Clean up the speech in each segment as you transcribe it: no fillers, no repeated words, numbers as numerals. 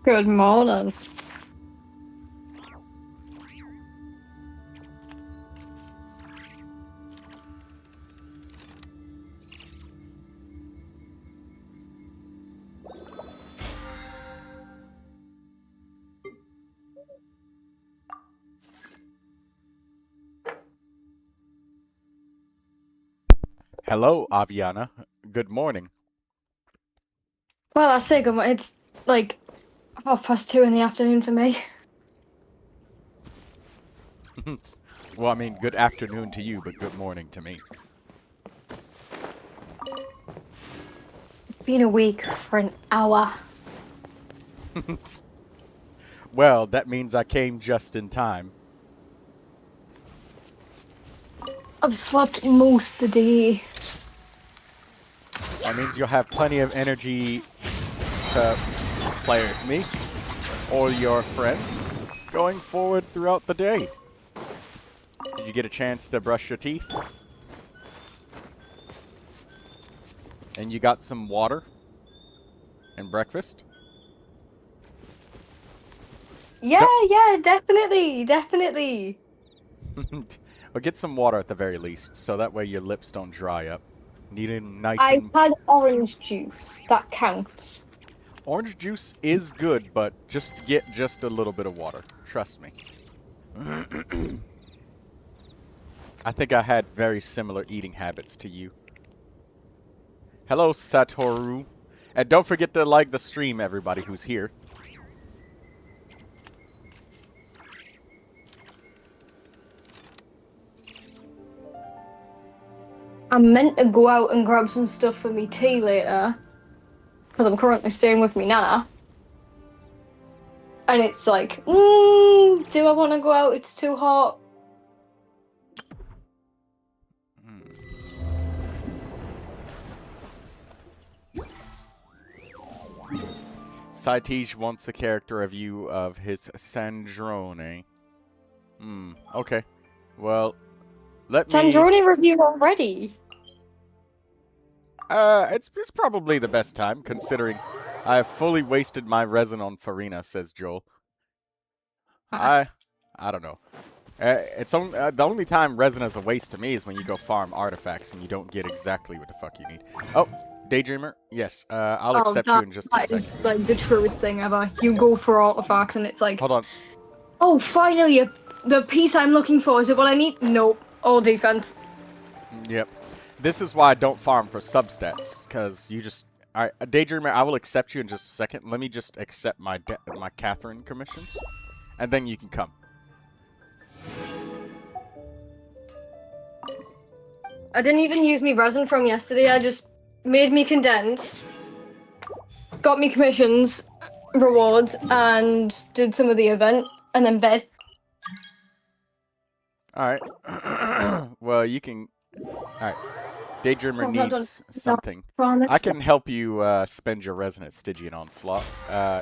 Good morning. Hello, Aviana. Good morning. Well, I say good morning. It's like 2:30 in the afternoon for me. Well, I mean, good afternoon to you, but good morning to me. Been awake for an hour. Well, that means I came just in time. I've slept most of the day. That means you'll have plenty of energy to play as me or your friends going forward throughout the day. Did you get a chance to brush your teeth? And you got some water and breakfast? Yeah, yeah, definitely. Well, get some water at the very least, so that way your lips don't dry up. Need it nice I and... had orange juice. That counts. Orange juice is good, but just get just a little bit of water. Trust me. I think I had very similar eating habits to you. Hello, Satoru. And don't forget to like the stream, everybody who's here. I'm meant to go out and grab some stuff for me tea later, because I'm currently staying with me nana. And it's like, do I want to go out? It's too hot. Saitij wants a character review of his Sandrone. Okay. Well, let me... Sandrone review already. It's probably the best time, considering I have fully wasted my resin on Farina, says Joel. I don't know. The only time resin is a waste to me is when you go farm artifacts and you don't get exactly what the fuck you need. Oh, Daydreamer? Yes, I'll accept you in just a second. That is like the truest thing ever. You go for artifacts and it's like, Hold on. oh, finally, the piece I'm looking for. Is it what I need? Nope. All defense. Yep. This is why I don't farm for substats, because you just... Alright, Daydreamer, I will accept you in just a second. Let me just accept my Catherine commissions, and then you can come. I didn't even use me resin from yesterday. I just made me condense, got me commissions, rewards, and did some of the event, and then bed. Alright. Well, you can... Alright. Daydreamer needs something. I can help you spend your resin at Stygian Onslaught.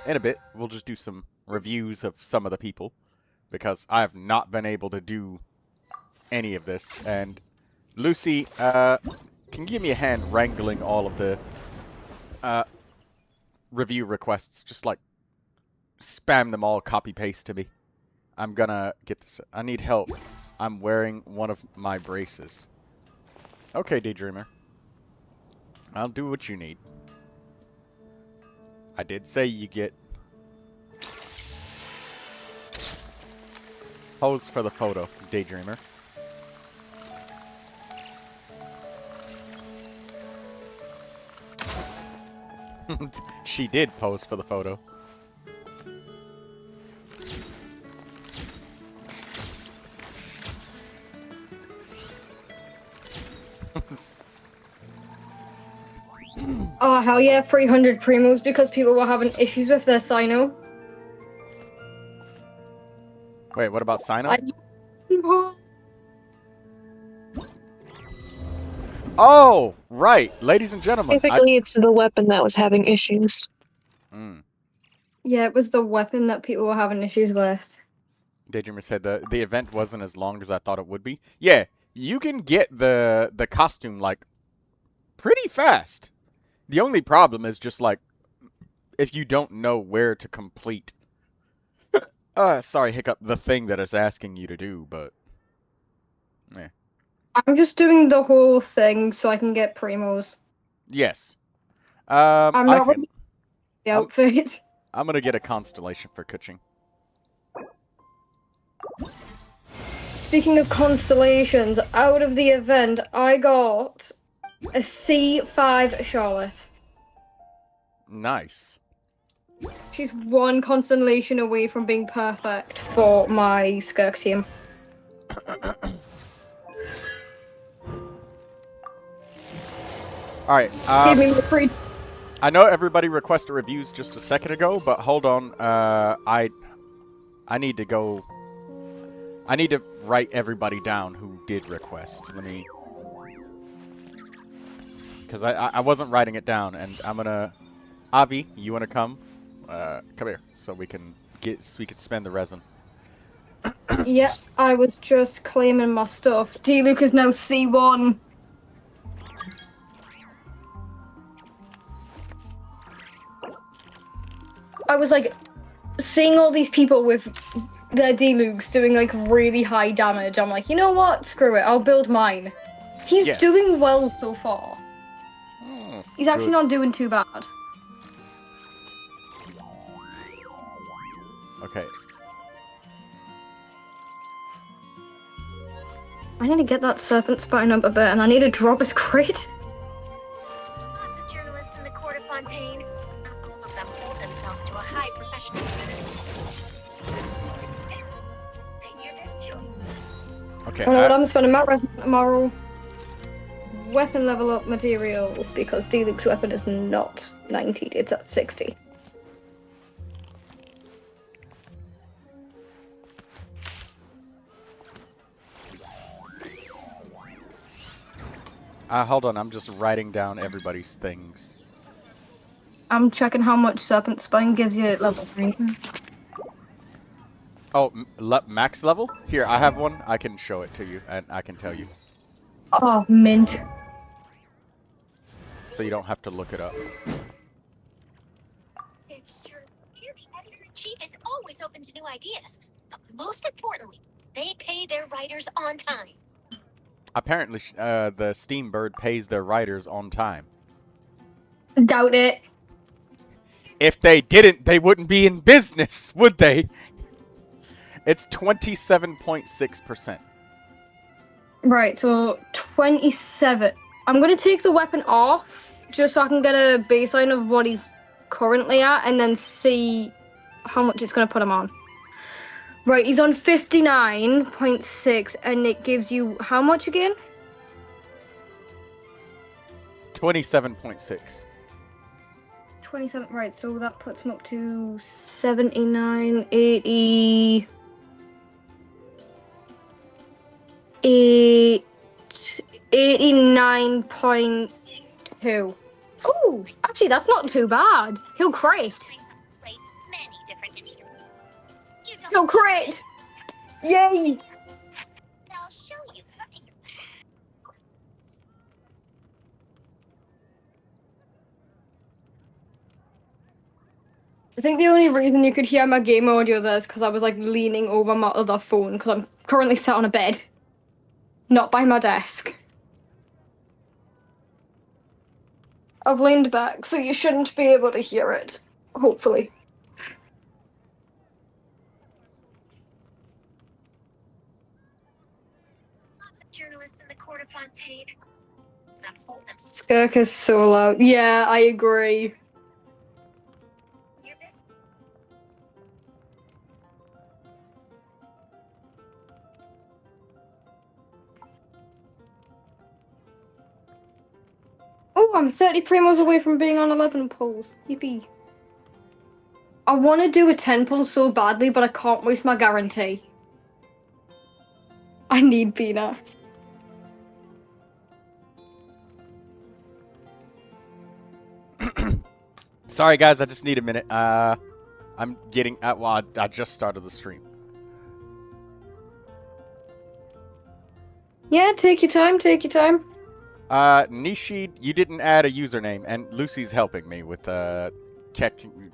In a bit, we'll just do some reviews of some of the people, because I have not been able to do any of this. And Lucy, can you give me a hand wrangling all of the review requests? Just like spam them all, copy-paste to me. I'm gonna get this. I need help. I'm wearing one of my braces. Okay, Daydreamer. I'll do what you need. I did say you get... Pose for the photo, Daydreamer. She did pose for the photo. Oh, hell yeah, 300 primos because people were having issues with their Sino. Wait, what about Sino? Oh, right, ladies and gentlemen. Typically, it's the weapon that was having issues. Yeah, it was the weapon that people were having issues with. Daydreamer said the event wasn't as long as I thought it would be. Yeah, you can get the costume like pretty fast. The only problem is just like if you don't know where to complete. Sorry, hiccup. The thing that it's asking you to do, but yeah. I'm just doing the whole thing so I can get primos. Yes. I'm not ready the outfit. I'm gonna get a constellation for Kuching. Speaking of constellations, out of the event, I got a C5 Charlotte. Nice. She's one constellation away from being perfect for my Skirk team. Alright, Give me free. I know everybody requested reviews just a second ago, but hold on, I need to go... I need to write everybody down who did request. Let me... Because I wasn't writing it down, and I'm gonna... Avi, you wanna come? Come here, so we can spend the resin. Yeah, I was just claiming my stuff. D-Luke is now C1. I was like, seeing all these people with their D-Lukes doing like really high damage. I'm like, you know what? Screw it. I'll build mine. He's doing well so far. Oh, He's actually not doing too bad. Okay. I need to get that serpent spine up a bit, and I need to drop his crit. Lots of journalists in the court of Fontaine. Not all of them hold themselves to a high professional standard. Make your best choice. Okay. I know what I'm spending my resin tomorrow. Weapon level up materials, because D-Luke's weapon is not 90, it's at 60. Hold on, I'm just writing down everybody's things. I'm checking how much Serpent Spine gives you at level 3. Oh, max level? Here, I have one. I can show it to you, and I can tell you. Oh, mint. So you don't have to look it up. The editor-in-chief is always open to new ideas. But most importantly, they pay their writers on time. Apparently, the Steam Bird pays their writers on time. Doubt it. If they didn't, they wouldn't be in business, would they? It's 27.6%. Right, so 27. I'm going to take the weapon off, just so I can get a baseline of what he's currently at, and then see how much it's going to put him on. Right, he's on 59.6, and it gives you how much again? 27.6. 27, right, so that puts him up to 79, 80... 89.2. Oh, actually, that's not too bad. He'll crit. Many different instruments. He'll crit! Yay! I'll show you. I think the only reason you could hear my game audio there is because I was like leaning over my other phone because I'm currently sat on a bed. Not by my desk. I've leaned back, so you shouldn't be able to hear it. Hopefully. Lots of journalists in the court of Fontaine. Not hold themselves. Skirk is so loud. Yeah, I agree. Your best. Oh, I'm 30 primos away from being on 11 pulls. Yippee. I want to do a 10 pull so badly, but I can't waste my guarantee. I need Pina. Sorry, guys. I just need a minute. I'm getting... well, I just started the stream. Yeah, take your time, take your time. Nishi, you didn't add a username, and Lucy's helping me with,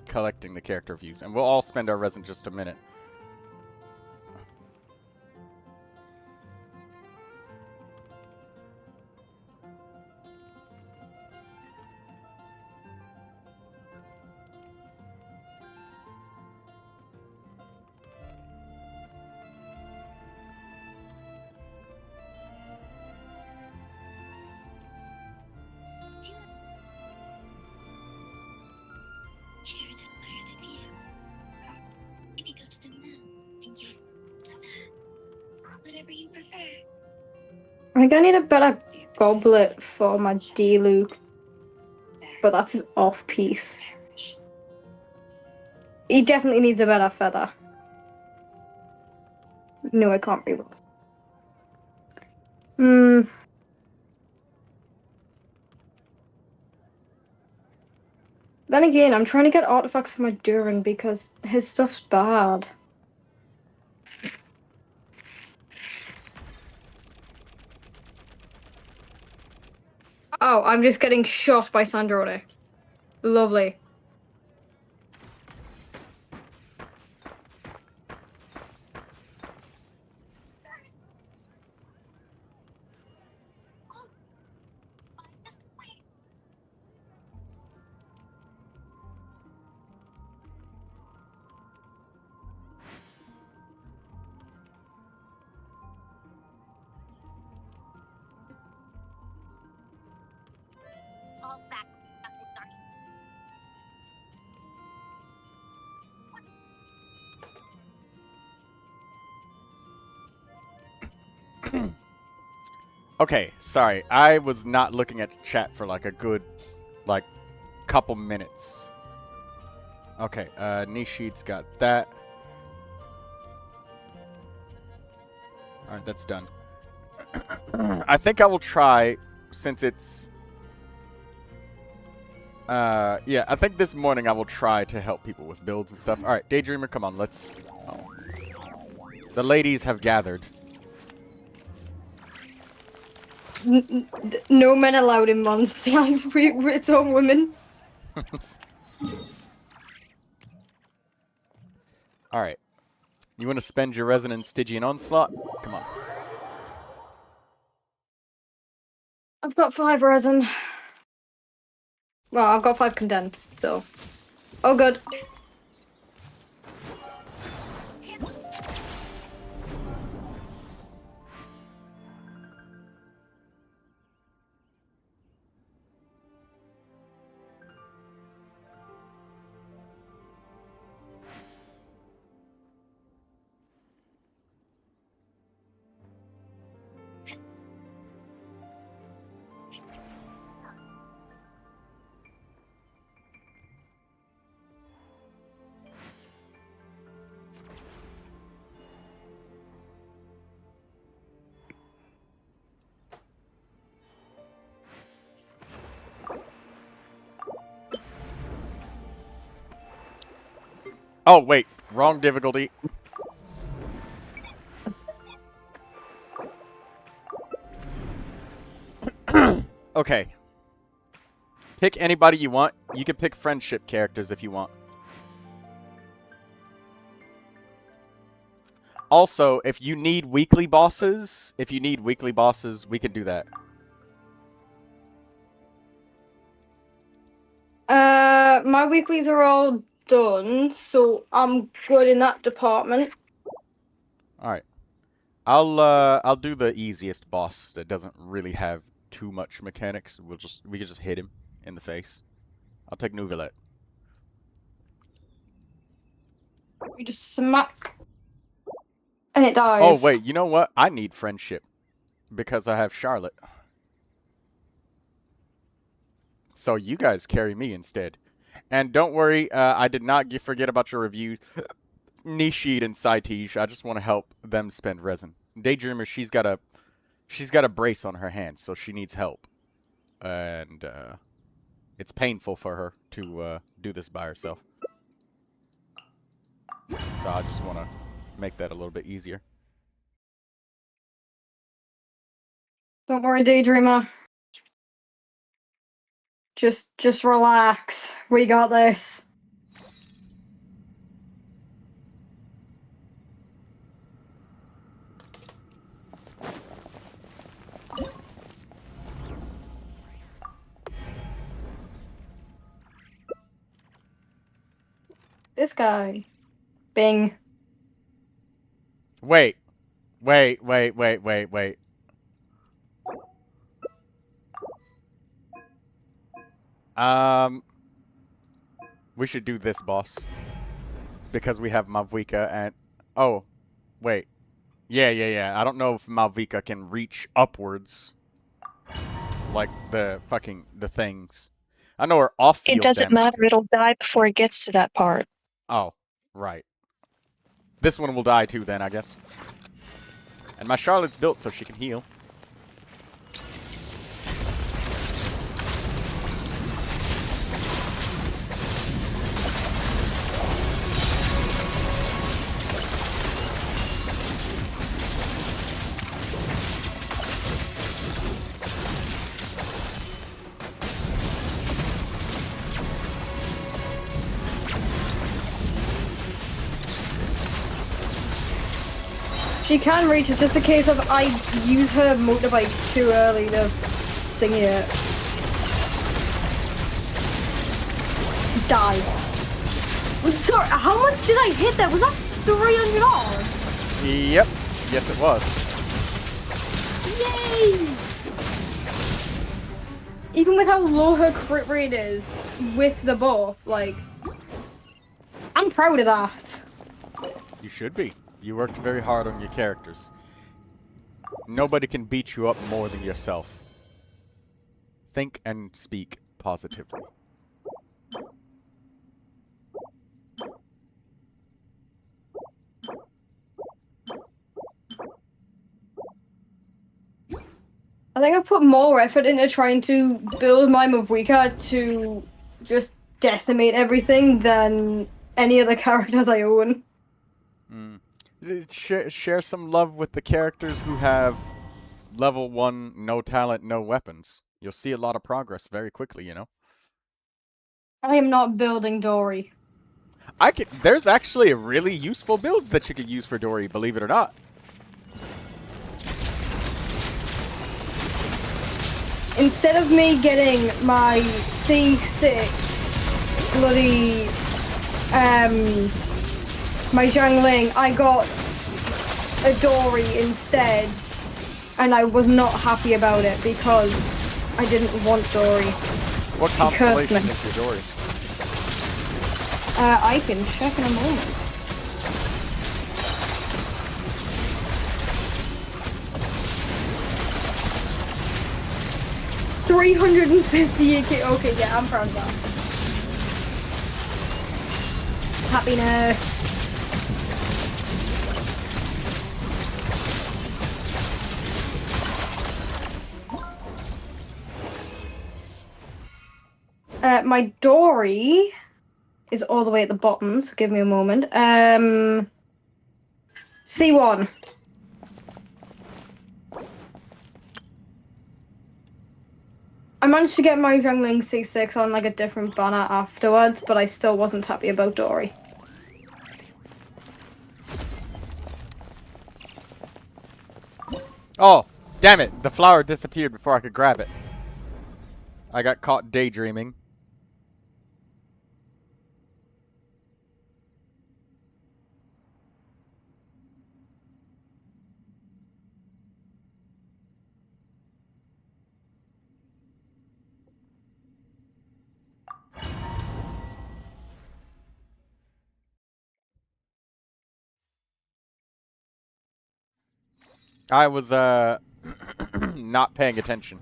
collecting the character views. And we'll all spend our res in just a minute. Share that part of the view. Maybe go to the moon and gaze to that. Whatever you prefer. I think I need a better goblet for my D-Luke. But that's his off-piece. He definitely needs a better feather. No, I can't be wrong. Then again, I'm trying to get artifacts for my Durin because his stuff's bad. Oh, I'm just getting shot by Sandrone. Lovely. All back. Okay, sorry. I was not looking at the chat for like a good, like, couple minutes. Okay, Nishi's got that. Alright, that's done. I think I will try, since it's... yeah, I think this morning I will try to help people with builds and stuff. Alright, Daydreamer, come on, let's... Oh. The ladies have gathered. No men allowed in Mondstadt. It's all women. Alright. You want to spend your resonant Stygian Onslaught? Come on. I've got 5 resin. Well, I've got 5 condensed, so... Oh, good. Oh, wait. Wrong difficulty. Okay. Pick anybody you want. You can pick friendship characters if you want. Also, if you need weekly bosses, we can do that. My weeklies are all done, so I'm good in that department. Alright. I'll do the easiest boss that doesn't really have too much mechanics. We can just hit him in the face. I'll take Neuvilette. You just smack, and it dies. Oh wait, you know what? I need friendship because I have Charlotte. So you guys carry me instead. And don't worry, I did not forget about your reviews. Nishid and Saitij, I just want to help them spend resin. Daydreamer, she's got a brace on her hand, so she needs help. And It's painful for her to do this by herself. So I just want to make that a little bit easier. Don't worry, Daydreamer. Just relax. We got this. This guy. Bing. Wait. We should do this, boss. Because we have Malvika and... Oh. Wait. Yeah. I don't know if Malvika can reach upwards. Like the things. I know her off-field It doesn't damage. matter. It'll die before it gets to that part. Oh, right. This one will die too then, I guess. And my Charlotte's built so she can heal. She can reach, it's just a case of I use her motorbike too early to thingy it. Die. Sorry, how much did I hit that? Was that $300? Yep. Yes, it was. Yay! Even with how low her crit rate is, with the buff, like... I'm proud of that. You should be. You worked very hard on your characters. Nobody can beat you up more than yourself. Think and speak positively. I think I've put more effort into trying to build my Mavwika to just decimate everything than any of the characters I own. Share some love with the characters who have level 1, no talent, no weapons. You'll see a lot of progress very quickly, you know? I am not building Dory. There's actually a really useful builds that you could use for Dory, believe it or not. Instead of me getting my C6 bloody my Zhangling, I got a Dory instead, and I was not happy about it because I didn't want Dory. What constellation is your Dory? I can check in a moment. $358K. Okay, yeah, I'm proud of that. Happiness. My Dory is all the way at the bottom, so give me a moment. C1. I managed to get my Zhangling C6 on like a different banner afterwards, but I still wasn't happy about Dory. Oh, damn it! The flower disappeared before I could grab it. I got caught daydreaming. I was, not paying attention.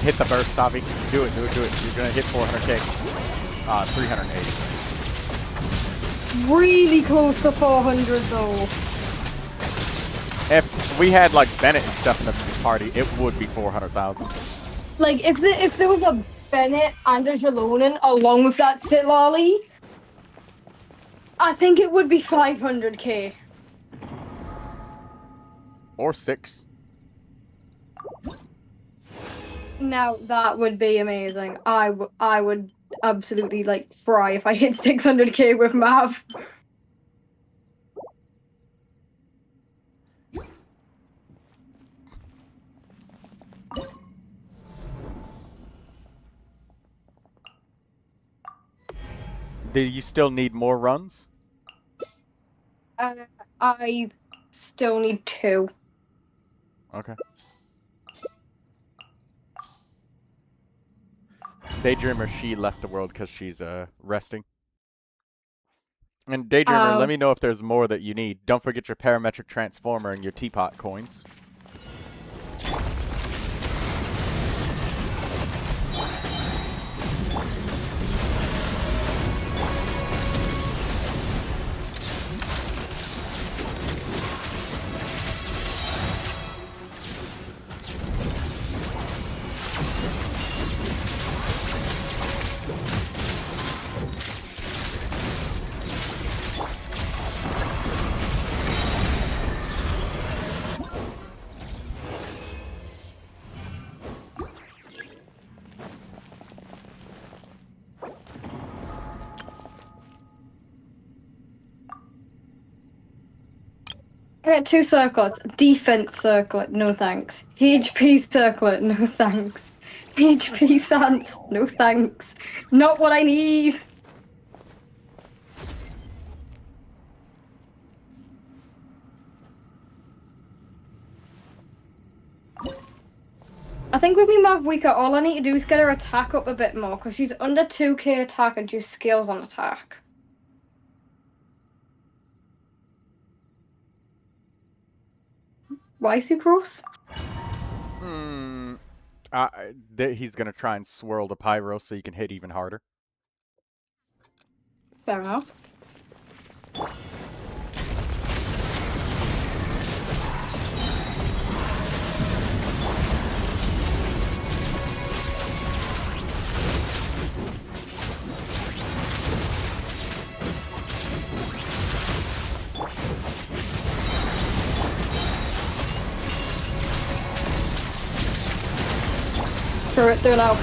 hit the burst, Savi. Do it. You're gonna hit 400k. 380. Really close to 400 though. If we had like Bennett and stuff in the party, it would be 400,000. Like if there was a Bennett and a Jalonin along with that Sitlali, I think it would be 500k. Or 6. Now that would be amazing. I would absolutely like fry if I hit 600k with Mav. Do you still need more runs? I still need 2. Okay. Daydreamer, she left the world because she's resting. And Daydreamer, let me know if there's more that you need. Don't forget your parametric transformer and your teapot coins. I got 2 circlets. Defense circlet, no thanks. HP circlet, no thanks. HP sans, no thanks. Not what I need. I think with me Mav weaker, all I need to do is get her attack up a bit more, because she's under 2k attack and she scales on attack. Why Sucrose? He's gonna try and swirl the pyro so you can hit even harder. Fair enough. Screw it, do it now.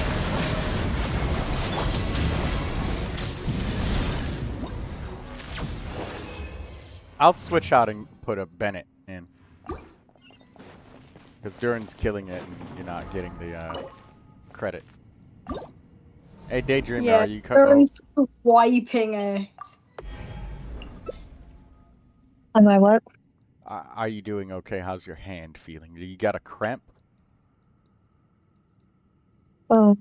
I'll switch out and put a Bennett in. Because Durin's killing it and you're not getting the credit. Hey, Daydreamer, Yeah, are you cut? Durin's wiping it. Am I what? Are you doing okay? How's your hand feeling? Do you got a cramp? Oh,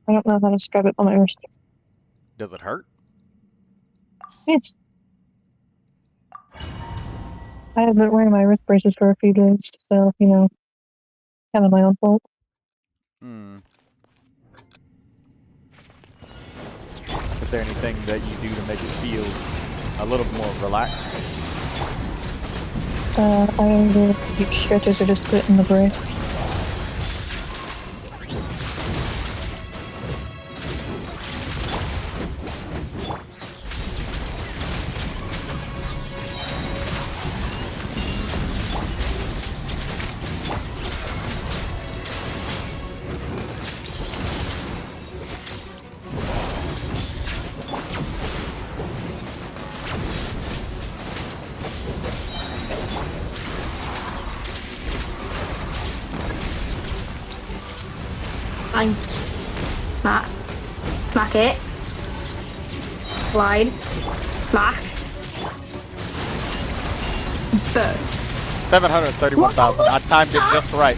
I don't know how to describe it on my wrist. Does it hurt? Yes. I have been wearing my wrist braces for a few days, so, you know, kind of my own fault. Hmm. Is there anything that you do to make it feel a little more relaxed? I do deep stretches or just put it in the brace. Fine. Smack. Smack it. Glide. Smack. Burst. 731,000. I timed it just right.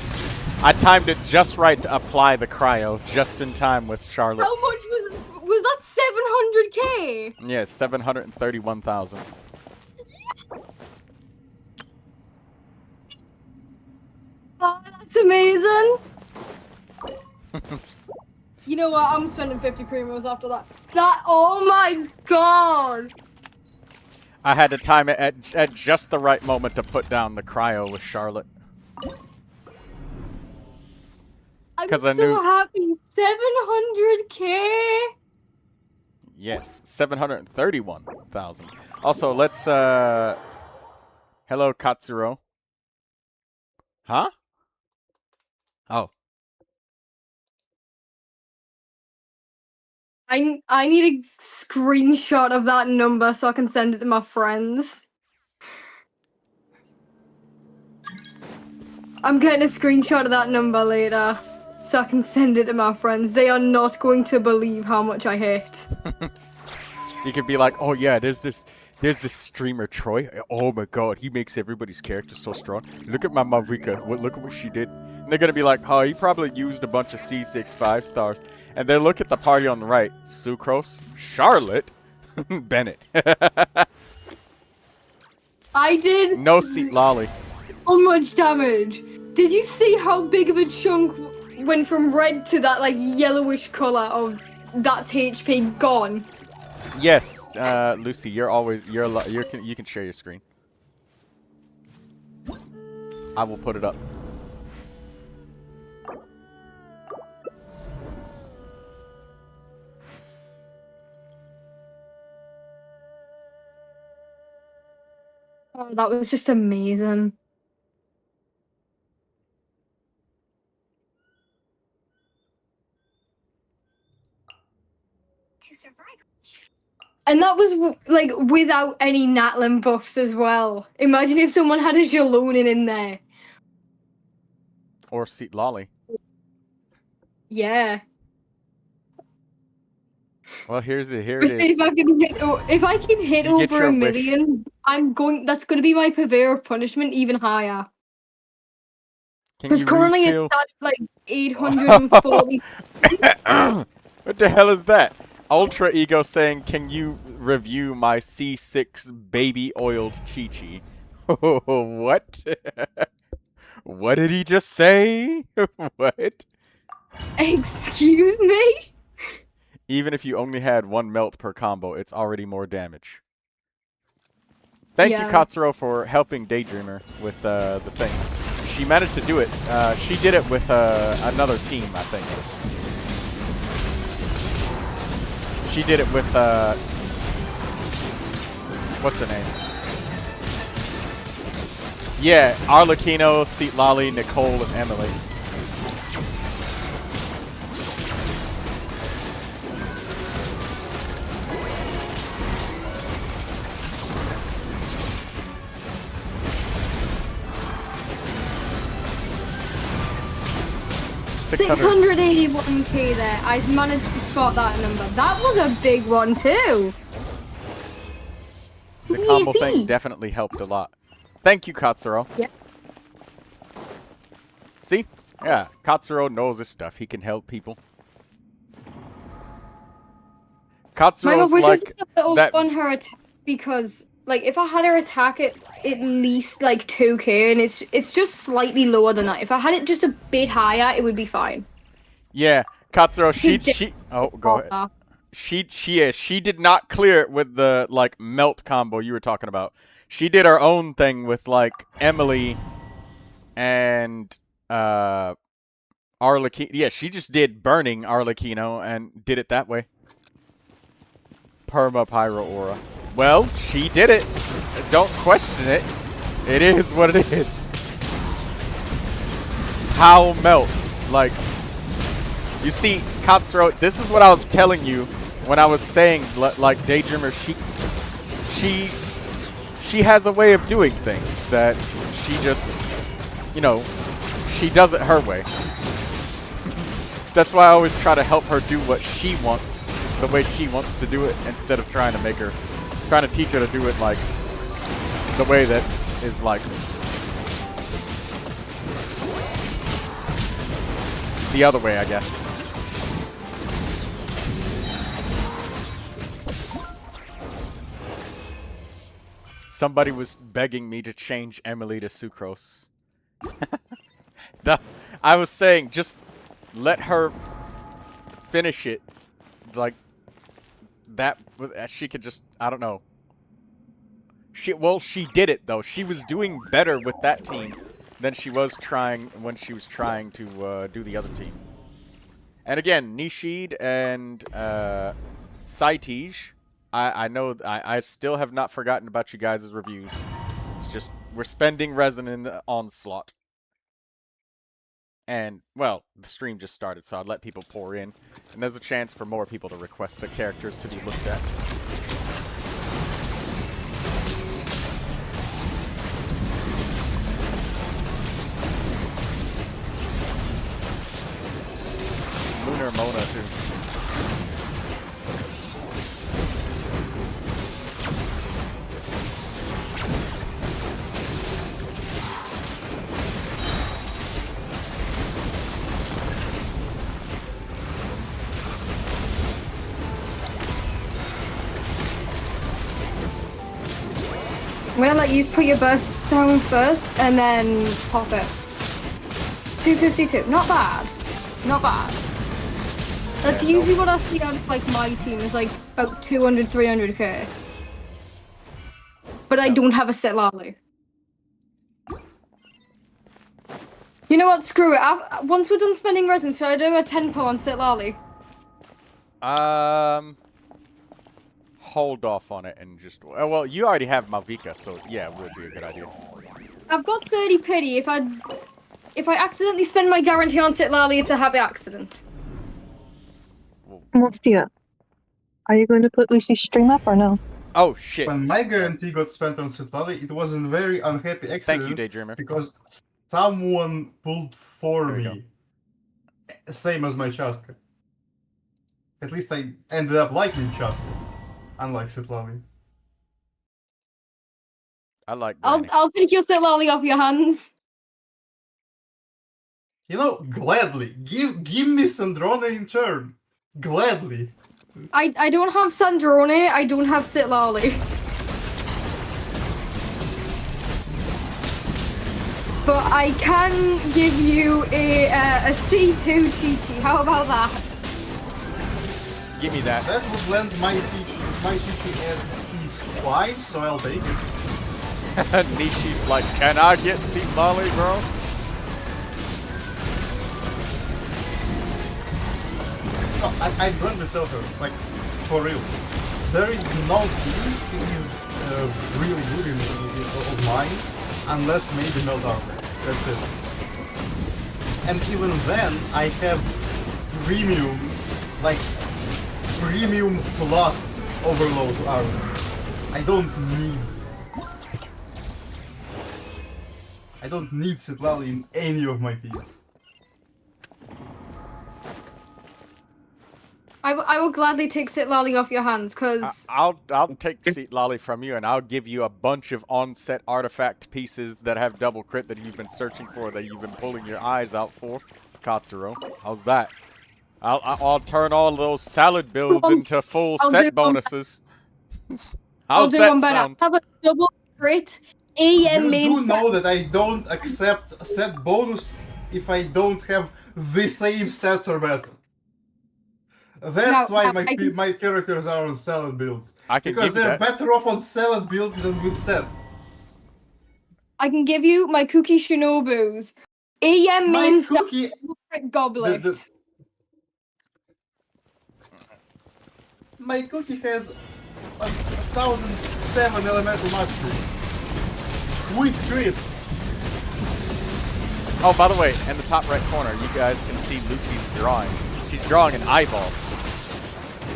I timed it just right to apply the cryo just in time with Charlotte. How much was that 700k? Yeah, 731,000. Oh, that's amazing. You know what? I'm spending 50 primos after that. Oh my god! I had to time it at just the right moment to put down the cryo with Charlotte. I'm 'Cause so I knew- happy. 700k. Yes, 731,000. Also, let's hello Katsuro. Huh? Oh. I need a screenshot of that number so I can send it to my friends. I'm getting a screenshot of that number later so I can send it to my friends. They are not going to believe how much I hate. You could be like, "Oh yeah, there's this streamer Troy. Oh my god, he makes everybody's character so strong. Look at my Mavrika. Look at what she did." And they're gonna be like, "Oh, he probably used a bunch of C6 5-stars." And they look at the party on the right: Sucrose, Charlotte, Bennett. I did No seat lolly. so much damage. Did you see how big of a chunk went from red to that like yellowish color of that's HP gone? Yes, Lucy, you can share your screen. I will put it up. Oh, that was just amazing. To survive. And that was like without any Natlin buffs as well. Imagine if someone had a Jalonin in there. Or seat lolly. Yeah. Well, here it If is. I can hit You get over your a wish. million, that's gonna be my purveyor of punishment even higher. Can Because you currently refill? it's at like 840. What the hell is that? Ultra Ego saying, "Can you review my C6 baby oiled Chi-Chi?" What? What did he just say? What? Excuse me? Even if you only had one melt per combo, it's already more damage. Thank you, Yeah. Katsuro, for helping Daydreamer with the things. She managed to do it. She did it with another team, I think. She did it with, what's her name? Yeah, Arlecchino, Seat Lolly, Nicole, and Emily. $600. 681k there. I managed to spot that number. That was a big one too. The combo thing Yippee. definitely helped a lot. Thank you, Katsuro. Yeah. See? Yeah, Katsuro knows this stuff. He can help people. My Katsuro's Mavrika's like just a little that. on her attack because, like, if I had her attack at least like 2k, and it's just slightly lower than that. If I had it just a bit higher, it would be fine. Yeah, Katsuro. She. Oh, go ahead. She did not clear it with the like melt combo you were talking about. She did her own thing with like Emily and Arlecchino. Yeah, she just did burning Arlecchino and did it that way. Perma Pyro Aura. Well, she did it. Don't question it. It is what it is. How melt? Like, you see, Katsuro, this is what I was telling you when I was saying, like, Daydreamer, she has a way of doing things that she just, you know, she does it her way. That's why I always try to help her do what she wants, the way she wants to do it, instead of trying to teach her to do it like the way that is like the other way, I guess. Somebody was begging me to change Emily to Sucrose. I was saying, just let her finish it. Like, that, she could just, I don't know. Well, she did it, though. She was doing better with that team than she was trying when she was trying to do the other team. And again, Nishid and Saitij, I know I still have not forgotten about you guys' reviews. It's just we're spending resin in the onslaught. And, well, the stream just started, so I'd let people pour in. And there's a chance for more people to request the characters to be looked at. Lunar Mona, too. I'm gonna let you put your burst down first and then pop it. 252. Not bad. Not bad. That's usually what I see out of like my team is like about 200, 300k. But I don't have a Sitlali. You know what? Screw it. Once we're done spending resin, should I do a 10 on Sitlali? Hold off on it and just... Well, you already have Malvika, so yeah, it would be a good idea. I've got 30 pity. If I accidentally spend my guarantee on Sitlali, it's a happy accident. Multia, are you going to put Lucy's stream up or no? Oh, shit. When my guarantee got spent on Sitlali, it was a very unhappy accident. Thank you, Daydreamer. Because someone pulled for There you me. Same as my Chaska. At least I ended up liking Chaska. Unlike Sitlali. I like Granny. I'll take your Sitlali off your hands. You know, gladly. Give me Sandrone in turn. Gladly. I don't have Sandrone, I don't have Sitlali. But I can give you a C2 Chi-Chi. How about that? Give me that. That would land my Chi-Chi at C5, so I'll take it. Nishi's like, can I get Sitlali, bro? No, I'd run this over, like, for real. There is no team that is really good of mine, unless maybe Meltdown. That's it. And even then, I have premium, like, premium plus overload armor. I don't need Sitlali in any of my teams. I will gladly take Sitlali off your hands, because... I'll take Sitlali from you, and I'll give you a bunch of on-set artifact pieces that have double crit that you've been searching for, that you've been pulling your eyes out for. Katsuro. How's that? I'll turn all those salad builds into full set bonuses. How's that sound? Have a double crit AM main You do know that I don't accept set bonus if I don't have the same stats or better. That's why my characters are on salad builds. Because they're better off on salad builds than with set. I can give you my Cookie Shinobu's AM main cookie goblet. My cookie has 1007 elemental mastery. With crit. Oh, by the way, in the top right corner, you guys can see Lucy's drawing. She's drawing an eyeball.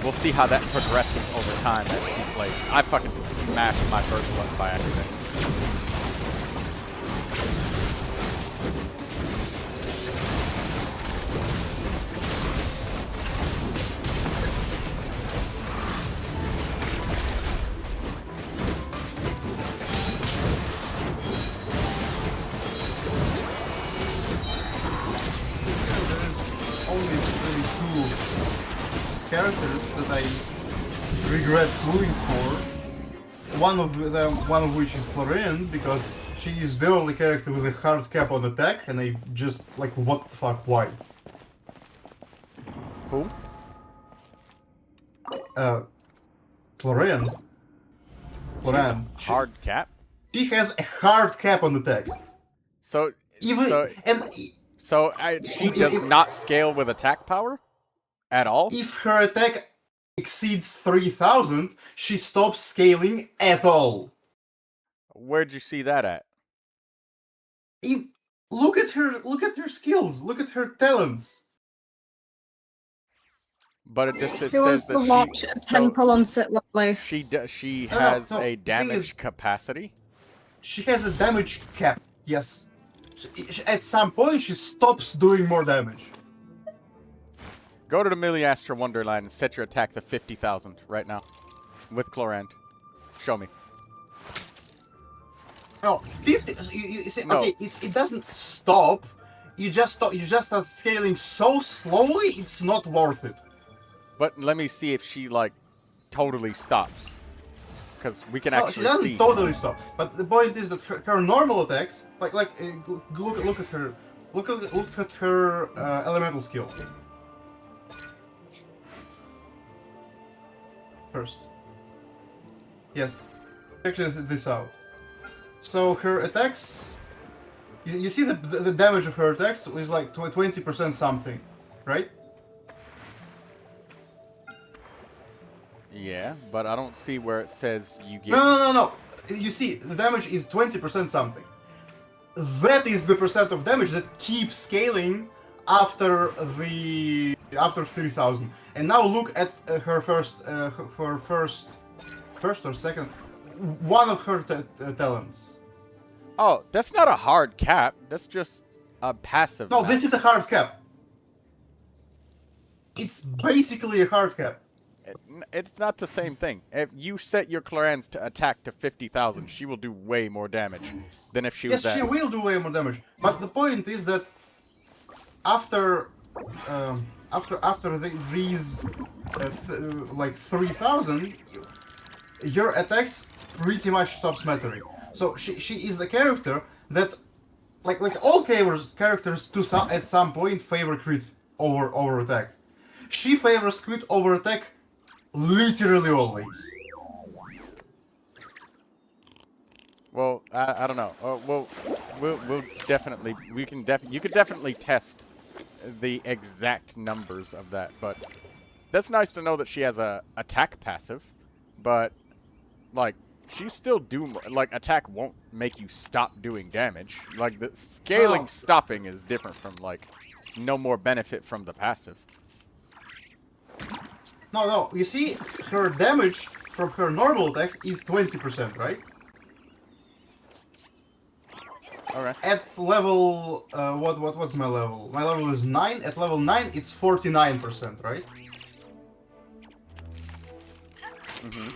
We'll see how that progresses over time as she plays. I fucking smashed my first button by accident. Characters that I regret moving for. One of which is Florian, because she is the only character with a hard cap on attack, and I just like, what the fuck, why? Who? Florian. Florian. Hard cap? She has a hard cap on attack. So, Even she does not scale with attack power? At all? if her attack exceeds 3000, she stops scaling at all. Where'd you see that at? Look at her skills, look at her talents. But it just Who says wants to that watch a temple on sit lovely? she No, has no, a the thing damage is- capacity. She has a damage cap, yes. At some point, she stops doing more damage. Go to the Milliastra Wonderland and set your attack to 50,000 right now. With Chlorand. Show me. No, 50. You see, No. okay, if it doesn't stop, you just start scaling so slowly, it's not worth it. But let me see if she, like, totally stops. Because we can No, she actually doesn't see. totally stop. But the point is that her normal attacks, look at her, look at her elemental skill. First. Yes. Check this out. So her attacks, you see the damage of her attacks is like 20% something, right? Yeah, but I don't see where it says you get... No. You see, the damage is 20% something. That is the percent of damage that keeps scaling after 3000. And now look at her first or second, one of her talents. Oh, that's not a hard cap. That's just a passive. No, map. this is a hard cap. It's basically a hard cap. It's not the same thing. If you set your Clarence to attack to 50,000, she will do way more damage than if she was Yes, she will do way more damage. But the point is that after these like 3000, your attacks pretty much stops mattering. So she is a character that like all characters at some point favor crit over attack. She favors crit over attack literally always. Well, I don't know. We'll definitely you could definitely test the exact numbers of that, but that's nice to know that she has a attack passive, but like she still like attack won't make you stop doing damage. Like the scaling stopping is different from like no more benefit from the passive. No, you see, her damage from her normal attacks is 20%, right? Okay. At level, what's my level? My level is 9. At level 9, it's 49%, right? Mm-hmm.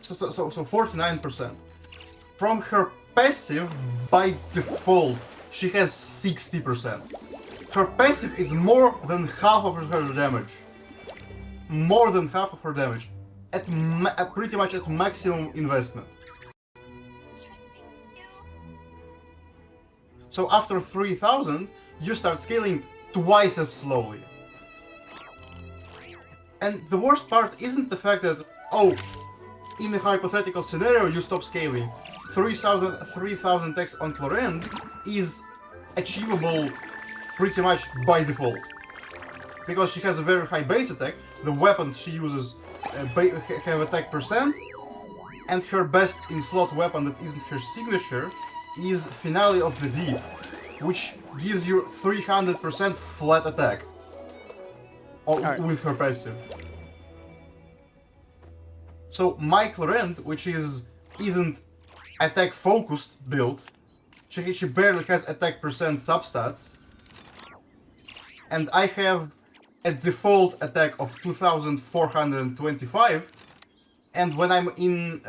So 49%. From her passive, by default, she has 60%. Her passive is more than half of her damage. More than half of her damage. At pretty much at maximum investment. Interesting. So after 3000, you start scaling twice as slowly. And the worst part isn't the fact that, oh, in a hypothetical scenario you stop scaling. 3000 attacks on Chlorand is achievable pretty much by default. Because she has a very high base attack, the weapons she uses have attack percent, and her best in-slot weapon that isn't her signature is Finale of the Deep, which gives you 300% flat attack with her passive. So my Chlorand, which isn't attack focused build, she barely has attack percent substats, and I have a default attack of 2425, and when I'm in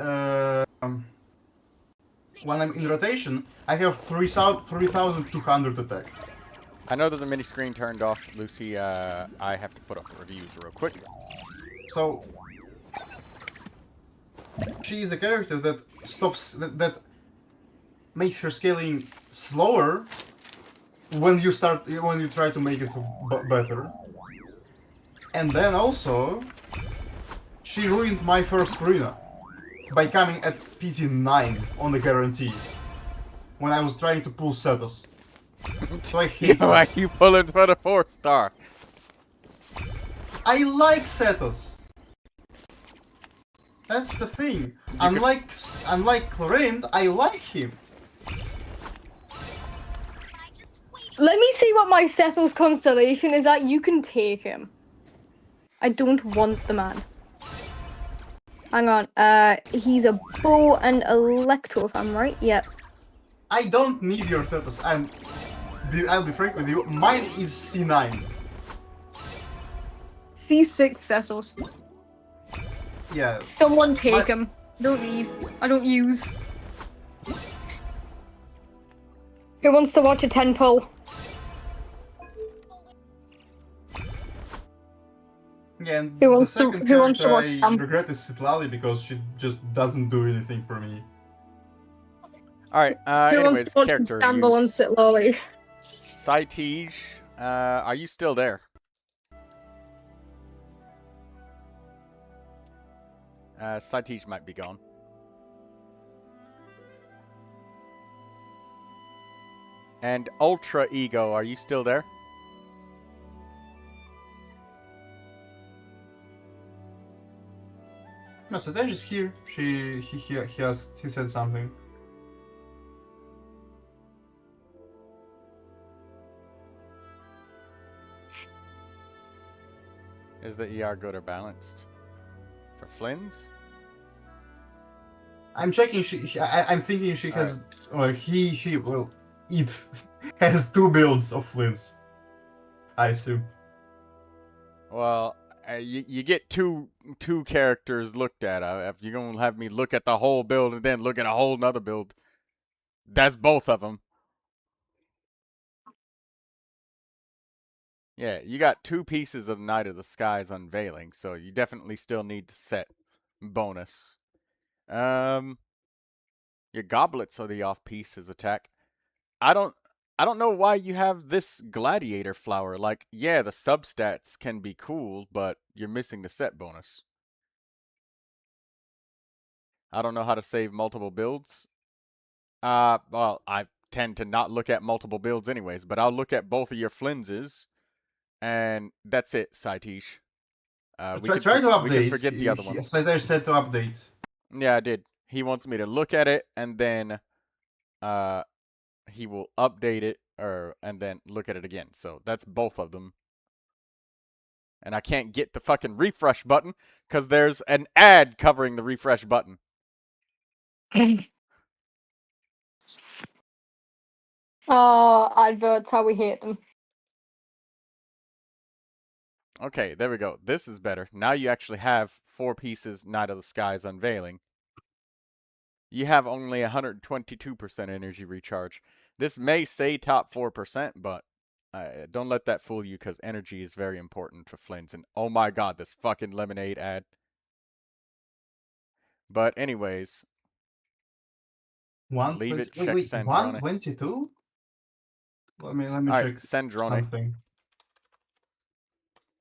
rotation, I have 3200 attack. I know that the mini screen turned off, Lucy. I have to put up the reviews real quick. So she is a character that that makes her scaling slower when you try to make it better. And then also, she ruined my first arena by coming at PT 9 on the guarantee when I was trying to pull Setos. So I hate her. Why you pulling for the 4-star? I like Setos. That's the thing. Unlike Clorinde, I like him. Let me see what my Cecil's constellation is at. You can take him. I don't want the man. Hang on. He's a bow and electro, if I'm right. Yep. I don't need your status. I'll be frank with you. Mine is C9. C6 Cecil's. Yeah. Someone take him. Don't need. I don't use. Who wants to watch a 10 pull? Yeah, and Who the wants to- second who wants to character watch I them? regret is Citlali because she just doesn't do anything for me. Alright, Who wants anyways, to watch character Gamble and use. sit lolly? Saitij, are you still there? Saitij might be gone. And Ultra Ego, are you still there? No, Sadej is here. He said something. Is the ER good or balanced? For Flynn's? I'm checking. I'm thinking she has. He will eat. Has 2 builds of Flints. I assume. Well, you get two characters looked at. If you're gonna have me look at the whole build and then look at a whole nother build, that's both of them. Yeah, you got 2 pieces of Night of the Skies Unveiling, so you definitely still need to set bonus. Your goblets are the off-pieces attack. I don't know why you have this gladiator flower. Like, yeah, the substats can be cool, but you're missing the set bonus. I don't know how to save multiple builds. Well, I tend to not look at multiple builds anyways, but I'll look at both of your Flinses, and that's it, Saitish. Try to update. We can forget the other one. Sadej said to update. Yeah, I did. He wants me to look at it, and then he will update it, and then look at it again. So that's both of them. And I can't get the fucking refresh button, because there's an ad covering the refresh button. Oh, adverts, how we hate them. Okay, there we go. This is better. Now you actually have 4 pieces Night of the Skies Unveiling. You have only 122% energy recharge. This may say top 4%, but don't let that fool you, because energy is very important for Flynn's. And oh my god, this fucking lemonade ad. But anyways, leave it, check Sandrone. 122? Let me check Sandrone. something.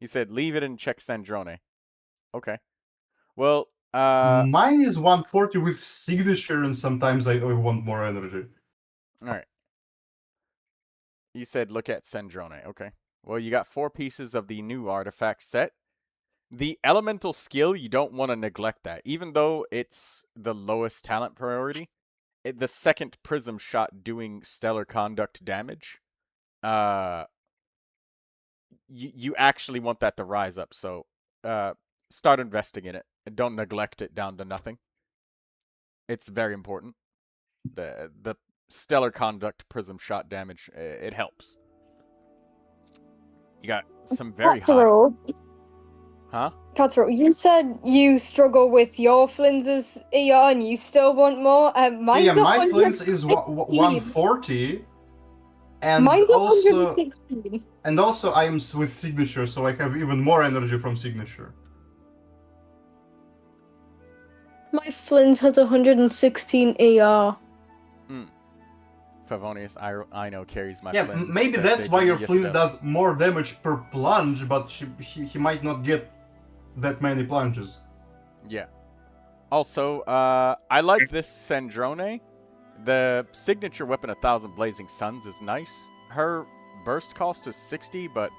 He said leave it and check Sandrone. Okay. Well, mine is 140 with signature, and sometimes I want more energy. Alright. You said look at Sandrone. Okay. Well, you got 4 pieces of the new artifact set. The elemental skill, you don't want to neglect that. Even though it's the lowest talent priority, the second prism shot doing stellar conduct damage, you actually want that to rise up. So start investing in it. And don't neglect it down to nothing. It's very important. The stellar conduct prism shot damage, it helps. You got some very high. Huh? Cutthroat, you said you struggle with your Flynn's ER and you still want more. Mine's Yeah, my 116. Flints is 140. And Mine's also, 116. and also I'm with signature, so I have even more energy from signature. My Flynn's has 116 ER. Favonius I know carries my Yeah, Flins. maybe says that's they why do. your Yes, it Flins does. does more damage per plunge, but he might not get that many plunges. Yeah. Also, I like this Sandrone. The signature weapon, 1,000 Blazing Suns, is nice. Her burst cost is 60, but...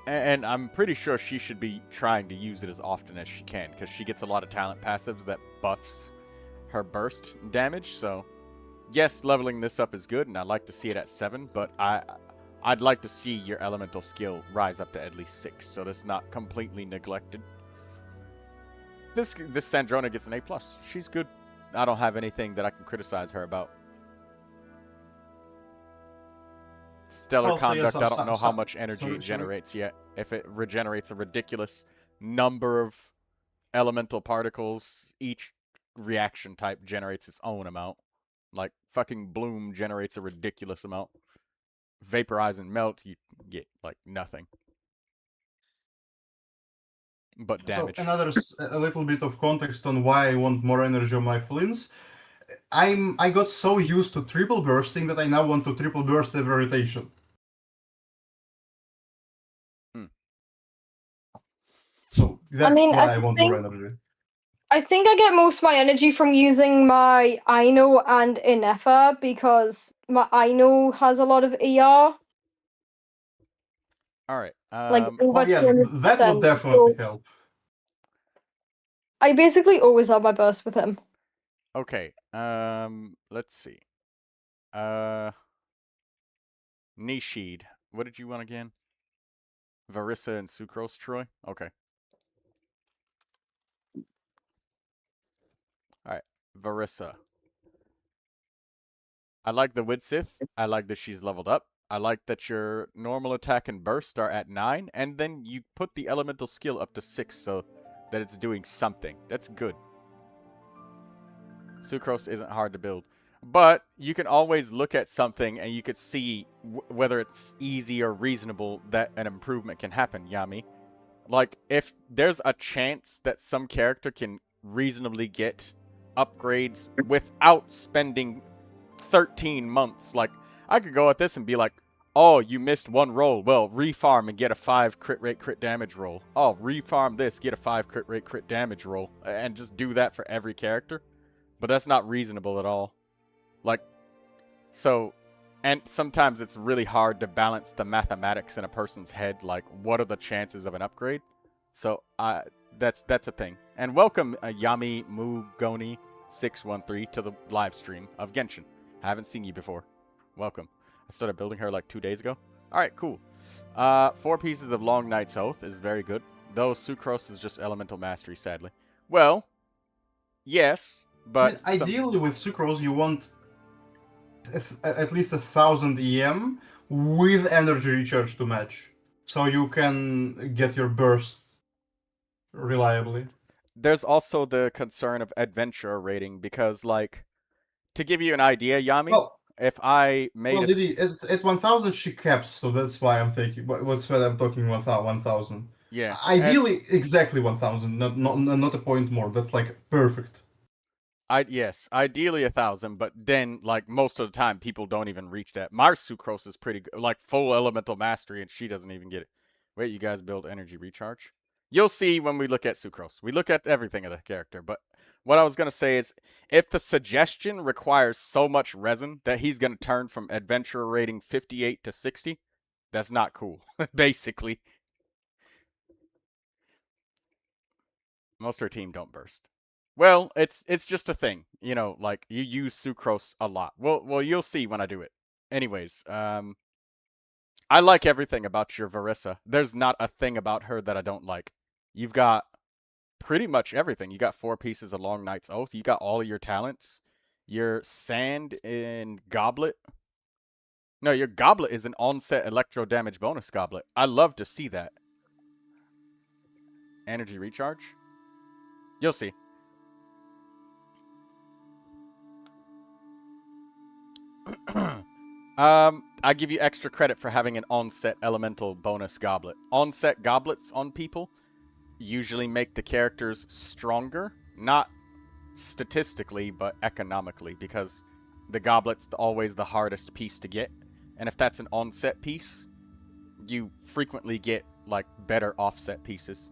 And I'm pretty sure she should be trying to use it as often as she can, because she gets a lot of talent passives that buffs her burst damage, so... Yes, leveling this up is good, and I'd like to see it at 7, but I'd like to see your elemental skill rise up to at least 6, so that's not completely neglected. This Sandrona gets an A+. She's good. I don't have anything that I can criticize her about. Stellar Also, yes, Conduct, I don't know how much energy sorry, it generates yet. If it regenerates a ridiculous number of elemental particles, each reaction type generates its own amount. Like, fucking Bloom generates a ridiculous amount. Vaporize and Melt, you get, like, nothing. But damage. So a little bit of context on why I want more energy on my Flins. I got so used to triple bursting that I now want to triple burst every rotation. So that's why I want more energy. I think I get most of my energy from using my Aino and Inefa because my Aino has a lot of ER. Alright. Like over Oh yeah, 200%. that would definitely help. I basically always have my burst with him. Okay. Let's see. Nishid. What did you want again? Varissa and Sucrose, Troy? Okay. Alright. Varissa. I like the Widsith. I like that she's leveled up. I like that your normal attack and burst are at 9, and then you put the elemental skill up to 6 so that it's doing something. That's good. Sucrose isn't hard to build. But you can always look at something and you could see whether it's easy or reasonable that an improvement can happen, Yami. Like, if there's a chance that some character can reasonably get upgrades without spending 13 months, like, I could go at this and be like, oh, you missed one roll. Well, refarm and get a 5 crit rate crit damage roll. Oh, refarm this, get a 5 crit rate crit damage roll. And just do that for every character. But that's not reasonable at all. Like, so, and sometimes it's really hard to balance the mathematics in a person's head, like, what are the chances of an upgrade? So, that's a thing. And welcome, Yami Mugoni 613 to the live stream of Genshin. I haven't seen you before. Welcome. I started building her like 2 days ago. Alright, cool. 4 pieces of Long Night's Oath is very good. Though Sucrose is just elemental mastery, sadly. Well, yes, but... I mean, ideally with Sucrose you want at least 1,000 EM with energy recharge to match. So you can get your burst reliably. There's also the concern of adventure rating because, like, to give you an idea, Yami, well, if I made well, Didi, at 1,000 she caps, so that's why I'm thinking. What's what I'm talking 1,000. Yeah. Ideally, exactly 1,000, not a point more. That's like perfect. Yes, ideally 1,000, but then, like, most of the time people don't even reach that. Mars Sucrose is pretty good, like, full elemental mastery, and she doesn't even get it. Wait, you guys build energy recharge? You'll see when we look at Sucrose. We look at everything of the character, but what I was going to say is, if the suggestion requires so much resin that he's going to turn from adventure rating 58 to 60, that's not cool, basically. Most of our team don't burst. Well, it's just a thing, you know. Like, you use Sucrose a lot. Well, you'll see when I do it. Anyways, I like everything about your Varissa. There's not a thing about her that I don't like. You've got pretty much everything. You got 4 pieces of Long Night's Oath. You got all of your talents. Your Sand and Goblet. No, your Goblet is an onset electro damage bonus goblet. I love to see that. Energy recharge. You'll see. I give you extra credit for having an onset elemental bonus goblet. Onset goblets on people usually make the characters stronger, not statistically, but economically, because the goblet's always the hardest piece to get. And if that's an onset piece, you frequently get, like, better offset pieces.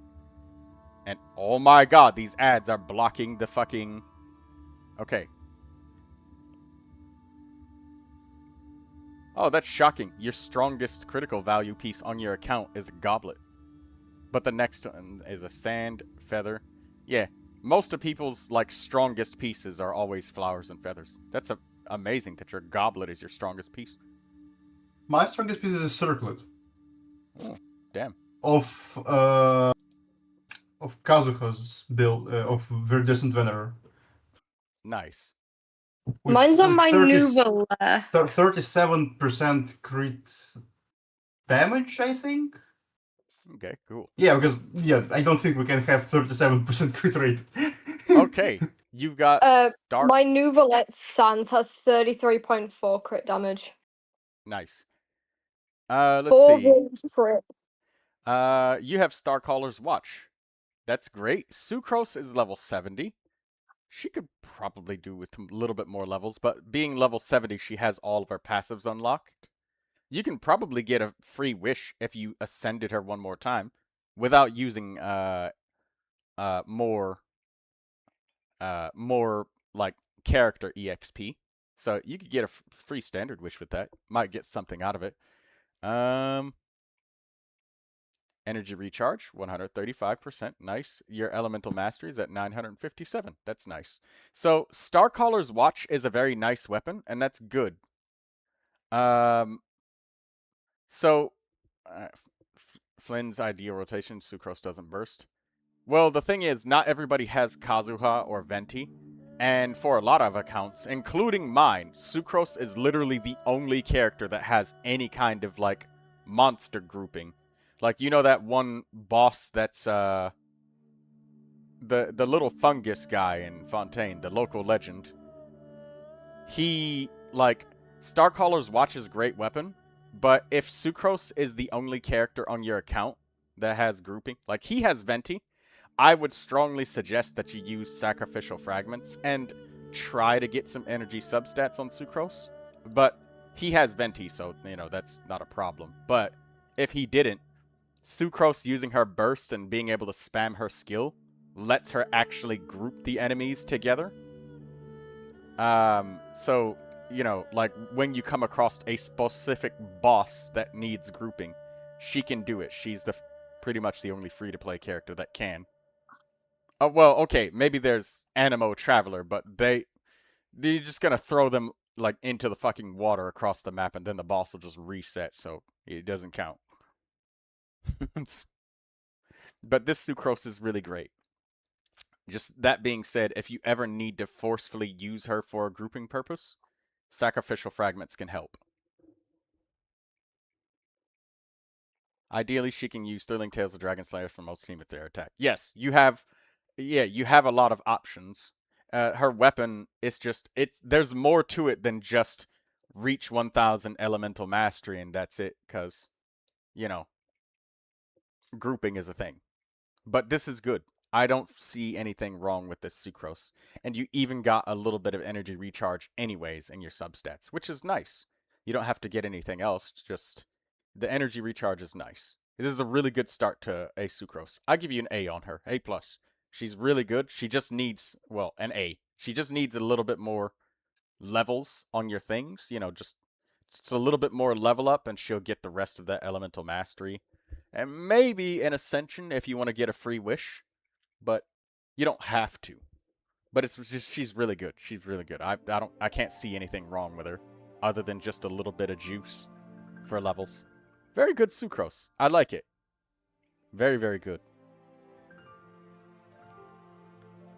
And, oh my god, these ads are blocking the fucking... Okay. Oh, that's shocking. Your strongest critical value piece on your account is a goblet. But the next one is a sand, feather. Yeah, most of people's, like, strongest pieces are always flowers and feathers. That's amazing that your goblet is your strongest piece. My strongest piece is a circlet. Oh, damn. Of Kazuha's build, of Verdescent Venerer. Nice. Mine's on my Neuvilette. 37% crit damage, I think? Okay, cool. Yeah, because, I don't think we can have 37% crit rate. Okay, you've got Star... My Neuvilette Sans has 33.4 crit damage. Nice. Let's 4 see. wounds crit. You have Starcaller's Watch. That's great. Sucrose is level 70. She could probably do with a little bit more levels, but being level 70, she has all of her passives unlocked. You can probably get a free wish if you ascended her one more time without using more like character EXP. So you could get a free standard wish with that. Might get something out of it. Energy recharge, 135%. Nice. Your elemental mastery is at 957. That's nice. So Starcaller's Watch is a very nice weapon, and that's good. Flynn's ideal rotation, Sucrose doesn't burst. Well, the thing is, not everybody has Kazuha or Venti. And for a lot of accounts, including mine, Sucrose is literally the only character that has any kind of, like, monster grouping. Like, you know that one boss that's, the little fungus guy in Fontaine, the local legend. He, like, Starcaller's Watch is a great weapon, but if Sucrose is the only character on your account that has grouping, like, he has Venti, I would strongly suggest that you use Sacrificial Fragments and try to get some energy substats on Sucrose. But he has Venti, so, you know, that's not a problem. But if he didn't, Sucrose using her burst and being able to spam her skill lets her actually group the enemies together. So, you know, like, when you come across a specific boss that needs grouping, she can do it. She's pretty much the only free-to-play character that can. Oh, well, okay, maybe there's Animo Traveler, but they're just gonna throw them, like, into the fucking water across the map, and then the boss will just reset, so it doesn't count. But this Sucrose is really great. Just that being said, if you ever need to forcefully use her for a grouping purpose, Sacrificial Fragments can help. Ideally, she can use Thrilling Tales of Dragon Slayer for most team with their attack. Yes, you have a lot of options. Her weapon is just, there's more to it than just reach 1000 elemental mastery and that's it, because, you know, grouping is a thing. But this is good. I don't see anything wrong with this Sucrose. And you even got a little bit of energy recharge anyways in your substats, which is nice. You don't have to get anything else, just the energy recharge is nice. This is a really good start to a Sucrose. I give you an A on her, A+. She's really good. She just needs, well, an A. She just needs a little bit more levels on your things, you know, just a little bit more level up and she'll get the rest of that elemental mastery. And maybe an ascension if you want to get a free wish, but you don't have to. But it's just, she's really good. She's really good. I can't see anything wrong with her other than just a little bit of juice for levels. Very good Sucrose. I like it. Very, very good.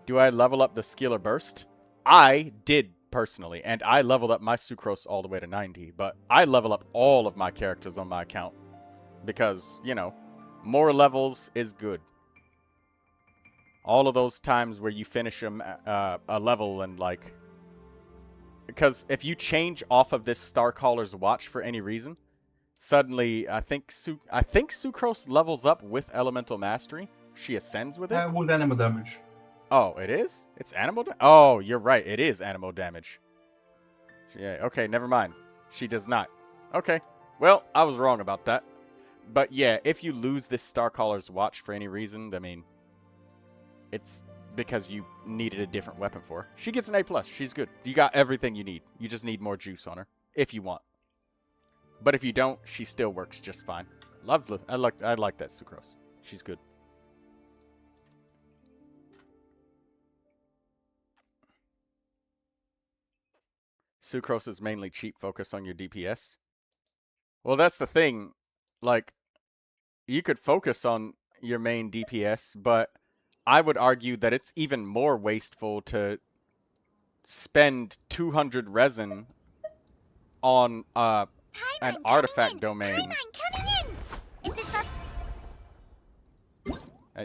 Do I level up the Skiller Burst? I did personally, and I leveled up my Sucrose all the way to 90, but I level up all of my characters on my account because, you know, more levels is good. All of those times where you finish a level and, like, because if you change off of this Starcaller's Watch for any reason, suddenly I think Sucrose levels up with Elemental Mastery. She ascends with it. With Animo damage. Oh, it is? It's Animo damage? Oh, you're right. It is Animo damage. Yeah, okay, never mind. She does not. Okay. Well, I was wrong about that. But yeah, if you lose this Starcaller's Watch for any reason, I mean, it's because you needed a different weapon for her. She gets an A+. She's good. You got everything you need. You just need more juice on her, if you want. But if you don't, she still works just fine. I like that Sucrose. She's good. Sucrose is mainly cheap focus on your DPS. Well, that's the thing. Like, you could focus on your main DPS, but I would argue that it's even more wasteful to spend 200 resin on an artifact domain.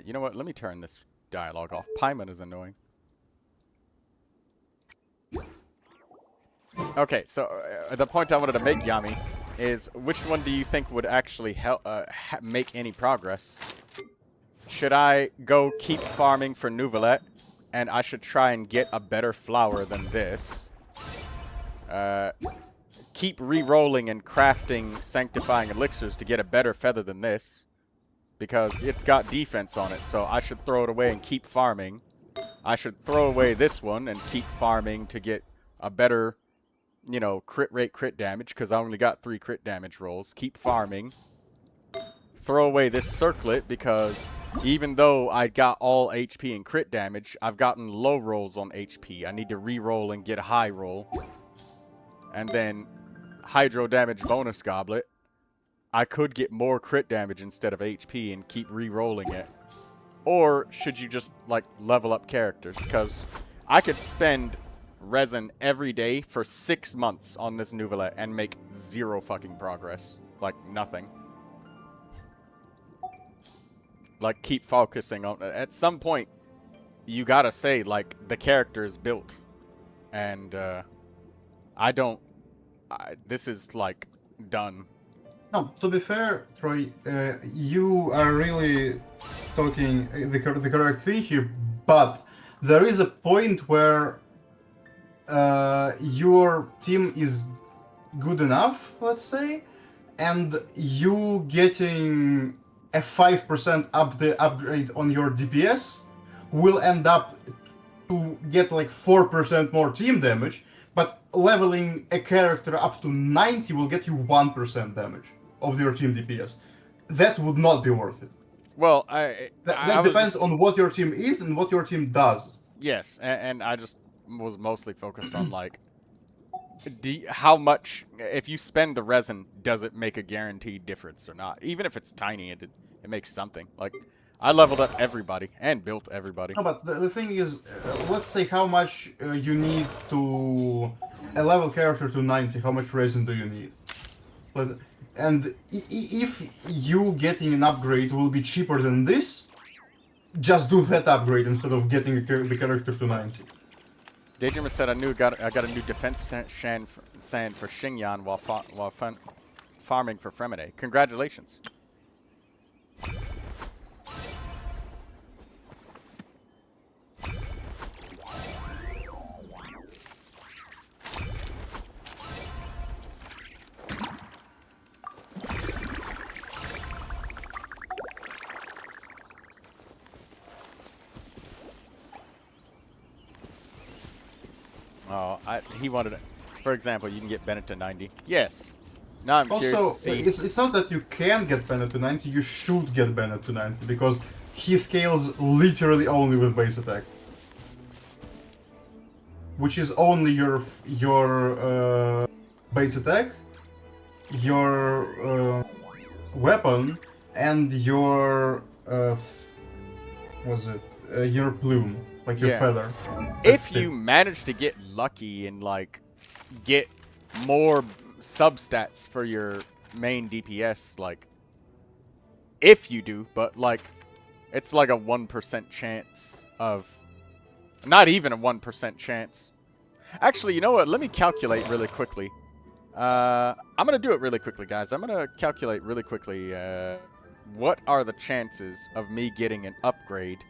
You know what? Let me turn this dialogue off. Paimon is annoying. Okay, so the point I wanted to make, Yami, is which one do you think would actually help make any progress? Should I go keep farming for Neuvilette, and I should try and get a better flower than this? Keep re-rolling and crafting sanctifying elixirs to get a better feather than this, because it's got defense on it, so I should throw it away and keep farming. I should throw away this one and keep farming to get a better, you know, crit rate, crit damage, because I only got 3 crit damage rolls. Keep farming. Throw away this circlet, because even though I got all HP and crit damage, I've gotten low rolls on HP. I need to re-roll and get a high roll. And then hydro damage bonus goblet. I could get more crit damage instead of HP and keep re-rolling it. Or should you just, like, level up characters? Because I could spend resin every day for 6 months on this Neuvilette and make 0 fucking progress. Like, nothing. Like, keep focusing on... At some point, you gotta say, like, the character is built. And, I don't... this is, like, done. No, to be fair, Troy, you are really talking the correct thing here, but there is a point where your team is good enough, let's say, and you getting a 5% upgrade on your DPS will end up to get like 4% more team damage, but leveling a character up to 90 will get you 1% damage of your team DPS. That would not be worth it. Well, that depends on what your team is and what your team does. Yes, and I just was mostly focused on, like, how much, if you spend the resin, does it make a guaranteed difference or not? Even if it's tiny, it makes something. Like, I leveled up everybody and built everybody. No, but the thing is, let's say how much you need to a level character to 90, how much resin do you need? And if you getting an upgrade will be cheaper than this, just do that upgrade instead of getting the character to 90. Daydreamer said I got a new defense sand for Xingyan while farming for Fremine. Congratulations. Oh, he wanted it. For example, you can get Bennett to 90. Yes. Now I'm curious to see. It's not that you can get Bennett to 90, you should get Bennett to 90, because he scales literally only with base attack. Which is only your base attack, your weapon, and your your plume, like your feather. If you manage to get lucky and like get more substats for your main DPS, like if you do, but like it's like a 1% chance of, not even a 1% chance. Actually, you know what? Let me calculate really quickly. I'm gonna do it really quickly, guys. I'm gonna calculate really quickly. What are the chances of me getting an upgrade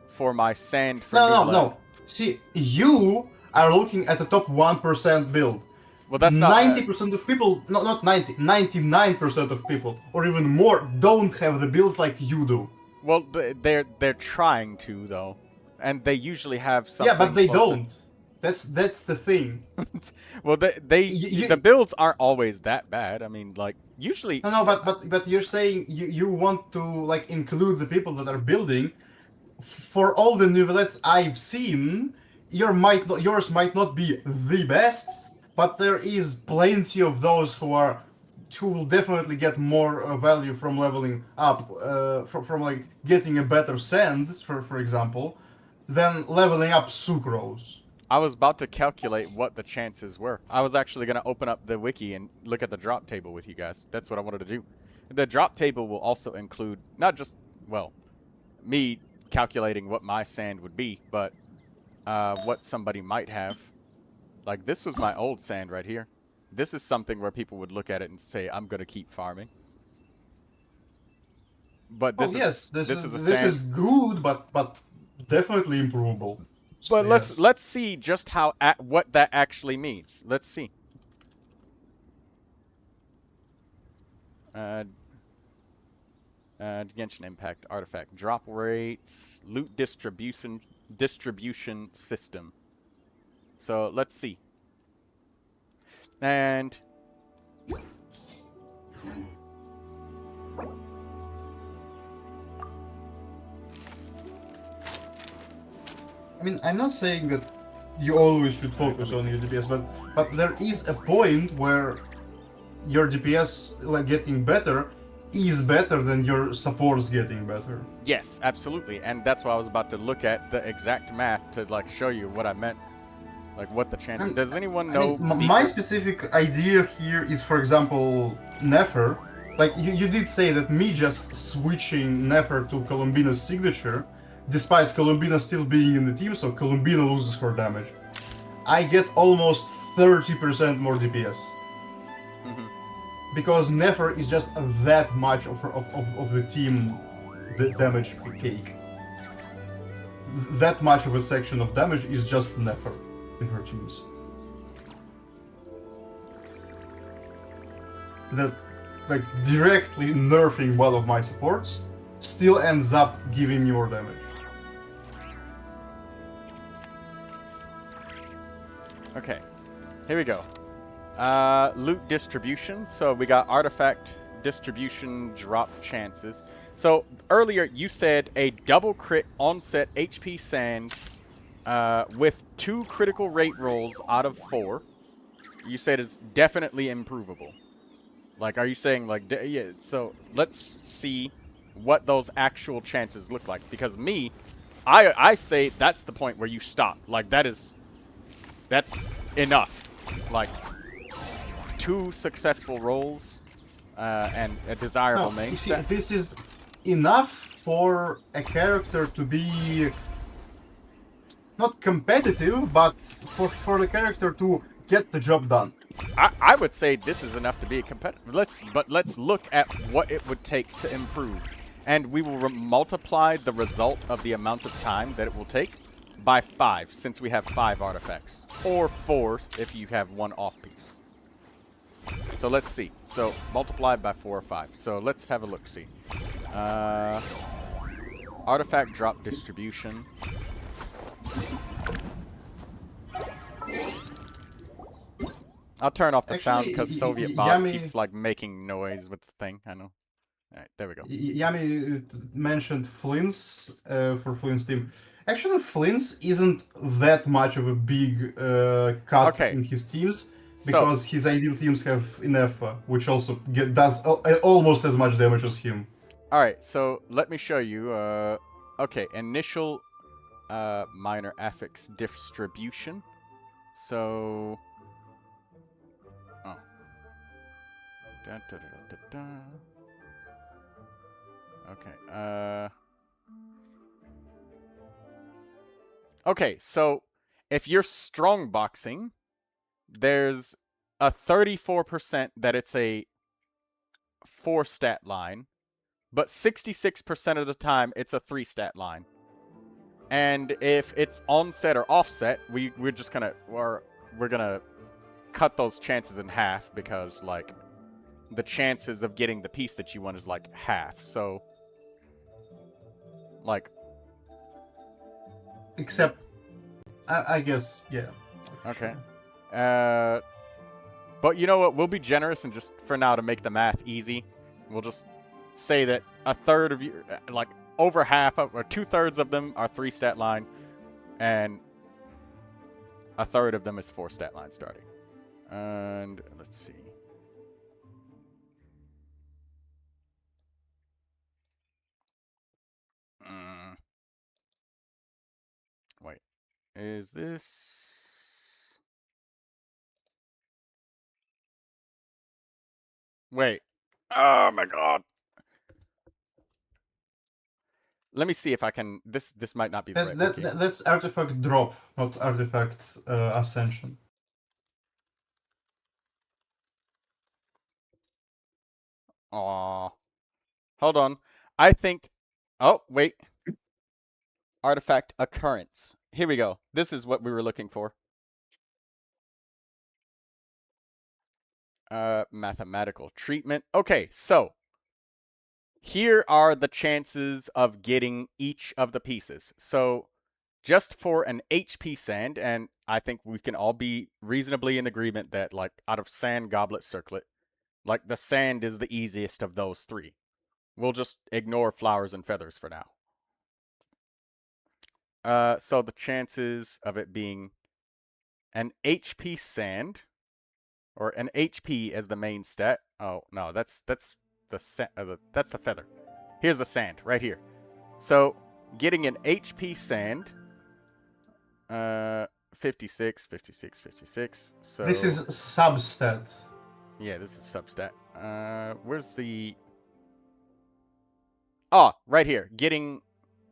for my sand for No. See, you are looking at the top 1% build. Well, that's not 90% of people, not 90, 99% of people, or even more, don't have the builds like you do. Well, they're trying to though, and they usually have something. Yeah, but they closer. don't. That's the thing. Well, the builds aren't always that bad. I mean, like usually. No, but you're saying you want to like include the people that are building. For all the Neuvilettes I've seen, yours might not be the best, but there is plenty of those who will definitely get more value from leveling up, from like getting a better sand, for example, than leveling up sucrose. I was about to calculate what the chances were. I was actually going to open up the wiki and look at the drop table with you guys. That's what I wanted to do. The drop table will also include not just, well, me calculating what my sand would be, but what somebody might have. Like, this was my old sand right here. This is something where people would look at it and say, I'm going to keep farming. But this is good, but definitely improvable. But let's see just what that actually means. Let's see. Genshin Impact artifact drop rates, loot distribution system. So let's see. And I mean, I'm not saying that you always should focus on your DPS, but there is a point where your DPS like getting better is better than your supports getting better. Yes, absolutely, and that's why I was about to look at the exact math to like show you what I meant, like what the chances. Does anyone know? My specific idea here is, for example, Nefer. Like you did say that me just switching Nefer to Columbina's signature, despite Columbina still being in the team, so Columbina loses her damage. I get almost 30% more DPS. Because Nefer is just that much of the team damage cake. That much of a section of damage is just Nefer in her teams. That, like, directly nerfing one of my supports still ends up giving me more damage. Okay, here we go. Loot distribution. So we got artifact distribution drop chances. So earlier you said a double crit onset HP sand with 2 critical rate rolls out of 4. You said it's definitely improvable. Like, are you saying like, yeah? So let's see what those actual chances look like. Because me, I say that's the point where you stop. Like that's enough. Like 2 successful rolls and a desirable main. You see, this is enough for a character to be not competitive, but for the character to get the job done. I would say this is enough to be a competitive. Let's look at what it would take to improve, and we will multiply the result of the amount of time that it will take by 5, since we have 5 artifacts, or 4 if you have 1 off piece. So let's see. So multiplied by 4 or 5. So let's have a look. See. Artifact drop distribution. I'll turn off the sound because Soviet Bob keeps like making noise with the thing. I know. Alright, there we go. Yami mentioned Flynn's for Flynn's team. Actually, Flynn's isn't that much of a big cut in his teams, because his ideal teams have Inefa, which also does almost as much damage as him. Alright, so let me show you. Okay, initial minor affix distribution. So... Oh. Da, da, da, da, da. Okay, okay, so if you're strong boxing, there's a 34% that it's a 4 stat line, but 66% of the time it's a 3 stat line. And if it's onset or offset, we're just gonna we're gonna cut those chances in half because, like, the chances of getting the piece that you want is, like, half. So, like... Except, I guess, yeah. Okay. Sure. But you know what? We'll be generous and just, for now, to make the math easy, we'll just say that a third of you, like, over half, or 2/3 of them are 3 stat line, and a third of them is 4 stat line starting. And let's see. Wait, is this... Wait. Oh my god. Let me see if I can... This might not be the right location. That's artifact drop, not artifact ascension. Aw. Hold on. I think... Oh, wait. Artifact occurrence. Here we go. This is what we were looking for. Mathematical treatment. Okay, so here are the chances of getting each of the pieces. So just for an HP sand, and I think we can all be reasonably in agreement that, like, out of sand, goblet, circlet, like, the sand is the easiest of those 3. We'll just ignore flowers and feathers for now. So the chances of it being an HP sand, or an HP as the main stat. Oh no, that's the that's the feather. Here's the sand right here. So getting an HP sand, 56, 56, 56. So this is substat. Yeah, this is substat. Where's the... Oh, right here. Getting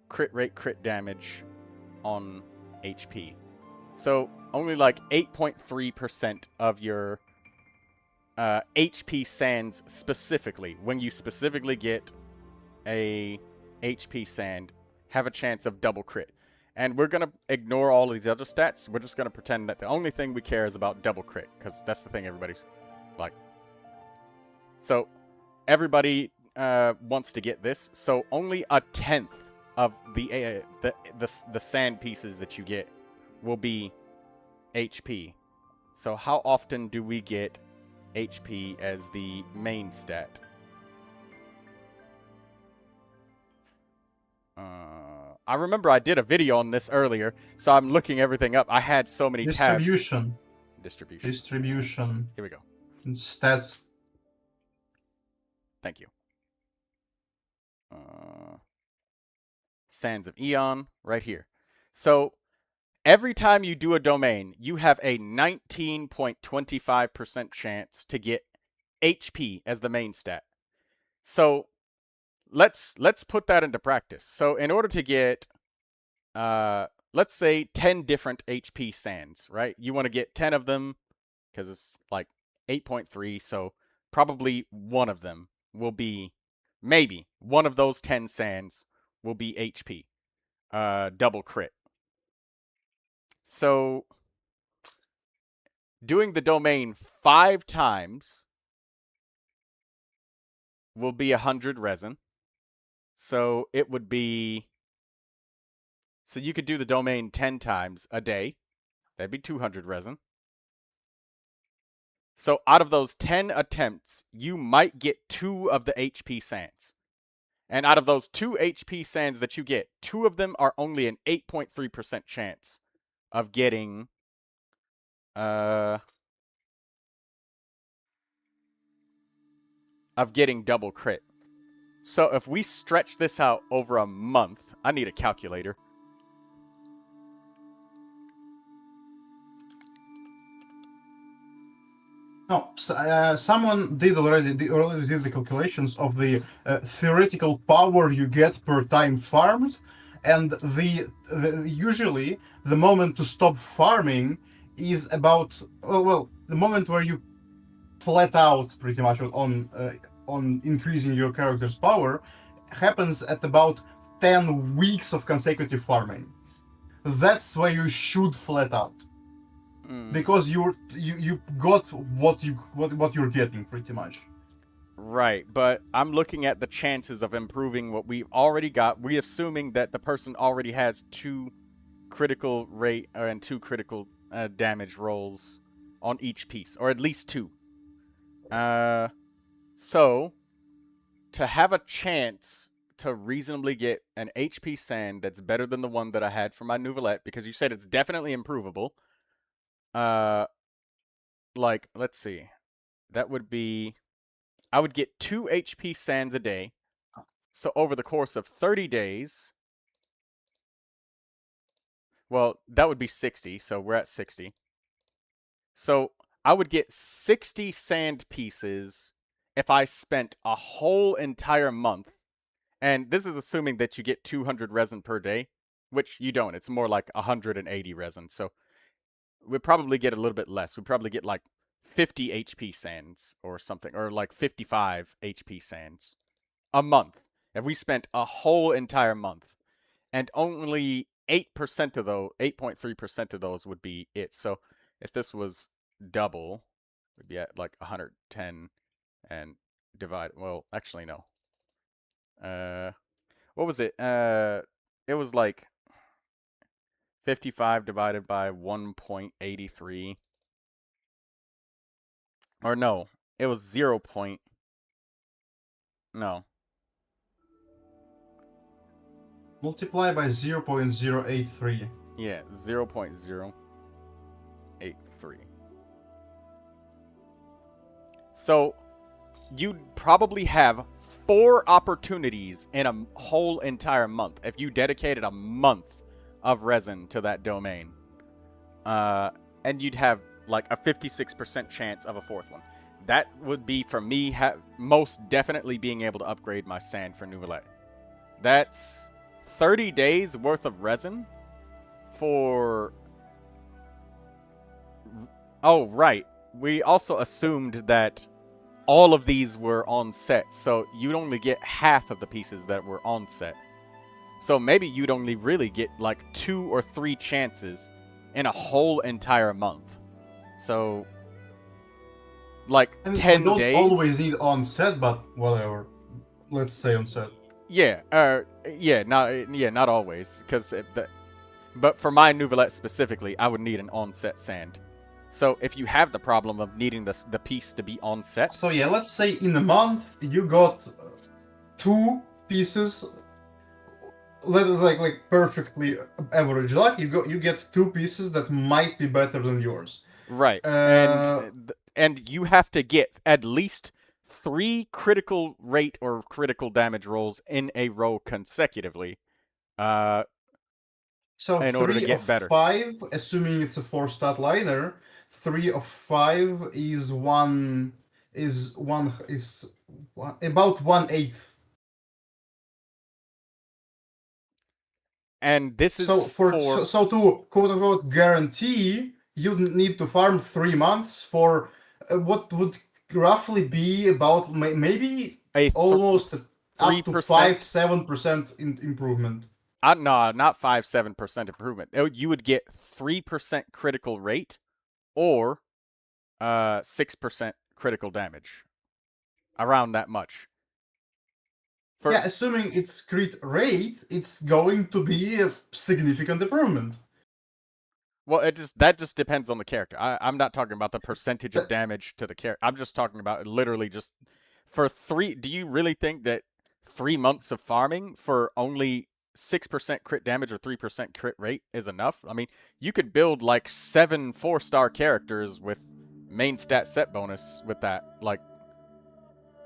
crit rate, crit damage on HP. So only like 8.3% of your HP sands specifically, when you specifically get a HP sand, have a chance of double crit. And we're going to ignore all of these other stats. We're just going to pretend that the only thing we care is about double crit, because that's the thing everybody's like. So everybody wants to get this. So only 1/10 of the sand pieces that you get will be HP. So how often do we get HP as the main stat? I remember I did a video on this earlier, so I'm looking everything up. I had so many tabs. Distribution. Here we go. Stats. Thank you. Sands of Eon, right here. So every time you do a domain, you have a 19.25% chance to get HP as the main stat. So let's put that into practice. So in order to get, let's say 10 different HP sands, right? You want to get 10 of them because it's like 8.3. So probably one of them will be, maybe one of those 10 sands will be HP, double crit. So doing the domain 5 times will be 100 resin. So it would be, so you could do the domain 10 times a day. That'd be 200 resin. So out of those 10 attempts, you might get 2 of the HP sands. And out of those 2 HP sands that you get, 2 of them are only an 8.3% chance of getting double crit. So if we stretch this out over a month, I need a calculator. No, someone already did the calculations of the theoretical power you get per time farmed, and usually the moment to stop farming is about the moment where you flat out pretty much on increasing your character's power happens at about 10 weeks of consecutive farming. That's where you should flat out. because you got what you're getting pretty much. Right, but I'm looking at the chances of improving what we've already got. We're assuming that the person already has 2 critical rate and 2 critical damage rolls on each piece, or at least 2. So to have a chance to reasonably get an HP sand that's better than the one that I had for my Neuvilette, because you said it's definitely improvable. Like, let's see. That would be... I would get 2 HP sands a day. So over the course of 30 days... Well, that would be 60, so we're at 60. So I would get 60 sand pieces if I spent a whole entire month. And this is assuming that you get 200 resin per day, which you don't. It's more like 180 resin. So we'd probably get a little bit less. We'd probably get like 50 HP sands or something, or like 55 HP sands a month. If we spent a whole entire month, and only 8% of those, 8.3% of those would be it. So if this was double, we'd be at like 110 and divide. Well, actually, no. What was it? It was like 55 divided by 1.83. Or no, it was 0. No. Multiply by 0.083. Yeah, 0.083. So, you'd probably have 4 opportunities in a whole entire month if you dedicated a month of resin to that domain. And you'd have like a 56% chance of a 4th one. That would be, for me, most definitely being able to upgrade my sand for Neuvilette. That's 30 days worth of resin for... Oh, right. We also assumed that all of these were on set, so you'd only get half of the pieces that were on set. So maybe you'd only really get like 2 or 3 chances in a whole entire month. So, like, I mean, 10 we don't days. always need on set, but whatever. Let's say on set. Yeah, not always, because but for my Neuvilette specifically, I would need an on-set sand. So if you have the problem of needing the piece to be on set... So yeah, let's say in a month you got 2 pieces, like perfectly average luck. You get 2 pieces that might be better than yours. Right, and you have to get at least 3 critical rate or critical damage rolls in a row consecutively. So in order to 3 get of better. 5, assuming it's a 4-stat liner, 3 of 5 is about 1/8. And this is so to quote unquote guarantee, you need to farm 3 months for what would roughly be about maybe almost up to 5-7% improvement. No, not 5-7% improvement. You would get 3% critical rate, or 6% critical damage. Around that much. Yeah, assuming it's crit rate, it's going to be a significant improvement. Well, that just depends on the character. I'm not talking about the percentage of damage to the character. I'm just talking about literally just for 3. Do you really think that 3 months of farming for only 6% crit damage or 3% crit rate is enough? I mean, you could build like 7 4-star characters with main stat set bonus with that. Like,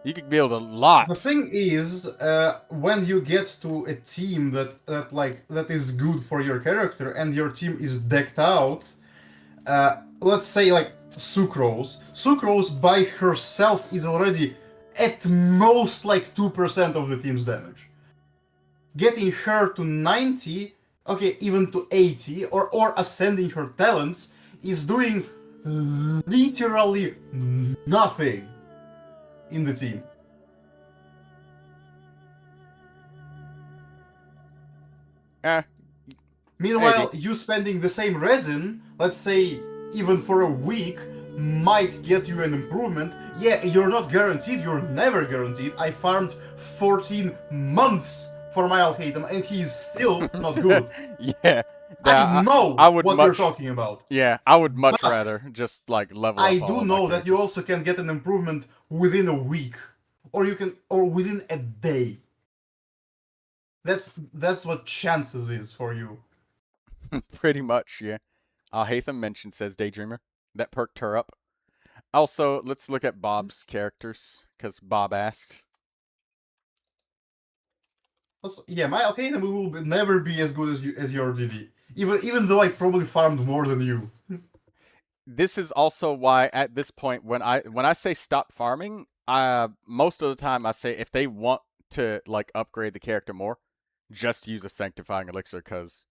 you could build a lot. The thing is, when you get to a team that is good for your character and your team is decked out, let's say like Sucrose by herself is already at most like 2% of the team's damage. Getting her to 90, okay, even to 80, or ascending her talents is doing literally nothing in the team. Meanwhile, you spending the same resin, let's say even for a week, might get you an improvement. Yeah, you're not guaranteed, you're never guaranteed. I farmed 14 months for my Alhaitham and he's still not good. Yeah. I know I would what much, you're talking about. Yeah, I would much But rather just like level up I all do of know my that you characters. also can get an improvement within a week. Or within a day. That's what chances is for you. Pretty much, yeah. Alhaitham mentioned, says Daydreamer. That perked her up. Also, let's look at Bob's characters, because Bob asked. Also, yeah, my Alhaitham will never be as good as your DD. Even though I probably farmed more than you. This is also why at this point when I say stop farming, most of the time I say if they want to like upgrade the character more, just use a sanctifying elixir, because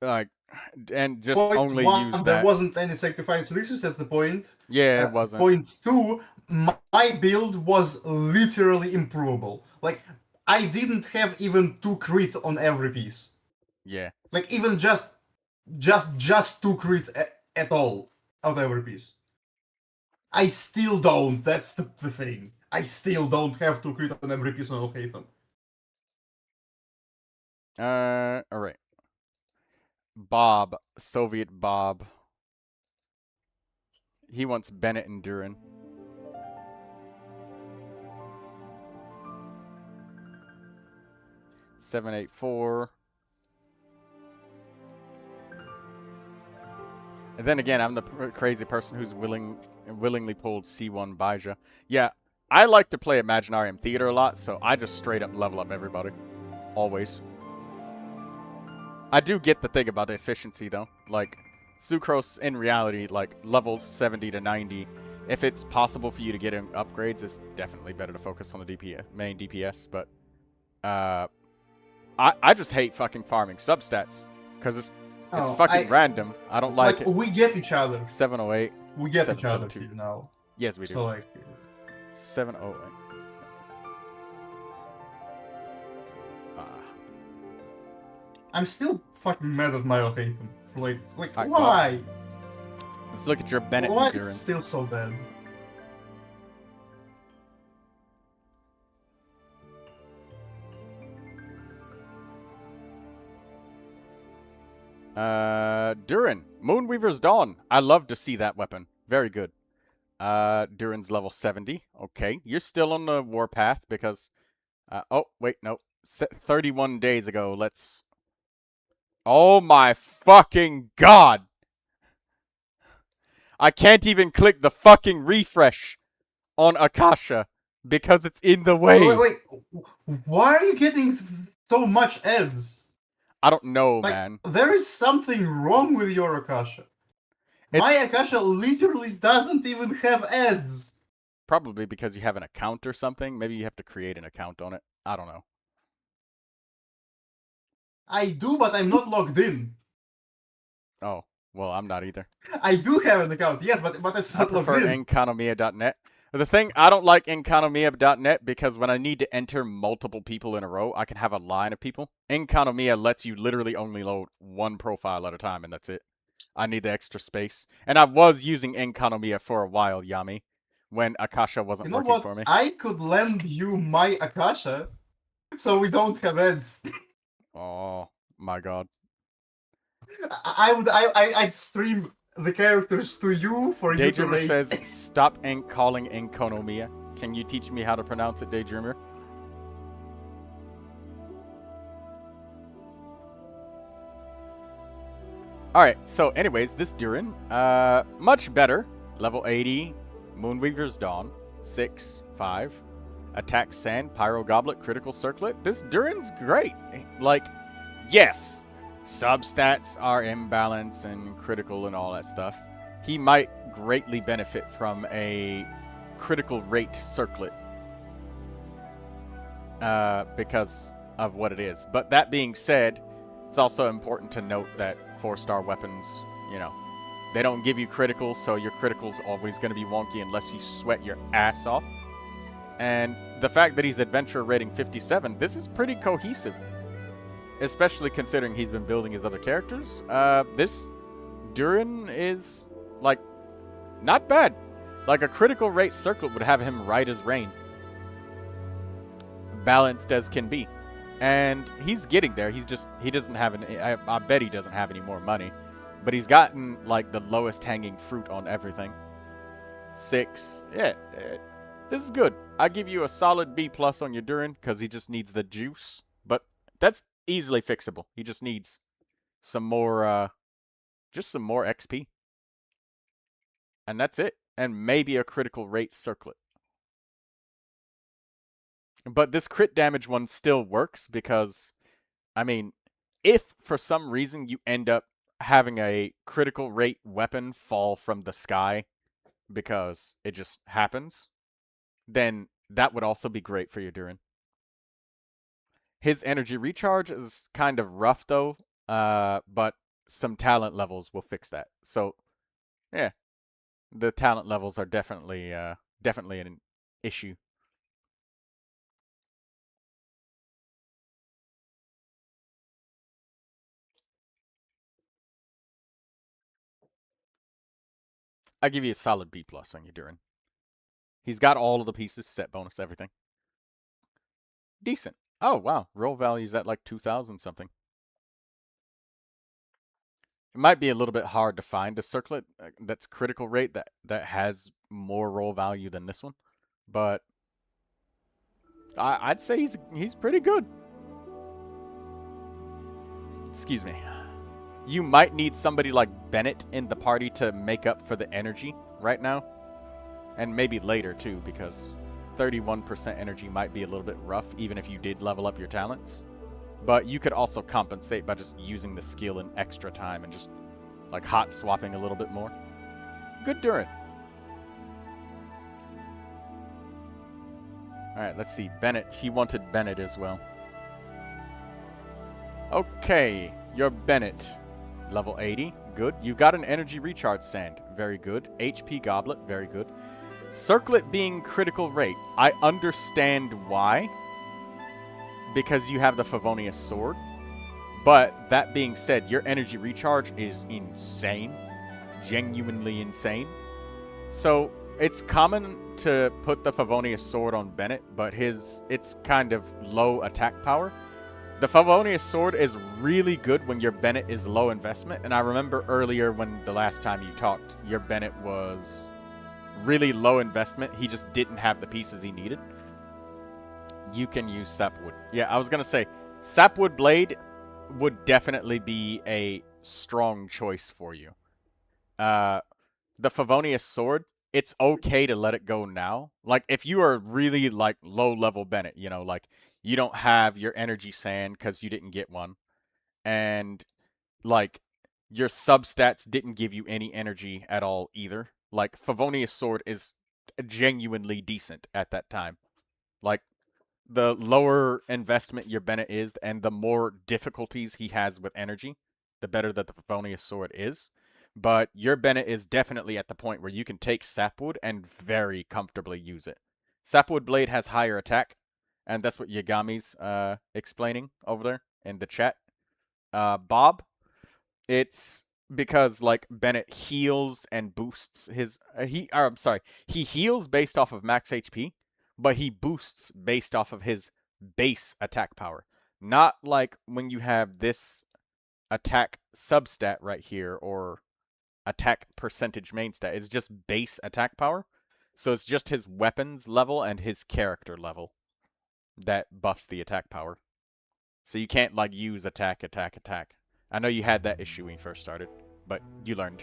like and just Point only one, use there that. wasn't any sacrifice solutions at the point. Yeah, it wasn't. Point two, my build was literally improvable. Like, I didn't have even 2 crit on every piece. Yeah. Like, even just 2 crit at all on every piece. I still don't, that's the thing. I still don't have 2 crit on every piece on Alhaitham. Alright. Bob, Soviet Bob. He wants Bennett and Durin. $784. And then again, I'm the crazy person who's willingly pulled C1 Baija. Yeah, I like to play Imaginarium Theater a lot, so I just straight up level up everybody. Always. I do get the thing about the efficiency, though. Like, Sucrose, in reality, like, levels 70 to 90. If it's possible for you to get him upgrades, it's definitely better to focus on the DPS, main DPS, but... I just hate fucking farming substats, because it's fucking random. I don't like it. We get each other. 708. We get each other now. Yes, we do. So, like... 708. I'm still fucking mad at my Alhaitham. Like Alright, why? Let's look at your Bennett Why and is Durin. it still so bad? Durin. Moonweaver's Dawn. I love to see that weapon. Very good. Durin's level 70. Okay. You're still on the warpath because... oh, wait, no. 31 days ago, let's... Oh my fucking god! I can't even click the fucking refresh on Akasha because it's in the way. Wait. Why are you getting so much ads? I don't know, Like, man. there is something wrong with your Akasha. My Akasha literally doesn't even have ads. Probably because you have an account or something. Maybe you have to create an account on it. I don't know. I do, but I'm not logged in. Oh, well, I'm not either. I do have an account, yes, but it's I not logged prefer in. Enconomia.net. The thing, I don't like Enconomia.net because when I need to enter multiple people in a row, I can have a line of people. Enconomia lets you literally only load one profile at a time, and that's it. I need the extra space. And I was using Enconomia for a while, Yami, when Akasha wasn't working for me. I could lend you my Akasha, so we don't have ads. Oh, my god. I'd stream the characters to you for you to Daydreamer rate. says, stop calling Enconomia. Can you teach me how to pronounce it, Daydreamer? Alright, so anyways, this Durin, much better. Level 80, Moonweaver's Dawn, 6, 5. Attack Sand, Pyro Goblet, Critical Circlet. This Durin's great. Like, yes, substats are imbalanced and critical and all that stuff. He might greatly benefit from a critical rate circlet. Because of what it is. But that being said, it's also important to note that 4-star weapons, you know, they don't give you criticals, so your critical's always going to be wonky unless you sweat your ass off. And the fact that he's adventure rating 57, this is pretty cohesive. Especially considering he's been building his other characters. This Durin is, like, not bad. Like, a critical rate circlet would have him right as rain. Balanced as can be. And he's getting there. He doesn't have I bet he doesn't have any more money. But he's gotten, like, the lowest hanging fruit on everything. 6. Yeah, this is good. I give you a solid B+ on your Durin, because he just needs the juice. But that's easily fixable. He just needs some more, just some more XP. And that's it. And maybe a critical rate circlet. But this crit damage one still works because, I mean, if for some reason you end up having a critical rate weapon fall from the sky because it just happens, then that would also be great for your Durin. His energy recharge is kind of rough though, but some talent levels will fix that. So, yeah, the talent levels are definitely an issue. I give you a solid B+ on your Durin. He's got all of the pieces, set bonus, everything. Decent. Oh, wow. Roll value's at like 2,000 something. It might be a little bit hard to find a circlet that's critical rate that has more roll value than this one. But I'd say he's pretty good. Excuse me. You might need somebody like Bennett in the party to make up for the energy right now. And maybe later too, because 31% energy might be a little bit rough, even if you did level up your talents. But you could also compensate by just using the skill in extra time and just, like, hot swapping a little bit more. Good Durin. Alright, let's see. Bennett. He wanted Bennett as well. Okay, you're Bennett. Level 80. Good. You've got an energy recharge sand. Very good. HP goblet. Very good. Circlet being critical rate. I understand why. Because you have the Favonius sword. But that being said, your energy recharge is insane. Genuinely insane. So it's common to put the Favonius sword on Bennett, but it's kind of low attack power. The Favonius sword is really good when your Bennett is low investment, and I remember earlier when the last time you talked, your Bennett was really low investment. He just didn't have the pieces he needed. You can use Sapwood. Yeah, I was going to say, Sapwood Blade would definitely be a strong choice for you. The Favonius sword, it's okay to let it go now. Like, if you are really, like, low-level Bennett, you know, like, you don't have your energy sand because you didn't get one. And, like, your substats didn't give you any energy at all either. Like, Favonius sword is genuinely decent at that time. Like, the lower investment your Bennett is and the more difficulties he has with energy, the better that the Favonius sword is. But your Bennett is definitely at the point where you can take Sapwood and very comfortably use it. Sapwood Blade has higher attack, and that's what Yagami's explaining over there in the chat. Bob, it's because, like, Bennett heals and boosts his... he heals based off of max HP, but he boosts based off of his base attack power. Not like when you have this attack substat right here, or attack percentage main stat. It's just base attack power. So it's just his weapons level and his character level that buffs the attack power. So you can't, like, use attack. I know you had that issue when you first started, but you learned.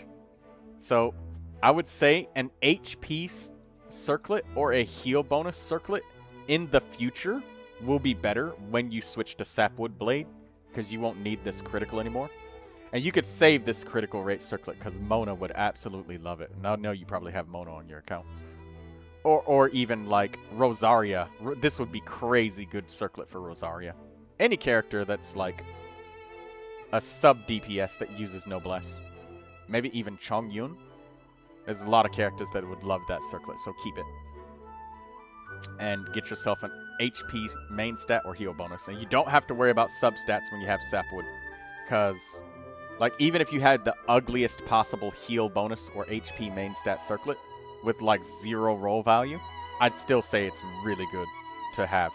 So I would say an HP circlet or a heal bonus circlet in the future will be better when you switch to Sapwood Blade, because you won't need this critical anymore. And you could save this critical rate circlet because Mona would absolutely love it. And I know you probably have Mona on your account. Or even, like, Rosaria. This would be crazy good circlet for Rosaria. Any character that's, like, a sub-DPS that uses Noblesse. Maybe even Chongyun. There's a lot of characters that would love that circlet, so keep it. And get yourself an HP main stat or heal bonus. And you don't have to worry about substats when you have Sapwood. Because Like, even if you had the ugliest possible heal bonus or HP main stat circlet with, like, 0 roll value, I'd still say it's really good to have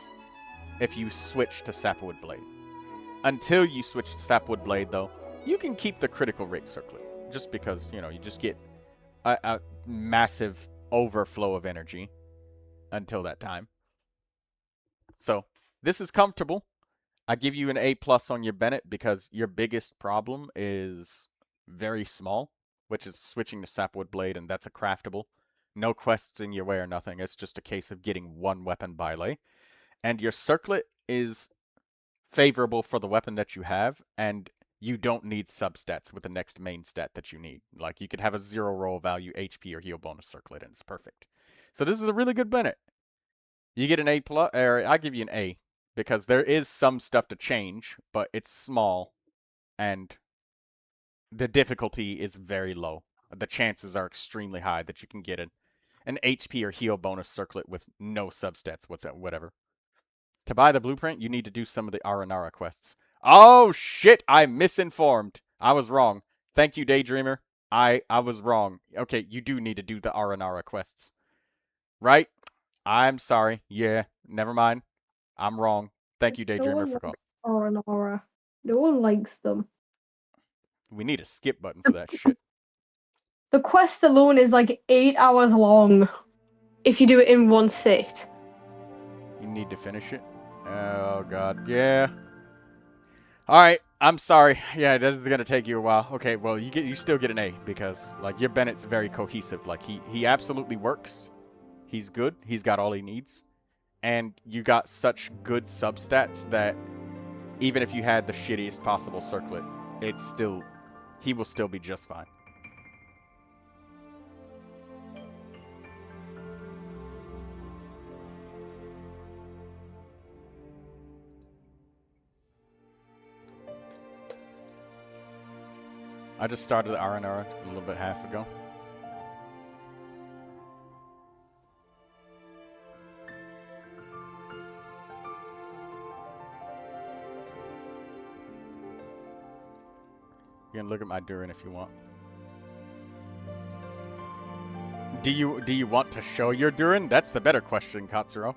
if you switch to Sapwood Blade. Until you switch to Sapwood Blade, though, you can keep the critical rate circlet. Just because, you know, you just get a massive overflow of energy until that time. So, this is comfortable. I give you an A+ on your Bennett because your biggest problem is very small, which is switching to Sapwood Blade, and that's a craftable. No quests in your way or nothing. It's just a case of getting one weapon by lay. And your circlet is favorable for the weapon that you have, and you don't need substats with the next main stat that you need. Like, you could have a 0 roll value HP or heal bonus circlet, and it's perfect. So this is a really good Bennett. You get an A+, or I give you an A, because there is some stuff to change, but it's small, and the difficulty is very low. The chances are extremely high that you can get an HP or heal bonus circlet with no substats whatever. To buy the blueprint, you need to do some of the Aranara quests. Oh, shit! I'm misinformed. I was wrong. Thank you, Daydreamer. I was wrong. Okay, you do need to do the Aranara quests. Right? I'm sorry. Yeah, never mind. I'm wrong. Thank you, Daydreamer, for calling. Aranara. No one likes them. We need a skip button for that shit. The quest alone is like 8 hours long if you do it in one sit. You need to finish it? Oh, God. Yeah. Alright, I'm sorry. Yeah, this is gonna take you a while. Okay, well, you still get an A, because, like, your Bennett's very cohesive. Like, he absolutely works. He's good. He's got all he needs. And you got such good substats that even if you had the shittiest possible circlet, he will still be just fine. I just started the RNR a little bit half ago. You can look at my Durin if you want. Do you want to show your Durin? That's the better question, Katsuro.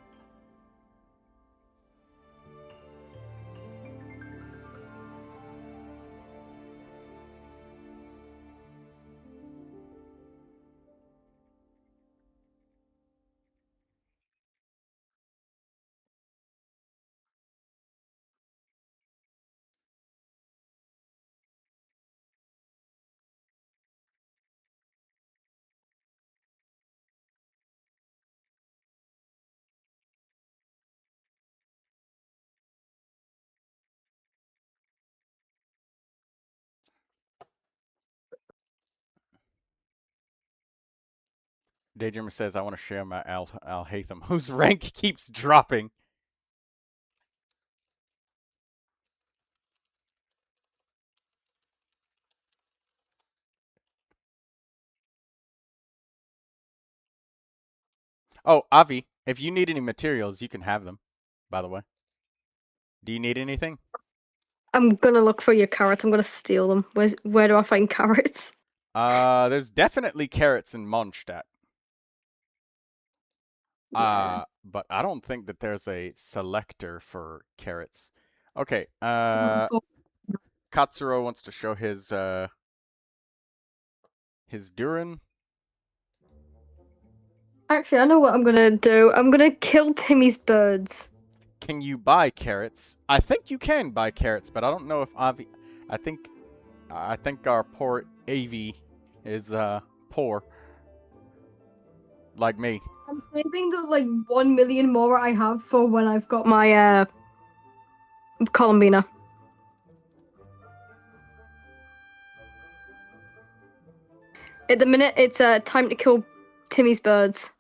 Daydreamer says, I want to share my Alhaitham, whose rank keeps dropping. Oh, Avi, if you need any materials, you can have them, by the way. Do you need anything? I'm gonna look for your carrots. I'm gonna steal them. Where do I find carrots? There's definitely carrots in Mondstadt. Yeah. But I don't think that there's a selector for carrots. Okay, Katsuro wants to show his Durin. Actually, I know what I'm gonna do. I'm gonna kill Timmy's birds. Can you buy carrots? I think you can buy carrots, but I don't know if Avi. I think our poor Avi is poor, like me. I'm saving the like 1 million more I have for when I've got my Columbina. At the minute, it's time to kill Timmy's birds.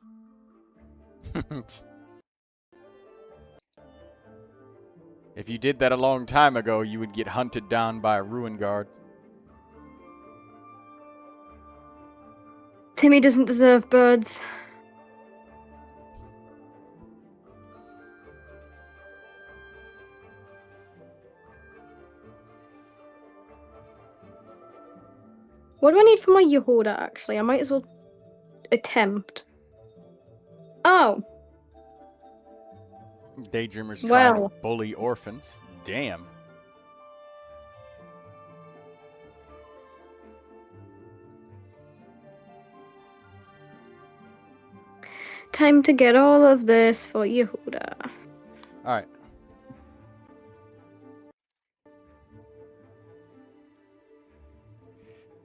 If you did that a long time ago, you would get hunted down by a ruin guard. Timmy doesn't deserve birds. What do I need for my Yehuda, actually? I might as well attempt. Oh. Daydreamers trying Well. to bully orphans. Damn. Time to get all of this for Yehuda. Alright.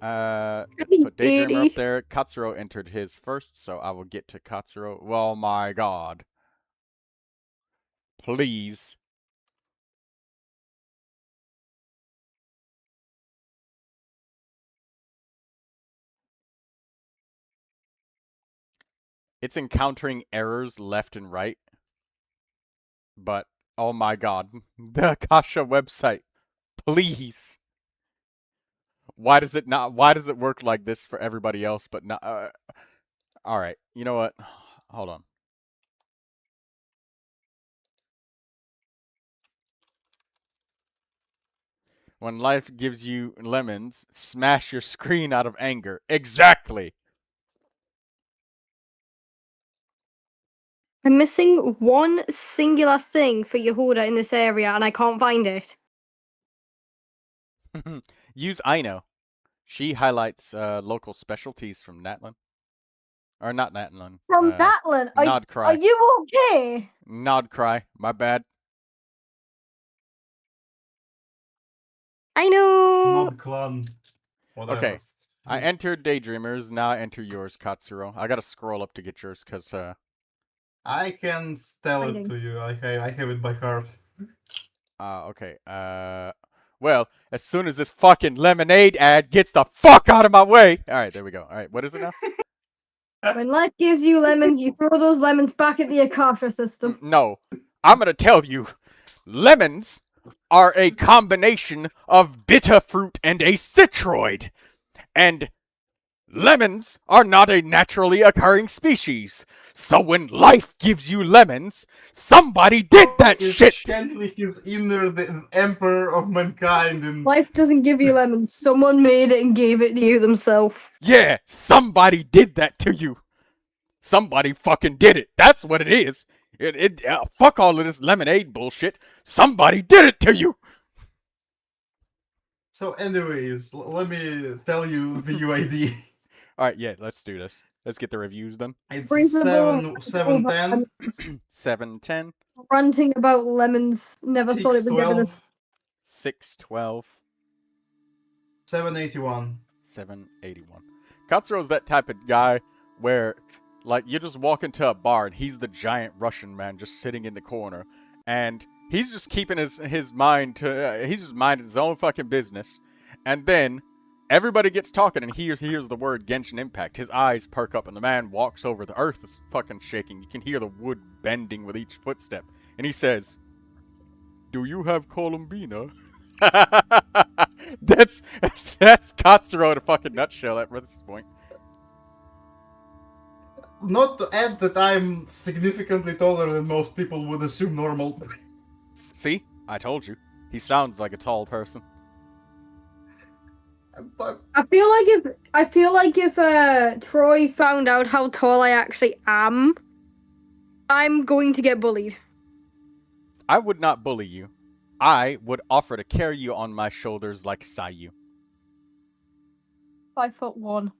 Put Daydreamer up there. Katsuro entered his first, so I will get to Katsuro. Oh my god. Please. It's encountering errors left and right. But, oh my god. The Akasha website. Please. Why does it work like this for everybody else, but not... Alright, you know what? Hold on. When life gives you lemons, smash your screen out of anger. Exactly! I'm missing one singular thing for Yehuda in this area, and I can't find it. Use Aino. She highlights local specialties from Natlin. Or not Natlin. From Natlin? Nodcry. Are you okay? Nodcry. My bad. I know. Not clan. Whatever. Okay. I entered Daydreamers, now I enter yours, Katsuro. I gotta scroll up to get yours, because, I can tell it to you. I have it by heart. okay. Well, as soon as this fucking lemonade ad gets the fuck out of my way. Alright, there we go. Alright, what is it now? When life gives you lemons, you throw those lemons back at the Akasha system. No. I'm gonna tell you. Lemons are a combination of bitter fruit and a citroid. And lemons are not a naturally occurring species. So when life gives you lemons, somebody did that shit! Channeling his inner the emperor of mankind and... Life doesn't give you lemons. Someone made it and gave it to you themselves. Yeah, somebody did that to you. Somebody fucking did it. That's what it is. Fuck all of this lemonade bullshit. Somebody did it to you. So anyways, let me tell you the UID. Alright, yeah, let's do this. Let's get the reviews done. It's Reasonable. 710, 710, Ranting about lemons. Never thought it would get rid 612, of 612, 781. 781. Katsuro's that type of guy where, like, you just walk into a bar and he's the giant Russian man just sitting in the corner, and he's just keeping his mind to, he's just minding his own fucking business, and then everybody gets talking and he hears the word Genshin Impact. His eyes perk up and the man walks over. The earth is fucking shaking. You can hear the wood bending with each footstep. And he says, "Do you have Columbina?" That's Katsuro in a fucking nutshell at this point. Not to add that I'm significantly taller than most people would assume normal. See? I told you. He sounds like a tall person. But I feel like if Troy found out how tall I actually am, I'm going to get bullied. I would not bully you. I would offer to carry you on my shoulders like Sayu. 5'1".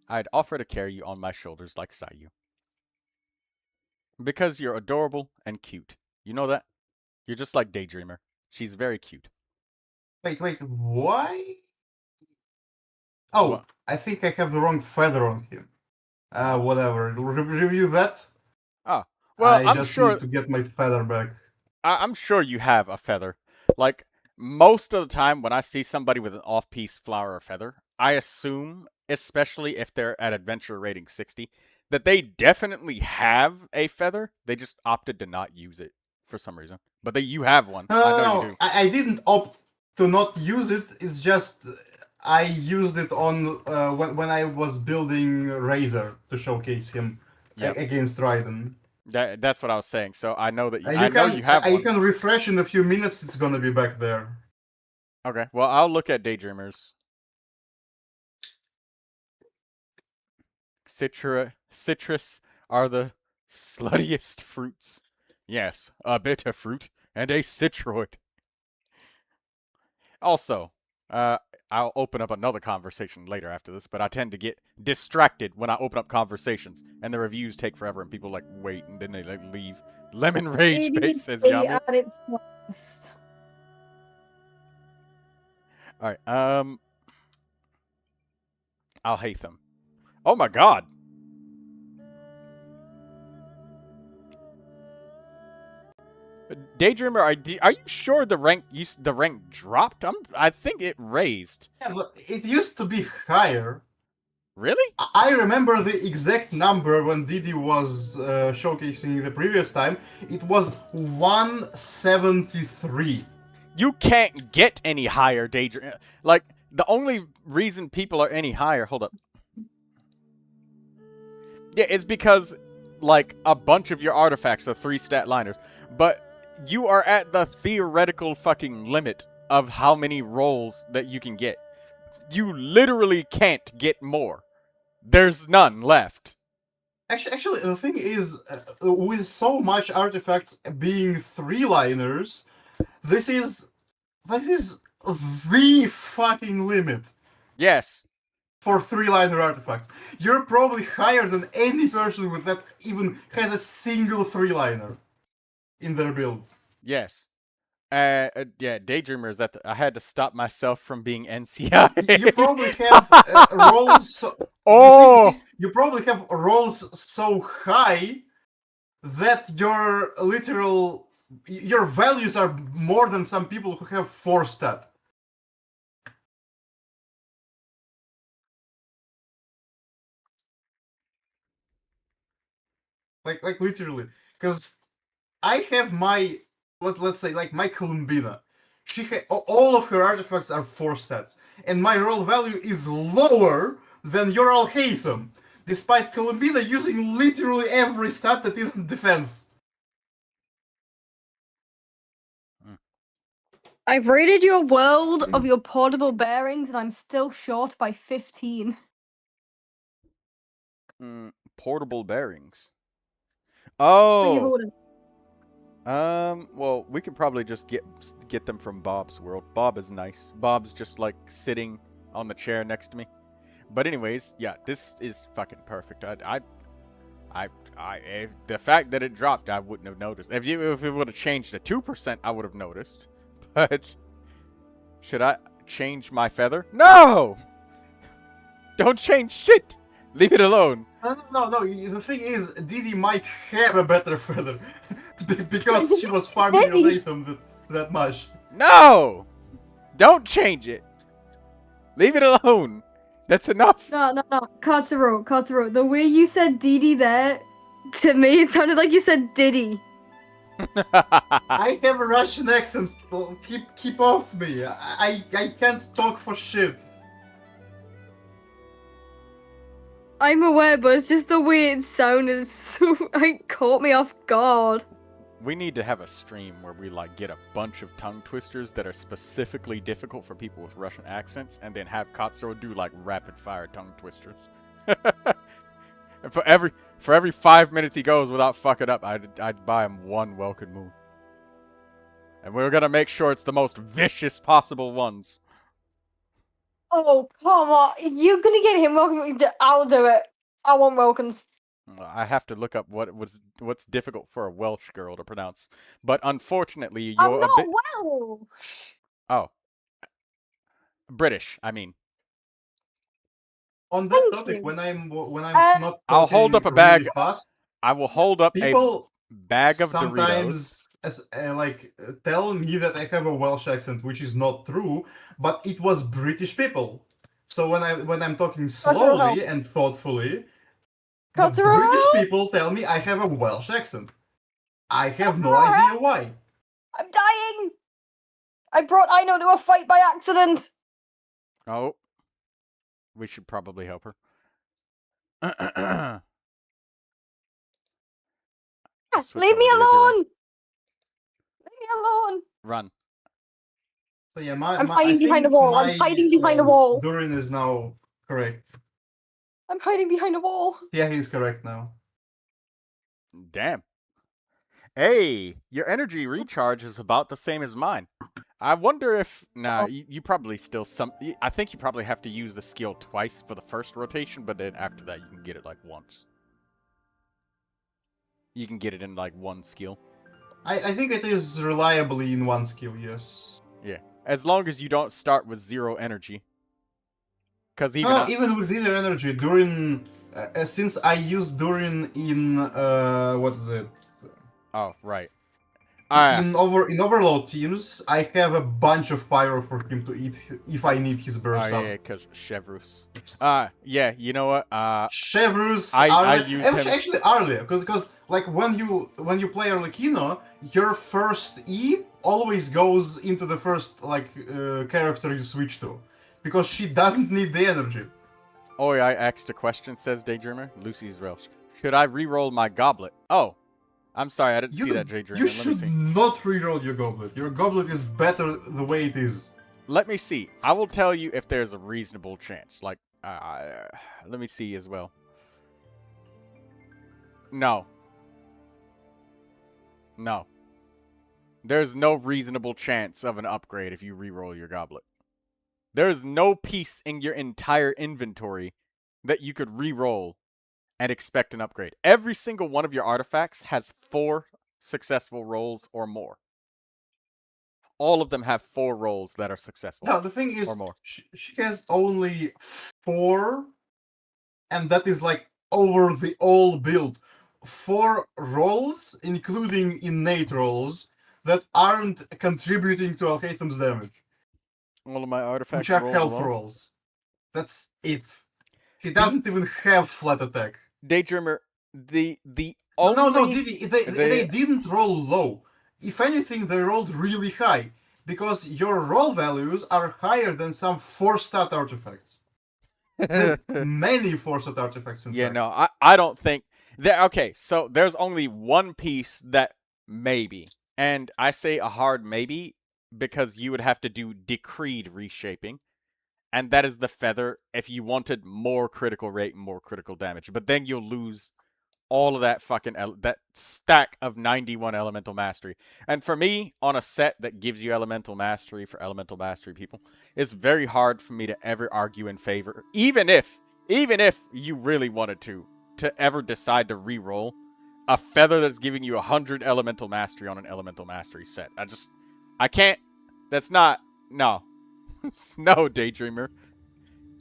I'd offer to carry you on my shoulders like Sayu. Because you're adorable and cute. You know that? You're just like Daydreamer. She's very cute. wait, why? Oh, What? I think I have the wrong feather on him. Whatever. Review that. Ah, well, I I'm just sure. need to get my feather back. I'm sure you have a feather. Like, most of the time when I see somebody with an off-piece flower or feather, I assume, especially if they're at adventure rating 60, that they definitely have a feather. They just opted to not use it for some reason. But you have one. I know you do. I didn't opt to not use it. It's just I used it on when I was building Razor to showcase him against Raiden. That's what I was saying. So I know that You know you have one. You can refresh in a few minutes. It's gonna be back there. Okay. Well, I'll look at Daydreamers. Citrus are the sluttiest fruits. Yes, a bitter fruit and a citroid. Also, I'll open up another conversation later after this, but I tend to get distracted when I open up conversations, and the reviews take forever, and people like wait, and then they like leave. Lemon Rage Bait says ADHD Yami. at its worst. All right, I'll hate them. Oh my god. Daydreamer, are you sure the rank dropped? I think it raised. Yeah, but it used to be higher. Really? I remember the exact number when Didi was showcasing the previous time. It was 173. You can't get any higher, Daydreamer. Like, the only reason people are any higher... Hold up. Yeah, it's because, like, a bunch of your artifacts are 3 stat liners. But you are at the theoretical fucking limit of how many rolls that you can get. You literally can't get more. There's none left. Actually, the thing is, with so much artifacts being 3-liners, this is the fucking limit Yes. for 3-liner artifacts. You're probably higher than any person with that even has a single 3-liner in their build. Yes. Yeah, Daydreamer is that I had to stop myself from being NCI. You probably have rolls. Oh! You probably have rolls so high that your values are more than some people who have 4 stat. Like literally, because I have my let's say like my Columbina. All of her artifacts are 4 stats, and my roll value is lower than your Alhaitham, despite Columbina using literally every stat that isn't defense. I've rated your world of your portable bearings, and I'm still short by 15. Portable bearings. But you've Oh. ordered. Well, we could probably just get them from Bob's world. Bob is nice. Bob's just like sitting on the chair next to me. But anyways, yeah, this is fucking perfect. The fact that it dropped, I wouldn't have noticed. If it would have changed to 2%, I would have noticed. But should I change my feather? No! Don't change shit. Leave it alone. No. The thing is, Didi might have a better feather because she was farming her Latham that much. No! Don't change it. Leave it alone. That's enough. No. Katsuro. The way you said Didi there, to me, it sounded like you said Diddy. I have a Russian accent. Keep off me. I can't talk for shit. I'm aware, but it's just the way it sounded. So it caught me off guard. We need to have a stream where we like get a bunch of tongue twisters that are specifically difficult for people with Russian accents, and then have Katsuro do like rapid fire tongue twisters. And for every 5 minutes he goes without fucking up, I'd buy him 1 Welcome Moon. And we're gonna make sure it's the most vicious possible ones. Oh, come on. You're gonna get him welcome. I'll do it. I want Welcomes. I have to look up what's difficult for a Welsh girl to pronounce. But unfortunately, you're I'm a not bit... Welsh. Oh. British, I mean. On that topic, when I'm not I'll hold up a bag. Really fast, I will hold up a bag of sometimes Doritos. Tell me that I have a Welsh accent, which is not true, but it was British people. So when I'm talking slowly and thoughtfully, the British people tell me I have a Welsh accent. I have no idea why. I'm dying. I brought Aino to a fight by accident. Oh. We should probably help her. Leave me alone! Leave me alone! Run. So yeah, I'm hiding behind the wall. I'm hiding behind the wall. Durin is now correct. I'm hiding behind a wall. Yeah, he's correct now. Damn. Hey, your energy recharge is about the same as mine. I wonder if... Nah, you probably still I think you probably have to use the skill twice for the first rotation, but then after that you can get it like once. You can get it in like one skill. I think it is reliably in one skill, yes. Yeah. As long as you don't start with 0 energy. Because even... No, even with zero energy, Durin... since I use Durin in... what is it? Oh, right. In overload teams, I have a bunch of pyro for him to eat if I need his burst up. Yeah, because Chevrus. Yeah, you know what? Chevrus, I use him. Actually, Arlia, because like when you play Arlecchino, your first E always goes into the first character you switch to, because she doesn't need the energy. Oh, yeah, I asked a question, says Daydreamer. Lucy's Welsh. Should I re-roll my goblet? Oh, I'm sorry, I didn't see that, Daydreamer. You should not re-roll your goblet. Your goblet is better the way it is. Let me see. I will tell you if there's a reasonable chance. Like, let me see as well. No. No. There's no reasonable chance of an upgrade if you re-roll your goblet. There's no piece in your entire inventory that you could re-roll and expect an upgrade. Every single one of your artifacts has 4 successful rolls or more. All of them have 4 rolls that are successful. No, the thing is, or more. She has only 4, and that is like over the whole build. 4 rolls, including innate rolls, that aren't contributing to Alhaitham's damage. All of my artifacts which are health rolls. That's it. He doesn't even have flat attack. Daydreamer, the only... No, they didn't roll low. If anything, they rolled really high, because your roll values are higher than some 4-stat artifacts. Many 4-stat artifacts, in fact. No, I don't think... Okay, so there's only one piece that maybe, and I say a hard maybe, because you would have to do decreed reshaping, and that is the feather if you wanted more critical rate and more critical damage. But then you'll lose all of that fucking that stack of 91 elemental mastery. And for me, on a set that gives you elemental mastery for elemental mastery people, it's very hard for me to ever argue in favor, even if you really wanted to ever decide to re-roll a feather that's giving you 100 elemental mastery on an elemental mastery set. I can't. That's not... No. No, Daydreamer.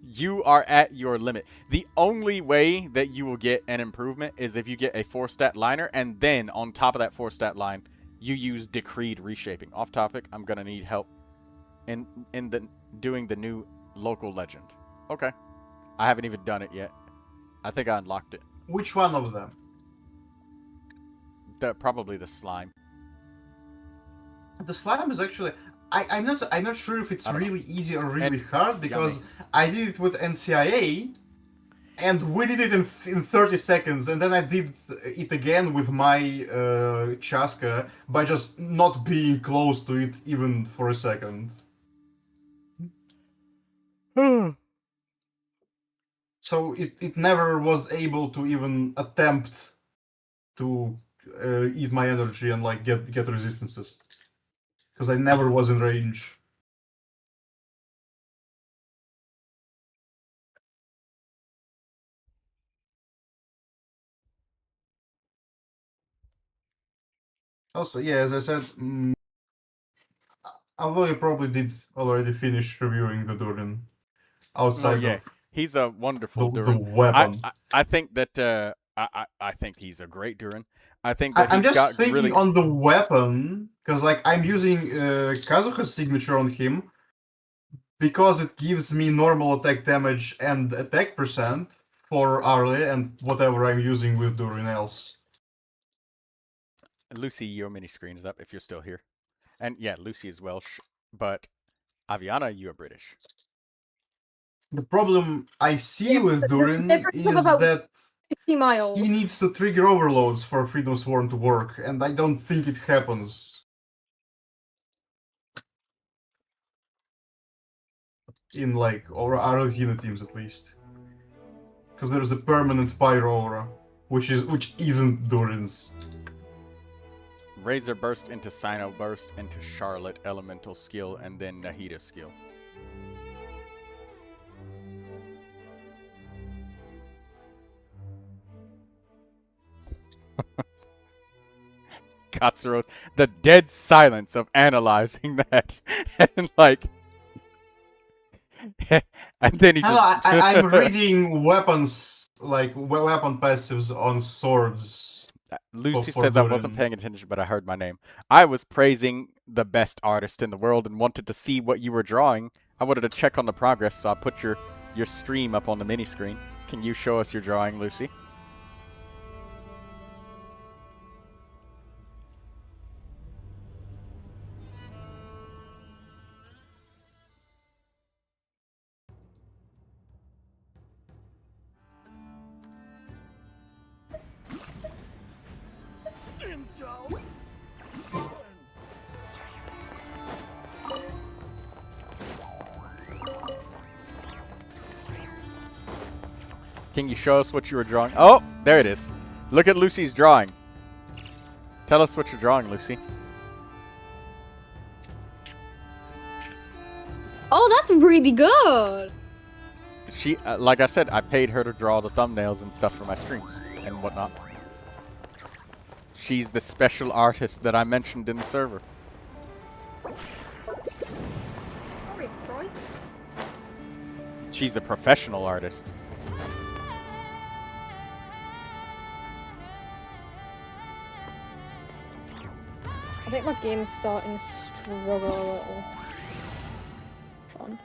You are at your limit. The only way that you will get an improvement is if you get a 4-stat liner, and then on top of that 4-stat line, you use decreed reshaping. Off topic, I'm gonna need help in doing the new local legend. Okay. I haven't even done it yet. I think I unlocked it. Which one of them? Probably the slime. The slime is actually... I'm not sure if it's really easy or really hard, because I did it with NCIA, and we did it in 30 seconds, and then I did it again with my Chaska by just not being close to it even for a second. So it never was able to even attempt to eat my energy and like get resistances. Because I never was in range. Also, yeah, as I said, although I probably did already finish reviewing the Durin outside of he's a wonderful the Durin. weapon. I think that I think he's a great Durin. I think that I'm he's just thinking really... on the weapon, because like I'm using Kazuha's signature on him because it gives me normal attack damage and attack percent for Arlie and whatever I'm using with Durin else. Lucy, your mini screen is up if you're still here. And yeah, Lucy is Welsh, but Aviana, you are British. The problem I see with Durin is that 50 miles. he needs to trigger overloads for Freedom Sworn to work, and I don't think it happens. In like, or Argentina teams at least. because there's a permanent pyro aura, which isn't Durin's. Razor Burst into Sino Burst into Charlotte Elemental skill and then Nahida skill. Katsuro, the dead silence of analyzing that, and like, and then he just. I'm reading weapons, like weapon passives on swords. Lucy for says I Durin. wasn't paying attention, but I heard my name. I was praising the best artist in the world and wanted to see what you were drawing. I wanted to check on the progress, so I put your stream up on the mini screen. Can you show us your drawing, Lucy? Can you show us what you were drawing? Oh, there it is. Look at Lucy's drawing. Tell us what you're drawing, Lucy. Oh, that's really good. She, like I said, I paid her to draw the thumbnails and stuff for my streams and whatnot. She's the special artist that I mentioned in the server. She's a professional artist. I think my game's starting to struggle a little. Fun.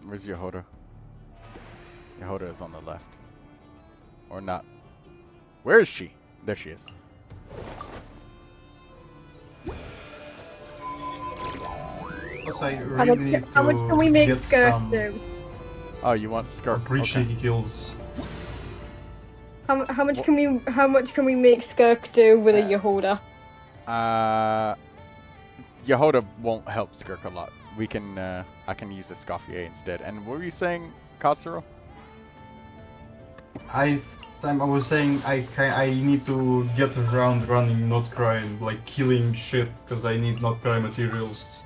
Where's Yehoda? Yehoda is on the left. Or not. Where is she? There she is. Plus, I really need How much can we make get Skirk some do? Oh, you want Skirk? appreciate kills. How much can we make Skirk do with a Yehoda? Yehoda won't help Skirk a lot. We can, I can use the Scoffier instead. And what were you saying, Katsuro? I was saying I need to get around running Not Cry and like killing shit because I need Not Cry materials.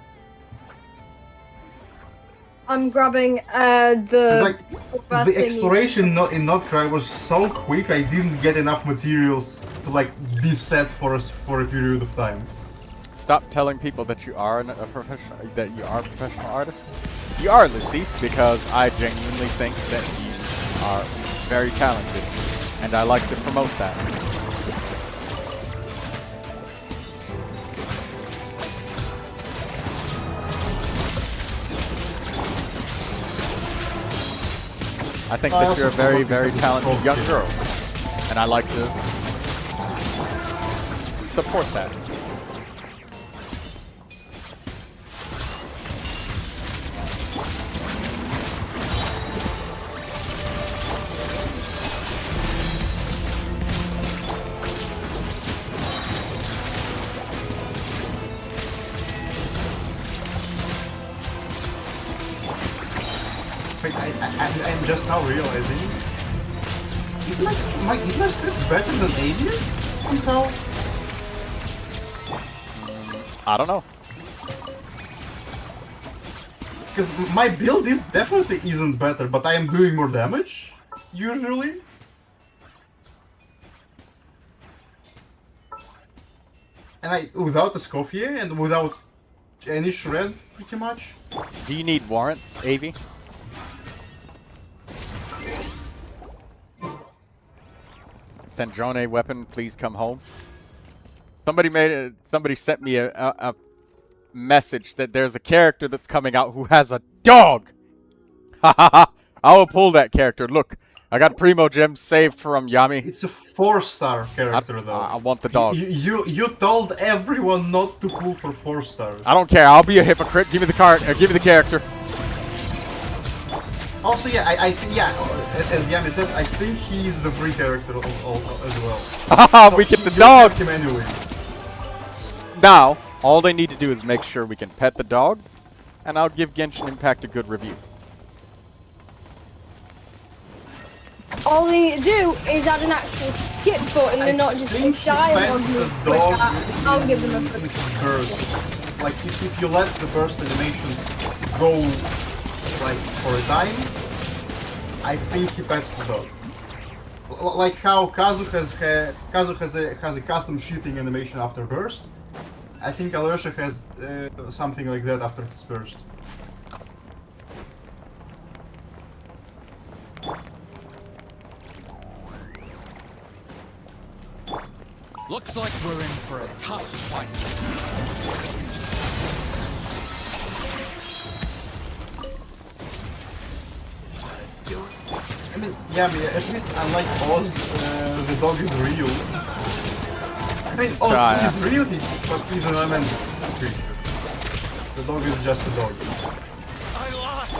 I'm grabbing It's the like the exploration in Not Cry was so quick I didn't get enough materials to like be set for a period of time. Stop telling people that you are a professional, that you are a professional artist. You are, Lucy, because I genuinely think that you are very talented, and I like to promote that. I think that you're a very, very talented young girl, and I like to support that. I'm just now realizing, is my script better than Avius somehow? I don't know. Because my build is definitely isn't better, but I am doing more damage usually. And without a Scoffier and without any shred, pretty much. Do you need warrants, Avi? Sandrone weapon, please come home. Somebody sent me a message that there's a character that's coming out who has a dog. Ha ha ha! I will pull that character. Look, I got Primogems saved from Yami. It's a 4-star character though. I want the dog. You told everyone not to pull for 4 stars. I don't care. I'll be a hypocrite. Give me the card. Give me the character. Also, yeah, I think, yeah, as Yami said, I think he's the free character as well. Haha, we get the dog! Him anyways. Now, all they need to do is make sure we can pet the dog, and I'll give Genshin Impact a good review. All they need to do is add an actual skip button and not just a dialogue loop like that. I'll give them a burst. Like, if you let the burst animation go, like, for a time, I think he pets the dog. Like how Kazu has a custom shooting animation after burst. I think Alyosha has something like that after his burst. Looks like we're in for a tough fight. I mean, yeah, at least unlike Oz, the dog is real. I mean, Oz is real, but he's an elemental creature. The dog is just a dog. I lost.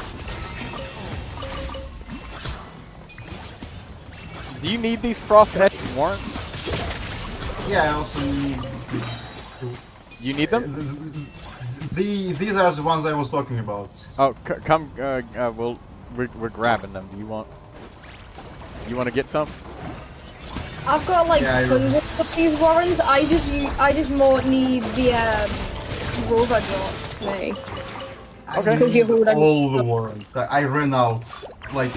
Do you need these frost etched warrants? Yeah, I also need... You need them? These are the ones I was talking about. Oh, come, we're grabbing them. Do you want to get some? I've got like hundreds of these warrants. I just more need the rover drops, me. Okay. Because you hold all the warrants. I ran out. Like.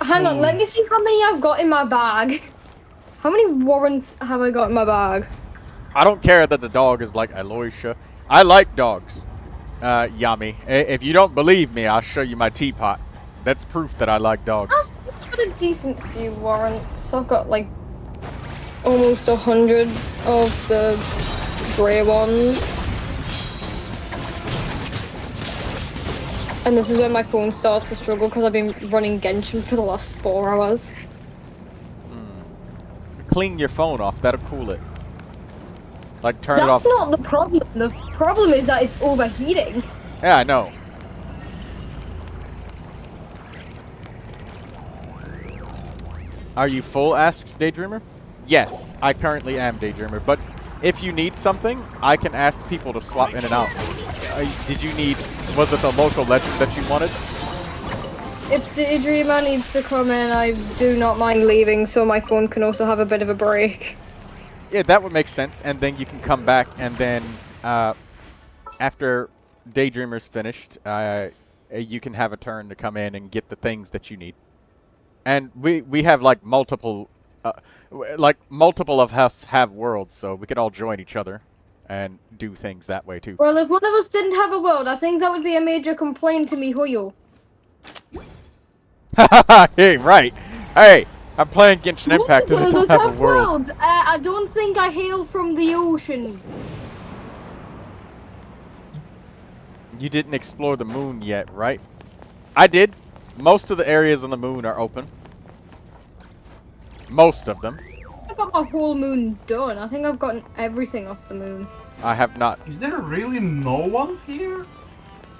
Hang on, let me see how many I've got in my bag. How many warrants have I got in my bag? I don't care that the dog is like Aloysia. I like dogs, Yami. If you don't believe me, I'll show you my teapot. That's proof that I like dogs. I've got a decent few warrants. I've got like almost 100 of the grey ones. And this is when my phone starts to struggle because I've been running Genshin for the last 4 hours. Clean your phone off. That'll cool it. Like turn it off. That's not the problem. The problem is that it's overheating. Yeah, I know. Are you full? Asks Daydreamer. Yes, I currently am Daydreamer. But if you need something, I can ask people to swap in and out. Did you need? Was it the local legend that you wanted? If Daydreamer needs to come in, I do not mind leaving, so my phone can also have a bit of a break. Yeah, that would make sense. And then you can come back, and then after Daydreamer's finished, you can have a turn to come in and get the things that you need. And we have like multiple of us have worlds, so we could all join each other and do things that way too. Well, if one of us didn't have a world, I think that would be a major complaint to me, Hoyo. Hey, right. Hey, I'm playing Genshin Impact and I don't have a world. Worlds. I don't think I hail from the ocean. You didn't explore the moon yet, right? I did. Most of the areas on the moon are open. Most of them. I got my whole moon done. I think I've gotten everything off the moon. I have not. Is there really no one here?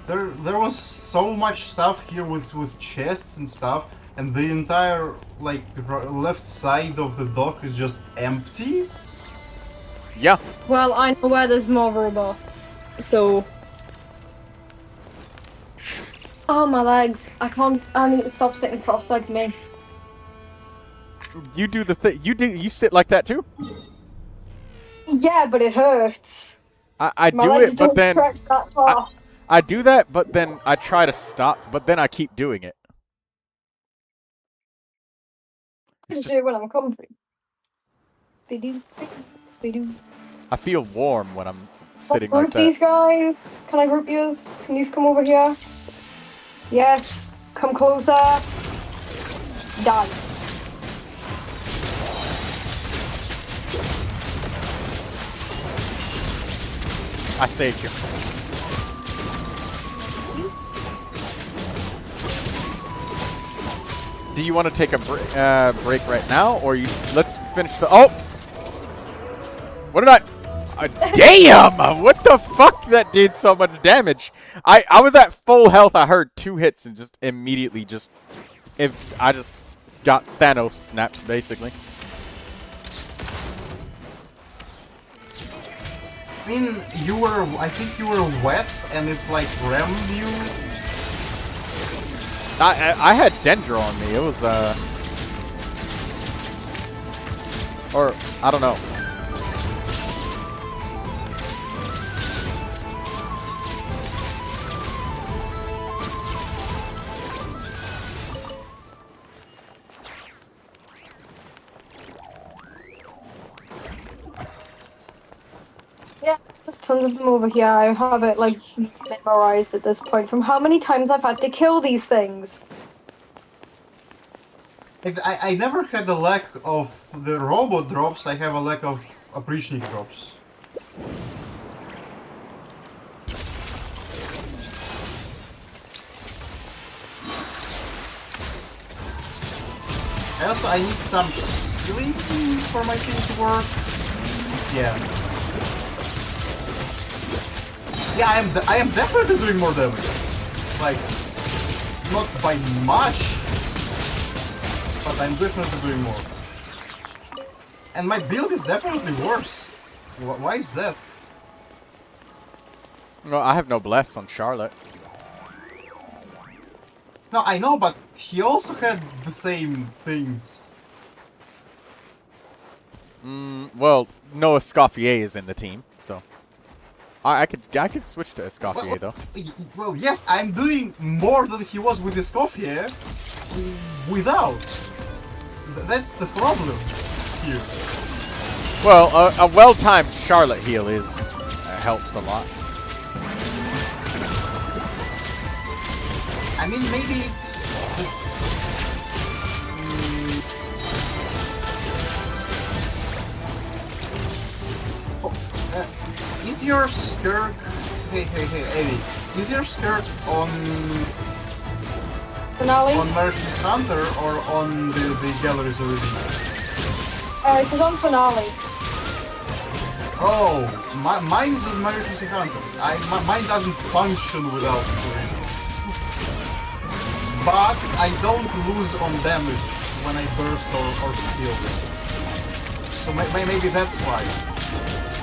There was so much stuff here with chests and stuff, and the entire like left side of the dock is just empty. Yeah. Well, I know where there's more robots, so. Oh, my legs. I need to stop sitting cross-legged, me. You do the thing. You sit like that too? Yeah, but it hurts. I My do legs it, but don't then stretch that far. I do that, but then I try to stop, but then I keep doing it. I do it when I'm comfy. I feel warm when I'm sitting Group like that. these guys. Can I group yours? Can you come over here? Yes. Come closer. Die. I saved you. Do you want to take a break right now, or you? Let's finish the. Oh, what did I? Damn! What the fuck? That did so much damage. I was at full health. I heard 2 hits and just immediately just. If I just got Thanos snapped basically. I mean, I think you were wet and it like rammed you. I had Dendro on me. It was or I don't know. Yeah, there's tons of them over here. I have it like memorized at this point from how many times I've had to kill these things. I never had a lack of the robot drops, I have a lack of Oprichnik drops. Also, I need some healing for my thing to work. Yeah. Yeah, I am definitely doing more damage. Like, not by much, but I'm definitely doing more. And my build is definitely worse. Why is that? No, I have no bless on Charlotte. No, I know, but he also had the same things. Well, no Escoffier is in the team, so I could switch to Escoffier though. Well, yes, I'm doing more than he was with Escoffier without. That's the problem here. Well, a well-timed Charlotte heal is helps a lot. I mean, maybe it's... is your skirt... Hey, Eddie. Is your skirt on... Finale? On Merchant Hunter or on the galleries already? It was on Finale. Oh, mine's on Merchant Hunter. Mine doesn't function without it. But I don't lose on damage when I burst or steal. So maybe that's why.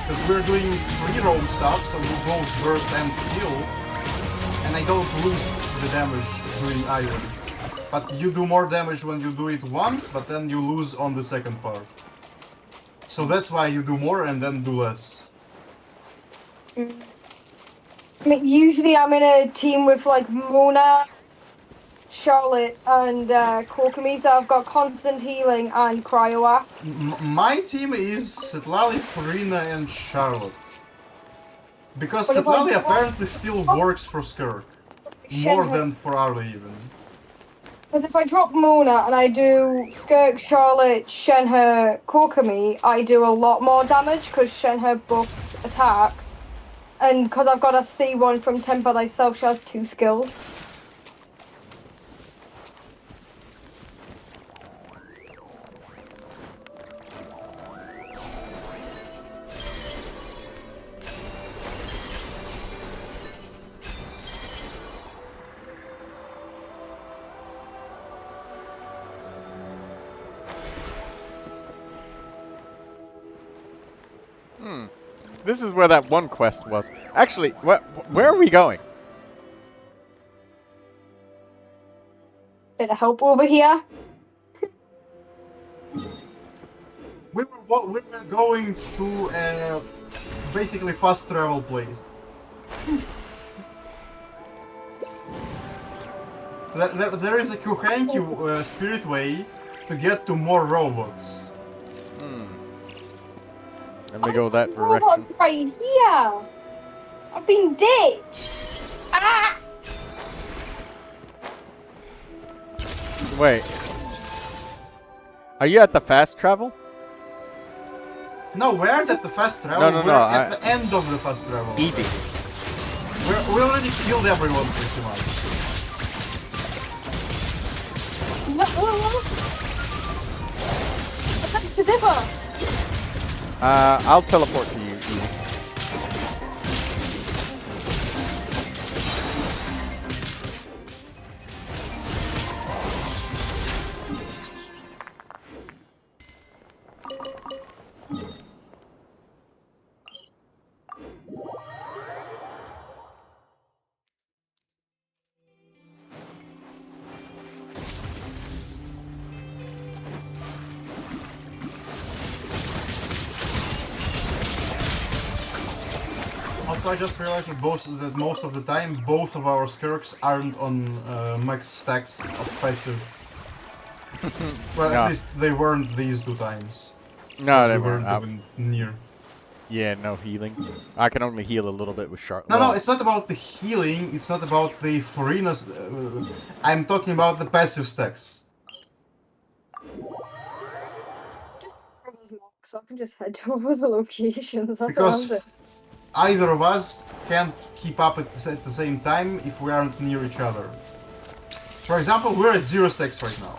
Because we're doing free roam stuff, so we both burst and steal. And I don't lose the damage doing either. But you do more damage when you do it once, but then you lose on the second part. So that's why you do more and then do less. I mean, usually I'm in a team with like Mona, Charlotte, and Kokomi, so I've got constant healing and cryo-up. My team is Setlali, Farina, and Charlotte. Because Setlali apparently still works for Skirk. More than for Arlie even. Because if I drop Mona and I do Skirk, Charlotte, Shenhe, Kokomi, I do a lot more damage because Shenhe buffs attack. And because I've got a C1 from Temper Thyself, she has 2 skills. This is where that one quest was. Actually, where are we going? Bit of help over here. We were going to basically fast travel place. There is a Kuhanki spirit way to get to more robots. Let me go that direction. Robots right here. I've been ditched. Ah! Wait. Are you at the fast travel? No, we're at the fast travel. No, we're at the end of the fast travel. Easy. We already killed everyone pretty much. Attack the Dipper! I'll teleport to you, Ian. Also, I just realized that most of the time, both of our skirks aren't on max stacks of passive. Well, No. at least they weren't these 2 times. No, they We weren't weren't. even near. Yeah, no healing. I can only heal a little bit with Charlotte. No, it's not about the healing, it's not about the Farinas. I'm talking about the passive stacks. Just grab those marks so I can just head to all the locations. That's Because what I'm either of us can't keep up at the same time if we aren't near each other. For example, we're at 0 stacks right now.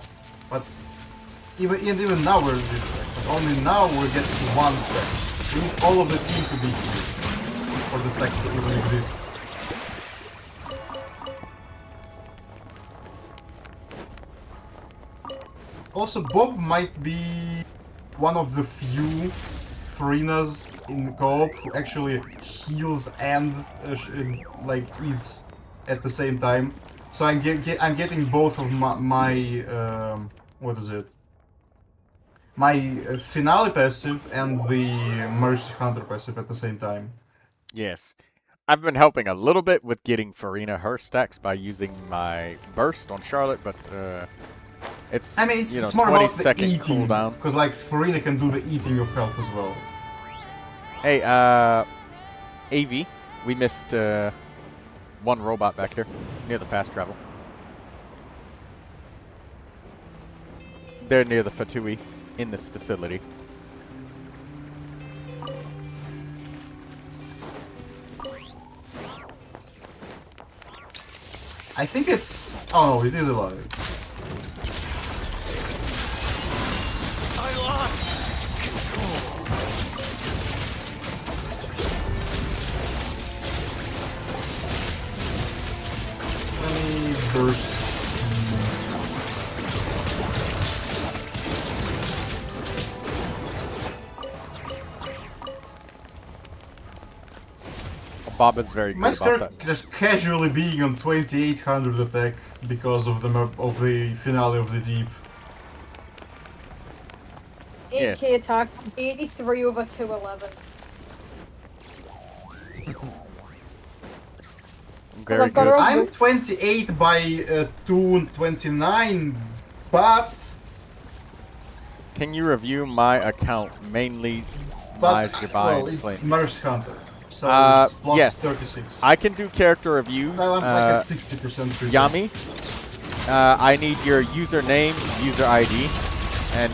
But even now we're at 0 stacks. But only now we're getting to 1 stack. We need all of the team to be here for the stacks to even exist. Also, Bob might be one of the few Farinas in co-op who actually heals and like eats at the same time. So I'm getting both of my what is it? My finale passive and the Mercy Hunter passive at the same time. Yes. I've been helping a little bit with getting Farina her stacks by using my burst on Charlotte, but it's, I mean, it's, you know, it's more 20 about the second eating, cooldown. because like Farina can do the eating of health as well. Hey, AV, we missed one robot back here near the fast travel. They're near the Fatui in this facility. I think it's... oh no, it is alive. I lost control. Let me burst. Bob is very My good about skirt that. just casually being on 2800 attack because of the map of the finale of the deep. 8k Yes. attack, 83 over 211. Very I've got good. her- I'm 28 by 229, but Can you review my account, mainly my Jabai well, and it's Flames? Mercy Hunter, so it's plus yes. 36. I can do character reviews. Well, I'm like at 60%. Yami, I need your username, user ID, and,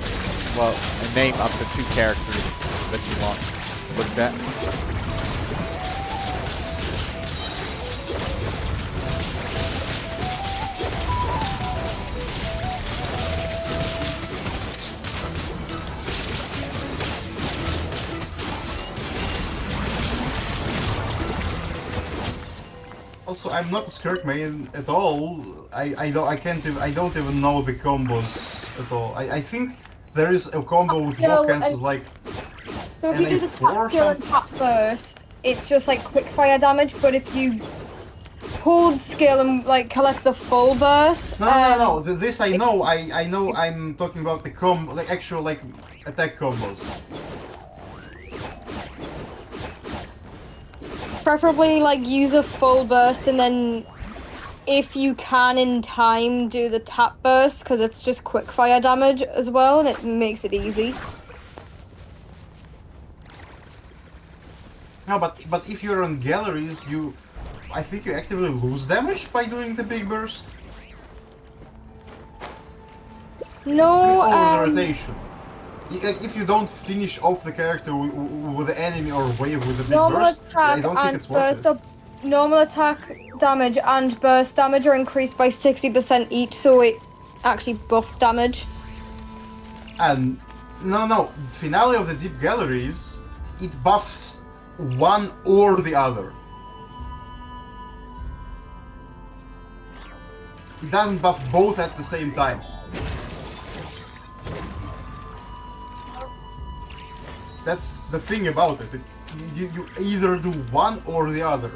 well, a name up to 2 characters that you want looked at. Also, I'm not a Skirk main at all. I don't even know the combos at all. I think there is a combo with Skill Walk Hands and- is like So if you do the NA4 tap skill and tap burst, it's just like quick fire damage, but if you hold skill and like collect the full burst... no. This I know. I know. I'm talking about the like actual like attack combos. Preferably like use a full burst and then if you can in time do the tap burst because it's just quick fire damage as well and it makes it easy. No, but if you're on galleries, I think you actively lose damage by doing the big burst. No, Over the rotation. If you don't finish off the character with the enemy or wave with the big normal burst, I attack don't think and it's worth burst it. up. Normal attack damage and burst damage are increased by 60% each, so actually buffs damage. And no, finale of the Deep Galleries, it buffs one or the other. It doesn't buff both at the same time. That's the thing about it. You either do one or the other.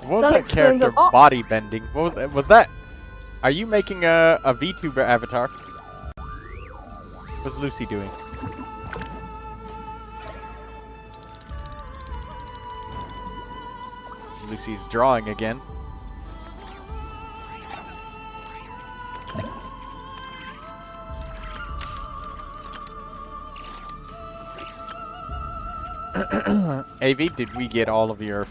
What was That that explains character a lot. body bending? What was that? Was that? Are you making a VTuber avatar? What's Lucy doing? Lucy's drawing again. AV, did we get all of your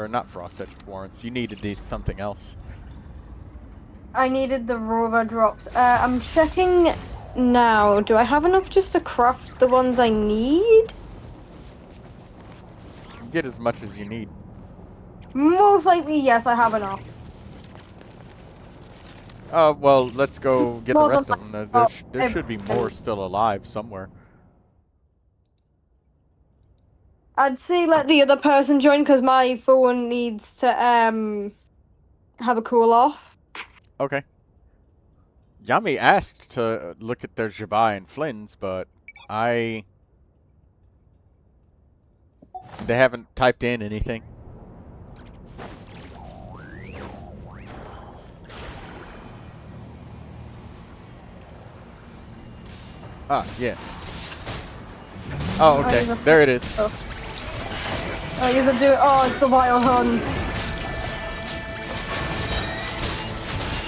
not frosted warrants? You needed something else. I needed the rover drops. I'm checking now. Do I have enough just to craft the ones I need? You get as much as you need. Most likely, yes, I have enough. Well, let's go get the More rest than of them. my- There should be more still alive somewhere. I'd say let the other person join because my phone needs to have a cool off. Okay. Yami asked to look at their Jabai and Flynn's, but they haven't typed in anything. Ah, yes. Oh, okay. There it is. Oh, you should do. Oh, it's the wild hunt.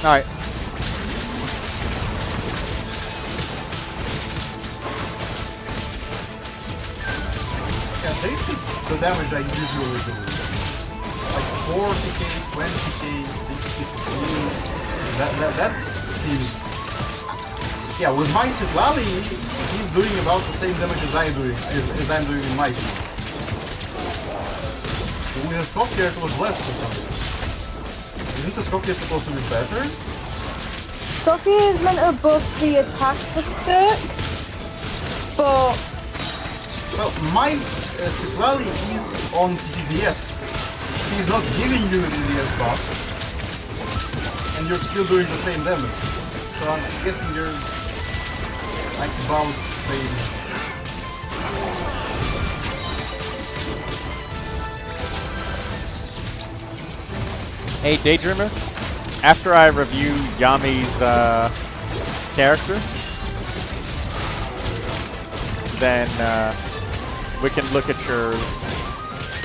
Alright. Yeah, this is the damage I usually do. Like 40k, 20k, 60k. That seems. Yeah, with my Sitlali, he's doing about the same damage as I'm doing in my team. With the Skopje it was less for some reason. Isn't the Skopje supposed to be better? Sophie is meant to buff the attack for Sturk, but Well, my Sitlali is on DDS. He's not giving you the DDS buff, and you're still doing the same damage. So I'm guessing you're like about the same. Hey, Daydreamer, after I review Yami's character, then we can look at your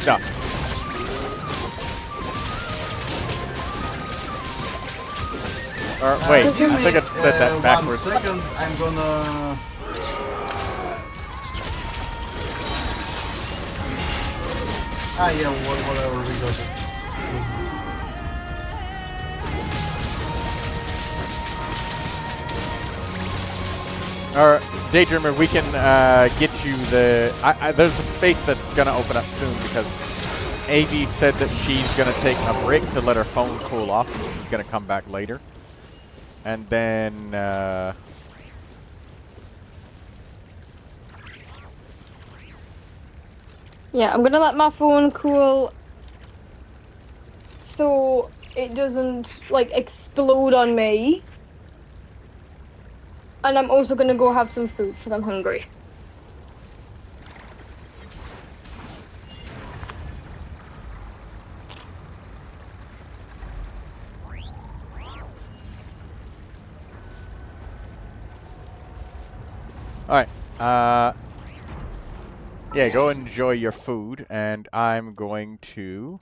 stuff. Or wait, I think I said that backwards. 1 second, I'm gonna. Ah, yeah, whatever we got. Or Daydreamer, we can get you the. There's a space that's gonna open up soon because AV said that she's gonna take a break to let her phone cool off. She's gonna come back later, and then yeah, I'm gonna let my phone cool so it doesn't like explode on me. And I'm also gonna go have some food because I'm hungry. Alright, yeah, go enjoy your food, and I'm going to...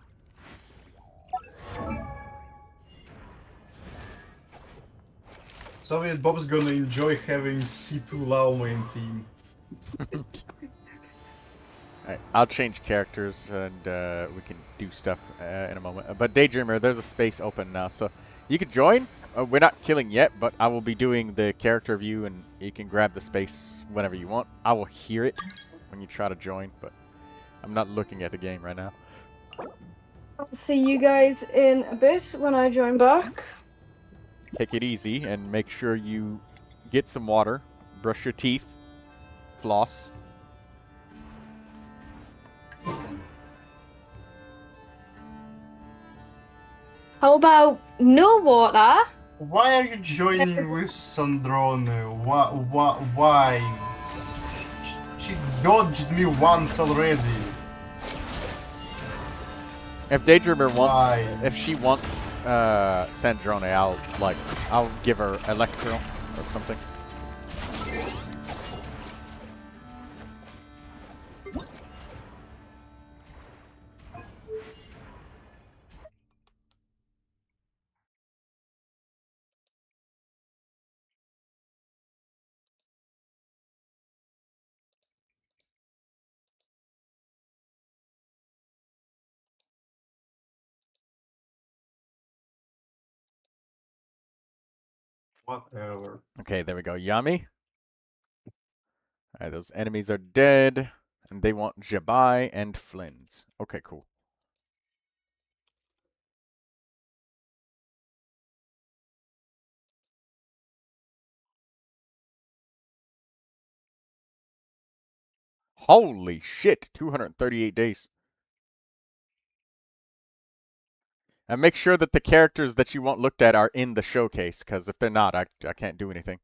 Soviet Bob's gonna enjoy having C2 Lao main team. Alright, I'll change characters, and we can do stuff in a moment. But Daydreamer, there's a space open now, so you can join. We're not killing yet, but I will be doing the character view, and you can grab the space whenever you want. I will hear it when you try to join, but I'm not looking at the game right now. I'll see you guys in a bit when I join back. Take it easy and make sure you get some water, brush your teeth, floss. How about no water? Why are you joining with Sandrone? Why? She dodged me once already. If Daydreamer wants, Why? if she wants Sandrone, I'll give her Electro or something. Whatever. Okay, there we go. Yummy. Alright, those enemies are dead. And they want Jabai and Flynn's. Okay, cool. Holy shit, 238 days. And make sure that the characters that you want looked at are in the showcase, because if they're not, I can't do anything.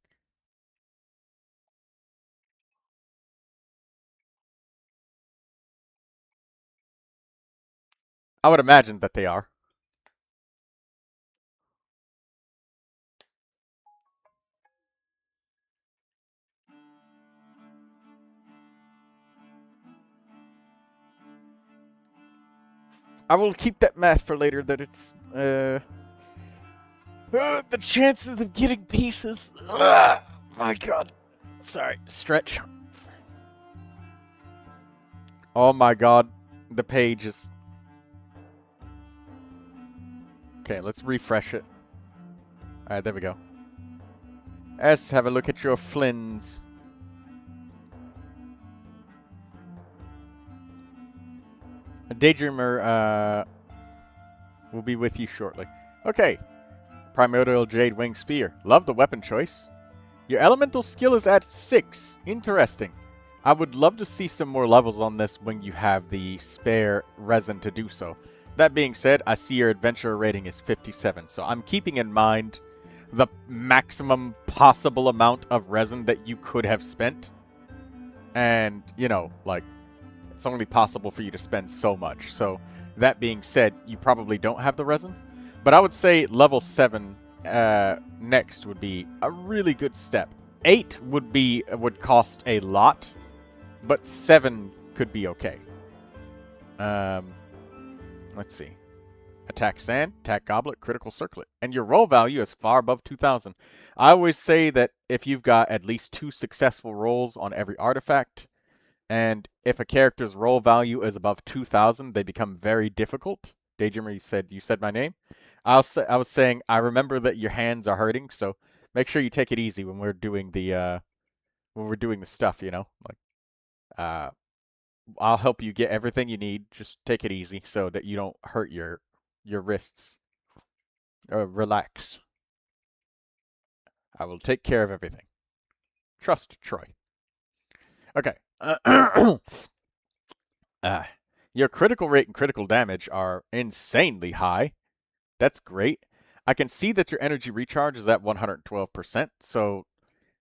I would imagine that they are. I will keep that math for later, that it's, the chances of getting pieces. My god. Sorry, stretch. Oh my god, the page is... Okay, let's refresh it. Alright, there we go. Let's have a look at your Flynn's. Daydreamer will be with you shortly. Okay. Primordial Jade Wing Spear. Love the weapon choice. Your elemental skill is at 6. Interesting. I would love to see some more levels on this when you have the spare resin to do so. That being said, I see your adventure rating is 57, so I'm keeping in mind the maximum possible amount of resin that you could have spent. And, you know, like, it's only possible for you to spend so much. So, that being said, you probably don't have the resin. But I would say level 7 next would be a really good step. 8 would cost a lot, but 7 could be okay. Let's see. Attack Sand, Attack Goblet, Critical Circlet. And your roll value is far above 2,000. I always say that if you've got at least 2 successful rolls on every artifact, and if a character's roll value is above 2,000, they become very difficult. Daydreamer, you said my name. I was saying I remember that your hands are hurting, so make sure you take it easy when we're doing the stuff. You know, like I'll help you get everything you need. Just take it easy so that you don't hurt your wrists. Relax. I will take care of everything. Trust Troy. Okay. Your critical rate and critical damage are insanely high. That's great. I can see that your energy recharge is at 112%, so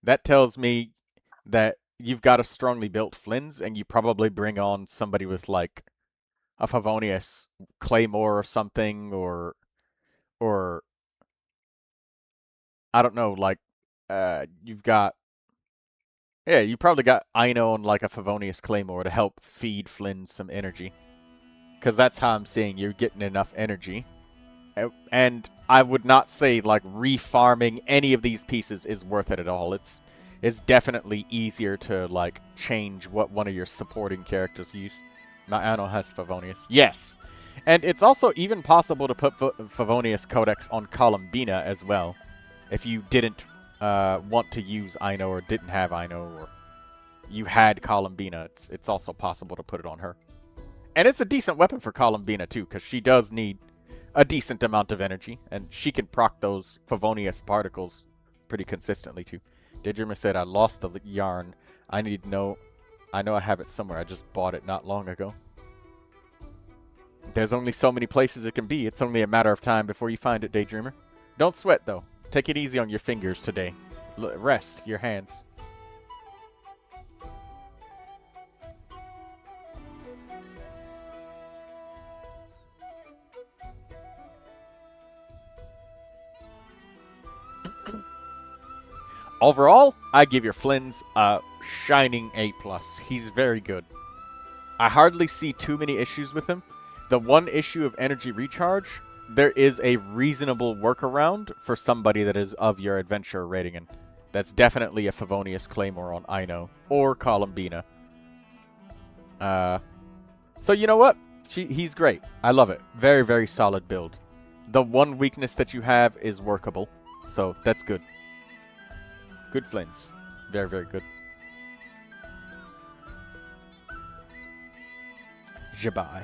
that tells me that you've got a strongly built Flynn's, and you probably bring on somebody with, like, a Favonius Claymore or something, or I don't know, like, you've got... Yeah, you probably got Ino and, like, a Favonius Claymore to help feed Flynn some energy. Because that's how I'm seeing you're getting enough energy. And I would not say, like, refarming any of these pieces is worth it at all. It's definitely easier to, like, change what one of your supporting characters use. Ino has Favonius. Yes! And it's also even possible to put Favonius Codex on Columbina as well. If you didn't want to use Ino or didn't have Ino, or you had Columbina, it's also possible to put it on her. And it's a decent weapon for Columbina, too, because she does need a decent amount of energy, and she can proc those Favonius particles pretty consistently, too. Daydreamer said, I lost the yarn. I need to know. I know I have it somewhere. I just bought it not long ago. There's only so many places it can be. It's only a matter of time before you find it, Daydreamer. Don't sweat, though. Take it easy on your fingers today. Rest your hands. Overall, I give your Flynn's a shining A+. He's very good. I hardly see too many issues with him. The one issue of energy recharge, there is a reasonable workaround for somebody that is of your adventure rating, and that's definitely a Favonius Claymore on Ino or Columbina. So you know what? He's great. I love it. Very, very solid build. The one weakness that you have is workable, so that's good. Good Flynn's. Very, very good. Jabai.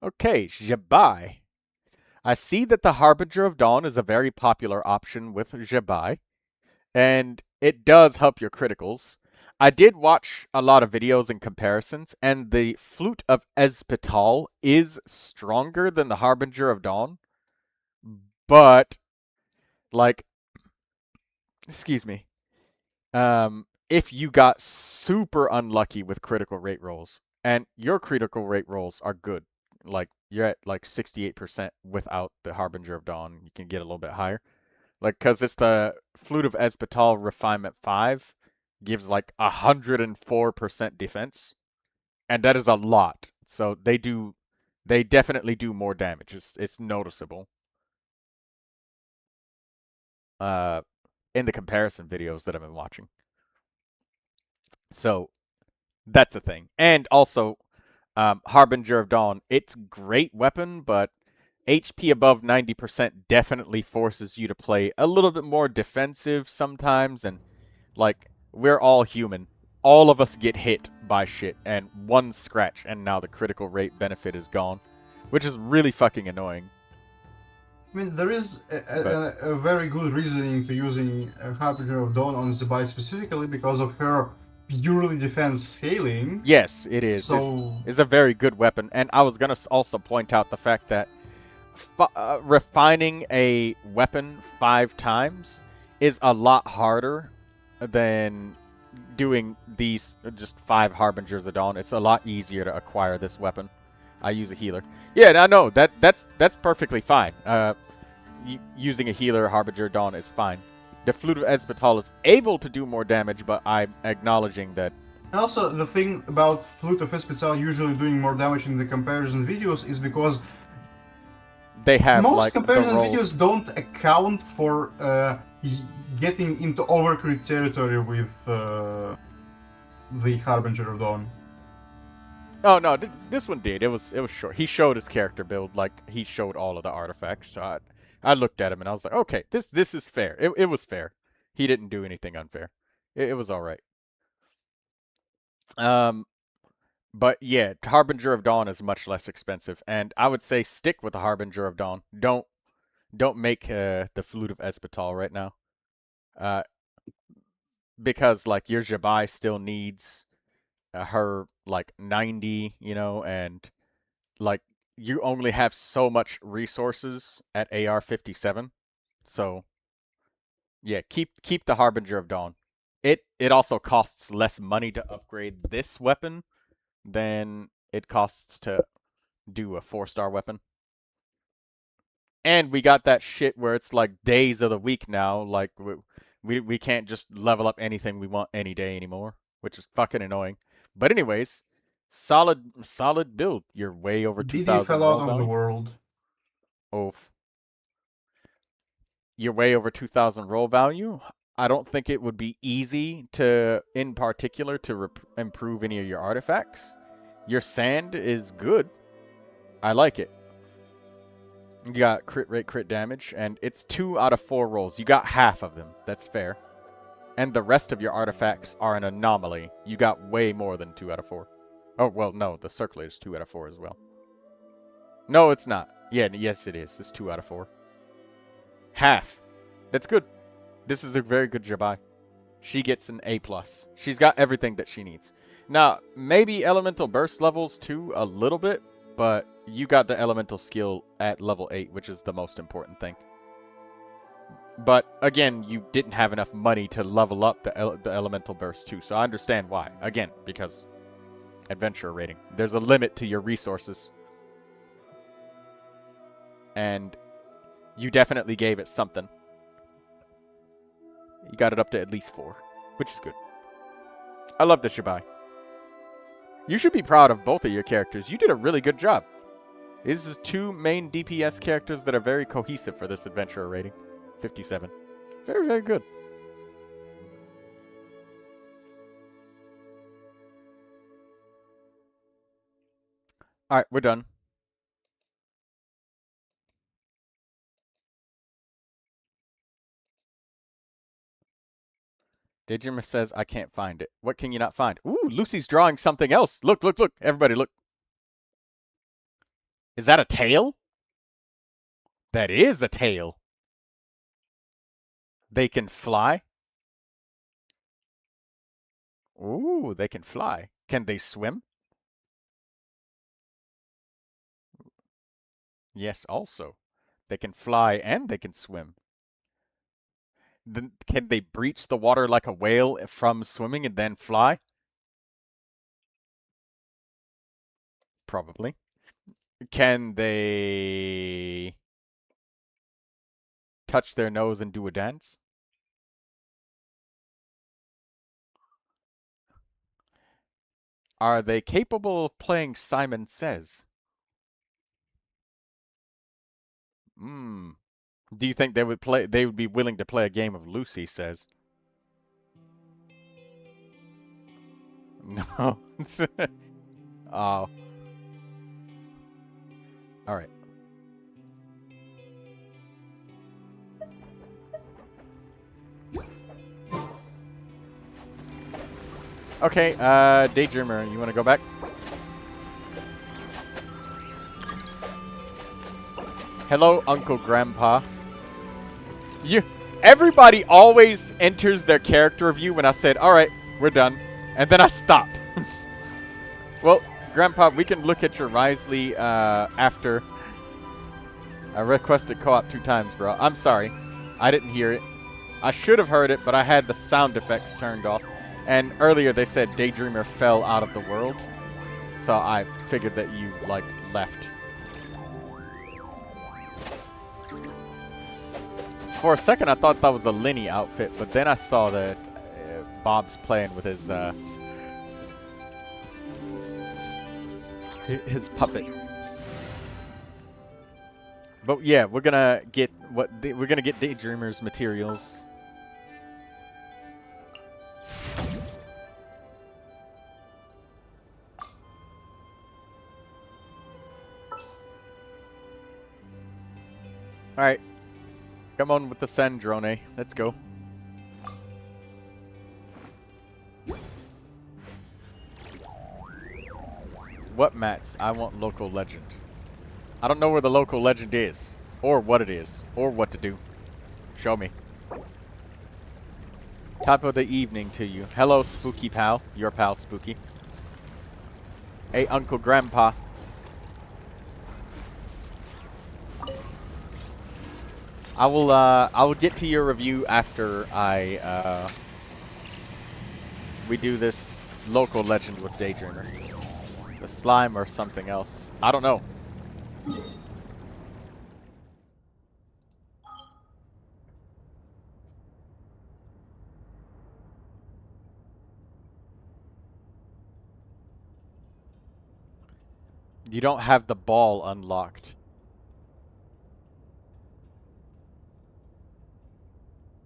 Okay, Jabai. I see that the Harbinger of Dawn is a very popular option with Jabai, and it does help your criticals. I did watch a lot of videos and comparisons, and the Flute of Espetal is stronger than the Harbinger of Dawn, but, like, excuse me, if you got super unlucky with critical rate rolls, and your critical rate rolls are good, like, you're at, like, 68% without the Harbinger of Dawn, you can get a little bit higher, like, because it's the Flute of Espetal Refinement 5, gives like 104% defense, and that is a lot. So they definitely do more damage. It's noticeable. In the comparison videos that I've been watching. So that's a thing. And also, Harbinger of Dawn, it's great weapon, but HP above 90% definitely forces you to play a little bit more defensive sometimes, and like, we're all human. All of us get hit by shit, and one scratch, and now the critical rate benefit is gone. Which is really fucking annoying. I mean, there is a very good reasoning to using Harbinger of Dawn on Zabai specifically because of her purely defense scaling. Yes, it is. So it's a very good weapon, and I was gonna also point out the fact that refining a weapon 5 times is a lot harder than doing these just 5 Harbingers of Dawn. It's a lot easier to acquire this weapon. I use a healer. Yeah, I know that's perfectly fine. Using a healer Harbinger of Dawn is fine. The Flute of Espetal is able to do more damage, but I'm acknowledging that. Also, the thing about Flute of Espetal usually doing more damage in the comparison videos is because they have most like comparison the rolls. videos don't account for getting into overcrit territory with the Harbinger of Dawn. Oh no, this one did. It was short. He showed his character build, like he showed all of the artifacts. So I looked at him and I was like, okay, this is fair. It was fair. He didn't do anything unfair. It was all right. But yeah, Harbinger of Dawn is much less expensive, and I would say stick with the Harbinger of Dawn. Don't make the Flute of Espetal right now. Because like your Jabai still needs her like 90, you know, and like you only have so much resources at AR 57. So yeah, keep the Harbinger of Dawn. It also costs less money to upgrade this weapon than it costs to do a 4-star weapon. And we got that shit where it's like days of the week now, like we can't just level up anything we want any day anymore, which is fucking annoying. But anyways, solid build. You're way over 2,000 BD fell out of the world. Oof. You're way over 2,000 roll value. I don't think it would be easy to, in particular, to improve any of your artifacts. Your sand is good. I like it. You got crit rate, crit damage, and it's 2 out of 4 rolls. You got half of them. That's fair. And the rest of your artifacts are an anomaly. You got way more than 2 out of 4. Oh, well, no. The circulator's 2 out of 4 as well. No, it's not. Yeah, yes, it is. It's 2 out of 4. Half. That's good. This is a very good Jabai. She gets an A+. She's got everything that she needs. Now, maybe elemental burst levels too, a little bit, but you got the elemental skill at level 8, which is the most important thing. But, again, you didn't have enough money to level up the elemental burst too, so I understand why. Again, because adventure rating. There's a limit to your resources. And you definitely gave it something. You got it up to at least 4, which is good. I love the Shabai. You should be proud of both of your characters. You did a really good job. This is 2 main DPS characters that are very cohesive for this adventurer rating. 57. Very, very good. Alright, we're done. Daydreamer says, I can't find it. What can you not find? Ooh, Lucy's drawing something else. Look, look, look. Everybody, look. Is that a tail? That is a tail. They can fly? Ooh, they can fly. Can they swim? Yes, also. They can fly and they can swim. Then can they breach the water like a whale from swimming and then fly? Probably. Can they touch their nose and do a dance? Are they capable of playing Simon Says? Do you think they would be willing to play a game of Lucy Says? No. Oh. Alright. Okay, Daydreamer, you want to go back? Hello, Uncle Grandpa. Everybody always enters their character review when I said, alright, we're done. And then I stop. Well, Grandpa, we can look at your Risley after. I requested co-op 2 times, bro. I'm sorry. I didn't hear it. I should have heard it, but I had the sound effects turned off. And earlier they said Daydreamer fell out of the world. So I figured that you, like, left. For a second I thought that was a Lenny outfit, but then I saw that Bob's playing with his puppet. But yeah, we're gonna get Daydreamer's materials. All right, come on with the Sandrone. Let's go. What mats? I want local legend. I don't know where the local legend is, or what it is, or what to do. Show me. Top of the evening to you. Hello, Spooky Pal. Your pal, Spooky. Hey, Uncle Grandpa. I will get to your review after we do this local legend with Daydreamer. The slime or something else. I don't know. You don't have the ball unlocked.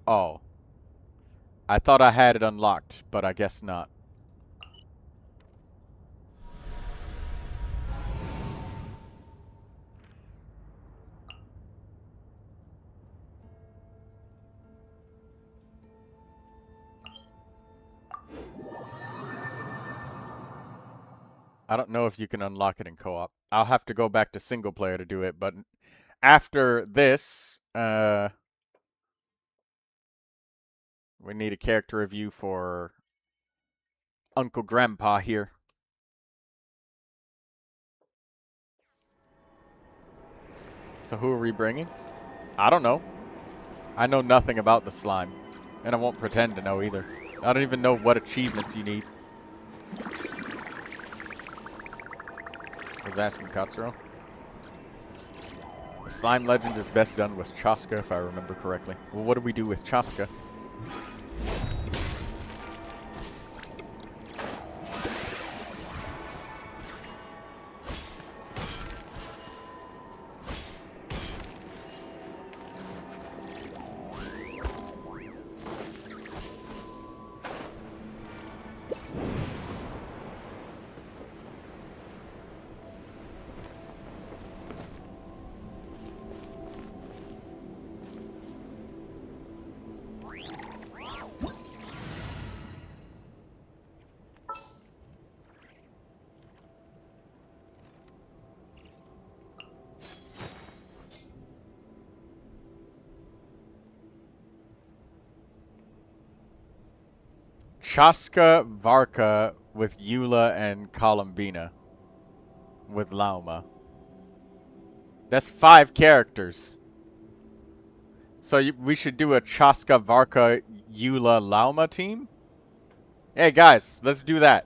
Oh. I thought I had it unlocked, but I guess not. I don't know if you can unlock it in co-op. I'll have to go back to single player to do it, but after this, we need a character review for Uncle Grandpa here. So who are we bringing? I don't know. I know nothing about the slime, and I won't pretend to know either. I don't even know what achievements you need. I was asking Katsuro. The slime legend is best done with Chaska, if I remember correctly. Well, what do we do with Chaska? Chaska Varka with Eula and Columbina with Lauma. That's 5 characters. So we should do a Chaska Varka Eula Lauma team? Hey guys, let's do that.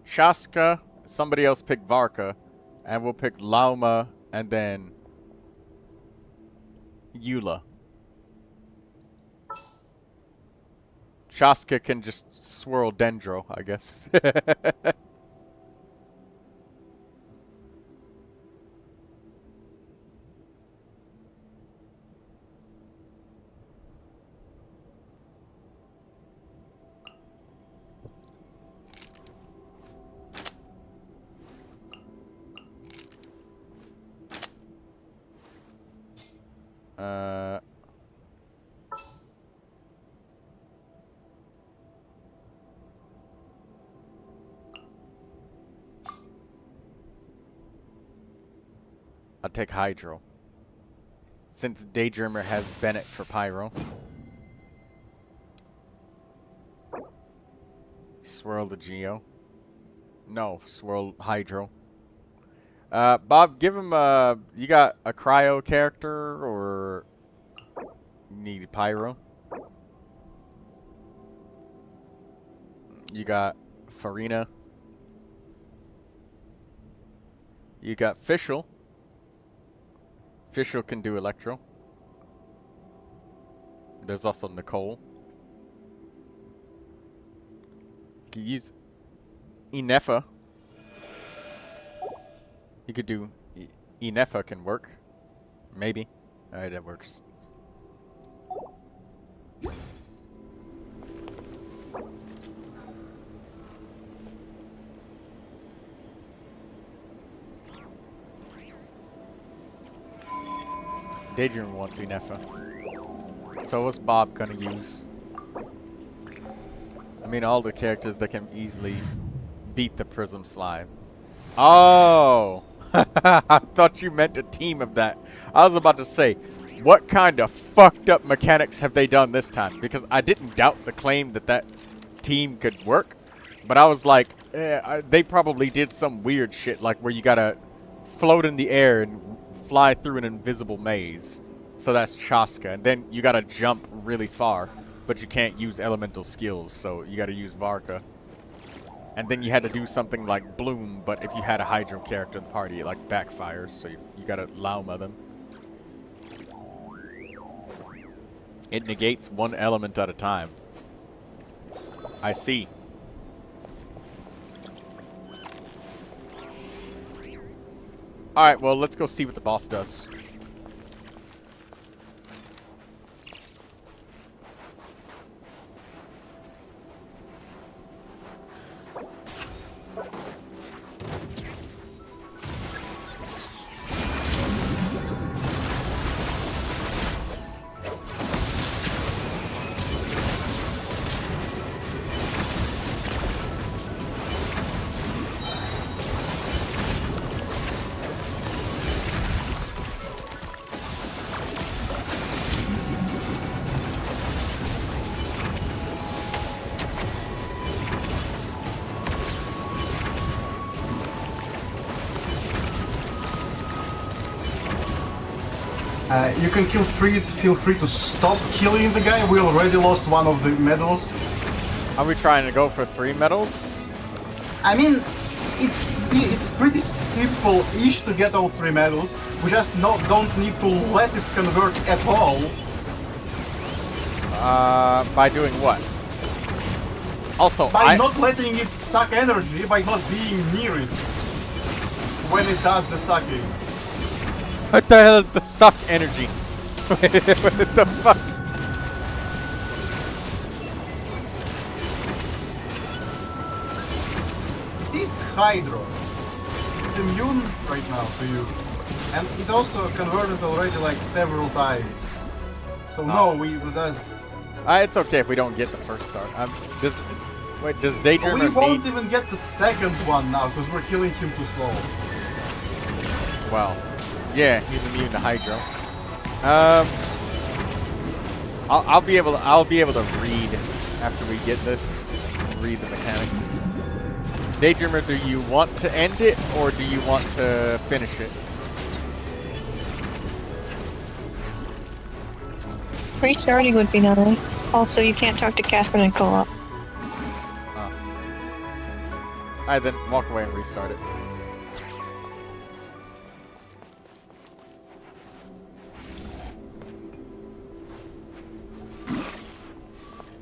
Chaska, somebody else pick Varka, and we'll pick Lauma and then Eula. Chaska can just swirl Dendro, I guess. I'll take Hydro. Since Daydreamer has Bennett for Pyro. Swirl the Geo. No, swirl Hydro. Bob, give him you got a Cryo character or you need Pyro? You got Farina. You got Fischl. Fischl can do Electro. There's also Nicole. You could use Inefa. You could do Inefa can work. Maybe. Alright, that works. Daydream wants Inefa. So what's Bob gonna use? I mean, all the characters that can easily beat the Prism Slime. Oh! I thought you meant a team of that. I was about to say, what kind of fucked up mechanics have they done this time? Because I didn't doubt the claim that that team could work. But I was like, they probably did some weird shit, like where you gotta float in the air and fly through an invisible maze. So that's Chaska. And then you gotta jump really far, but you can't use elemental skills, so you gotta use Varka. And then you had to do something like Bloom, but if you had a Hydro character in the party, it like backfires, so you gotta Lauma them. It negates one element at a time. I see. Alright, well, let's go see what the boss does. You can feel free to stop killing the guy. We already lost one of the medals. Are we trying to go for 3 medals? I mean, it's pretty simple-ish to get all 3 medals. We just don't need to let it convert at all. By doing what? Also, by not letting it suck energy, by not being near it when it does the sucking. What the hell is the suck energy? What the fuck? See, it's Hydro. It's immune right now to you. And it also converted already like several times. So no, does. It's okay if we don't get the first star. Does Daydreamer We won't need... even get the second one now because we're killing him too slow. Well, yeah, he's immune to Hydro. I'll be able to read after we get this. Read the mechanic. Daydreamer, do you want to end it or do you want to finish it? Restarting would be nice. Also, you can't talk to Catherine in co-op. Oh. Alright, then walk away and restart it.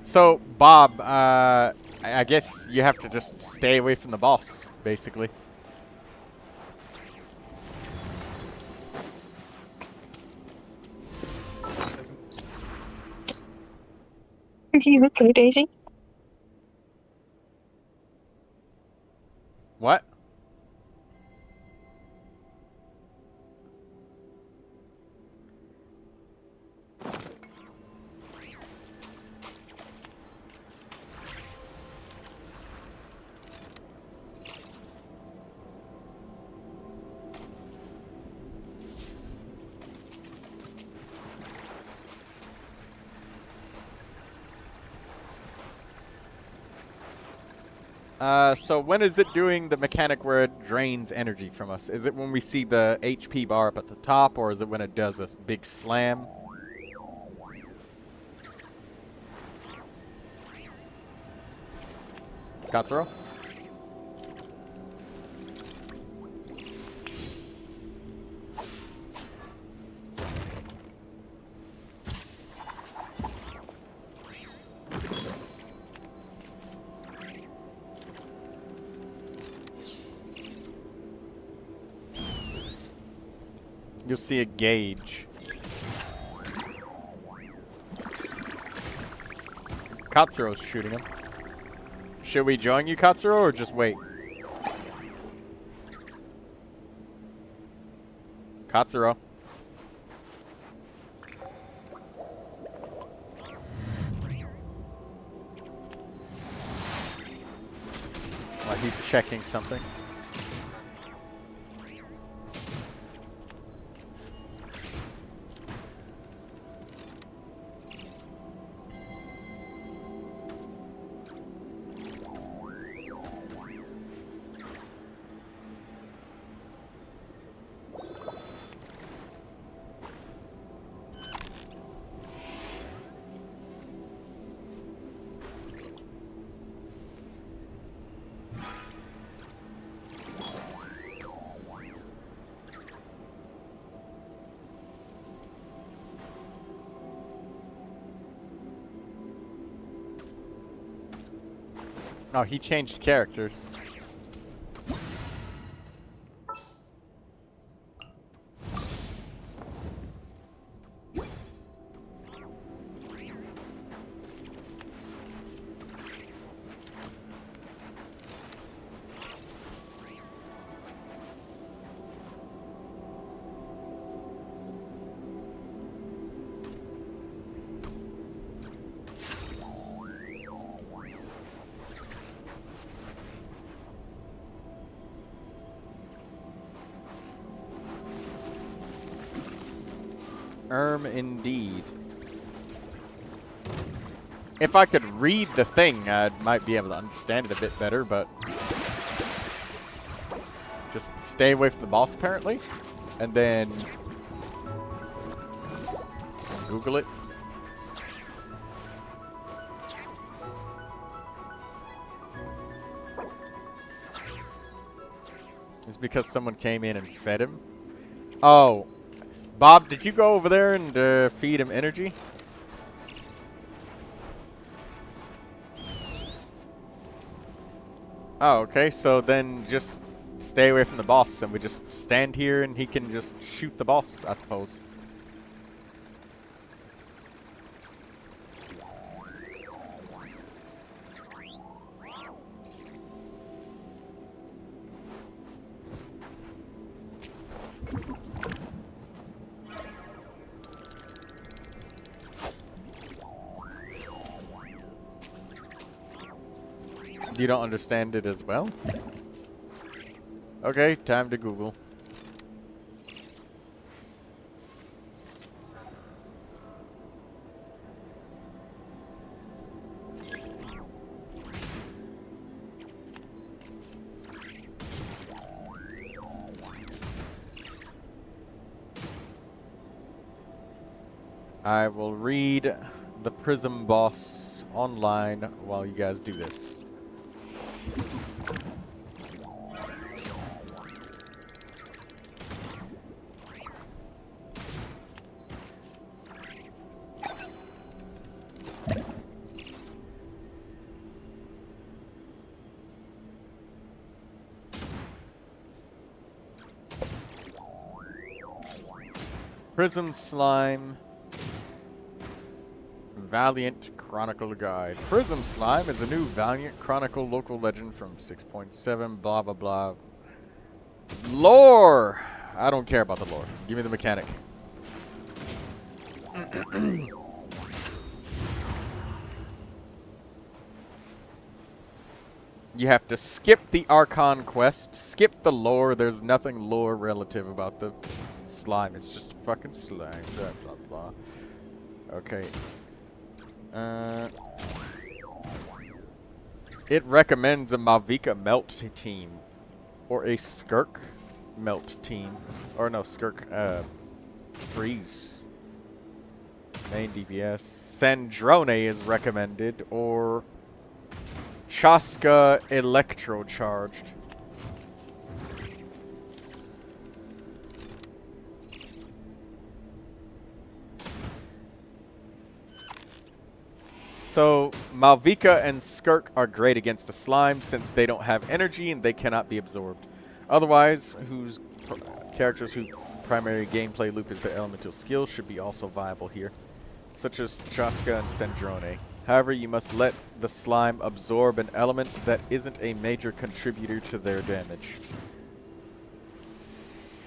So, Bob, I guess you have to just stay away from the boss, basically. Are you okay, Daisy? What? So when is it doing the mechanic where it drains energy from us? Is it when we see the HP bar up at the top, or is it when it does a big slam? Katsuro? You'll see a gauge. Katsuro's shooting him. Should we join you, Katsuro, or just wait? Katsuro. Like he's checking something. Oh, he changed characters. Indeed. If I could read the thing, I might be able to understand it a bit better, but just stay away from the boss, apparently. And then Google it. It's because someone came in and fed him. Oh, Bob, did you go over there and feed him energy? Oh, okay, so then just stay away from the boss and we just stand here and he can just shoot the boss, I suppose. You don't understand it as well? Okay, time to Google. I will read the Prism boss online while you guys do this. Prism Slime Valiant Chronicle Guide. Prism Slime is a new Valiant Chronicle local legend from 6.7 blah blah blah. Lore! I don't care about the lore. Give me the mechanic. You have to skip the Archon quest, skip the lore. There's nothing lore relative about the slime. It's just fucking slime. Blah blah blah. Okay. It recommends a Malvika melt team or a Skirk melt team, or no, Skirk freeze. Main DPS. Sandrone is recommended, or Chaska Electro Charged. So, Malvika and Skirk are great against the slime since they don't have energy and they cannot be absorbed. Otherwise, characters whose primary gameplay loop is their elemental skills should be also viable here, such as Chaska and Sandrone. However, you must let the slime absorb an element that isn't a major contributor to their damage.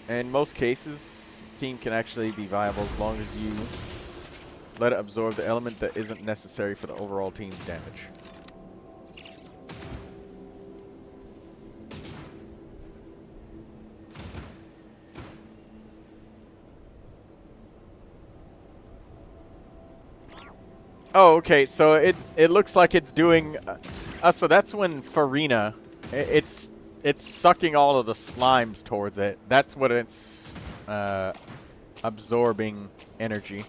In most cases, team can actually be viable as long as you let it absorb the element that isn't necessary for the overall team's damage. Oh, okay, so it looks like it's doing... so that's when Farina... It's sucking all of the slimes towards it. That's what it's absorbing energy.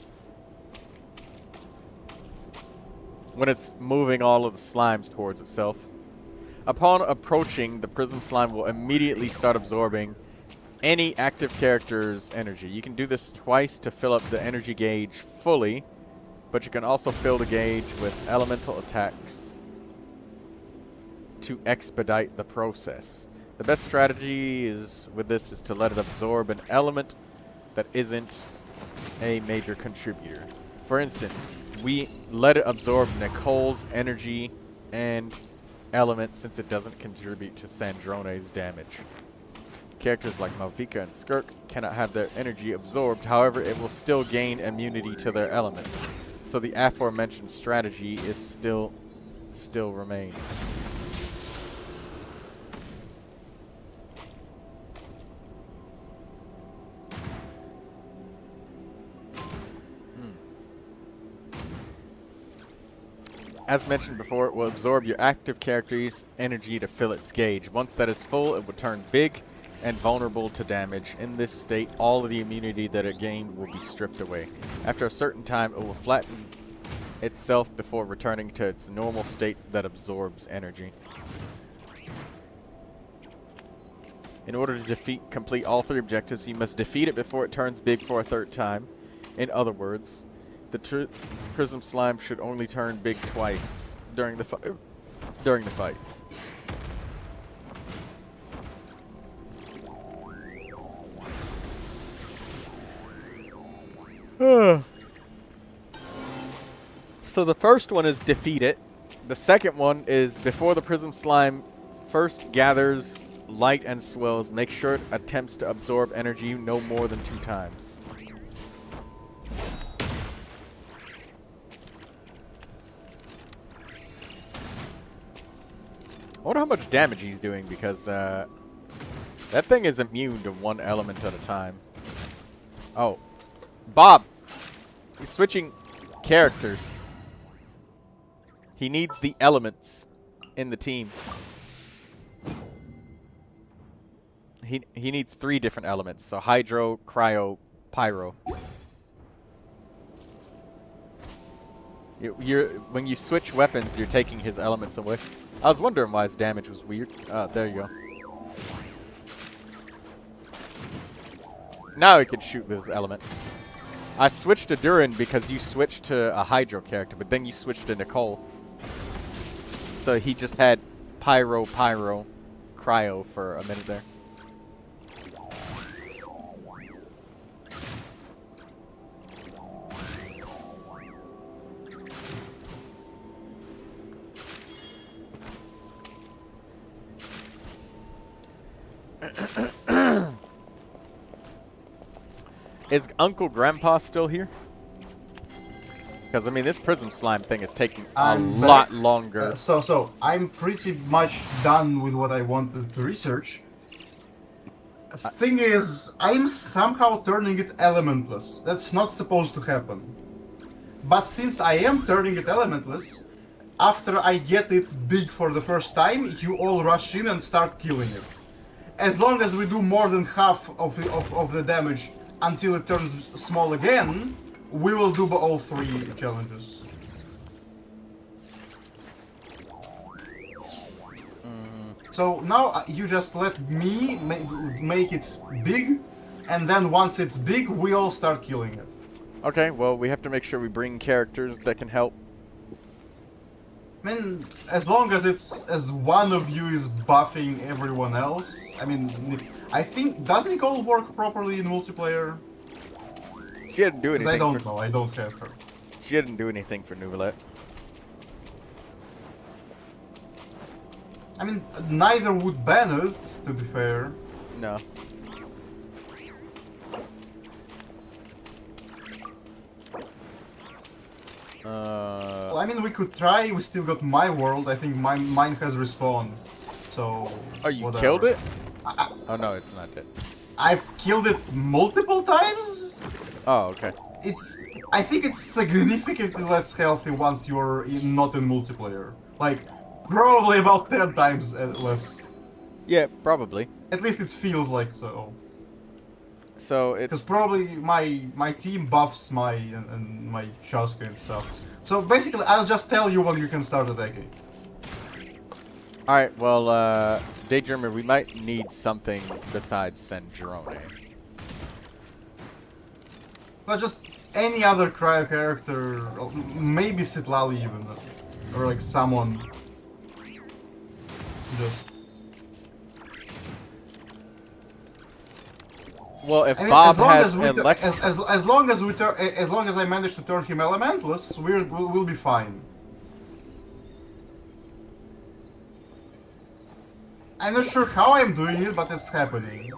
When it's moving all of the slimes towards itself. Upon approaching, the Prism Slime will immediately start absorbing any active character's energy. You can do this twice to fill up the energy gauge fully, but you can also fill the gauge with elemental attacks to expedite the process. The best strategy with this is to let it absorb an element that isn't a major contributor. For instance, we let it absorb Nicole's energy and element since it doesn't contribute to Sandrone's damage. Characters like Malvika and Skirk cannot have their energy absorbed, however it will still gain immunity to their element. So the aforementioned strategy is still remains. As mentioned before, it will absorb your active character's energy to fill its gauge. Once that is full, it will turn big and vulnerable to damage. In this state, all of the immunity that it gained will be stripped away. After a certain time, it will flatten itself before returning to its normal state that absorbs energy. In order to complete all 3 objectives, you must defeat it before it turns big for a 3rd time. In other words, the Prism Slime should only turn big twice during the fight. So the first one is defeat it. The second one is before the Prism Slime first gathers light and swells, make sure it attempts to absorb energy no more than 2 times. I wonder how much damage he's doing, because that thing is immune to 1 element at a time. Oh. Bob! He's switching characters. He needs the elements in the team. He needs 3 different elements. So Hydro, Cryo, Pyro. When you switch weapons, you're taking his elements away. I was wondering why his damage was weird. There you go. Now he can shoot with his elements. I switched to Durin because you switched to a Hydro character, but then you switched to Nicole. So he just had Pyro, Cryo for a minute there. Is Uncle Grandpa still here? Because, I mean, this Prism Slime thing is taking a lot longer. So, I'm pretty much done with what I wanted to research. Thing is, I'm somehow turning it elementless. That's not supposed to happen. But since I am turning it elementless, after I get it big for the first time, you all rush in and start killing it. As long as we do more than half of the damage until it turns small again, we will do all 3 challenges. So now you just let me make it big, and then once it's big, we all start killing it. Okay, well, we have to make sure we bring characters that can help. I mean, as long as one of you is buffing everyone else, I mean, I think, does Nicole work properly in multiplayer? She didn't do anything. I don't know, I don't have her. She didn't do anything for Neuvilette. I mean, neither would Bennett, to be fair. No. Well, I mean, we could try. We still got my world. I think mine has respawned. So. Oh, you whatever. killed it? Oh no, it's not dead. I've killed it multiple times. Oh, okay. I think it's significantly less healthy once you're not in multiplayer. Like, probably about 10 times less. Yeah, probably. At least it feels like so. So it's... Because probably my team buffs my Shaska and stuff. So basically, I'll just tell you when you can start attacking. Alright, well, Daydreamer, we might need something besides Sendrone. But just any other cryo character, or maybe Sitlali even, or like someone. Just. Well, if I mean, Bob as long has as we electric... as long as I manage to turn him elementless, we'll be fine. I'm not sure how I'm doing it, but it's happening.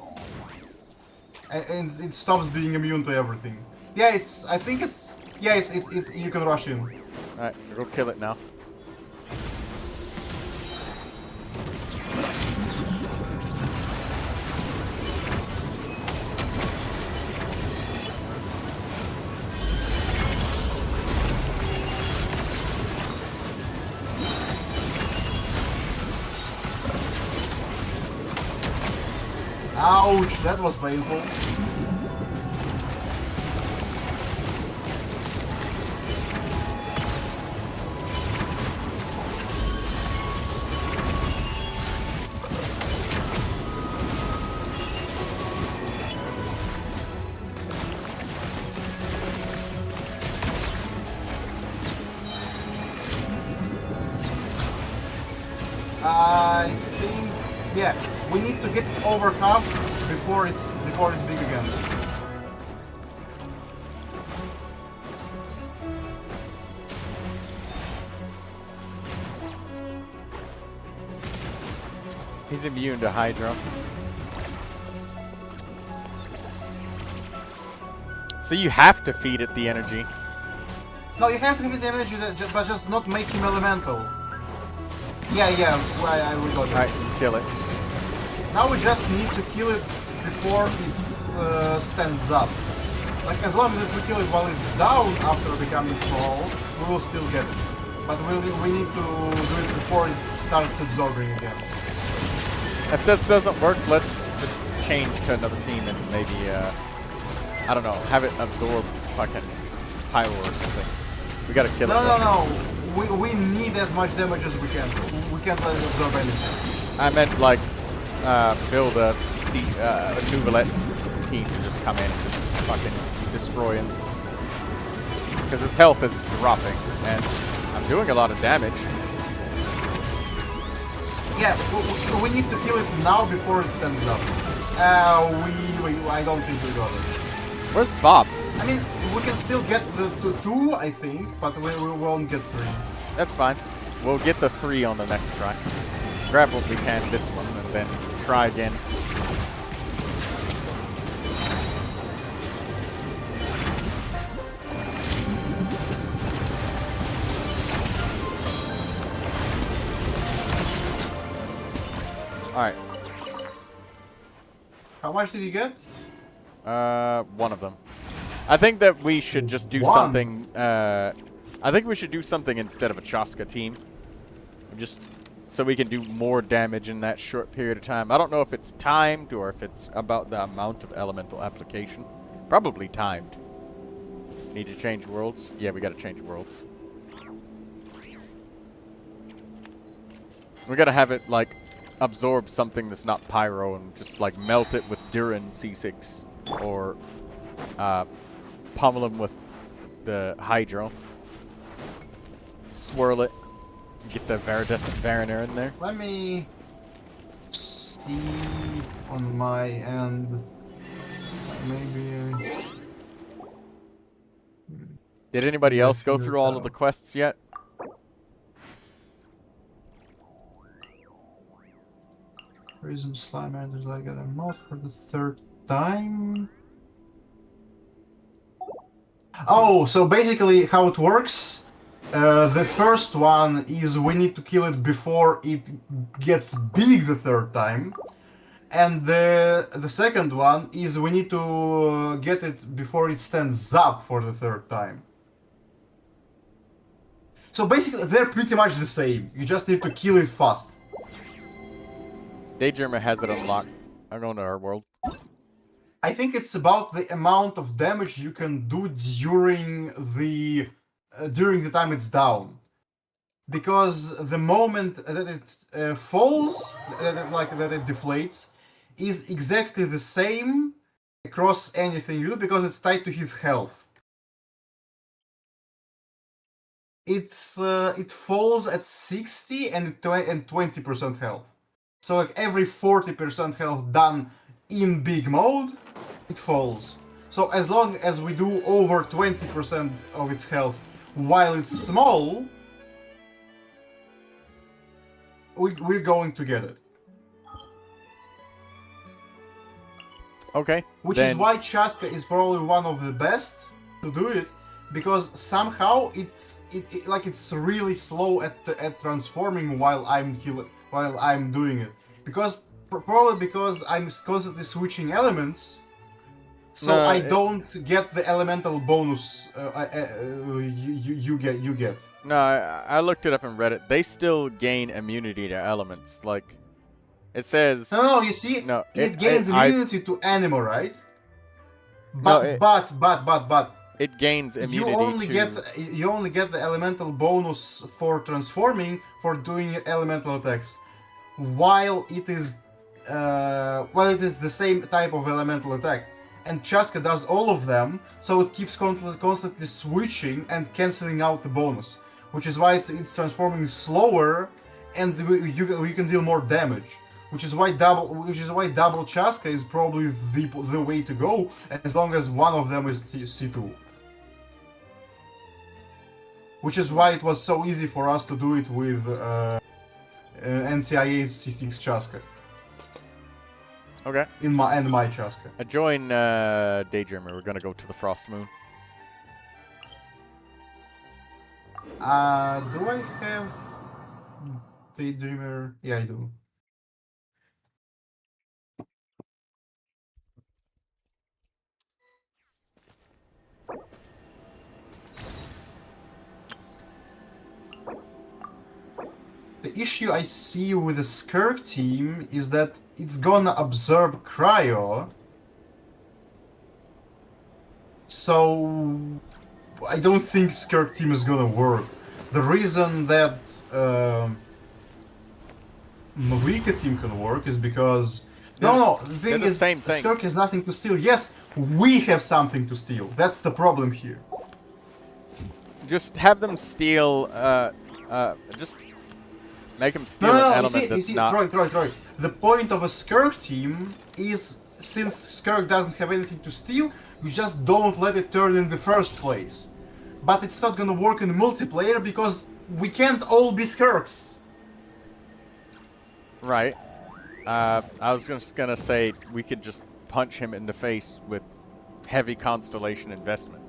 And it stops being immune to everything. Yeah, I think it's you can rush in. Alright, go kill it now. Ouch, that was painful. I think, yeah, we need to get it over half before it's big again. He's immune to Hydro. So you have to feed it the energy. No, you have to give it the energy, but just not make him elemental. Yeah, I will go. Alright, kill it. Now we just need to kill it before it stands up. Like, as long as we kill it while it's down after becoming small, we will still get it. But we need to do it before it starts absorbing again. If this doesn't work, let's just change to another team and maybe, I don't know, have it absorb fucking Pyro or something. We gotta kill it. No. We need as much damage as we can, so we can't let it absorb anything. I meant, like, build a Neuvilette team to just come in and just fucking destroy him. Because his health is dropping, and I'm doing a lot of damage. Yeah, we need to kill it now before it stands up. I don't think we got it. Where's Bob? I mean, we can still get the 2, I think, but we won't get 3. That's fine. We'll get the 3 on the next try. Grab what we can this one, and then try again. Alright. How much did you get? One of them. I think that we should just do something, I think we should do something instead of a Chaska team. Just so we can do more damage in that short period of time. I don't know if it's timed or if it's about the amount of elemental application. Probably timed. Need to change worlds? Yeah, we gotta change worlds. We gotta have it, like, absorb something that's not Pyro and just, like, melt it with Durin C6. Or, pummel him with the Hydro. Swirl it. Get the Viridescent Variner in there. Let me see on my end. Maybe. Did anybody else go through all of the quests yet? Prism Slime enters like a mod for the 3rd time. Oh, so basically how it works. The first one is we need to kill it before it gets big the 3rd time. And the second one is we need to get it before it stands up for the 3rd time. So basically they're pretty much the same. You just need to kill it fast. Daydreamer has it unlocked. I'm going to our world. I think it's about the amount of damage you can do during the time it's down, because the moment that it falls, that it deflates, is exactly the same across anything you do because it's tied to his health. It falls at 60 and 20% health. So like every 40% health done in big mode, it falls. So as long as we do over 20% of its health while it's small, we're going to get it. Okay. Which is why Chaska is probably one of the best to do it, because somehow it's really slow at transforming while I'm doing it. Because probably because I'm constantly switching elements, so I don't get the elemental bonus you get. No, I looked it up and read it. They still gain immunity to elements. Like, It says. No, you see, No, it gains immunity to Anemo, right? But, No, but it gains immunity you only get the elemental bonus for transforming for doing elemental attacks, while it is the same type of elemental attack. And Chaska does all of them, so it keeps constantly switching and cancelling out the bonus, which is why it's transforming slower, and you can deal more damage. Which is why double Chaska is probably the way to go, as long as one of them is C2. Which is why it was so easy for us to do it with NCIA's C6 Chaska. Okay. In my Chaska. Join Daydreamer. We're gonna go to the Frost Moon. Do I have Daydreamer? Yeah, I do. The issue I see with the Skirk team is that it's gonna absorb Cryo. So I don't think Skirk team is gonna work. The reason that Mavika team can work is because the thing is, Skirk has nothing to steal. Yes, we have something to steal. That's the problem here. Just have them steal. Just make them steal an element that's not. Troy. The point of a Skirk team is, since Skirk doesn't have anything to steal, you just don't let it turn in the first place. But it's not gonna work in multiplayer because we can't all be Skirks. Right. I was just gonna say we could just punch him in the face with heavy Constellation investment.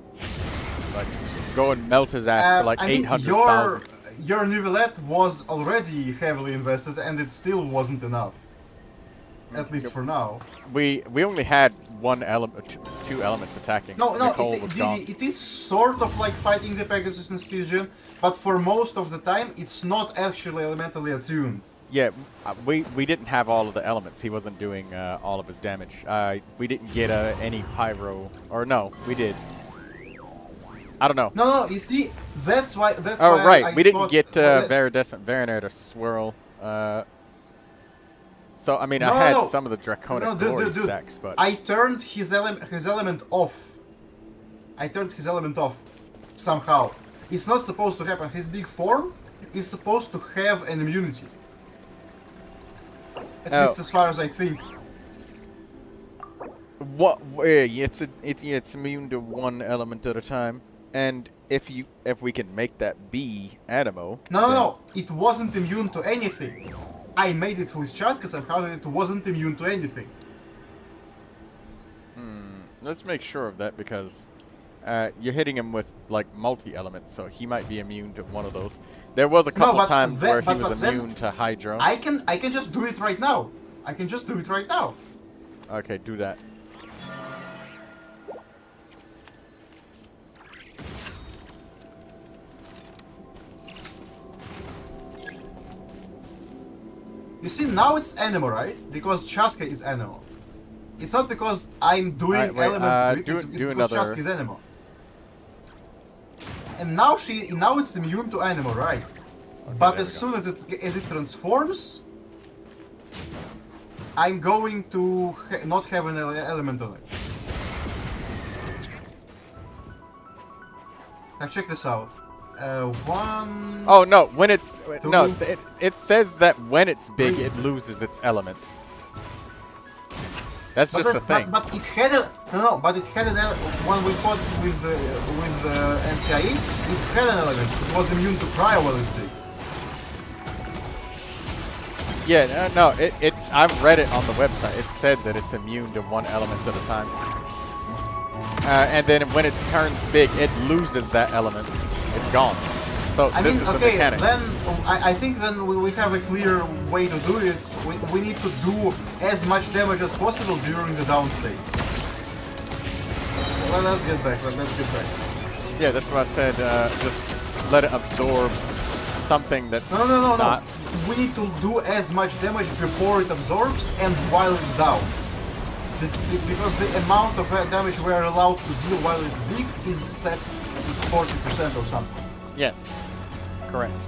Like, just go and melt his ass for like 800,000. Your Neuvilette was already heavily invested, and it still wasn't enough. At least for now. We only had one element, two elements attacking. No, it is sort of like fighting the Pegasus and Stygian, but for most of the time, it's not actually elementally attuned. Yeah, we didn't have all of the elements. He wasn't doing all of his damage. We didn't get any pyro, or no, we did. I don't know. No, you see, that's why. Oh, right, we didn't get Viridescent Varinator to swirl. So I mean, I had some of the Draconic Glory stacks, but I turned his element off. I turned his element off somehow. It's not supposed to happen. His big form is supposed to have an immunity. At least as far as I think. What? It's immune to one element at a time. And if we can make that be Anemo... No, it wasn't immune to anything. I made it with Chaska somehow that it wasn't immune to anything. Let's make sure of that, because you're hitting him with like multi-elements, so he might be immune to one of those. There was a couple times where he was immune to Hydro. I can just do it right now. I can just do it right now. Okay, do that. You see, now it's Anemo, right? Because Chaska is Anemo. It's not because I'm doing element to it, it's because Chaska is Anemo. And now it's immune to Anemo, right? Okay, but as soon as it transforms, I'm going to not have an element on it. Now check this out. One. Oh no! When it's two, no, it says that when it's big, it loses its element. That's just a thing. But it had a But it had an when we fought with NCIE, it had an element. It was immune to cryo while it's big. Yeah, no, I've read it on the website. It said that it's immune to one element at a time. And then when it turns big, it loses that element. It's gone. So this is the mechanic. Then I think then we have a clear way to do it. We need to do as much damage as possible during the down states. Well, let's get back. Yeah, that's what I said. Just let it absorb something that's No. not... We need to do as much damage before it absorbs and while it's down. Because the amount of damage we are allowed to deal while it's big is set, it's 40% or something. Yes. Correct.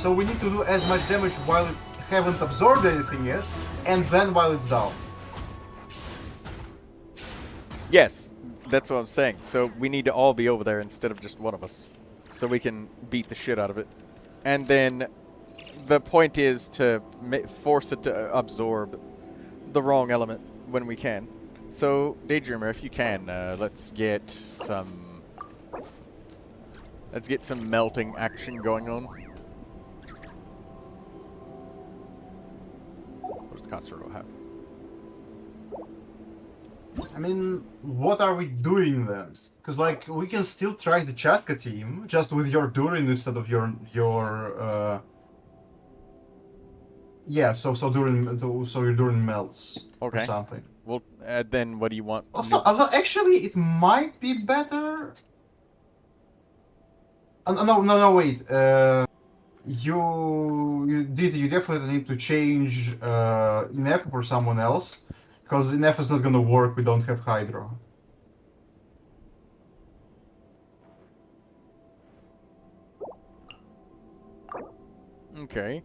So we need to do as much damage while it haven't absorbed anything yet, and then while it's down. Yes, that's what I'm saying. So we need to all be over there instead of just one of us. So we can beat the shit out of it. And then the point is to force it to absorb the wrong element when we can. So, Daydreamer, if you can, let's get some melting action going on. What does Katsuro have? I mean, what are we doing then? Because like we can still try the Chaska team just with your Durin instead of your yeah. So your Durin melts Okay. or something. Well, then what do you want? Also, although actually it might be better. No, wait. You definitely need to change Inef for someone else, because Inef is not gonna work. We don't have Hydro. Okay.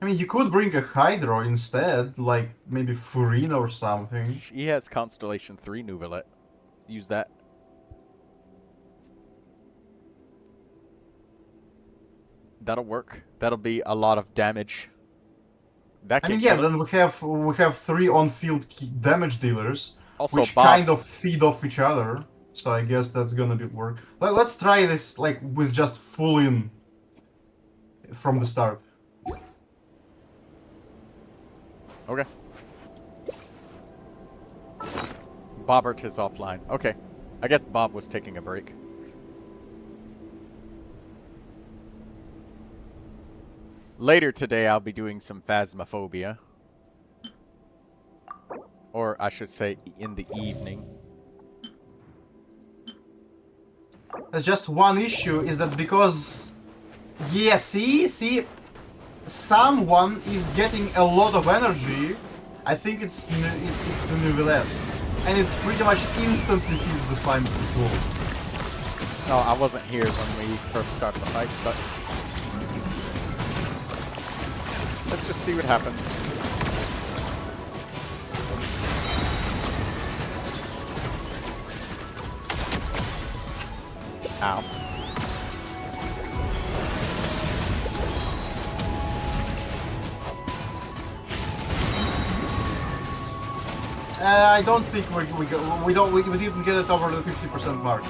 I mean, you could bring a Hydro instead, like maybe Furina or something. She has Constellation 3 Neuvilette. Use that. That'll work. That'll be a lot of damage. That I can mean, yeah. kill it. Then we have 3 on-field damage dealers, Also, which Bob. kind of feed off each other. So I guess that's gonna be work. Let's try this like with just full in from the start. Okay. Bobbert is offline. Okay. I guess Bob was taking a break. Later today, I'll be doing some Phasmophobia. Or I should say, in the evening. There's just one issue, is that because... Yeah, see? Someone is getting a lot of energy. I think it's the Neuvilette. And it pretty much instantly feeds the slime to the pool. No, I wasn't here when we first started the fight, but... let's just see what happens. Ow. I don't think we didn't get it over the 50% mark.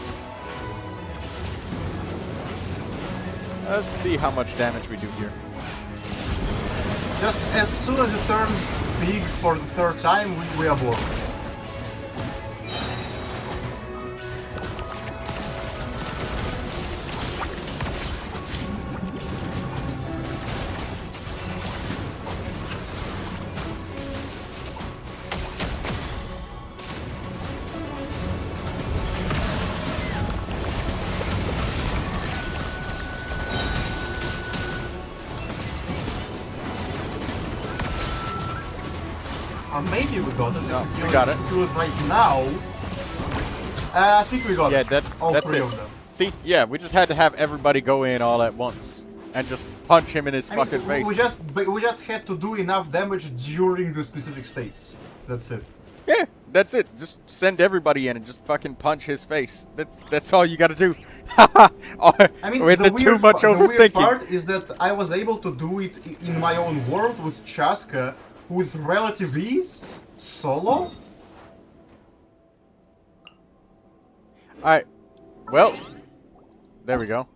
Let's see how much damage we do here. Just as soon as it turns big for the 3rd time, we abort. Or maybe we got it. No, we got it. Do it right now. I think we got Yeah, it. All that's 3 it. of them. See, yeah, we just had to have everybody go in all at once and just punch him in his fucking face. We just had to do enough damage during the specific states. That's it. Yeah, that's it. Just send everybody in and just fucking punch his face. That's all you got to do. I mean, with the too much the weird overthinking. part is that I was able to do it in my own world with Chaska with relative ease, solo. Alright. Well, there we go.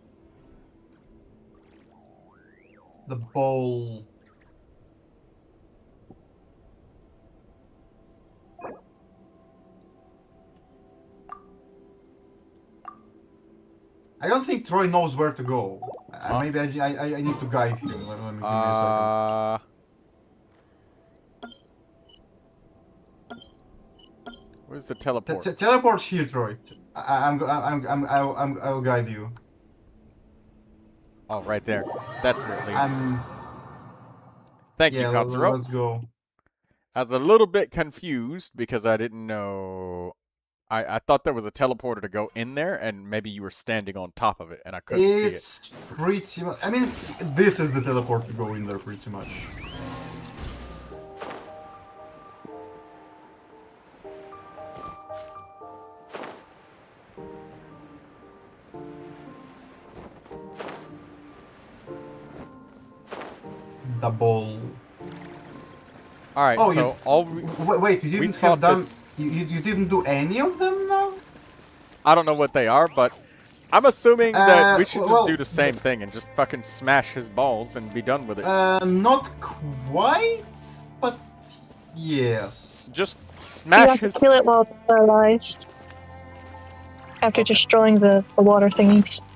The bowl. I don't think Troy knows where to go. Maybe I need to guide him. Let me give me a second. Where's the teleport? Teleport here, Troy. I'll guide you. Oh, right there. That's where it leads. Thank you, Yeah, Katsuro. let's go. I was a little bit confused because I didn't know. I thought there was a teleporter to go in there, and maybe you were standing on top of it, and I couldn't see it. It's pretty much. I mean, this is the teleport to go in there, pretty much. Double. All right. Oh, so all we, wait, you didn't have done. You didn't do any of them now? I don't know what they are, but I'm assuming that we should just do the same thing and just fucking smash his balls and be done with it. Not quite, but yes. Just You smash have his. to kill it while it's paralyzed. After destroying the water thingies.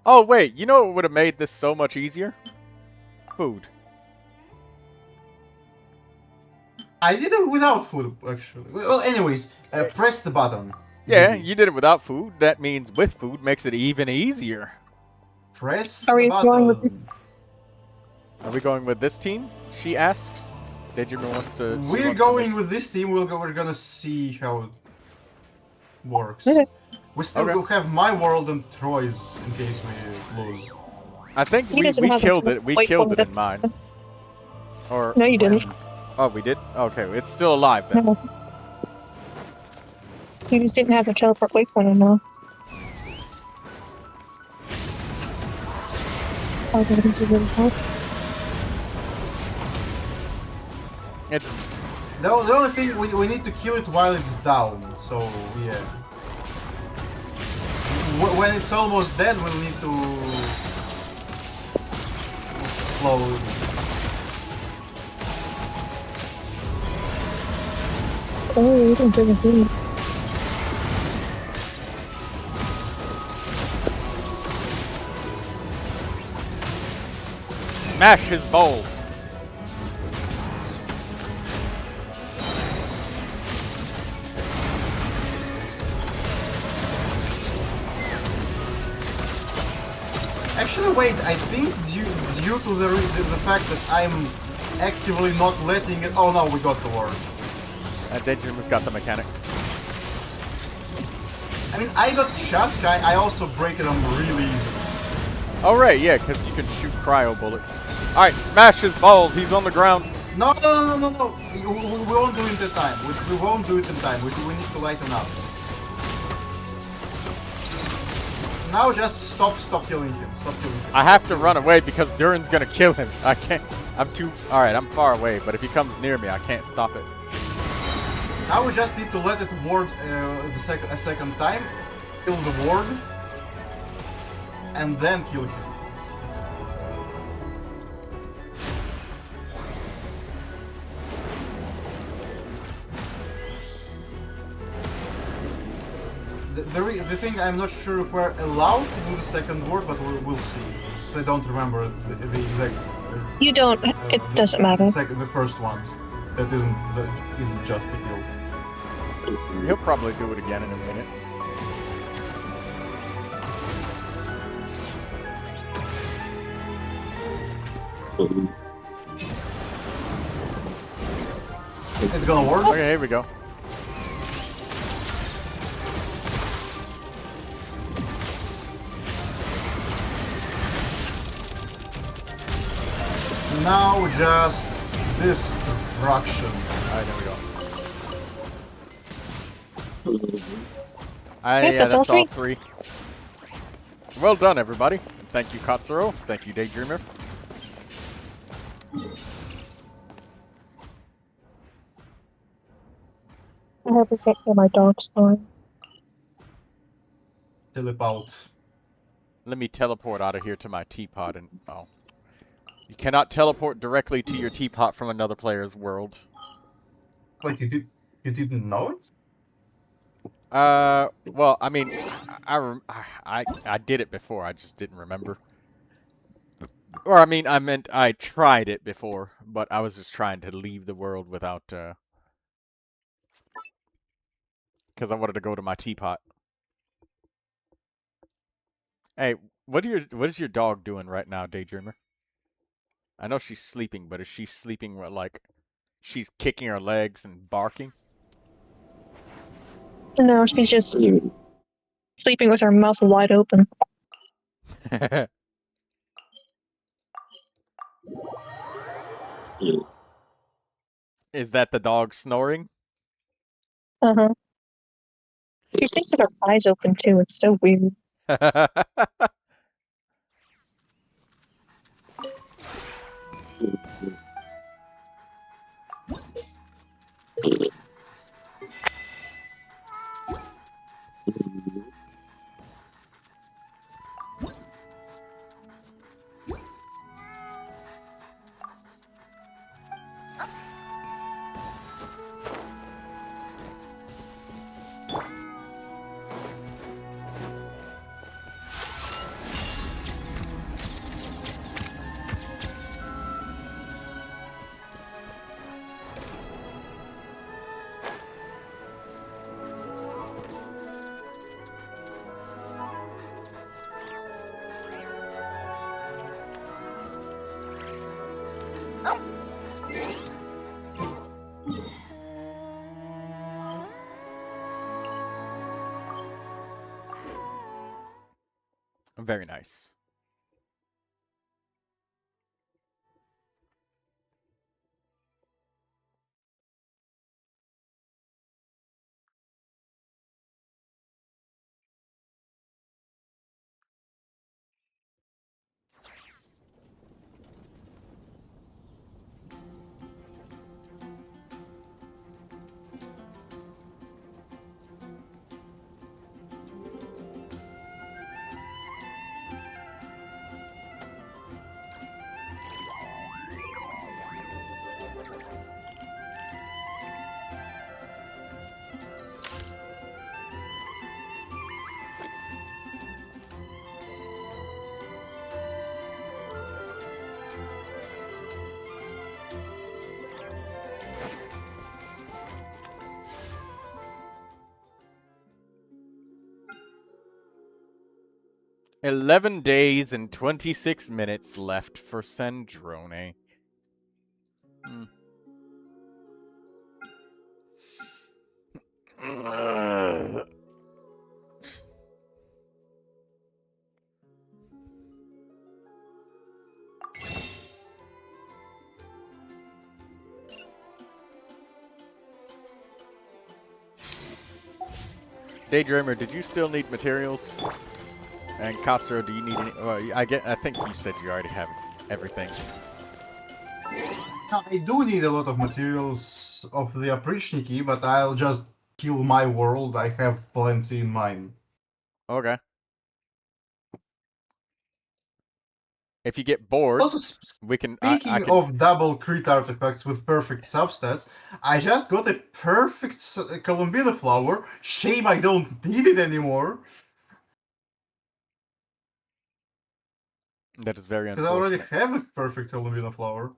Oh wait, you know what would have made this so much easier? Food. I did it without food, actually. Well, anyways, press the button. Yeah, you did it without food. That means with food makes it even easier. Press Are the we going with button. Are we going with this team? She asks. Daydreamer wants to. We're going with this team. We're gonna see how it works. Okay. We still Okay. have my world and Troy's in case we lose. I think He we doesn't have a killed it. We wait killed for it it. in mine. Or No, you didn't. oh, we did. Okay, it's still alive then. No. You just didn't have the teleport waypoint enough. Oh, because this is really hard. It's The only thing we need to kill it while it's down. So yeah. When it's almost dead, we'll need to slow. Oh, you didn't bring a food. smash his balls. Actually, wait. I think due to the fact that I'm actively not letting it. Oh no, we got the ward. Daydreamer's got the mechanic. I mean, I got Chaskai. I also break them really easy. Oh right, yeah, because you can shoot cryo bullets. All right, smash his balls. He's on the ground. No. We won't do it in time. We won't do it in time. We need to lighten up. Now just stop killing him. Stop killing him. I have to run away because Durin's gonna kill him. I can't. I'm too. All right, I'm far away, but if he comes near me, I can't stop it. Now we just need to let it ward a second time, kill the ward, and then kill him. The thing, I'm not sure if we're allowed to do the second ward, but we'll see. So I don't remember the exact. You don't. It doesn't matter. The first one. That isn't just the kill. He'll probably do it again in a minute. It's gonna work. Okay, here we go. Now just destruction. Alright, there we go. Yep, Yeah, that's all all three. Well done, everybody. Thank you, Katsuro. Thank you, Daydreamer. I have to get my dog snoring. Teleport out. Let me teleport out of here to my teapot and oh. You cannot teleport directly to your teapot from another player's world. Wait, you didn't know it? Well, I mean, I did it before. I just didn't remember. Or I mean, I meant I tried it before, but I was just trying to leave the world without because I wanted to go to my teapot. Hey, what is your dog doing right now, Daydreamer? I know she's sleeping, but is she sleeping like she's kicking her legs and barking? No, she's just sleeping with her mouth wide open. Is that the dog snoring? Uh-huh. She sleeps with her eyes open too. It's so weird. 'Very nice. $11 days and 26 minutes left for Sandrone. Daydreamer, did you still need materials? And Katsuro, do you need any? Well, I think you said you already have everything. I do need a lot of materials of the Oprichniki, but I'll just kill my world. I have plenty in mine. Okay. If you get bored, Also, we can. speaking of double crit artifacts with perfect substats, I just got a perfect Columbina flower. Shame I don't need it anymore. That is very Because I already unfortunate. have a perfect Columbina flower.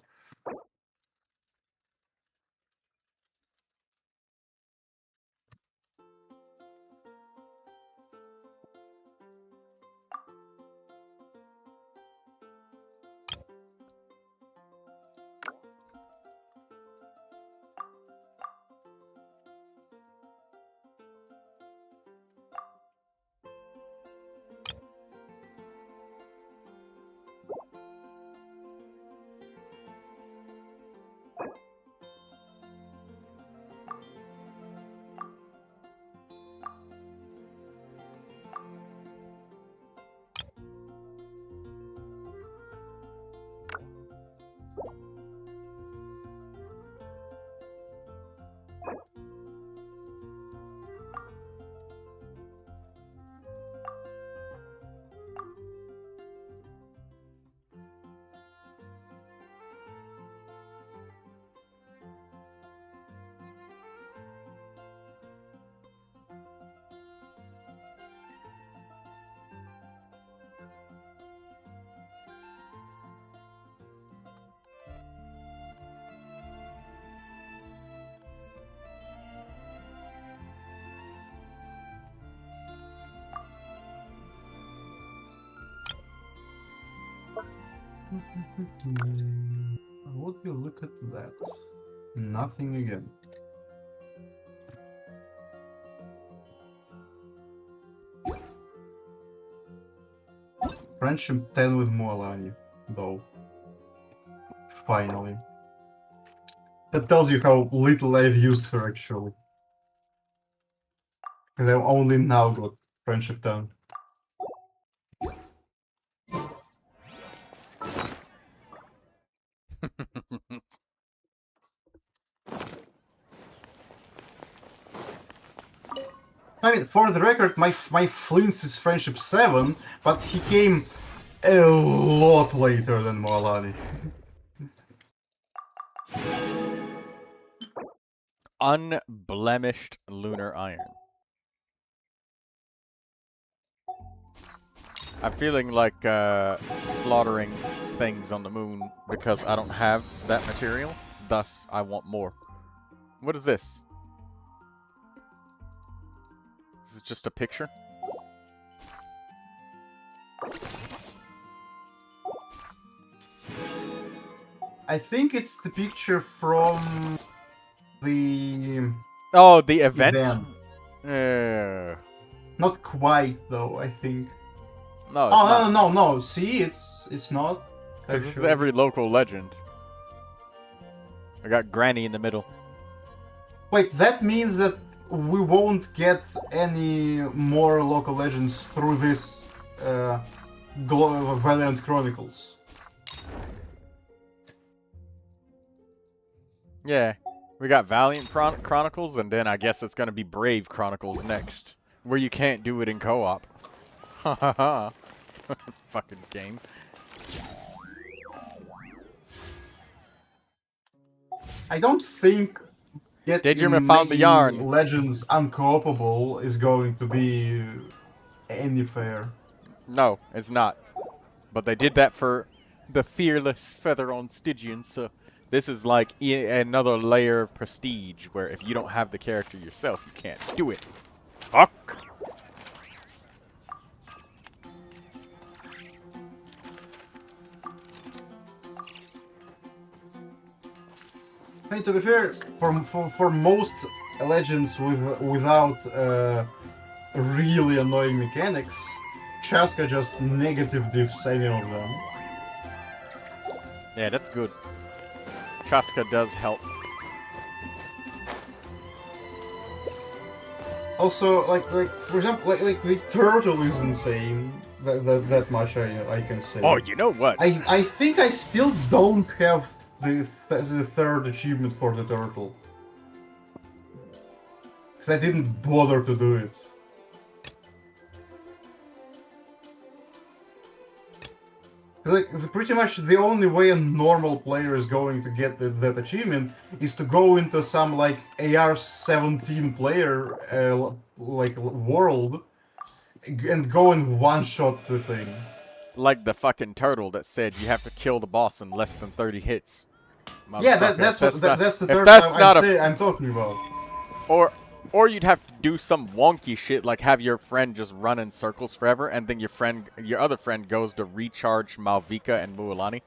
Would you look at that? Nothing again. Friendship 10 with Mualani, though. Finally. That tells you how little I've used her, actually. And I've only now got Friendship 10. I mean, for the record, my Flints is Friendship 7, but he came a lot later than Mualani. Unblemished lunar iron. I'm feeling like slaughtering things on the moon because I don't have that material. Thus, I want more. What is this? This is just a picture? I think it's the picture from the Oh, the event? Not quite, though, I think. No, it's Oh, not. no. See, it's not. Because it's every local legend. I got Granny in the middle. Wait, that means that we won't get any more local legends through this Valiant Chronicles. Yeah. We got Valiant Chronicles, and then I guess it's going to be Brave Chronicles next. Where you can't do it in co-op. Ha ha ha. Fucking game. I don't think Daydreamer found the yarn. Legends uncoopable is going to be any fair. No, it's not. But they did that for the fearless feather on Stygian, so this is like another layer of prestige where if you don't have the character yourself, you can't do it. Fuck! I mean, to be fair, for most legends without really annoying mechanics, Chaska just negative diffs any of them. Yeah, that's good. Chaska does help. Also, like for example, like the turtle is insane. That much I can say. Oh, you know what? I think I still don't have the third achievement for the turtle. Because I didn't bother to do it. Like, pretty much the only way a normal player is going to get that achievement is to go into some, like, AR-17 player, like, world, and go and one-shot the thing. Like the fucking turtle that said you have to kill the boss in less than 30 hits. Yeah, that's the turtle I'm talking about. Or you'd have to do some wonky shit like have your friend just run in circles forever, and then your other friend goes to recharge Malvika and Mualani.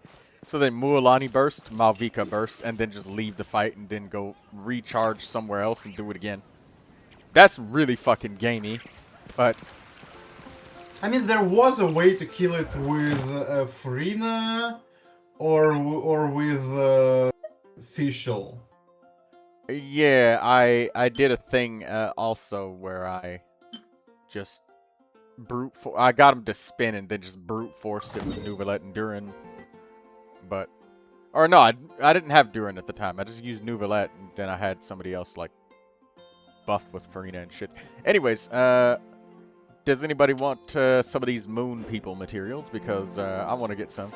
So then Mualani burst, Malvika burst, and then just leave the fight and then go recharge somewhere else and do it again. That's really fucking gamey, but I mean, there was a way to kill it with Farina or with Fischl. yeah, I did a thing also where I just I got him to spin and then just brute forced it with Neuvilette and Durin. But or no, I didn't have Durin at the time. I just used Neuvilette and then I had somebody else like buffed with Farina and shit. Anyways, does anybody want some of these moon people materials? Because I want to get some.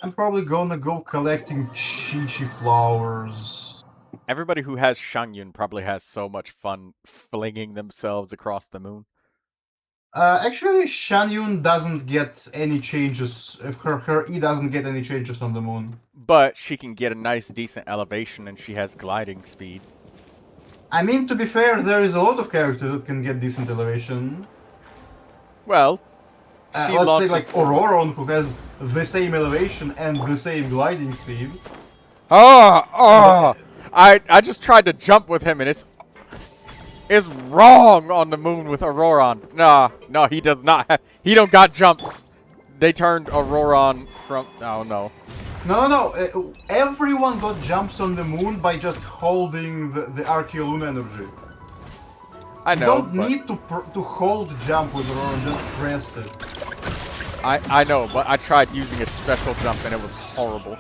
I'm probably gonna go collecting Chi-Chi flowers. Everybody who has Shangyun probably has so much fun flinging themselves across the moon. Actually, Shanyun doesn't get any changes. Her E doesn't get any changes on the moon. But she can get a nice, decent elevation, and she has gliding speed. I mean, to be fair, there is a lot of characters that can get decent elevation. Well, let's say like Auroron, who has the same elevation and the same gliding speed. I just tried to jump with him, and it's wrong on the moon with Auroron. No, he does not. He don't got jumps. They turned Auroron from. Oh no. No. Everyone got jumps on the moon by just holding the Archeolune energy. I know. You don't need to hold jump with Auroron, just press it. I know, but I tried using a special jump and it was horrible.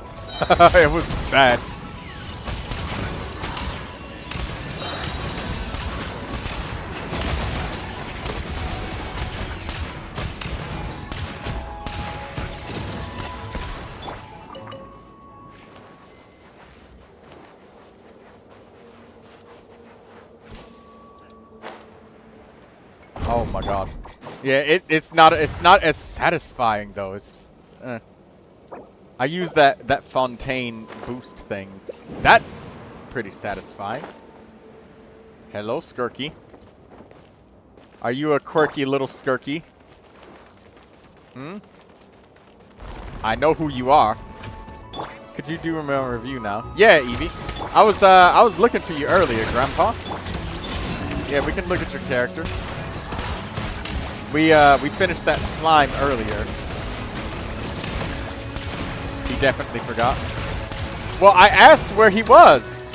It was bad. Oh my god. Yeah, it's not as satisfying though. It's I use that Fontaine boost thing. That's pretty satisfying. Hello, Skirky. Are you a quirky little Skirky? I know who you are. Could you do a review now? Yeah, Evie. I was looking for you earlier, Grandpa. Yeah, we can look at your character. We finished that slime earlier. He definitely forgot. Well, I asked where he was,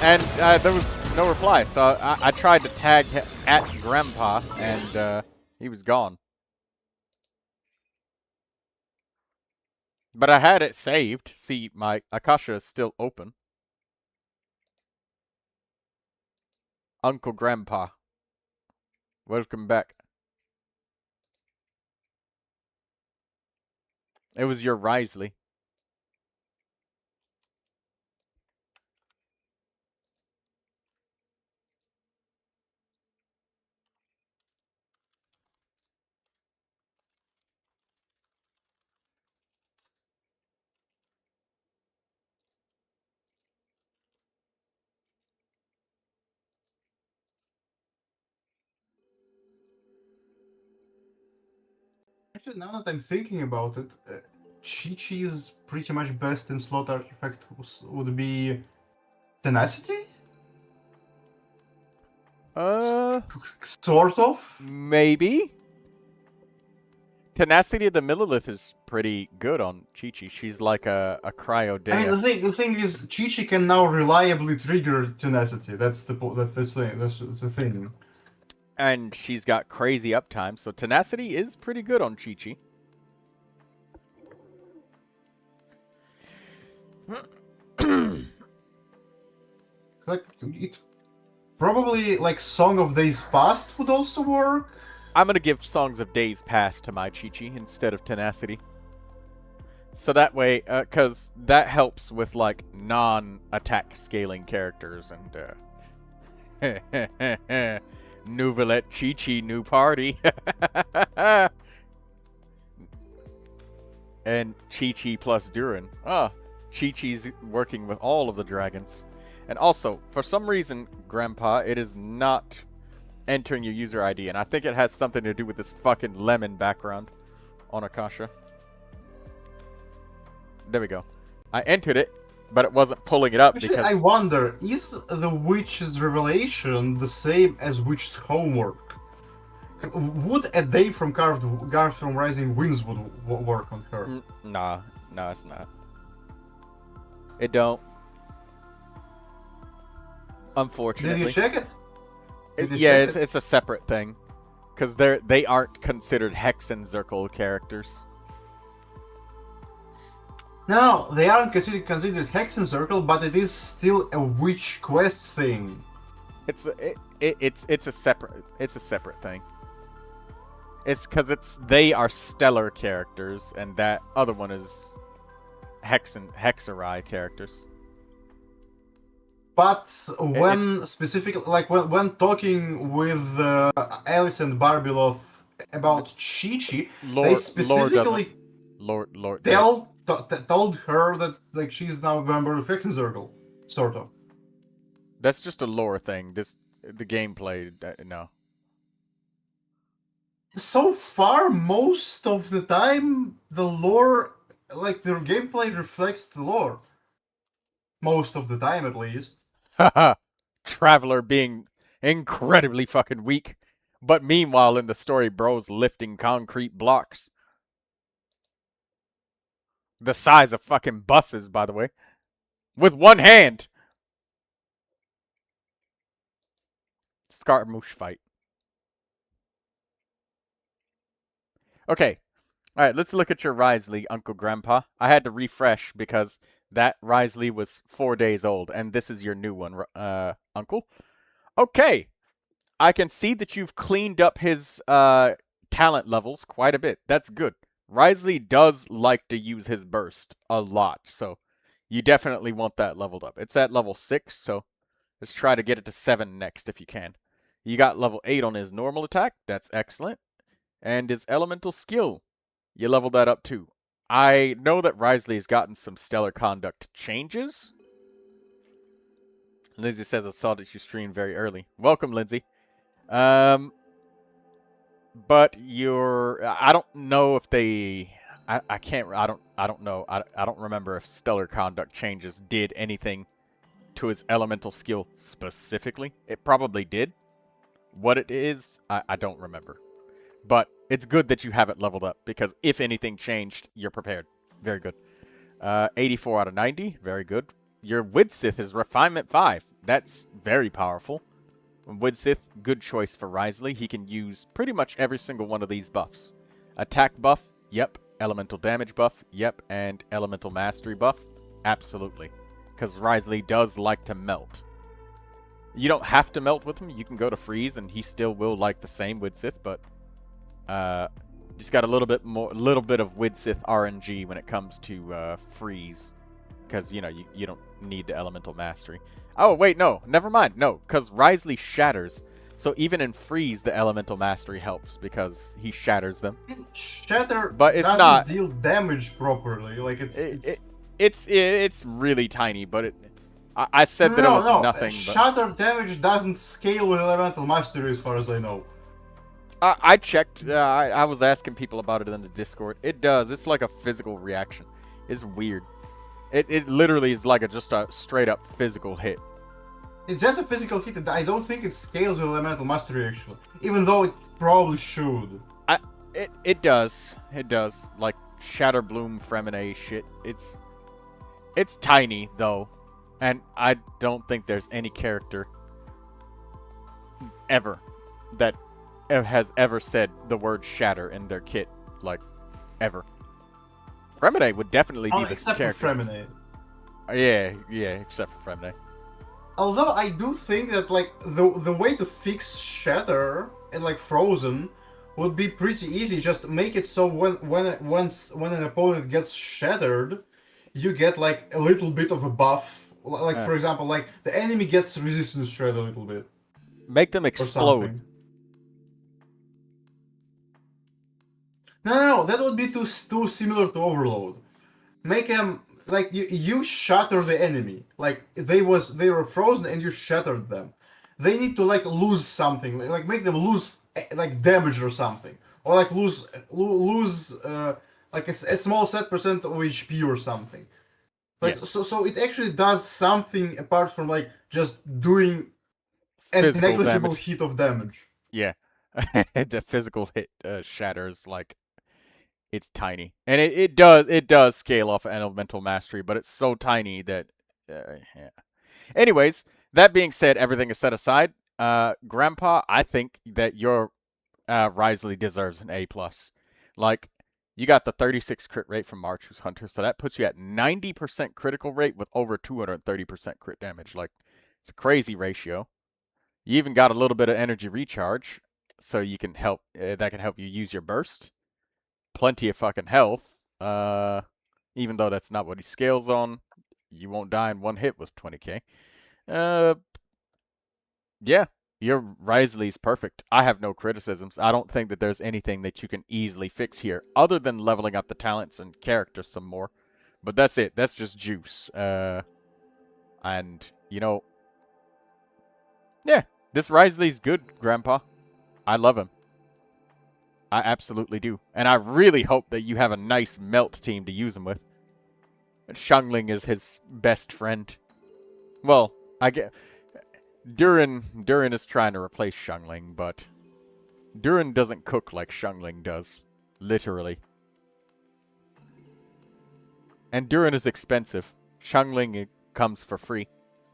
and there was no reply. So I tried to tag at Grandpa, and he was gone. But I had it saved. See, my Akasha is still open. Uncle Grandpa, welcome back. It was your Risley. Actually, now that I'm thinking about it, Chi-Chi's pretty much best in slot artifact would be Tenacity? Sort of? Maybe. Tenacity of the Millilith is pretty good on Chi-Chi. She's like a cryo-dea. I mean, the thing is, Chi-Chi can now reliably trigger Tenacity. That's the thing. That's the thing. And she's got crazy uptime, so Tenacity is pretty good on Chi-Chi. Like, it probably, like, Song of Days Past would also work. I'm gonna give Songs of Days Past to my Chi-Chi instead of Tenacity. So that way, cause that helps with, like, non-attack scaling characters, and, Neuvilette Chi-Chi, new party. And Chi-Chi plus Durin. Chi-Chi's working with all of the dragons. And also, for some reason, Grandpa, it is not entering your user ID, and I think it has something to do with this fucking lemon background on Akasha. There we go. I entered it, but it wasn't pulling it up. Actually, because I wonder, is the witch's revelation the same as witch's homework? Would a day from Carved from Rising Winds would work on her? Nah, no, it's not. It don't. Unfortunately. Did you check it? Yeah, it's a separate thing, because they aren't considered Hexenzirkel characters. No, they aren't considered Hexenzirkel, but it is still a witch quest thing. It's a separate thing. It's because they are stellar characters, and that other one is Hexarai characters. But when specifically, like when talking with Alice and Barbilov about Chi-Chi, they specifically told her that like she's now a member of Hexen Circle, sort of. That's just a lore thing. The gameplay, no. So far, most of the time, the lore, like their gameplay reflects the lore. Most of the time, at least. Haha. Traveler being incredibly fucking weak. But meanwhile, in the story, bro's lifting concrete blocks. The size of fucking buses, by the way. With one hand! Scaramouche fight. Okay. Alright, let's look at your Risley, Uncle Grandpa. I had to refresh because that Risley was 4 days old, and this is your new one, Uncle. Okay. I can see that you've cleaned up his talent levels quite a bit. That's good. Risley does like to use his burst a lot, so you definitely want that leveled up. It's at level 6, so let's try to get it to 7 next if you can. You got level 8 on his normal attack. That's excellent. And his elemental skill, you leveled that up too. I know that Risley has gotten some stellar conduct changes. Lindsay says, I saw that you streamed very early. Welcome, Lindsay. But I don't know if they, I don't know. I don't remember if stellar conduct changes did anything to his elemental skill specifically. It probably did. What it is, I don't remember. But it's good that you have it leveled up, because if anything changed, you're prepared. Very good. 84 out of 90. Very good. Your Widsith is Refinement 5. That's very powerful. Widsith, good choice for Risley. He can use pretty much every single one of these buffs. Attack buff, yep. Elemental damage buff, yep. And elemental mastery buff, absolutely. Because Risley does like to melt. You don't have to melt with him. You can go to freeze, and he still will like the same Widsith, but just got a little bit of Widsith RNG when it comes to freeze, because you know you don't need the elemental mastery. Oh wait, no, never mind. No, because Risley shatters, so even in freeze the elemental mastery helps because he shatters them. Shatter, but it's doesn't not deal damage properly. Like it's really tiny, but I said that it was nothing. Shatter damage doesn't scale with elemental mastery, as far as I know. I checked. I was asking people about it in the Discord. It does. It's like a physical reaction. It's weird. It literally is like just a straight up physical hit. It's just a physical hit. I don't think it scales with elemental mastery actually, even though it probably should. It does. It does. Like Shatter Bloom Fremine shit. It's tiny though, and I don't think there's any character ever that has ever said the word shatter in their kit, like, ever. Fremine would definitely be the except character. For Fremine. Yeah, except for Fremine. Although I do think that like the way to fix shatter and like frozen would be pretty easy. Just make it so when an opponent gets shattered, you get like a little bit of a buff. Like for example, like the enemy gets resistance shred a little bit. Make them explode. No, that would be too similar to Overload. Make them like you shatter the enemy. Like they were frozen and you shattered them. They need to like lose something. Like make them lose like damage or something, or like lose like a small set percent of HP or something. Like yes. So it actually does something apart from like just doing a negligible hit of damage. Yeah, the physical hit shatters like. It's tiny, and it does scale off elemental mastery, but it's so tiny that, yeah. Anyways, that being said, everything is set aside. Grandpa, I think that your Risley deserves an A+. Like, you got the 36 crit rate from Marchu's Hunter, so that puts you at 90% critical rate with over 230% crit damage. Like, it's a crazy ratio. You even got a little bit of energy recharge, so you can help. That can help you use your burst. Plenty of fucking health. even though that's not what he scales on. You won't die in one hit with 20k. Yeah, your Risley's perfect. I have no criticisms. I don't think that there's anything that you can easily fix here, other than leveling up the talents and characters some more. But that's it. That's just juice. And, you know, yeah, this Risley's good, Grandpa. I love him. I absolutely do. And I really hope that you have a nice melt team to use him with. Xiangling is his best friend. Well, I get... Durin is trying to replace Xiangling, but... Durin doesn't cook like Xiangling does. Literally. And Durin is expensive. Xiangling comes for free.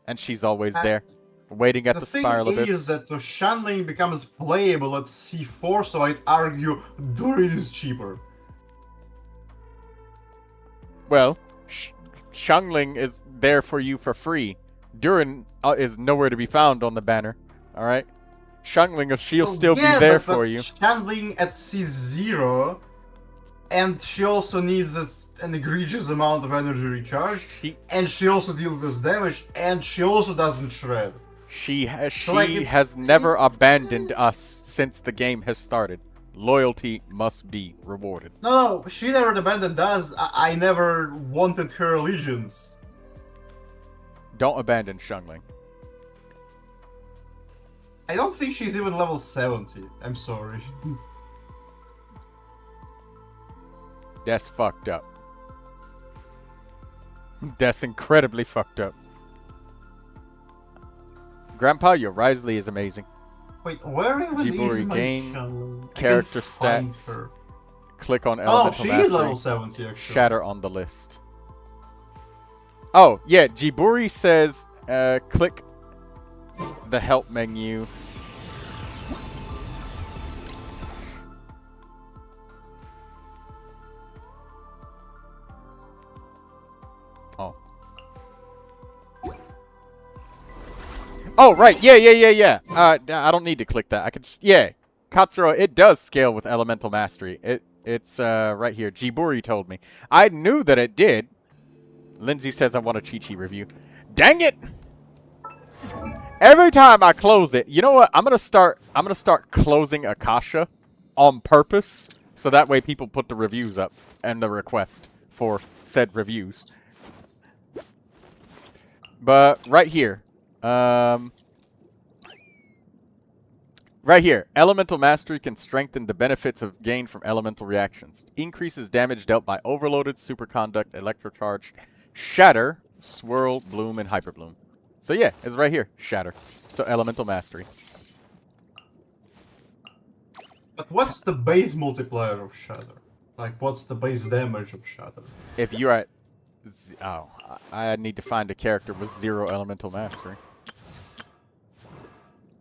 And she's always there. Waiting at the spiral abyss. The thing is that the Xiangling becomes playable at C4, so I'd argue Durin is cheaper. Well, Xiangling is there for you for free. Durin is nowhere to be found on the banner. Alright? Xiangling, she'll still be there for you. Xiangling at C0, and she also needs an egregious amount of energy recharge, and she also deals this damage, and she also doesn't shred. She has never abandoned us since the game has started. Loyalty must be rewarded. No, she never abandoned us. I never wanted her allegiance. Don't abandon Xiangling. I don't think she's even level 70. I'm sorry. That's fucked up. That's incredibly fucked up. Grandpa, your Risley is amazing. Wait, where even is my game, Xiangling? character stats. Click on Elemental Mastery. Mastery. Is level 70 actually. Shatter on the list. Oh, yeah, Jiburi says, click the help menu. Oh. Oh, right. Yeah. I don't need to click that. I can just... Yeah. Katsuro, it does scale with Elemental Mastery. It's right here. Jiburi told me. I knew that it did. Lindsay says I want a Chi-Chi review. Dang it! Every time I close it, you know what? I'm gonna start closing Akasha on purpose, so that way people put the reviews up and the request for said reviews. But right here, right here, Elemental Mastery can strengthen the benefits of gained from elemental reactions. Increases damage dealt by Overloaded, Superconduct, Electrocharge, Shatter, Swirl, Bloom, and Hyperbloom. So yeah, it's right here, Shatter. So Elemental Mastery. But what's the base multiplier of Shatter? Like, what's the base damage of Shatter? If you're at... Oh, I need to find a character with 0 Elemental Mastery.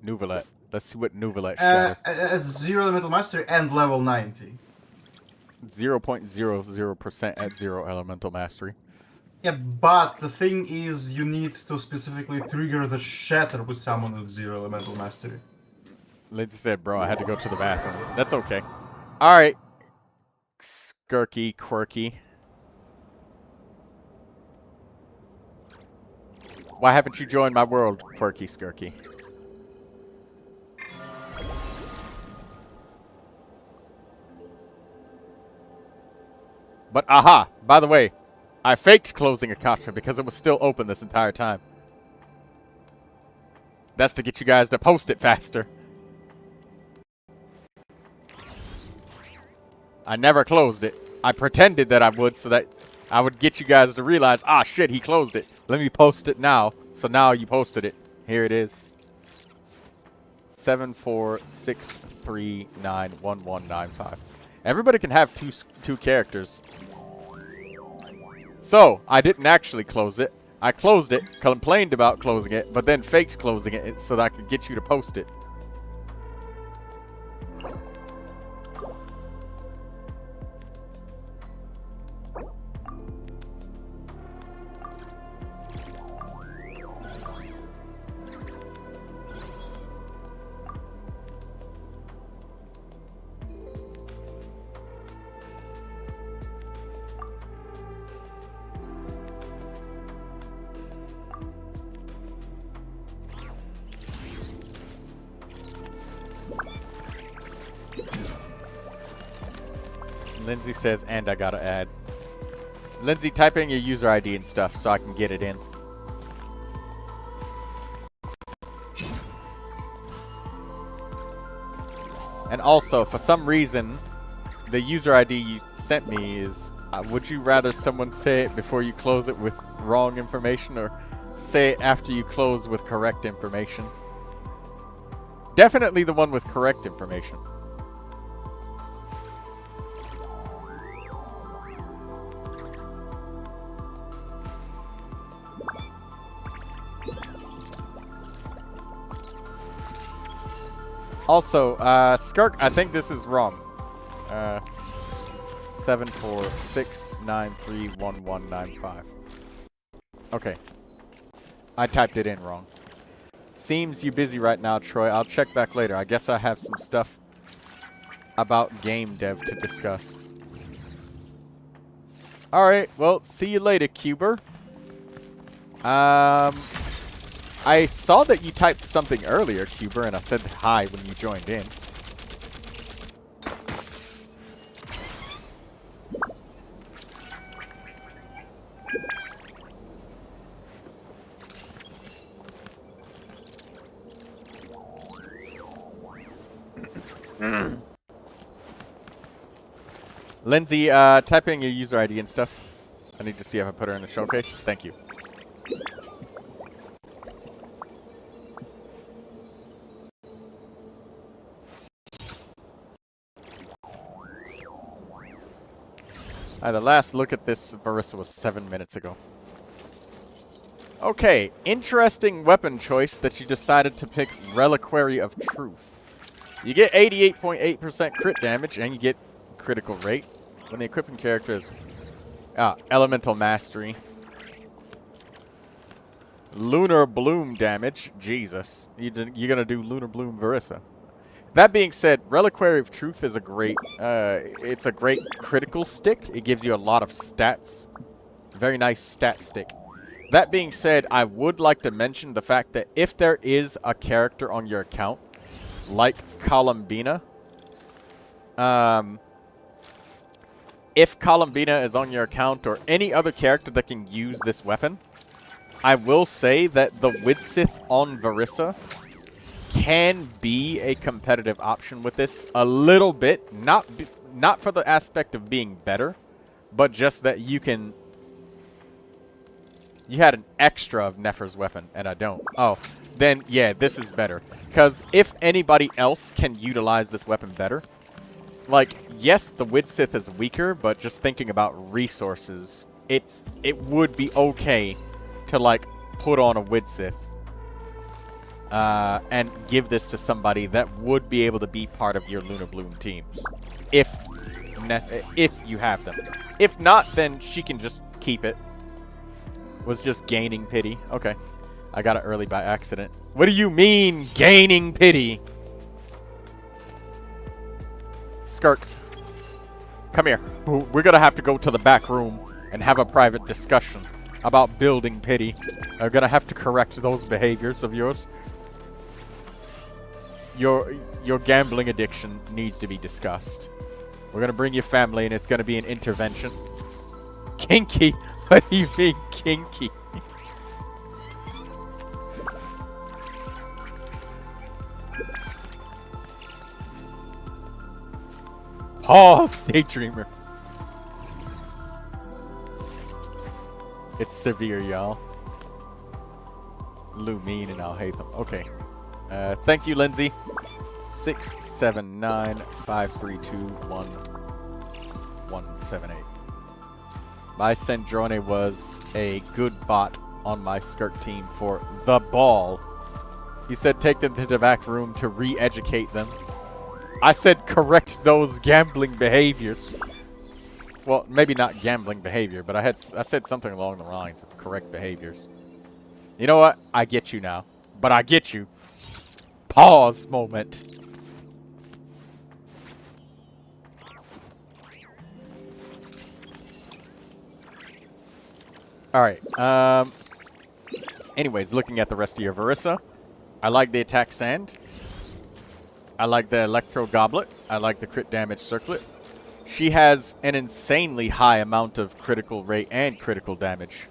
Neuvilette. Let's see what Neuvilette Shatter. At 0 Elemental Mastery and level 90. 0.00% at 0 Elemental Mastery. Yeah, but the thing is, you need to specifically trigger the Shatter with someone with 0 Elemental Mastery. Lindsay said, bro, I had to go to the bathroom. That's okay. Alright. Skirky, quirky. Why haven't you joined my world, quirky, skirky? But, aha! By the way, I faked closing Akasha because it was still open this entire time. That's to get you guys to post it faster. I never closed it. I pretended that I would so that I would get you guys to realize, ah, shit, he closed it. Let me post it now. So now you posted it. Here it is. 7463911195. Everybody can have two characters. So, I didn't actually close it. I closed it, complained about closing it, but then faked closing it so that I could get you to post it. Lindsay says, and I gotta add. Lindsay, type in your user ID and stuff so I can get it in. And also, for some reason, the user ID you sent me is, would you rather someone say it before you close it with wrong information, or say it after you close with correct information? Definitely the one with correct information. Also, Skirk, I think this is wrong. 746931195. Okay. I typed it in wrong. Seems you busy right now, Troy. I'll check back later. I guess I have some stuff about game dev to discuss. Alright, well, see you later, Cuber. I saw that you typed something earlier, Cuber, and I said hi when you joined in. Lindsay, type in your user ID and stuff. I need to see if I put her in the showcase. Thank you. The last look at this Verissa was 7 minutes ago. Okay, interesting weapon choice that you decided to pick Reliquary of Truth. You get 88.8% crit damage, and you get critical rate when the equipping character is Elemental Mastery. Lunar Bloom damage. Jesus. You're gonna do Lunar Bloom Verissa. That being said, Reliquary of Truth is a great, it's a great critical stick. It gives you a lot of stats. Very nice stat stick. That being said, I would like to mention the fact that if there is a character on your account, like Columbina, if Columbina is on your account or any other character that can use this weapon, I will say that the Widsith on Verissa can be a competitive option with this a little bit, not for the aspect of being better, but just that you can. You had an extra of Nefer's weapon, and I don't. Oh, then yeah, this is better. Because if anybody else can utilize this weapon better, like, yes, the Widsith is weaker, but just thinking about resources, it would be okay to, like, put on a Widsith. And give this to somebody that would be able to be part of your Lunar Bloom teams. If you have them. If not, then she can just keep it. Was just gaining pity. Okay. I got it early by accident. What do you mean, gaining pity? Skirk. Come here. We're gonna have to go to the back room and have a private discussion about building pity. I'm gonna have to correct those behaviors of yours. Your gambling addiction needs to be discussed. We're gonna bring your family and it's gonna be an intervention. Kinky? What do you mean kinky? Pause, Daydreamer. It's severe, y'all. Lou mean and I'll hate them. Okay. Thank you, Lindsay. 679-532-1178. My Sandrone was a good bot on my Skirk team for the ball. He said take them to the back room to re-educate them. I said correct those gambling behaviors. Well, maybe not gambling behavior, but I said something along the lines of correct behaviors. You know what? I get you now. But I get you. Pause moment. Alright, anyways, looking at the rest of your Verissa, I like the attack sand. I like the electro goblet. I like the crit damage circlet. she has an insanely high amount of critical rate and critical damage.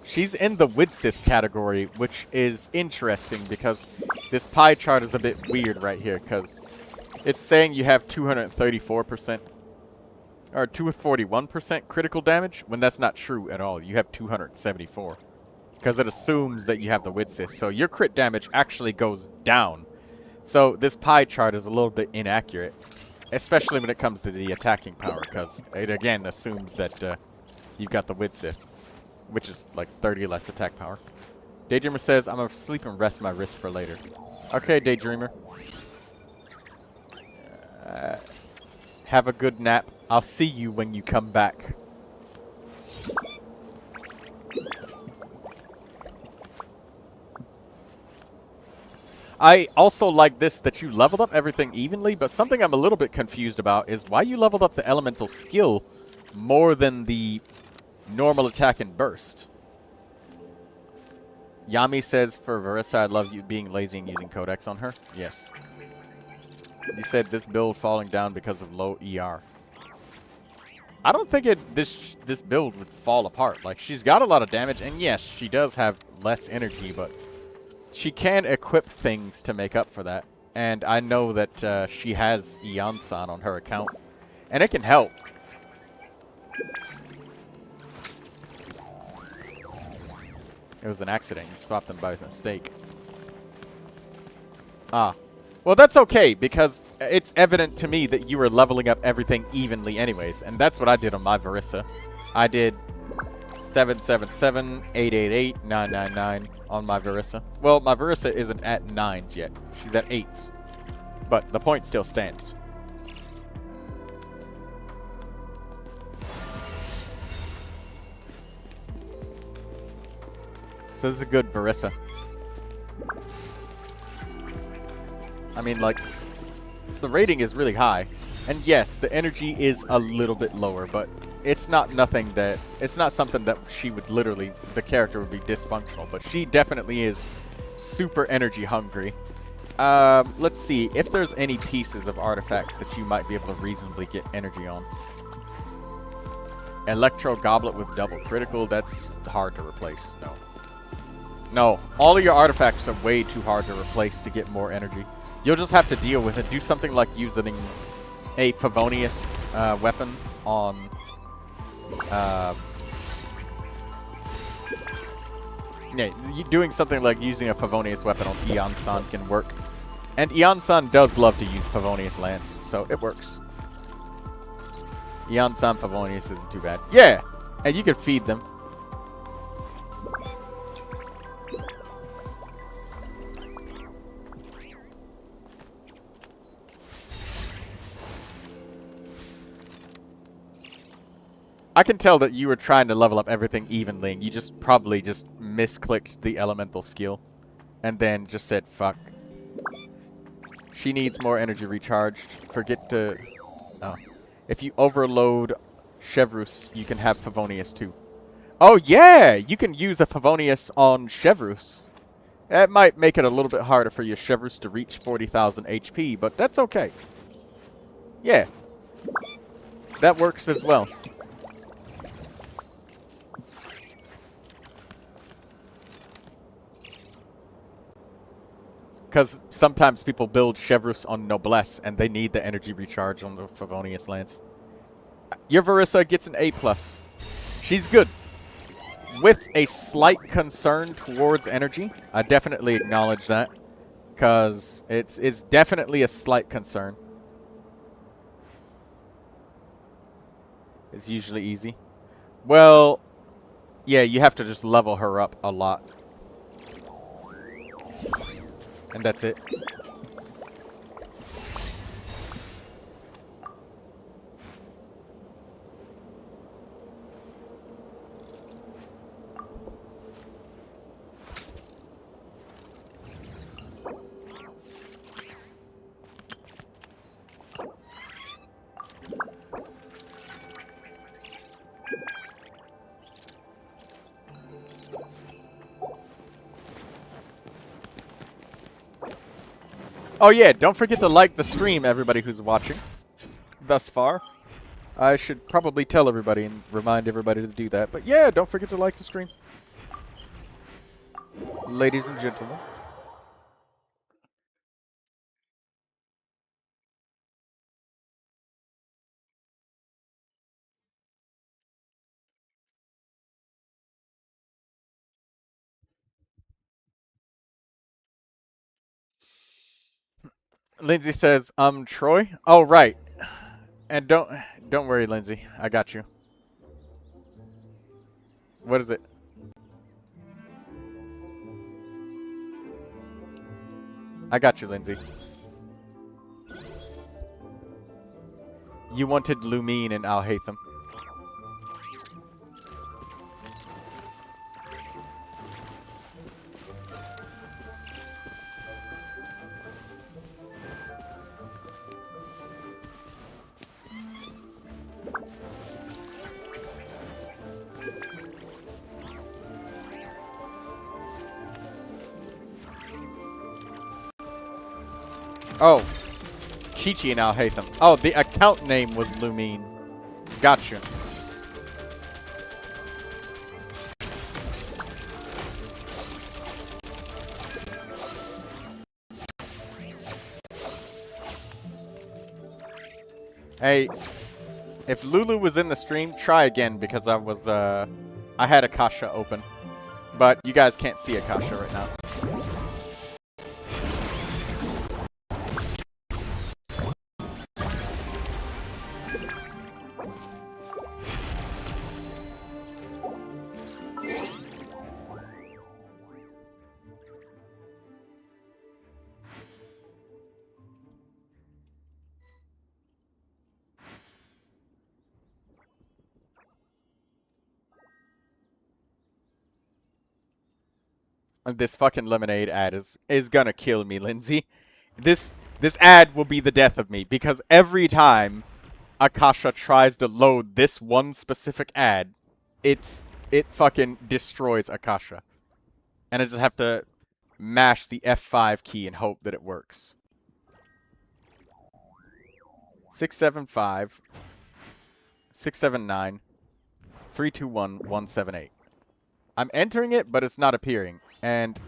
She's in the Widsith category, which is interesting because this pie chart is a bit weird right here because it's saying you have 234% or 241% critical damage when that's not true at all. You have 274 because it assumes that you have the Widsith. So your crit damage actually goes down. So this pie chart is a little bit inaccurate, especially when it comes to the attacking power because it again assumes that you've got the Widsith, which is like 30 less attack power. Daydreamer says, I'm gonna sleep and rest my wrist for later. Okay, Daydreamer. Have a good nap. I'll see you when you come back. I also like this, that you leveled up everything evenly, but something I'm a little bit confused about is why you leveled up the elemental skill more than the normal attack and burst. Yami says, for Verissa, I love you being lazy and using Codex on her. Yes. You said this build falling down because of low ER. I don't think this build would fall apart. Like, she's got a lot of damage, and yes, she does have less energy, but she can equip things to make up for that. And I know that she has Ian-san on her account, and it can help. It was an accident. You stopped them by mistake. Ah. Well, that's okay, because it's evident to me that you were leveling up everything evenly anyways, and that's what I did on my Verissa. I did 777, 888, 999 on my Verissa. Well, my Verissa isn't at 9s yet. She's at 8s. But the point still stands. So this is a good Verissa. I mean, like, the rating is really high. And yes, the energy is a little bit lower, but it's not something that she would literally, the character would be dysfunctional, but she definitely is super energy hungry. Let's see, if there's any pieces of artifacts that you might be able to reasonably get energy on. Electro Goblet with double critical, that's hard to replace, no. No, all of your artifacts are way too hard to replace to get more energy. You'll just have to deal with it. Do something like using a Favonius weapon on... yeah, doing something like using a Favonius weapon on Ian-san can work. And Ian-san does love to use Favonius Lance, so it works. Ian-san Favonius isn't too bad. Yeah! And you can feed them. I can tell that you were trying to level up everything evenly, and you just probably just misclicked the elemental skill. And then just said, fuck. She needs more energy recharged. Forget to... oh. If you overload Chevrus, you can have Favonius too. Oh yeah! You can use a Favonius on Chevrus. That might make it a little bit harder for your Chevrus to reach 40,000 HP, but that's okay. Yeah. That works as well. Because sometimes people build Chevrus on Noblesse, and they need the energy recharge on the Favonius Lance. Your Verissa gets an A+. She's good. With a slight concern towards energy. I definitely acknowledge that. Because it's definitely a slight concern. It's usually easy. Well, yeah, you have to just level her up a lot. And that's it. Oh yeah, don't forget to like the stream, everybody who's watching thus far. I should probably tell everybody and remind everybody to do that. But yeah, don't forget to like the stream. Ladies and gentlemen. Lindsay says, Troy? Oh, right. And don't worry, Lindsay. I got you. What is it? I got you, Lindsay. You wanted Lumine and Alhaitham. Oh. Chi-Chi and Alhaitham. Oh, the account name was Lumine. Gotcha. Hey, if Lulu was in the stream, try again because I had Akasha open. But you guys can't see Akasha right now. This fucking lemonade ad is gonna kill me, Lindsay. This ad will be the death of me because every time Akasha tries to load this one specific ad, it fucking destroys Akasha. And I just have to mash the F5 key and hope that it works. 675 679 321 178. I'm entering it, but it's not appearing. And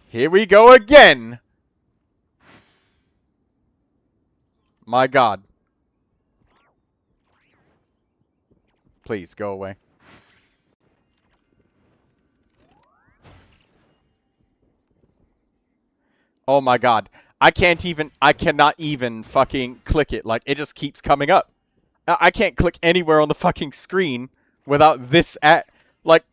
here we go again. My God. Please, go away. Oh my God. I cannot even fucking click it. Like, it just keeps coming up. I can't click anywhere on the fucking screen without this ad. Like,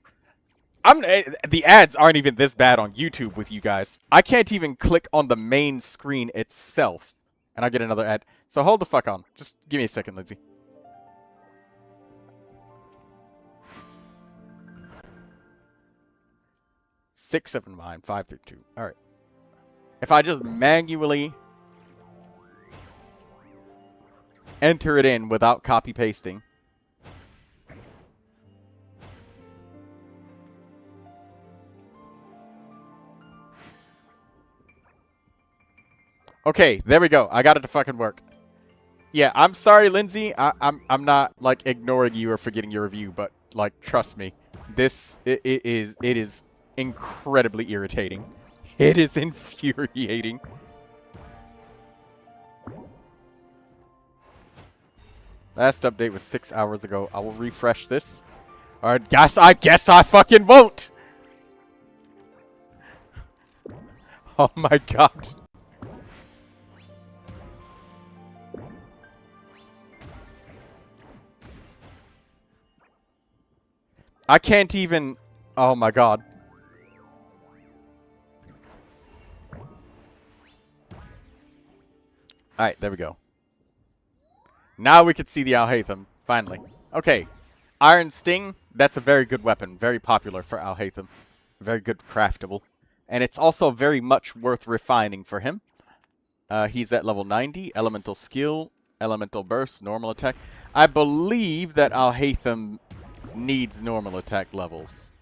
the ads aren't even this bad on YouTube with you guys. I can't even click on the main screen itself. And I get another ad. So hold the fuck on. Just give me a second, Lindsay. Six, 7, 9, 5, 3, 2. Alright. If I just manually enter it in without copy pasting. Okay, there we go. I got it to fucking work. Yeah, I'm sorry, Lindsay. I'm not like ignoring you or forgetting your review, but like trust me, it is incredibly irritating. It is infuriating. Last update was 6 hours ago. I will refresh this. Alright, I guess I fucking won't. Oh my God. I can't even... Oh my God. Alright, there we go. Now we can see the Alhaitham, finally. Okay. Iron Sting, that's a very good weapon. Very popular for Alhaitham. Very good craftable. And it's also very much worth refining for him. He's at level 90. Elemental Skill, Elemental Burst, Normal Attack. I believe that Alhaitham needs normal attack levels.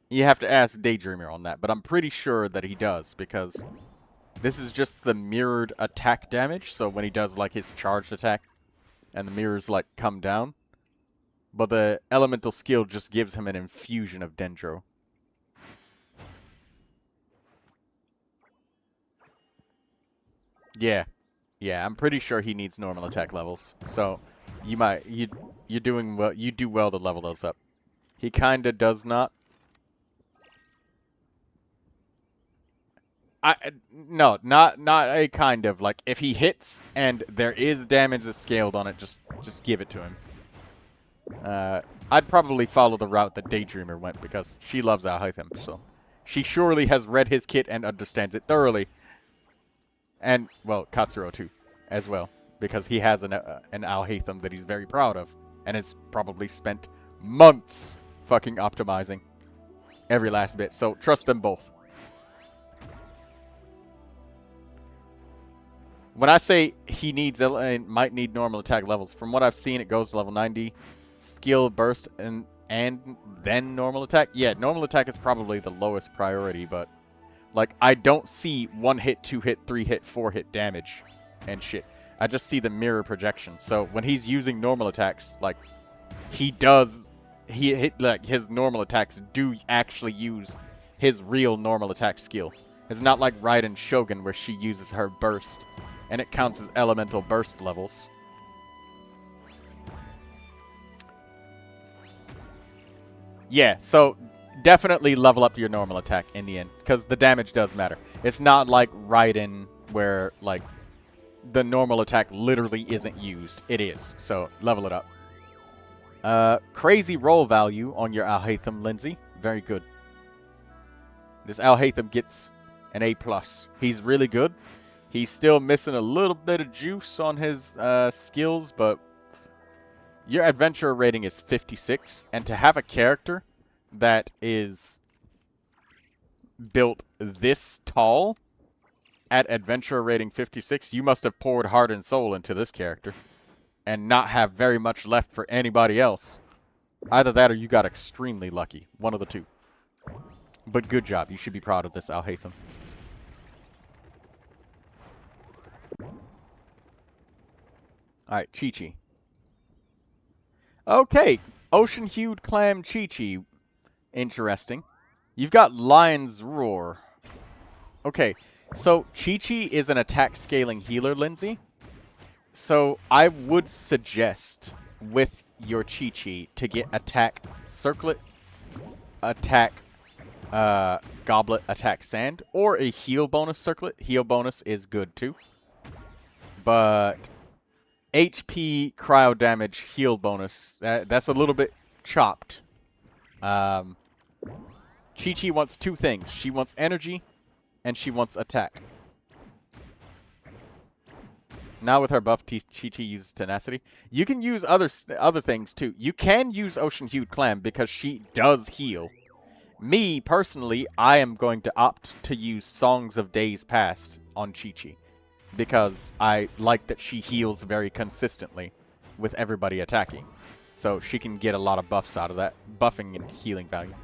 You have to ask Daydreamer on that, but I'm pretty sure that he does, because this is just the mirrored attack damage, so when he does like his charged attack, and the mirrors, like, come down. But the elemental skill just gives him an infusion of Dendro. Yeah. Yeah, I'm pretty sure he needs normal attack levels. So, you're doing well. You do well to level those up. He kinda does not. No, not a kind of, like, if he hits and there is damage that's scaled on it, just give it to him. I'd probably follow the route that Daydreamer went because she loves Alhaitham, so she surely has read his kit and understands it thoroughly. And, well, Katsuro too, as well, because he has an Alhaitham that he's very proud of, and has probably spent months fucking optimizing every last bit, so trust them both. When I say he might need normal attack levels, from what I've seen, it goes to level 90, skill burst, and then normal attack. Yeah, normal attack is probably the lowest priority, but like I don't see 1 hit, 2 hit, 3 hit, 4 hit damage and shit. I just see the mirror projection. So when he's using normal attacks, like like his normal attacks do actually use his real normal attack skill. It's not like Raiden Shogun where she uses her burst and it counts as elemental burst levels. Yeah, so definitely level up your normal attack in the end, because the damage does matter. It's not like Raiden where, like, the normal attack literally isn't used. It is, so level it up. Crazy roll value on your Alhaitham, Lindsay. Very good. This Alhaitham gets an A+. He's really good. He's still missing a little bit of juice on his skills, but your adventure rating is 56, and to have a character that is built this tall at adventure rating 56, you must have poured heart and soul into this character and not have very much left for anybody else. Either that or you got extremely lucky. One of the two. But good job. You should be proud of this, Alhaitham. Alright, Chi-Chi. Okay, Ocean-Hued Clam Chi-Chi. Interesting. You've got Lion's Roar. Okay, so Chi-Chi is an attack scaling healer, Lindsay. So I would suggest with your Chi-Chi to get attack Circlet, attack Goblet, attack Sand, or a heal bonus Circlet. Heal bonus is good too. But HP cryo damage heal bonus, that's a little bit chopped. Chi-Chi wants 2 things. She wants energy and she wants attack. Now with her buff, Chi-Chi uses tenacity. You can use other things too. You can use Ocean-Hued Clam because she does heal. Me, personally, I am going to opt to use Songs of Days Past on Chi-Chi, because I like that she heals very consistently with everybody attacking. So she can get a lot of buffs out of that. Buffing and healing value.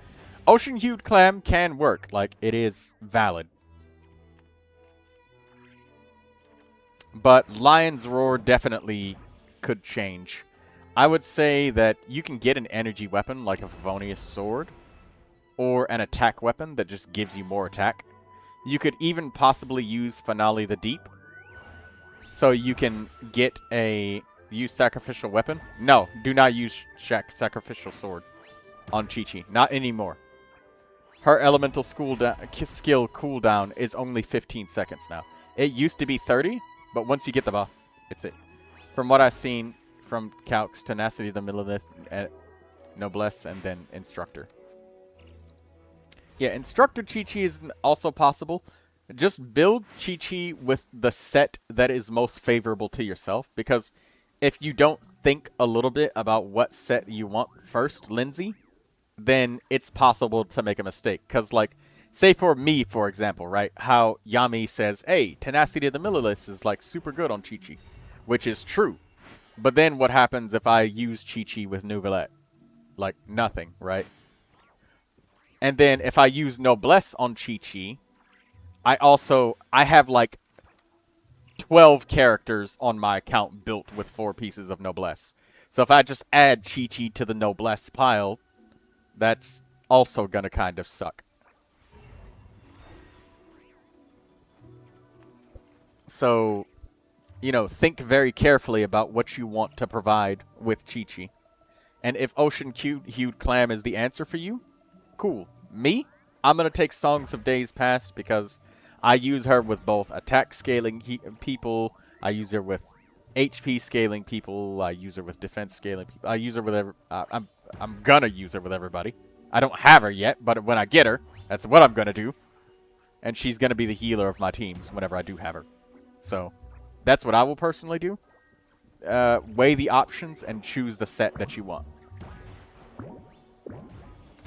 Ocean-Hued Clam can work. Like, it is valid. But Lion's Roar definitely could change. I would say that you can get an energy weapon like a Favonius Sword, or an attack weapon that just gives you more attack. You could even possibly use Finale the Deep, so you can get use Sacrificial Weapon. No, do not use Sacrificial Sword on Chi-Chi. Not anymore. Her elemental skill cooldown is only 15 seconds now. It used to be 30, but once you get the buff, it's it. From what I've seen from Calcs, Tenacity, the Millilith, Noblesse, and then Instructor. Yeah, Instructor Chi-Chi is also possible. Just build Chi-Chi with the set that is most favorable to yourself, because if you don't think a little bit about what set you want first, Lindsay, then it's possible to make a mistake. Because, like, say for me, for example, right, how Yami says, hey, Tenacity of the Millilith is, like, super good on Chi-Chi, which is true. But then what happens if I use Chi-Chi with Neuvilette? Like, nothing, right? And then if I use Noblesse on Chi-Chi, I have, like, 12 characters on my account built with 4 pieces of noblesse. So if I just add Chi-Chi to the noblesse pile, that's also gonna kind of suck. So, you know, think very carefully about what you want to provide with Chi-Chi. And if Ocean Hued Clam is the answer for you, cool. Me? I'm going to take Songs of Days Past because I use her with both attack scaling people, I use her with HP scaling people, I use her with defense scaling people. I use her with I'm going to use her with everybody. I don't have her yet, but when I get her, that's what I'm going to do. And she's going to be the healer of my teams whenever I do have her. So, that's what I will personally do. Weigh the options and choose the set that you want.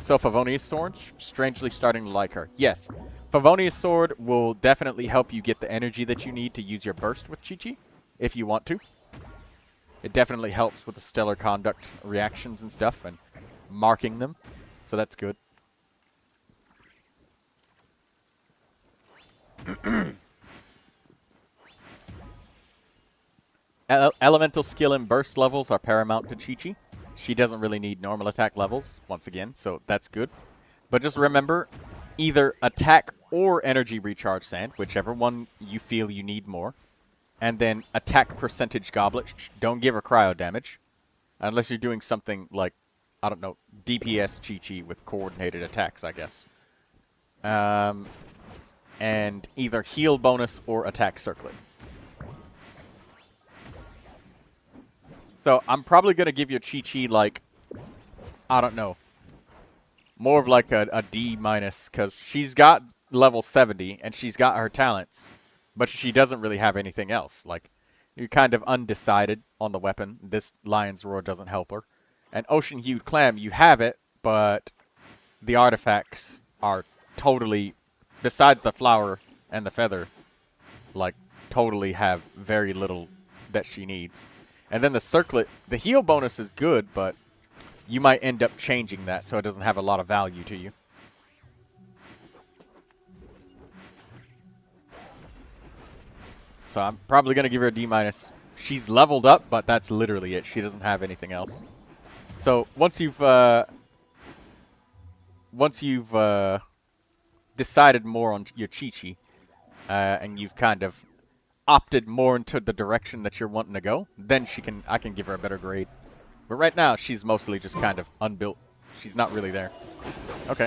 So Favonius Sword, strangely starting to like her. Yes, Favonius Sword will definitely help you get the energy that you need to use your burst with Chi-Chi, if you want to. It definitely helps with the stellar conduct reactions and stuff, and marking them, so that's good. Elemental skill and burst levels are paramount to Chi-Chi. She doesn't really need normal attack levels, once again, so that's good. But just remember, either attack or energy recharge sand, whichever one you feel you need more. And then attack percentage goblet. Don't give her cryo damage. Unless you're doing something like, I don't know, DPS Chi-Chi with coordinated attacks, I guess. And either heal bonus or attack circlet. So, I'm probably going to give you Chi-Chi, like, I don't know, more of like a D minus, because she's got level 70, and she's got her talents, but she doesn't really have anything else. Like, you're kind of undecided on the weapon. This Lion's Roar doesn't help her. And Ocean Hued Clam, you have it, but the artifacts are totally, besides the flower and the feather, like, totally have very little that she needs. And then the circlet, the heal bonus is good, but you might end up changing that so it doesn't have a lot of value to you. So I'm probably going to give her a D minus. She's leveled up, but that's literally it. She doesn't have anything else. So once you've decided more on your Chi-Chi, and you've kind of opted more into the direction that you're wanting to go, then I can give her a better grade. But right now, she's mostly just kind of unbuilt. She's not really there. Okay.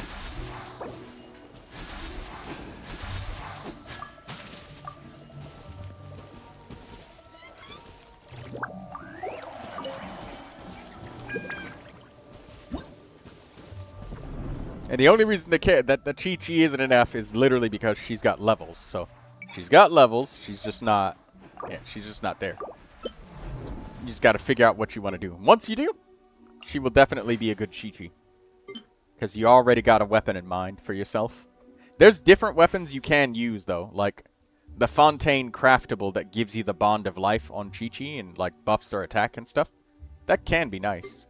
And the only reason that the Chi-Chi isn't an F is literally because she's got levels. So, she's got levels, she's just not, yeah, she's just not there. You just got to figure out what you want to do. Once you do, she will definitely be a good Chi-Chi. Because you already got a weapon in mind for yourself. There's different weapons you can use, though. Like, the Fontaine Craftable that gives you the Bond of Life on Chi-Chi and, like, buffs her attack and stuff. That can be nice.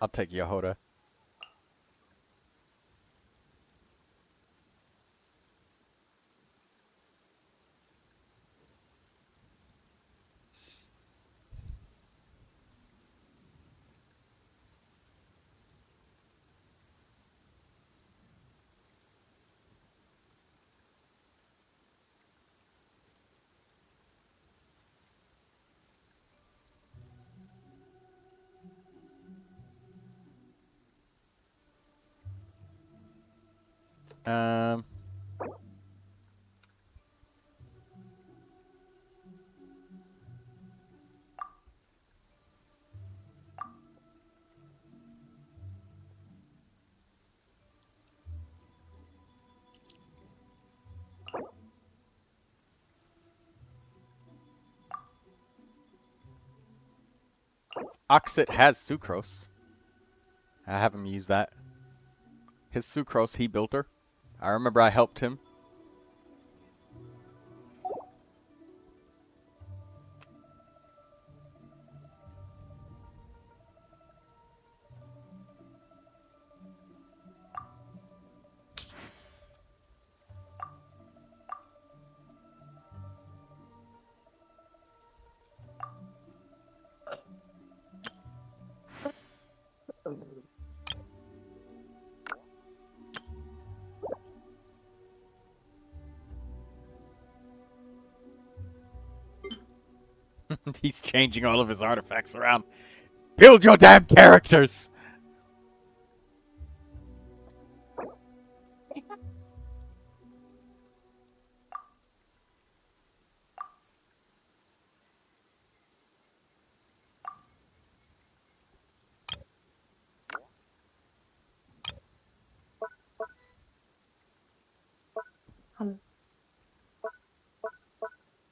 I'll take Yehoda. Um. Oxit has sucrose. I have him use that. His sucrose, he built her. I remember I helped him. He's changing all of his artifacts around. Build your damn characters!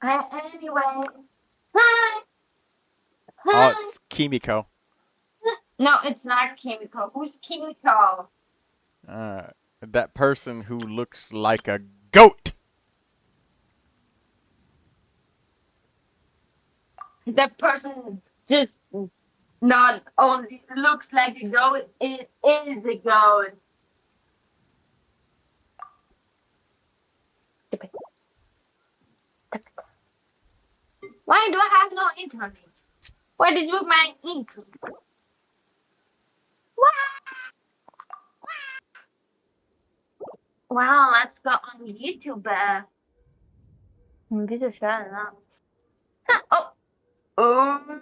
Anyway. Hi. Oh, it's Kimiko. No, it's not Kimiko. Who's Kimiko? That person who looks like a goat! That person just not only looks like a goat, it is a goat. Why do I have no internet? Where did you my internet? Wow, let's go on YouTube. Video channel. Oh. Oh.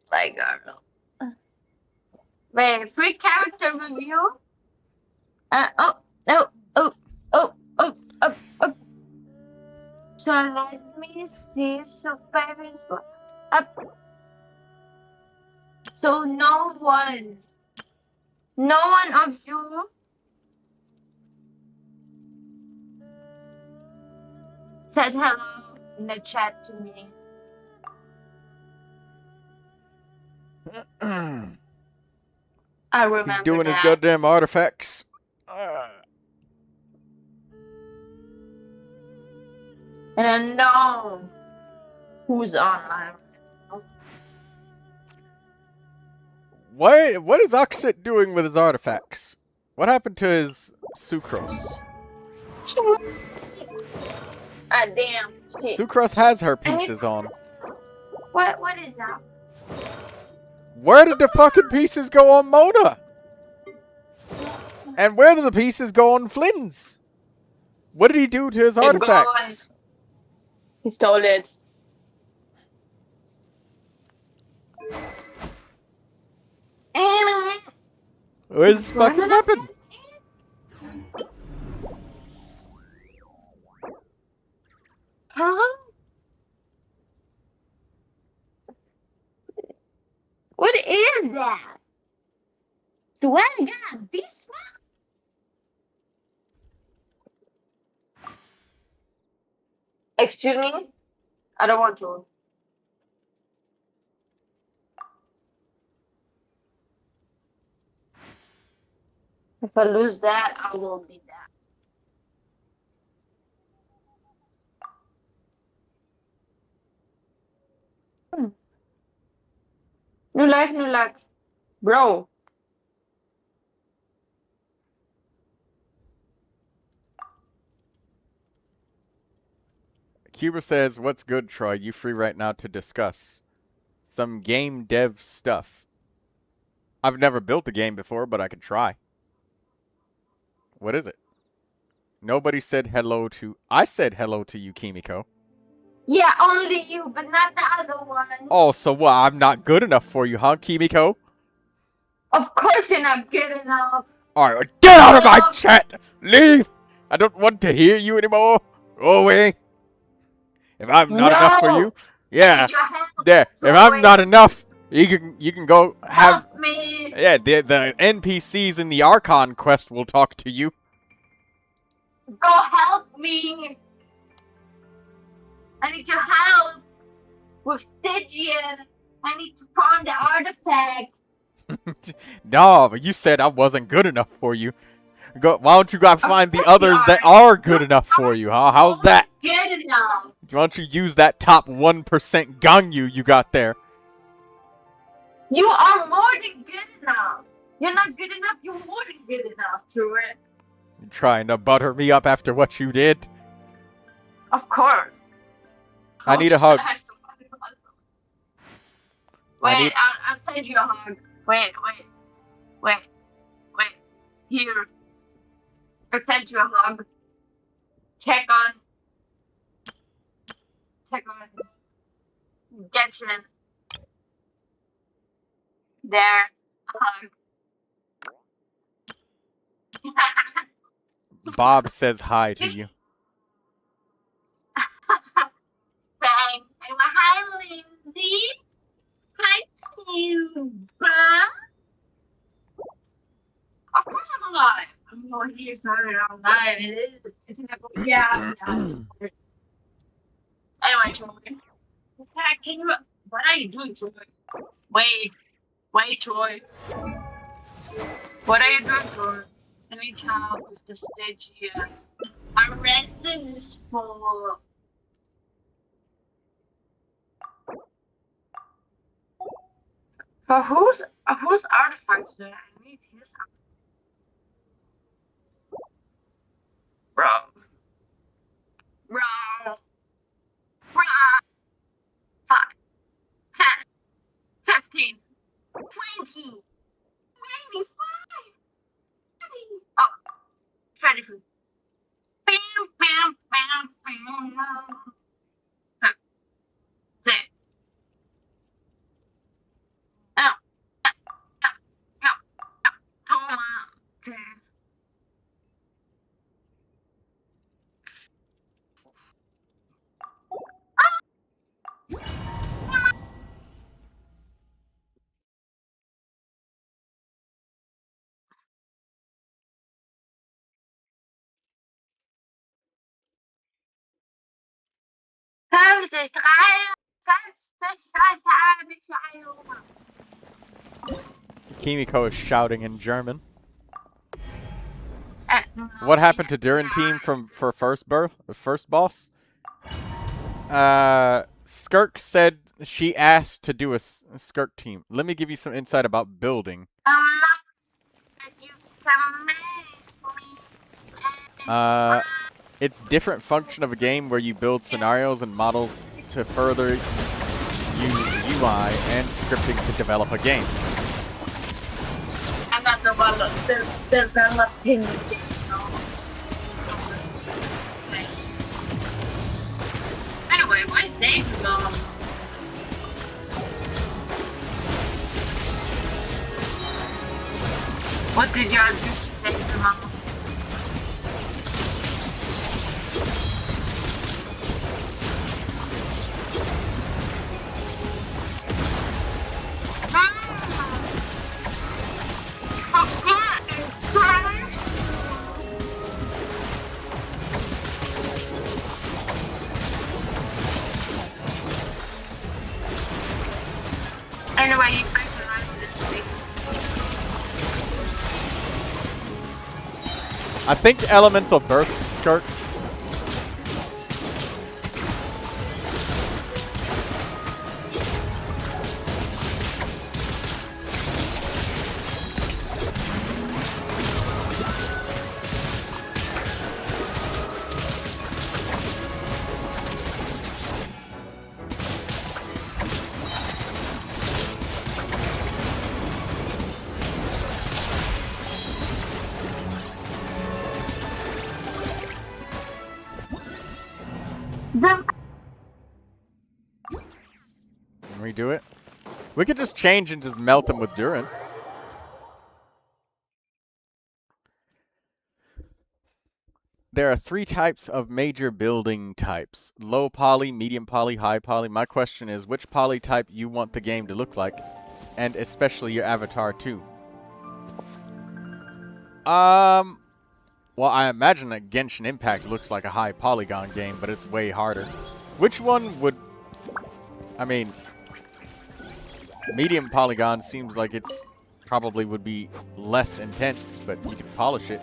My God. Wait, free character review? Oh. So let me see. So parents go up. So no one of you said hello in the chat to me. I remember He's doing his that. goddamn artifacts. And I know who's online. What is Oxit doing with his artifacts? What happened to his sucrose? Ah, damn. Shit. Sucrose has her pieces on. What is that? Where did the fucking pieces go on Mona? And where did the pieces go on Flynn's? What did he do to his artifacts? He stole it. Where's his fucking weapon? Huh? What is that? Swear to God, this one? Excuse me? I don't want to. If I lose that, I will be that. New life, new luck. Bro. Cuba says, what's good, Troy? You free right now to discuss some game dev stuff. I've never built a game before, but I can try. What is it? Nobody said hello to... I said hello to you, Kimiko. Yeah, only you, but not the other one. Oh, so what? I'm not good enough for you, huh, Kimiko? Of course you're not good enough. Alright, get out of my No. chat! Leave! I don't want to hear you anymore. Go away. If I'm not enough for you, I yeah. need your help. There. If I'm not enough, you can go have. Help me. Yeah, the NPCs in the Archon quest will talk to you. Go help me. I need your help. With Stygian. I need to find the artifact. No, but you said I wasn't good enough for you. Go. Why don't you go find the others that are good enough for you? Huh? How's that? Good enough. Why don't you use that top 1% Ganyu you got there? You are more than good enough. You're not good enough. You're more than good enough, Durin. You trying to butter me up after what you did? Of course. I need a hug. Wait, I'll send you a hug. Wait. Here. I'll send you a hug. Check on Genshin. There. A hug. Bob says hi to you. Thanks. And hi, Lindsay. Hi, Cuba. Of course I'm alive. I'm going here, sorry, I'm alive. It's an apple. Yeah. Anyway, Troy. Can you... What are you doing, Troy? Wait, Troy. What are you doing, Troy? I need help with the stage here. Our resin is full. Whose artifacts do I need his? Bro. 5, 10, 15, 20, 25. Oh, 34. Bam, bam, bam, bam. That's it. Come on. Kimiko is shouting in German. What happened to Durin team for first boss? Skirk said she asked to do a Skirk team. Let me give you some insight about building. It's different function of a game where you build scenarios and models to further use UI and scripting to develop a game. I'm not developing a game. Anyway, why is Dave gone? What did y'all do today, Mom? Anyway, you recognize this thing. I think Elemental Burst Skirk. Can we do it? We could just change and just melt them with Durin. there are 3 types of major building types. Low poly, medium poly, high poly. My question is, which poly type you want the game to look like? And especially your avatar too. Well, I imagine that Genshin Impact looks like a high polygon game, but it's way harder. Which one would... I mean... Medium polygon seems like it's probably would be less intense, but you can polish it.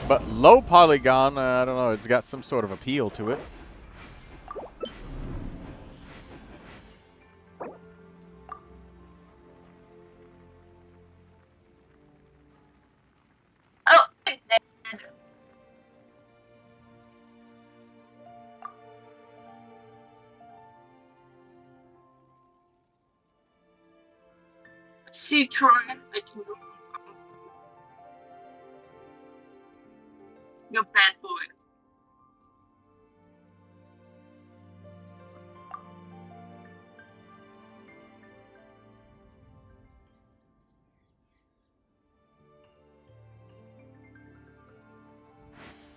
But low polygon, I don't know, it's got some sort of appeal to it. Oh, see, Troy, I can do. You're a bad boy.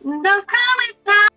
Don't call it that.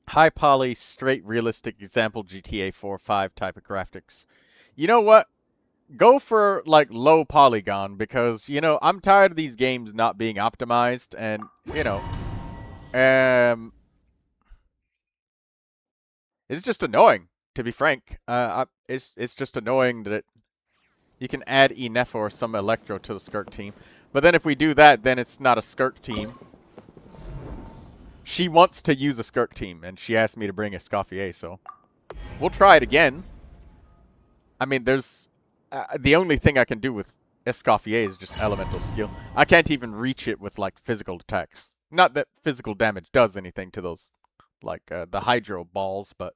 High poly, straight realistic example GTA 4-5 type of graphics. You know what? Go for, like, low polygon, because, you know, I'm tired of these games not being optimized, and, you know, it's just annoying, to be frank. It's just annoying that you can add Enef or some Electro to the Skirk team. But then if we do that, then it's not a Skirk team. She wants to use a Skirk team, and she asked me to bring Escoffier, so we'll try it again. I mean, there's... the only thing I can do with Escoffier is just elemental skill. I can't even reach it with, like, physical attacks. Not that physical damage does anything to those, like, the Hydro balls, but...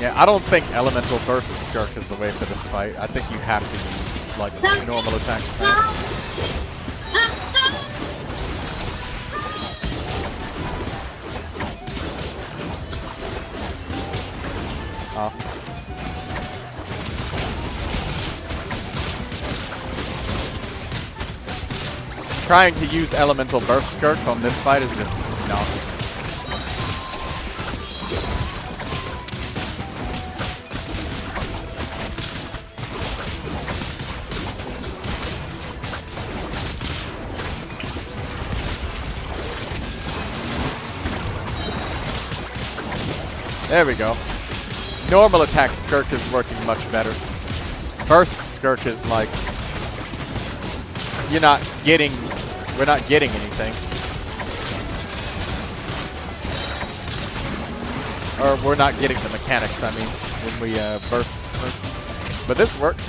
Yeah, I don't think Elemental versus Skirk is the way for this fight. I think you have to use, like, normal attacks. Oh. Trying to use Elemental Burst Skirk on this fight is just no. There we go. Normal attack Skirk is working much better. Burst Skirk is like, we're not getting anything. Or we're not getting the mechanics, I mean, when we burst Skirk. But this works.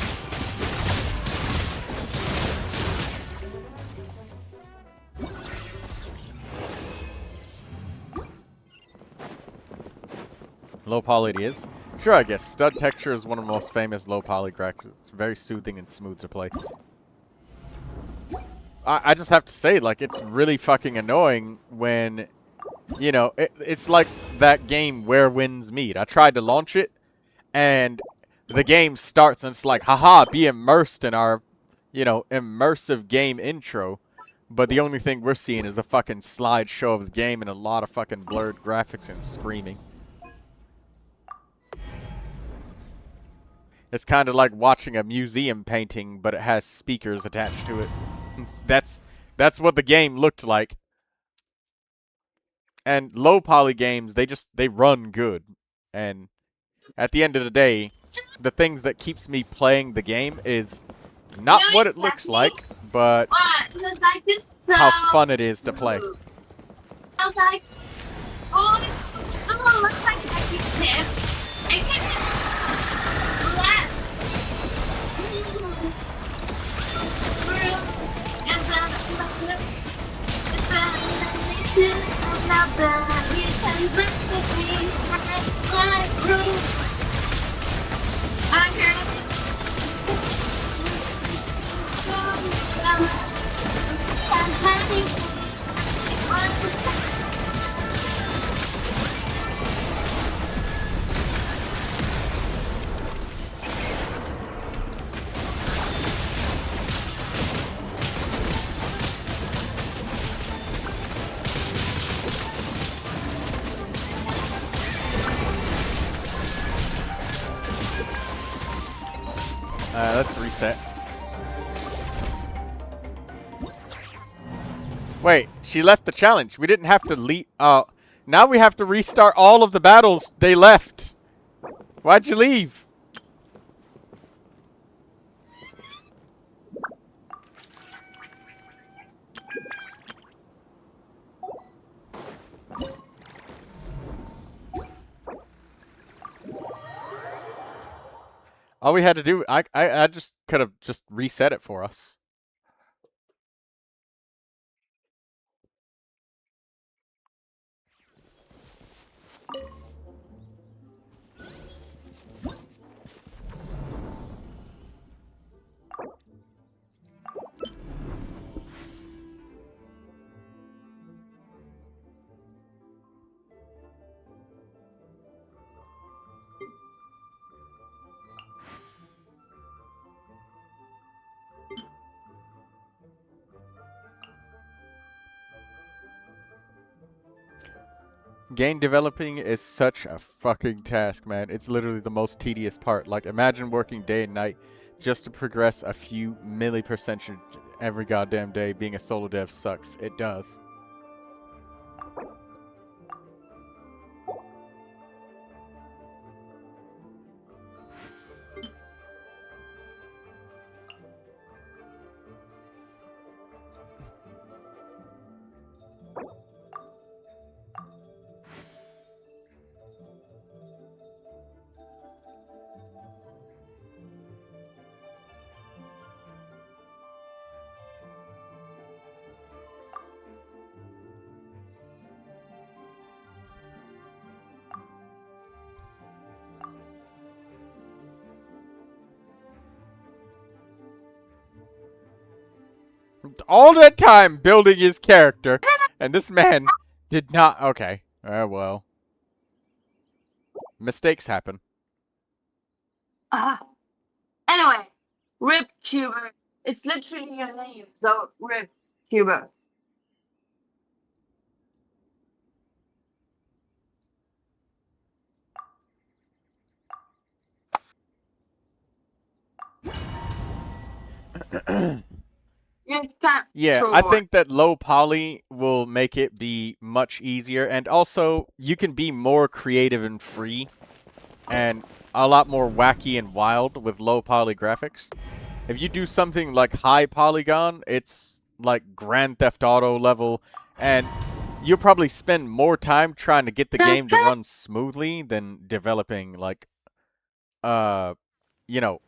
Low poly it is. Sure, I guess. Stud Texture is one of the most famous low poly graphics. It's very soothing and smooth to play. I just have to say, like, it's really fucking annoying when, you know, it's like that game Where Winds Meet. I tried to launch it, and the game starts, and it's like, haha, be immersed in our, you know, immersive game intro. But the only thing we're seeing is a fucking slideshow of the game and a lot of fucking blurred graphics and screaming. It's kind of like watching a museum painting, but it has speakers attached to it. That's what the game looked like. And low poly games, they run good. And at the end of the day, the things that keeps me playing the game is not what it looks like, but how fun it is to play. I was like, oh, someone looks like I can tip. I can laugh. Let's reset. Wait, she left the challenge. We didn't have to leave. Now we have to restart all of the battles they left. Why'd you leave? All we had to do, I just could have just reset it for us. Game developing is such a fucking task, man. It's literally the most tedious part. Like, imagine working day and night just to progress a few milli% every goddamn day. Being a solo dev sucks. It does. All that time building his character, and this man did not. Okay. Well. Mistakes happen. Anyway, Rip Cuber. It's literally your name, so Rip Cuber. Yeah, I think that low poly will make it be much easier, and also you can be more creative and free and a lot more wacky and wild with low poly graphics. If you do something like high polygon, it's like Grand Theft Auto level, and you'll probably spend more time trying to get the game to run smoothly than developing, like, you know,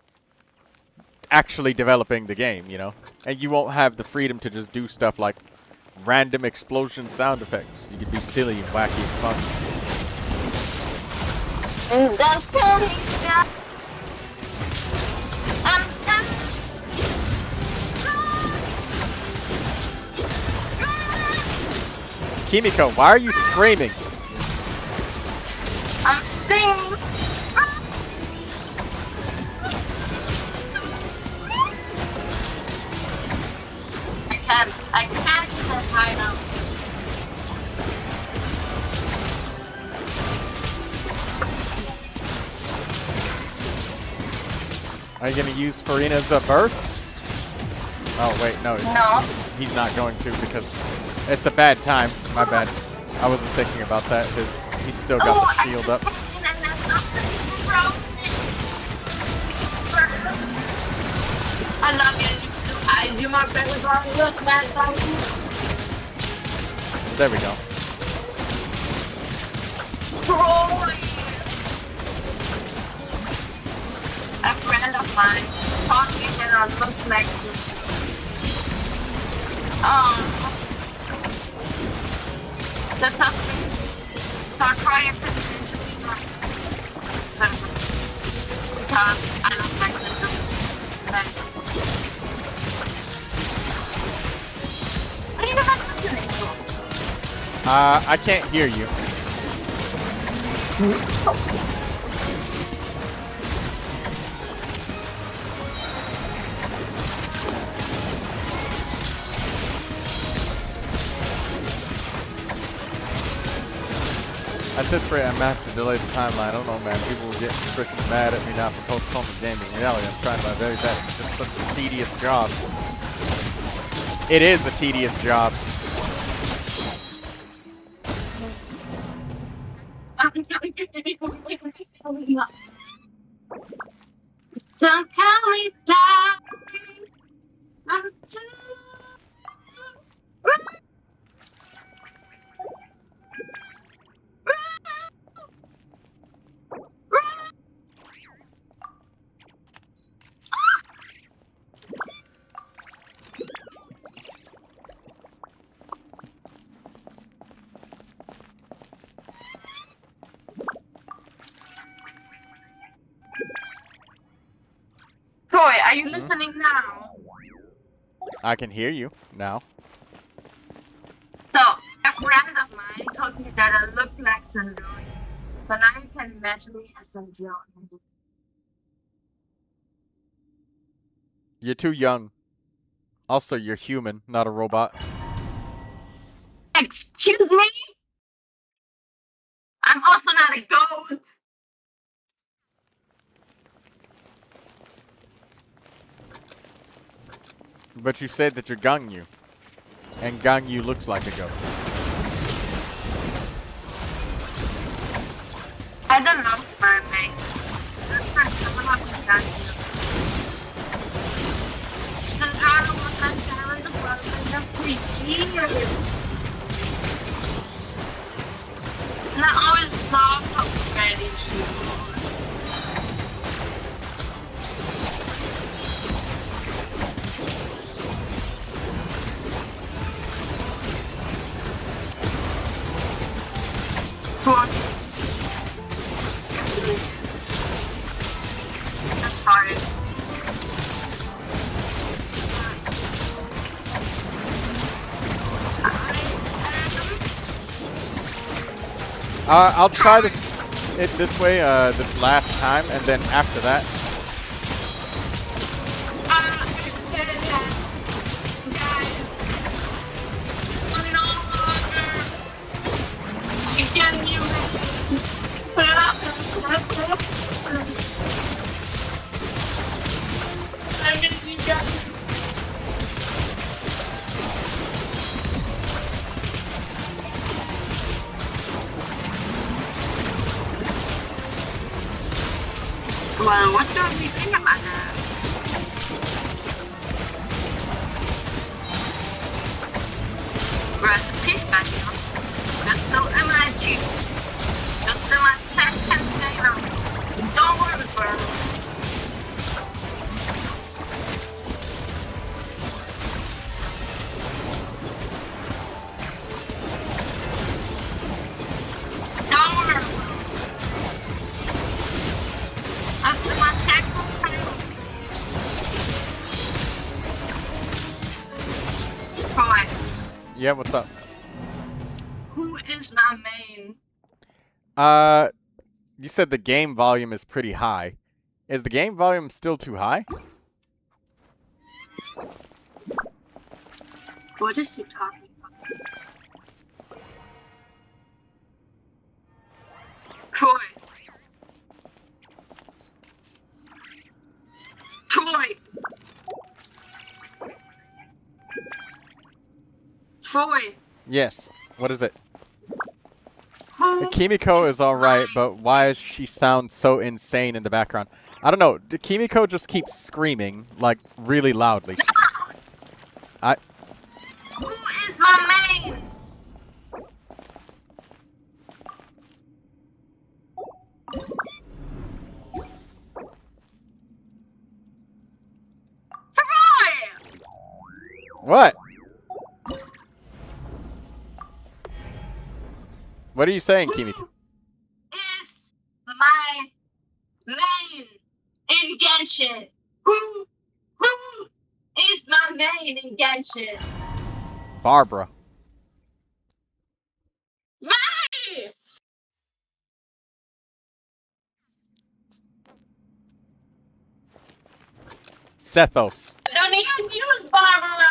actually developing the game, you know? And you won't have the freedom to just do stuff like random explosion sound effects. You could be silly and wacky and fun. Kimiko, why are you screaming? I'm singing. I can't say hi now. Are you gonna use Farina's burst? Oh wait, no. No. He's not going to because it's a bad time. My bad. I wasn't thinking about that. He's still got the shield up. I love you. I do my favorite one. Look, man. There we go. Troy. A friend of mine taught me that I look like this. The tough thing. So try to put it into me because I look like this. What are you not listening to? I can't hear you. At this rate, I'm gonna have to delay the timeline. I don't know, man. People will get freaking mad at me now for postponing gaming. In reality, I'm trying my very best. It's just such a tedious job. It is a tedious job. Don't tell me that until Troy, are you listening now? I can hear you now. So, a friend of mine told me that I look like Sanjay. So now you can imagine me as Sanjay. You're too young. Also, you're human, not a robot. Excuse me? I'm also not a goat. But you said that you're Gangyu. And Gangyu looks like a goat. I don't know, mermaid. The dragon was not there in the world and just sleep years. And I always loved how ready she was. I'm sorry. I'll try this way this last time, and then after that. Well, what do we think about that? Recipes manual. Just still MIG. Just still my second day now. Don't worry, bro. Don't worry. That's my second time. Troy, Yeah, what's up? who is my main? You said the game volume is pretty high. Is the game volume still too high? What is he talking about? Troy. Troy, Yes. What is it? who Kimiko is alright, mine? but why does she sound so insane in the background? I don't know. Kimiko just keeps screaming, like, really loudly. Who is my main? Troy! What? What are you saying, Kimiko? Who is my main in Genshin? Who is my main in Genshin? Barbara. Me! Sethos. I don't even use Barbara!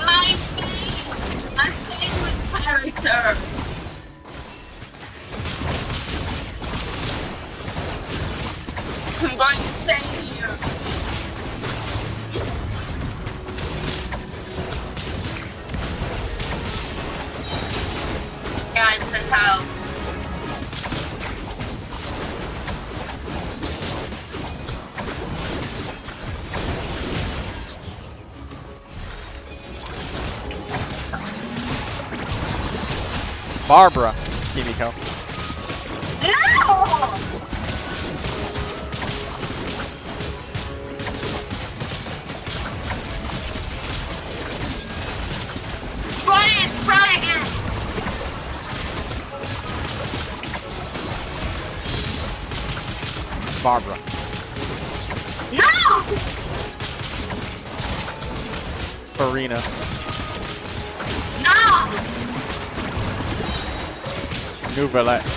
My main, my favorite character. I'm going to stay here. Guys, the hell. Barbara. Kimiko. No! Try again. Barbara. No! Farina. No! Neuvilette.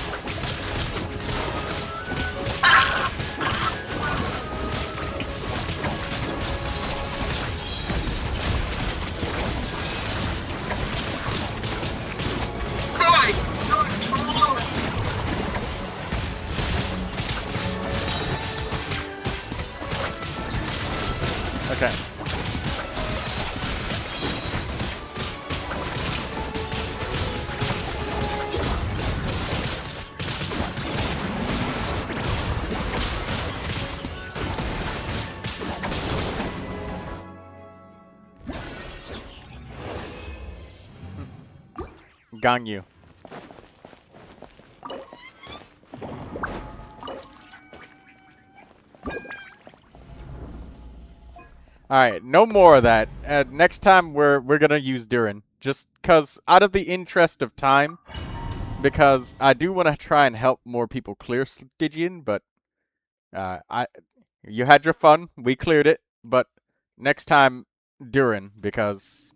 Troy, you're trolling. Okay. Ganyu. Alright, no more of that. Next time we're gonna use Durin. Just cause out of the interest of time. Because I do want to try and help more people clear Stygian, but you had your fun, we cleared it, but next time Durin, because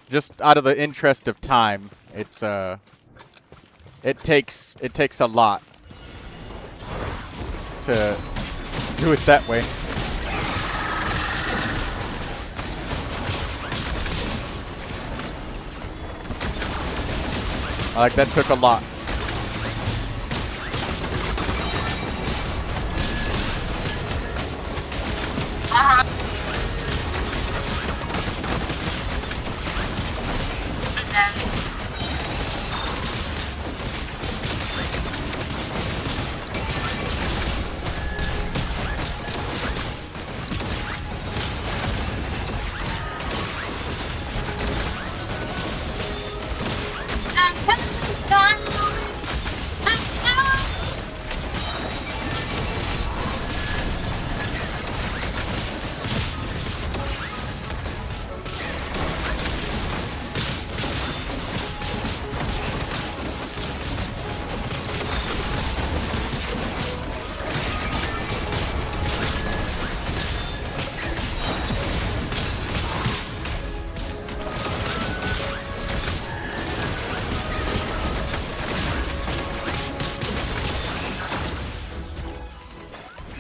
just out of the interest of time, it's it takes a lot to do it that way. Like, that took a lot.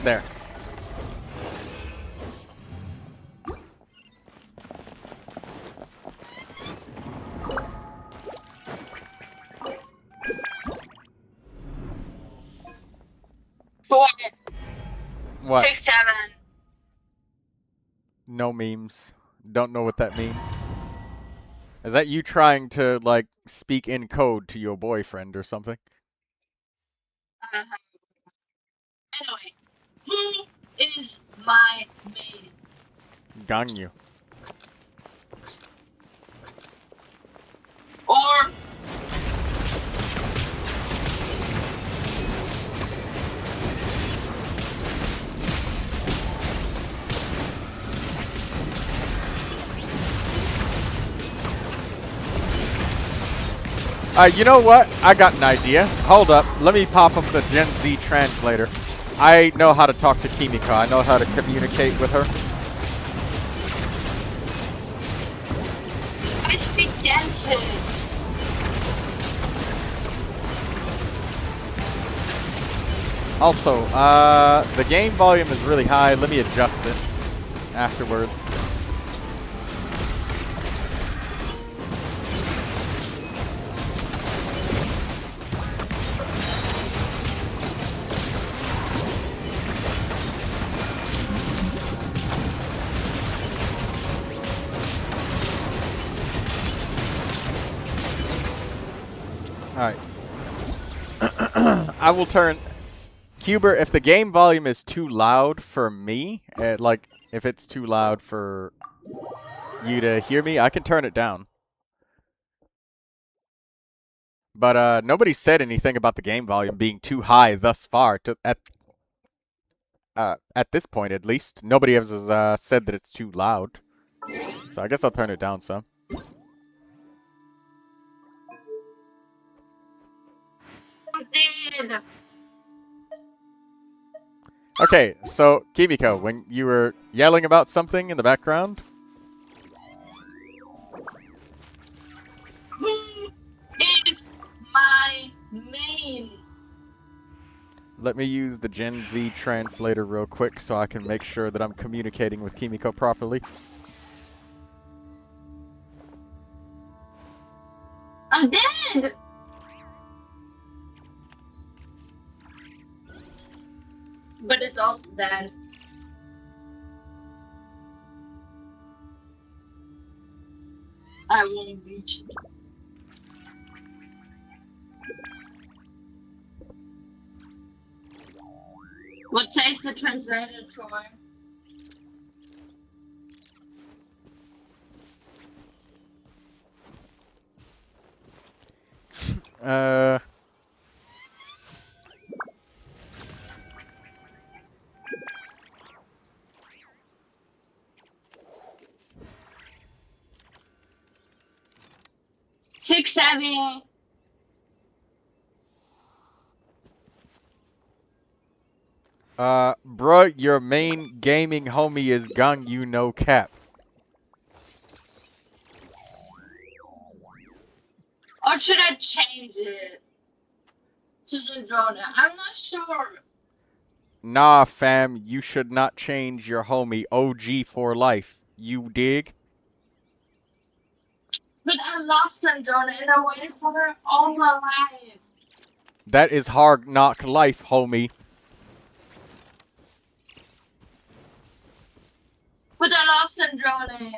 There. What? 6, 7. No memes. Don't know what that means. Is that you trying to, like, speak in code to your boyfriend or something? Anyway, who is my main? Ganyu. Or You know what? I got an idea. Hold up. Let me pop up the Gen Z translator. I know how to talk to Kimiko. I know how to communicate with her. I speak Genshin. Also, the game volume is really high. Let me adjust it afterwards. Alright. I will turn... Cuber, if the game volume is too loud for me, like, if it's too loud for you to hear me, I can turn it down. But, nobody said anything about the game volume being too high thus far, at this point at least. Nobody has said that it's too loud. So I guess I'll turn it down some. Okay, so, Kimiko, when you were yelling about something in the background? Who is my main? Let me use the Gen Z translator real quick so I can make sure that I'm communicating with Kimiko properly. I'm dead! But it's also that. I won't reach it. What says the translator, Troy? Uh... Six, seven. Bruh, your main gaming homie is Ganyu no cap. Or should I change it to Zandrona? I'm not sure. Nah, fam, you should not change your homie OG for life. You dig? But I lost Zandrona and I waited for her all my life. That is hard knock life, homie. But I lost Zandrona.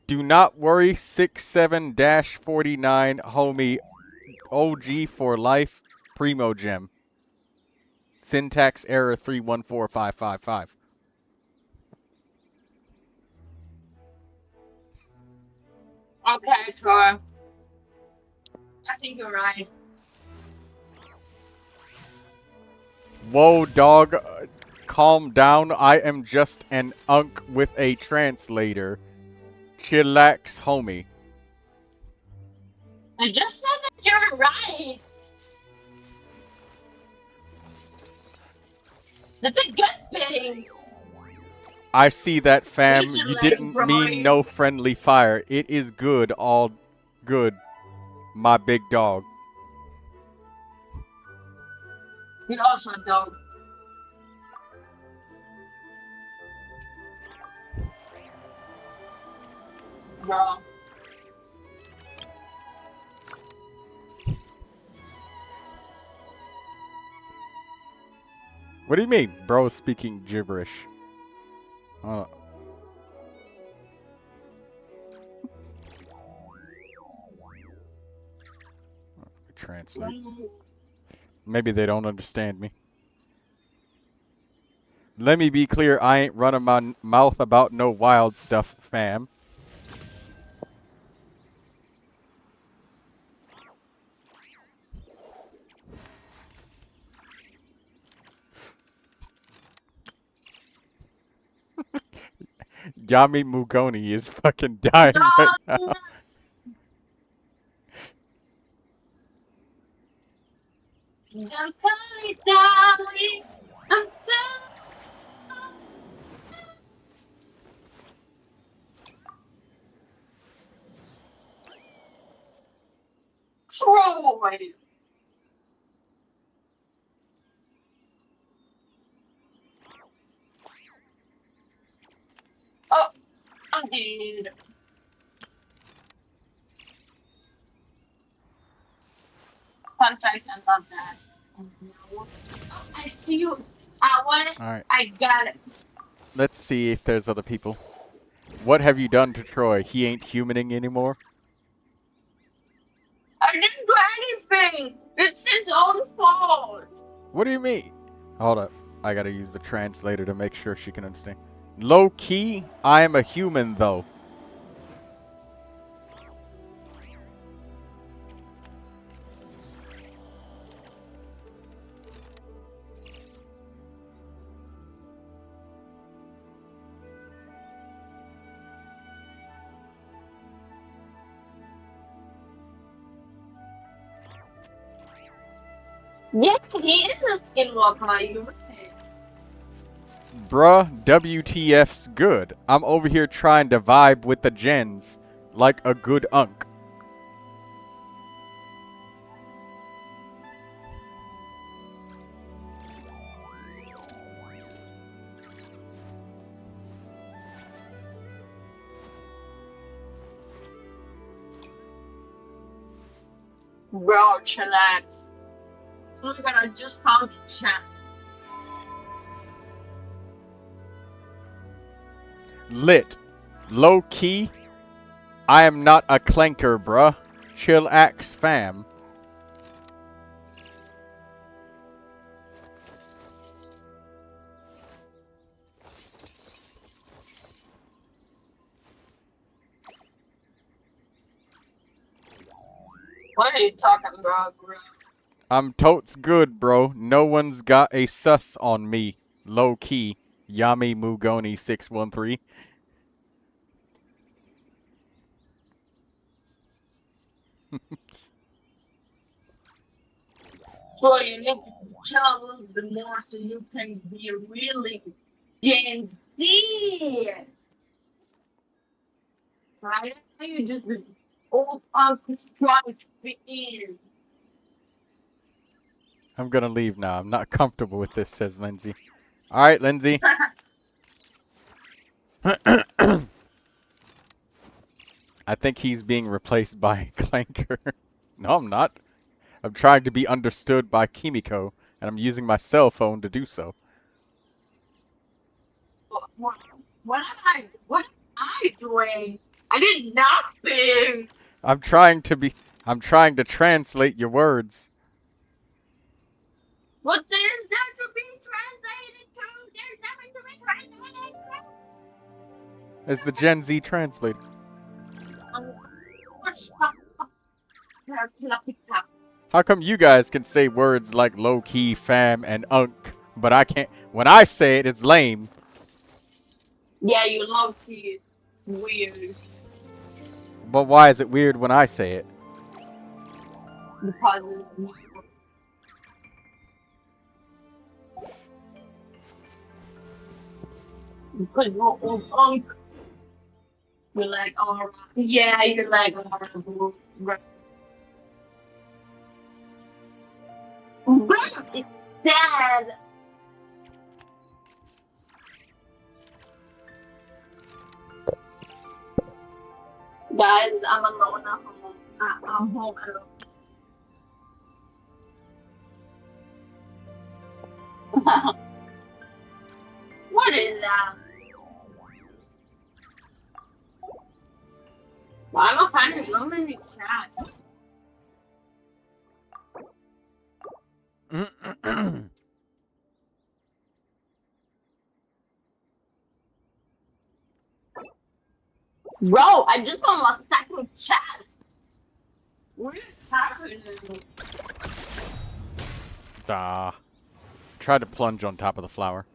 Do not worry, 67-49, homie. OG for life, Primogem. Syntax error 314555. Okay, Troy. I think you're right. Whoa, dog. Calm down. I am just an unk with a translator. Chillax, homie. I just said that you're right. That's a good thing. I see that, fam. Chillax, You didn't bro. mean no friendly fire. It is good, all good, my big dog. You're also a dog. Bro. What do you mean, bro? Speaking gibberish. Translate. Maybe they don't understand me. Let me be clear, I ain't running my mouth about no wild stuff, fam. Yami Mugoni is fucking dying right now. Troy! Oh, I'm dead. Fun fact about that. I see you. I want it. Alright. I got it. Let's see if there's other people. What have you done to Troy? He ain't humaning anymore? I didn't do anything. It's his own fault. What do you mean? Hold up. I gotta use the translator to make sure she can understand. Low key, I am a human though. Yeah, he is a skinwalker, you right. Bruh, WTF's good. I'm over here trying to vibe with the gens like a good unk. Bro, chillax. Oh my god, I just found chest. Lit. Low key, I am not a clanker, bruh. Chillax, fam. What are you talking about, bro? I'm totes good, bro. No one's got a sus on me. Low key. Yami Mugoni 613. So you need to chill a little bit more so you can be really Gen Z. Right? You just an old uncle trying to fit in. I'm gonna leave now. I'm not comfortable with this, says Lindsay. Alright, Lindsay. I think he's being replaced by Clanker. No, I'm not. I'm trying to be understood by Kimiko, and I'm using my cell phone to do so. What am I doing? I did nothing. I'm trying to translate your words. What there's there to be translated to? There's nothing to be translated to. As the Gen Z translator. How come you guys can say words like low key, fam, and unk, but I can't? When I say it, it's lame. Yeah, you low key weird. But why is it weird when I say it? Because it's weird. Because you're old unk. You're like, oh, yeah, you're like, oh, right. It's sad. Guys, I'm alone at home. I'm home alone. that. Why am I finding so many chats? Bro, I just found my second chest. What is happening? Tried to plunge on top of the flower.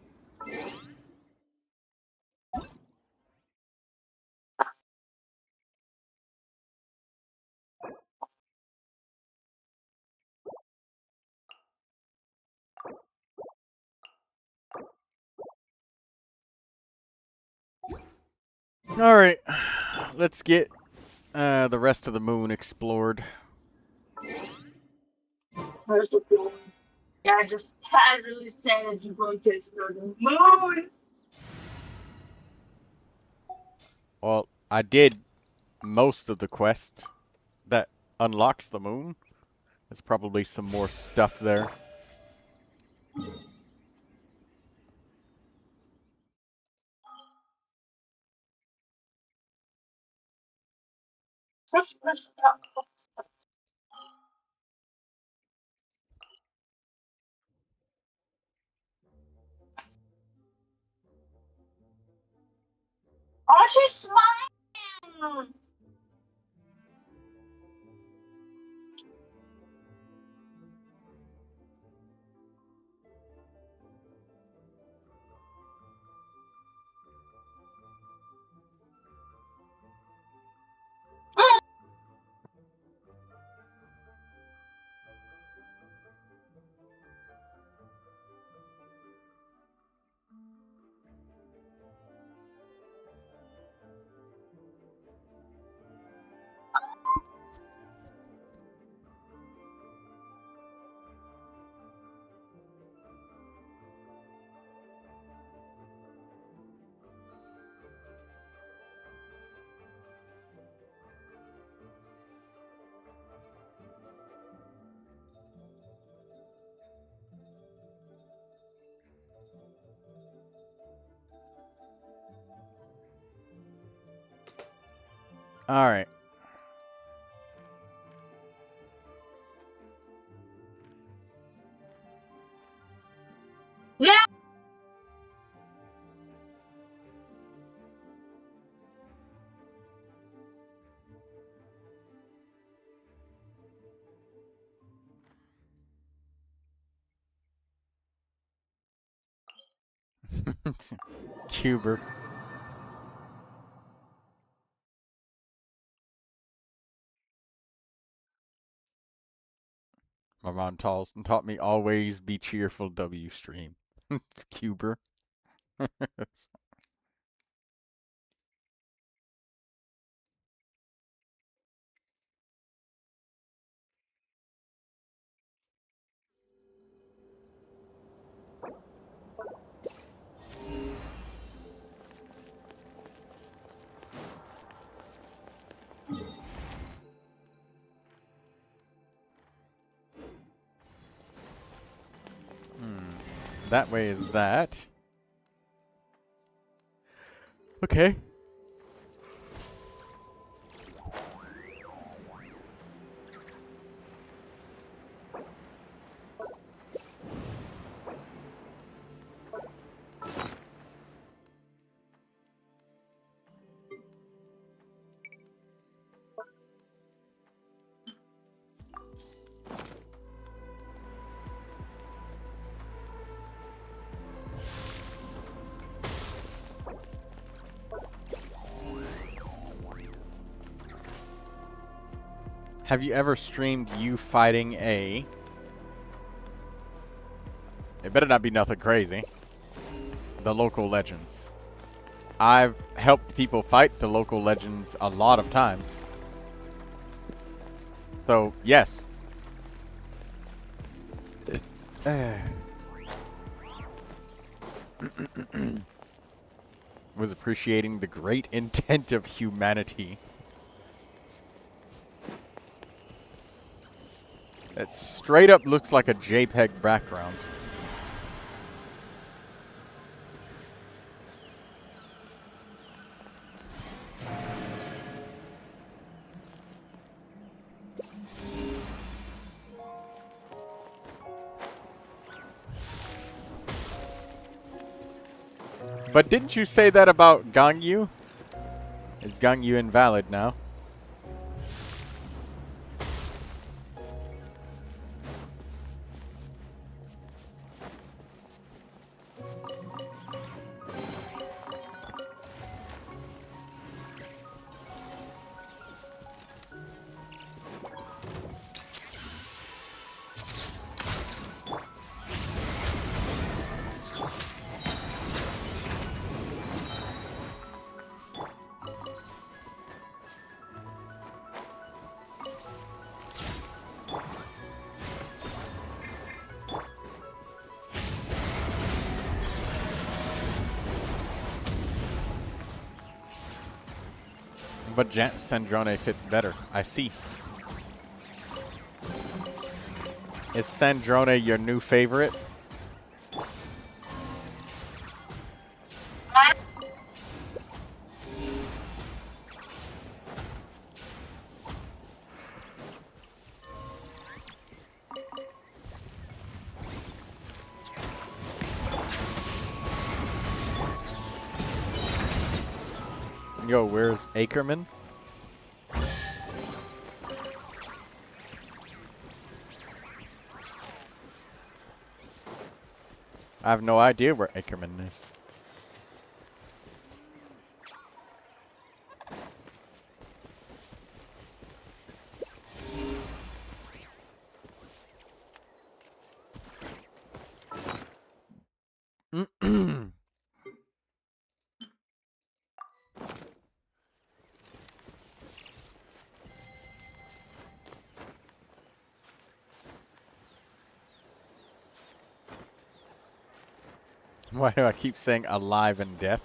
Alright, let's get the rest of the moon explored. Where's the moon? Yeah, I just casually said that you're going to explore the moon. Well, I did most of the quests that unlocks the moon. There's probably some more stuff there. Oh, she's smiling. Alright. Yeah. Cuber. My mom taught me always be cheerful, W stream. Cuber. That way is that. Okay. Have you ever streamed you fighting a... It better not be nothing crazy. The local legends. I've helped people fight the local legends a lot of times. So, yes. Was appreciating the great intent of humanity. It straight up looks like a JPEG background. But didn't you say that about Gangyu? Is Gangyu invalid now? But Sandrone fits better. I see. Is Sandrone your new favorite? Yo, where's Ackerman? I have no idea where Ackerman is. Why do I keep saying alive and death?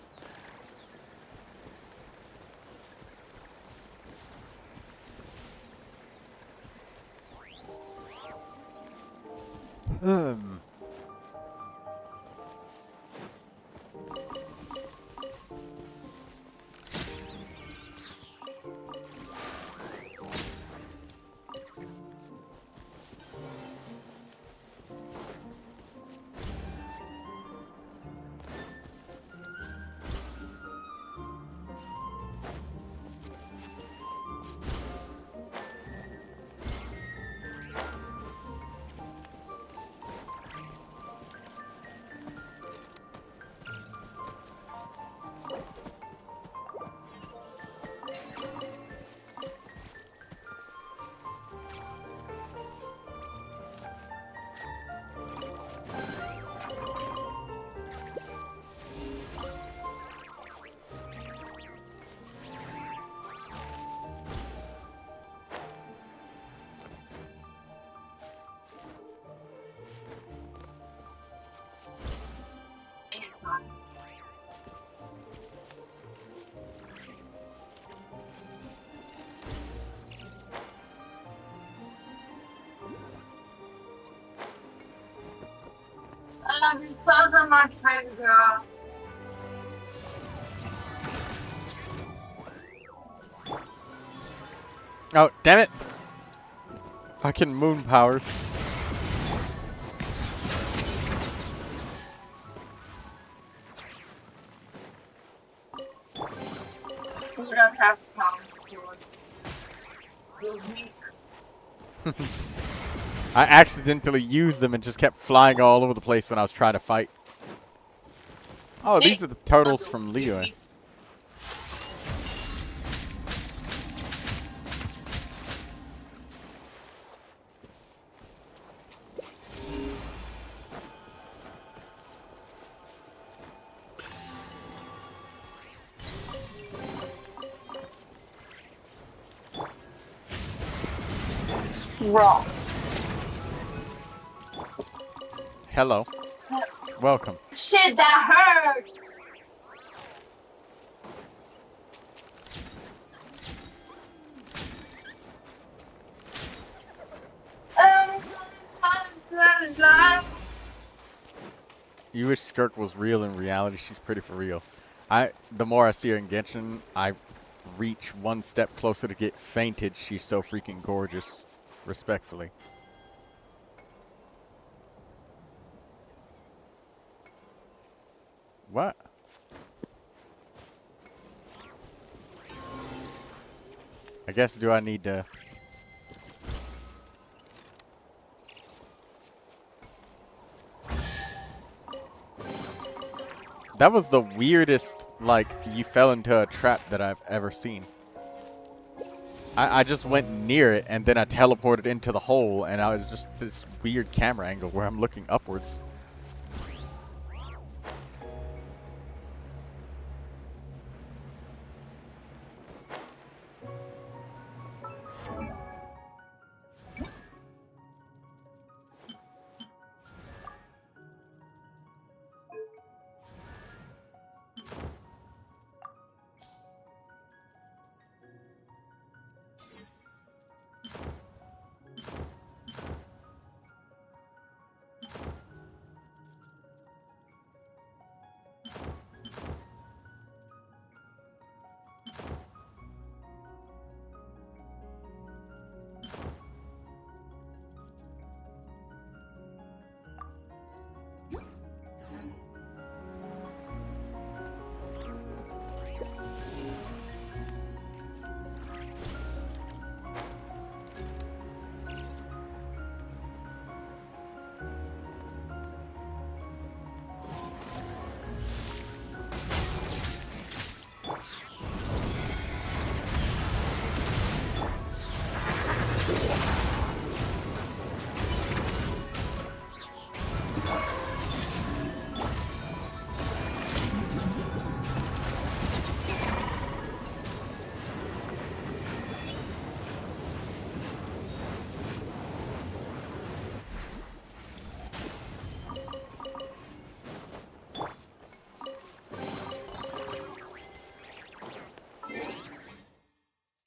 I love you so much, baby girl. Oh, damn it! Fucking moon powers. We don't have powers to it. You're weak. I accidentally used them and just kept flying all over the place when I was trying to fight. Oh, these are the turtles from Liyue. Wrong. Hello. Welcome. Shit, that hurt! You wish Skirk was real in reality. She's pretty for real. The more I see her in Genshin, I reach one step closer to get fainted. She's so freaking gorgeous. Respectfully. What? I guess, do I need to... That was the weirdest, like, you fell into a trap that I've ever seen. I just went near it, and then I teleported into the hole, and I was just this weird camera angle where I'm looking upwards.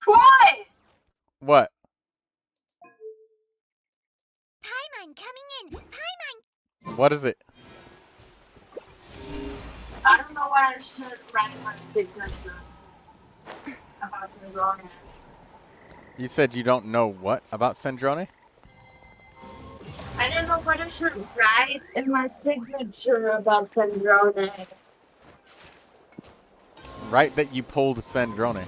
Troy! What? Paimon coming in! Paimon! What is it? I don't know why I should write my signature about Sandrone. You said you don't know what about Sandrone? I don't know what I should write in my signature about Sandrone. Right, that you pulled Sandrone.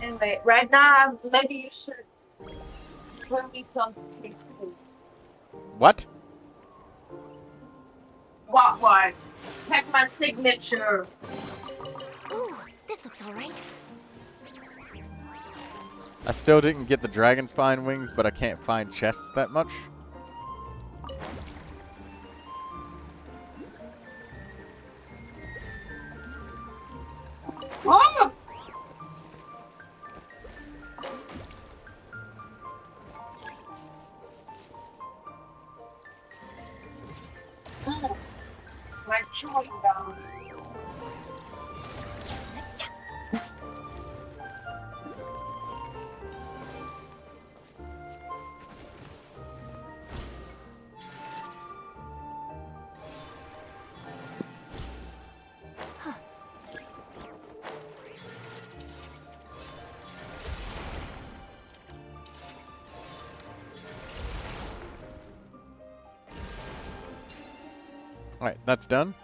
Anyway, right now, maybe you should put me some pictures. What? What? Check my signature. Ooh, this looks alright. I still didn't get the dragon spine wings, but I can't find chests that much. Oh! My chewing gum. Alright, that's done.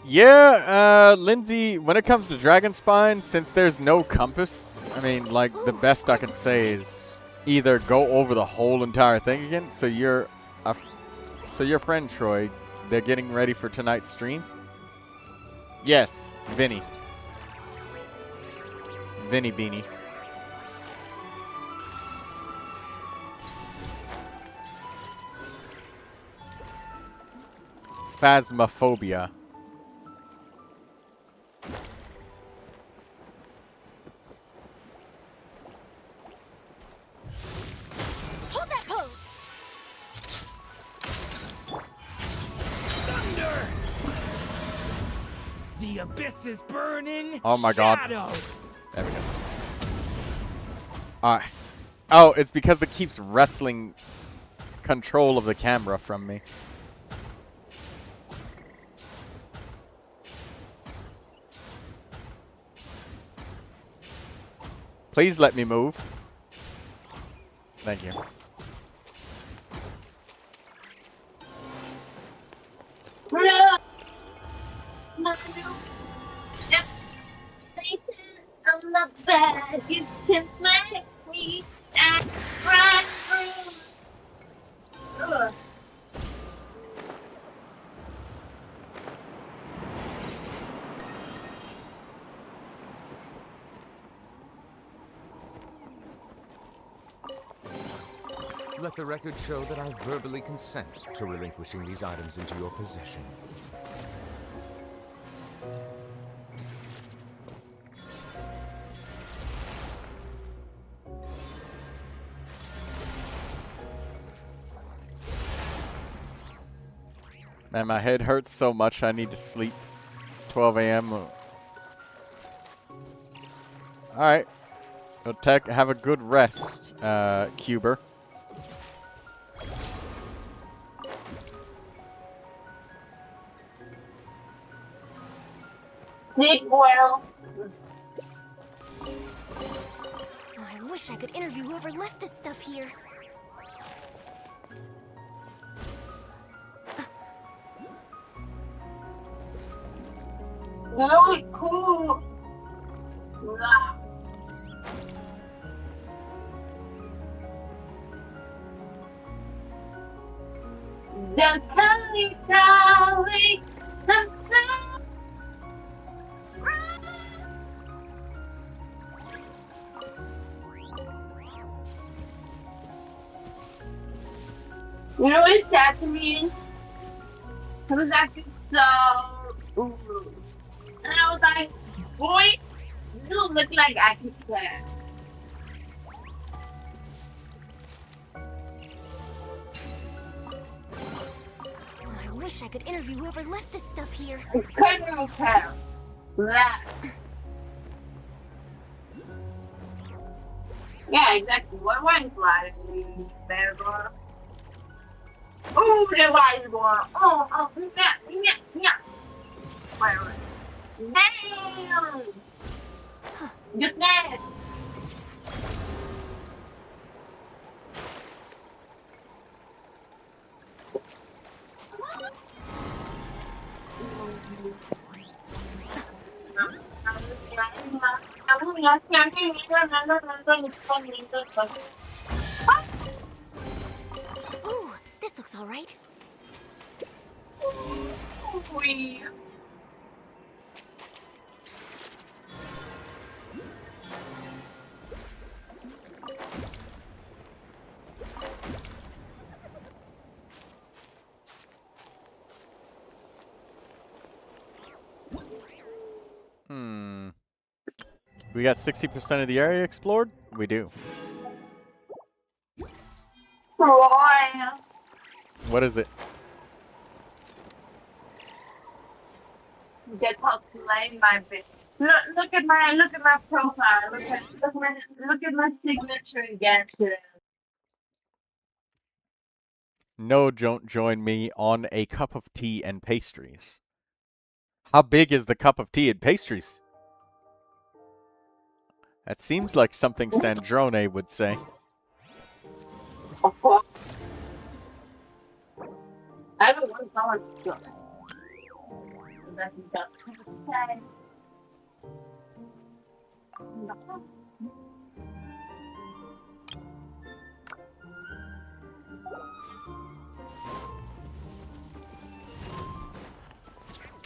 Yeah, Lindsay, when it comes to Dragon Spine, since there's no compass, I mean, like, the best I can say is either go over the whole entire thing again. So your friend Troy, they're getting ready for tonight's stream? Yes, Vinny. Vinny Beanie. Phasmophobia. Hold that pose! Thunder! The abyss is burning. Oh my god. Shadow. There we go. Alright. Oh, it's because it keeps wrestling control of the camera from me. Please let me move. Thank you. my new Satan on the bed. You can make me act right through. Ugh. Let the record show that I verbally consent to relinquishing these items into your possession. Man, my head hurts so much I need to sleep. It's 12 a.m. Alright. Well, have a good rest, Cuber. Sleep well. I wish I could interview whoever left this stuff here. Really cool. Wow. The Kelly Kelly, you know what's sad to me? I was acting so rude. And I was like, boy, you don't look like I can play. I wish I could interview whoever left this stuff here. I couldn't tell. That. Yeah, exactly. What went fly? There, boy. Oh, the wise boy. Oh, yeah. Wait. Damn! Get that! Ooh, this looks all right. We. We got 60% of the area explored? We do. Roy. What is it? Get up to lay my bit. Look at my profile. Look at my signature in Genshin. No, don't join me on a cup of tea and pastries. How big is the cup of tea and pastries? That seems like something Sandrone would say. I don't want someone to go. That's okay.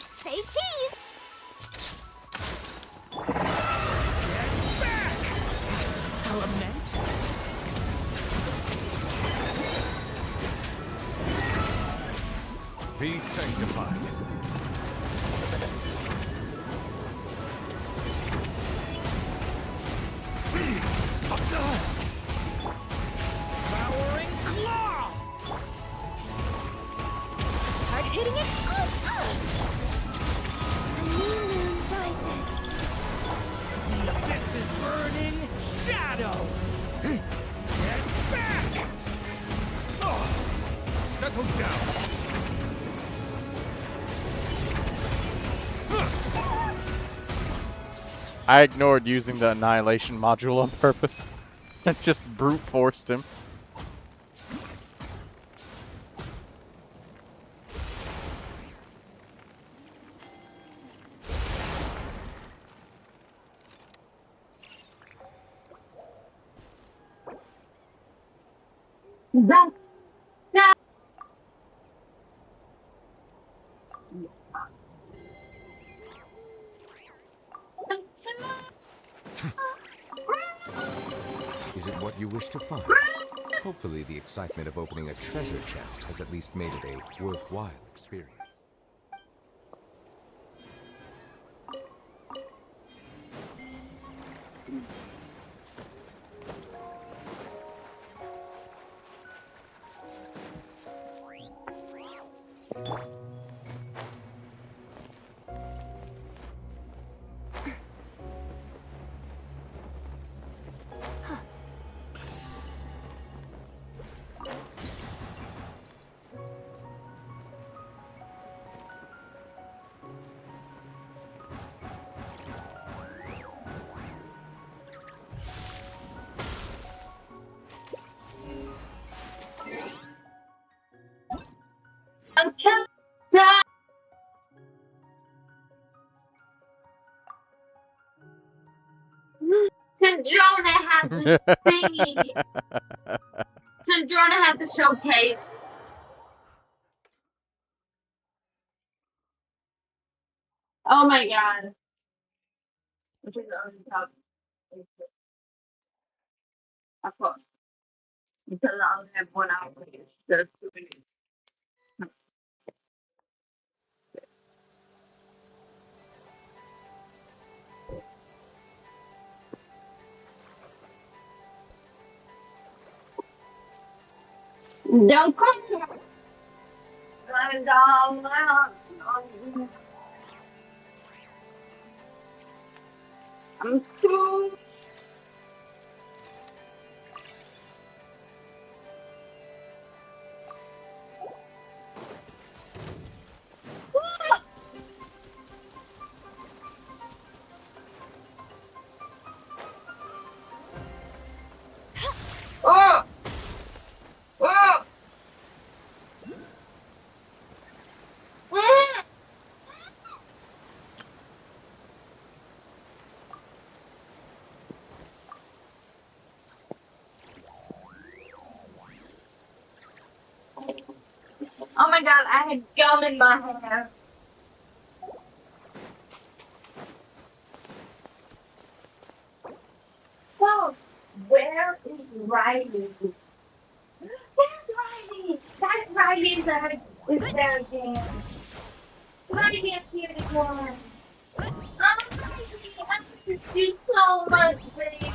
Say cheese! Element? Be sanctified. Powering claw! Hard-hitting exclusive! A new moon rises. The abyss is burning shadow! Get back! Settle down. I ignored using the annihilation module on purpose. It just brute forced him. That, that. Is it what you wish to find? Hopefully the excitement of opening a treasure chest has at least made it a worthwhile experience. Sandrona has the thingy. Sandrona has the showcase. Oh my god. Which is on top. Of course. Because I only have 1 hour. That's too many. Don't come here. I'm too. Oh! Oh! Mm. Oh my god, I had gum in my hair. So, where is Riley? Where's Riley? That Riley is there again. Riley is here again. Oh, Riley, I miss you so much, baby.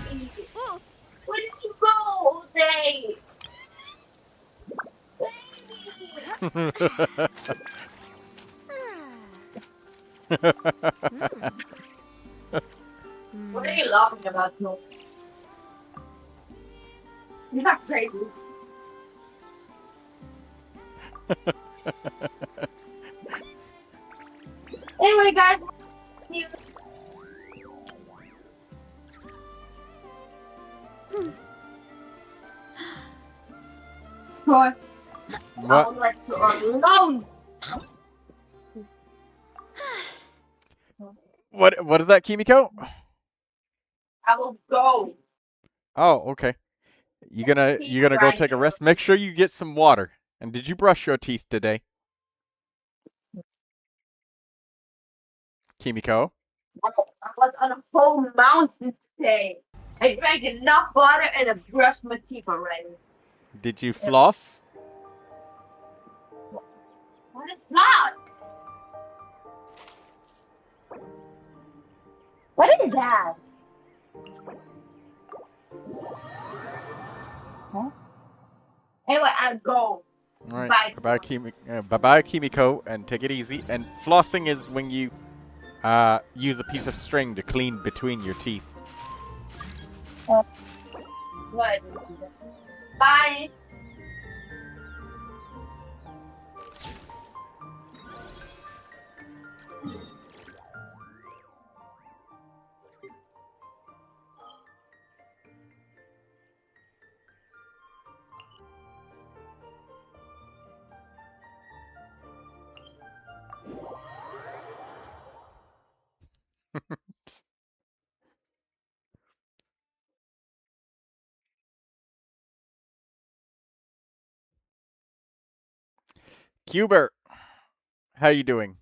Where did you go all day? Baby. What are you laughing about, no? You're not crazy. Anyway, guys, you. Troy, What? I would like you alone. What is that, Kimiko? I will go. Oh, okay. You gonna go take a rest? Make sure you get some water. And did you brush your teeth today? Kimiko? I was on a whole mountain today. I drank enough water and I brushed my teeth already. Did you floss? What is that? What is that? Huh? Anyway, I'll go. All right. Bye. Bye-bye, Kimiko, and take it easy. And flossing is when you use a piece of string to clean between your teeth. What? Bye. Cubert, how you doing?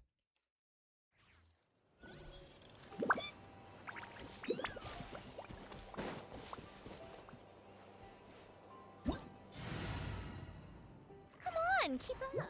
Come on, keep up.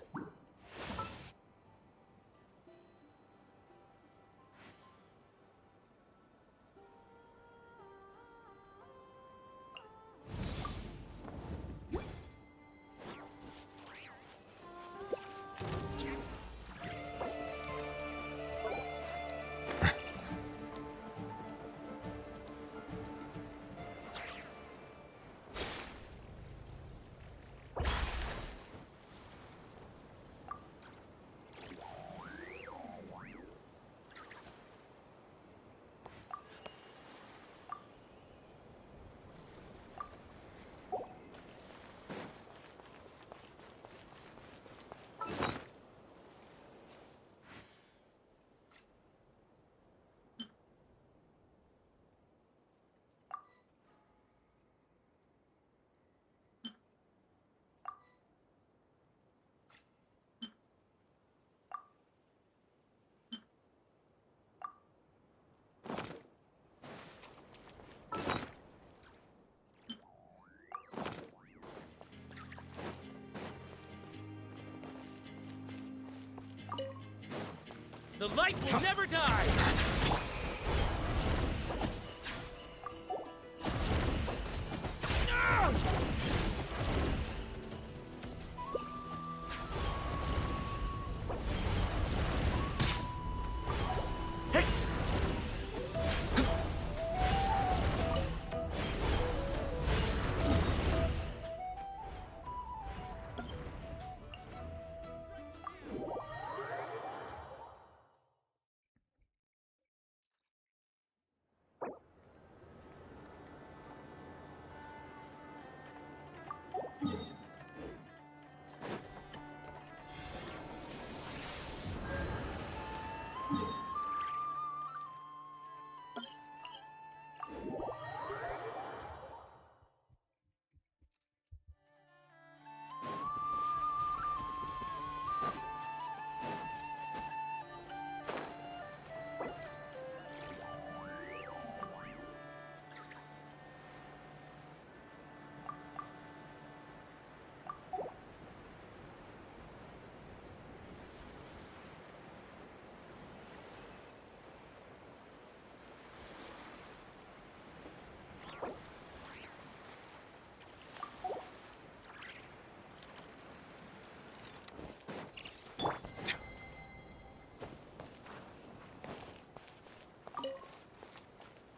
The light will never die!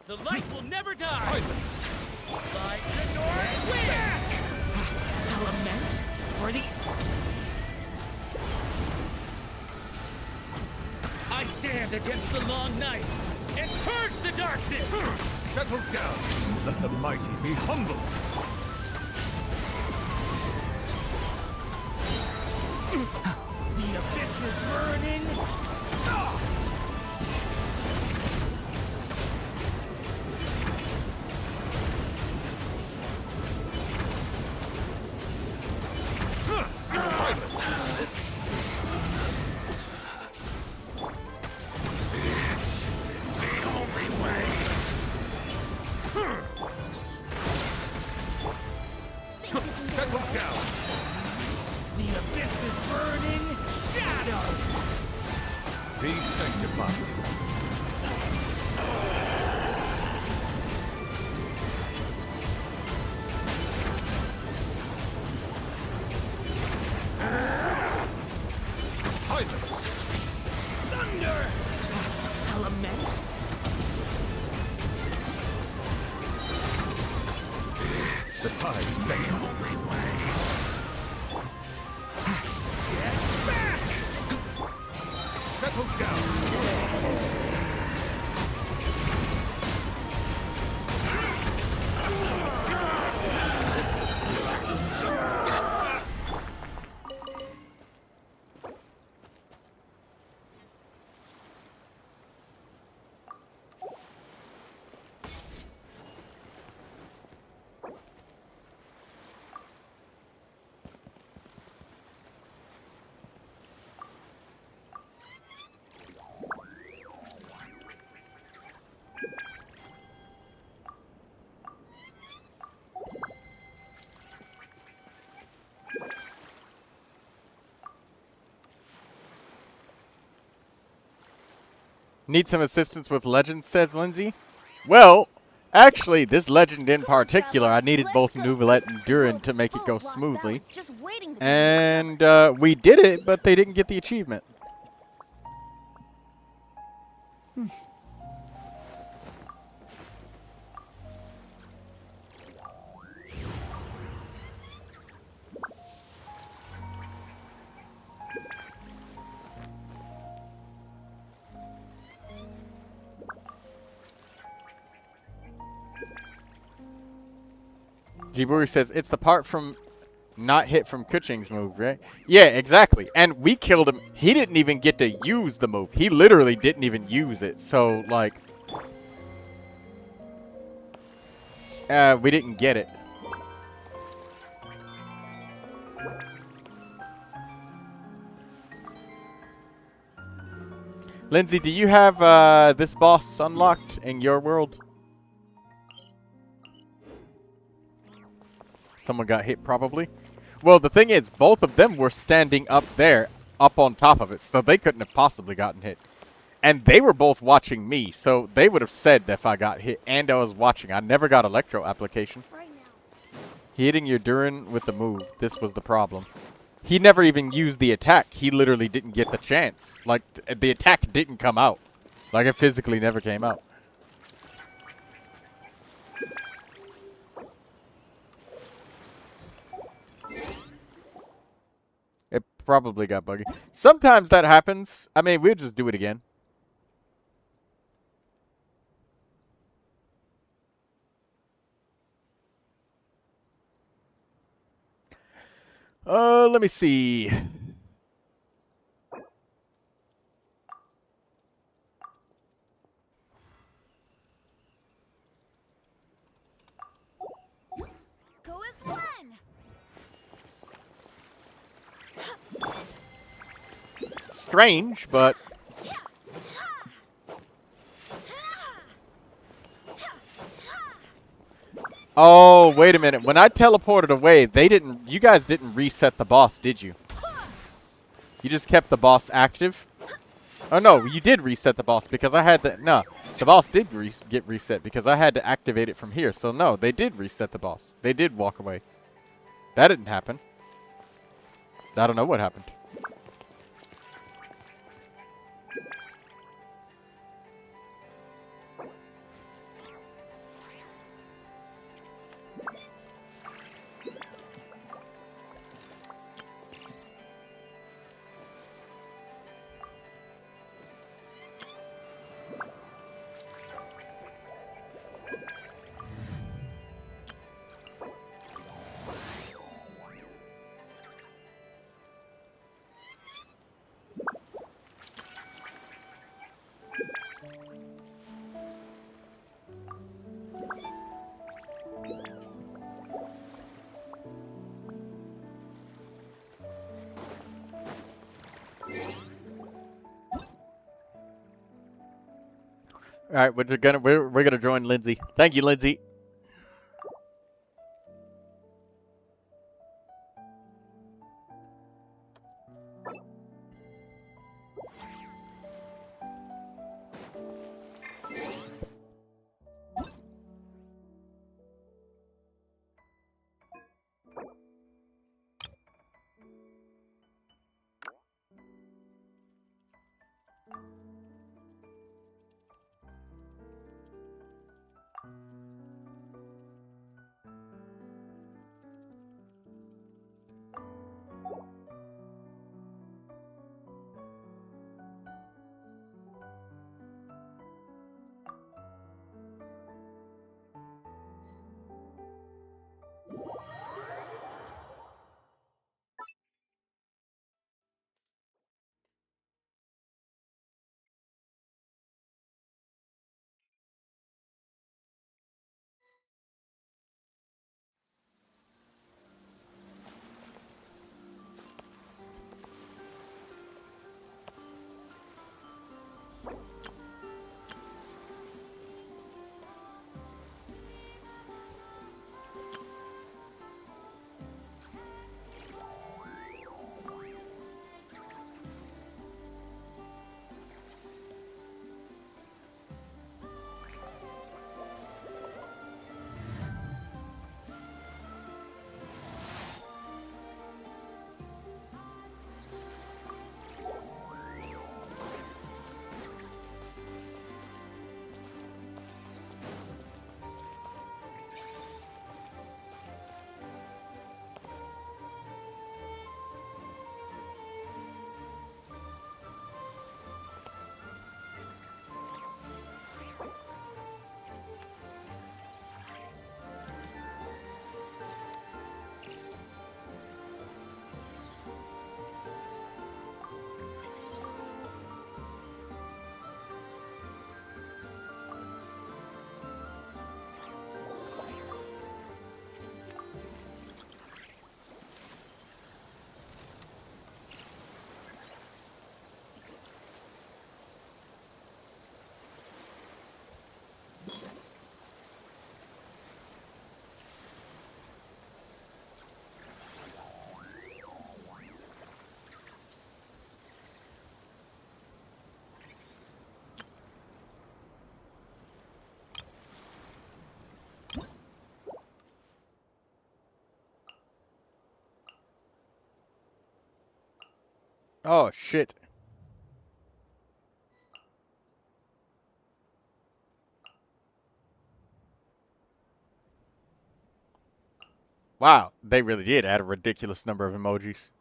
The light will never die! Silence! By the north wind! Element for the... I stand against the long night and purge the darkness! Settle down! Let the mighty be humble! The abyss is burning! Settle down! The abyss is burning! Shadow! Be sanctified. Silence! Thunder! Element? The tide's beckoning. Get back! Settle down! Need some assistance with legends, says Lindsay. Well, actually, this legend in particular, I needed both Neuvilette and Durin to make it go smoothly. And we did it, but they didn't get the achievement. Jiburi says, it's the part from not hit from Kuching's move, right? Yeah, exactly. And we killed him. He didn't even get to use the move. He literally didn't even use it. So, like, we didn't get it. Lindsay, do you have this boss unlocked in your world? Someone got hit, probably. Well, the thing is, both of them were standing up there, up on top of it, so they couldn't have possibly gotten hit. And they were both watching me, so they would have said that if I got hit and I was watching. I never got electro application. Hitting your Durin with the move, this was the problem. He never even used the attack. He literally didn't get the chance. Like, the attack didn't come out. Like, it physically never came out. It probably got buggy. Sometimes that happens. I mean, we'll just do it again. Let me see. Go as one. Strange, but oh, wait a minute. When I teleported away, you guys didn't reset the boss, did you? You just kept the boss active? Oh, no, you did reset the boss because I had to, no, the boss did get reset because I had to activate it from here. So, no, they did reset the boss. They did walk away. That didn't happen. I don't know what happened. All right, we're gonna join Lindsay. Thank you, Lindsay. Oh, shit. Wow, they really did add a ridiculous number of emojis.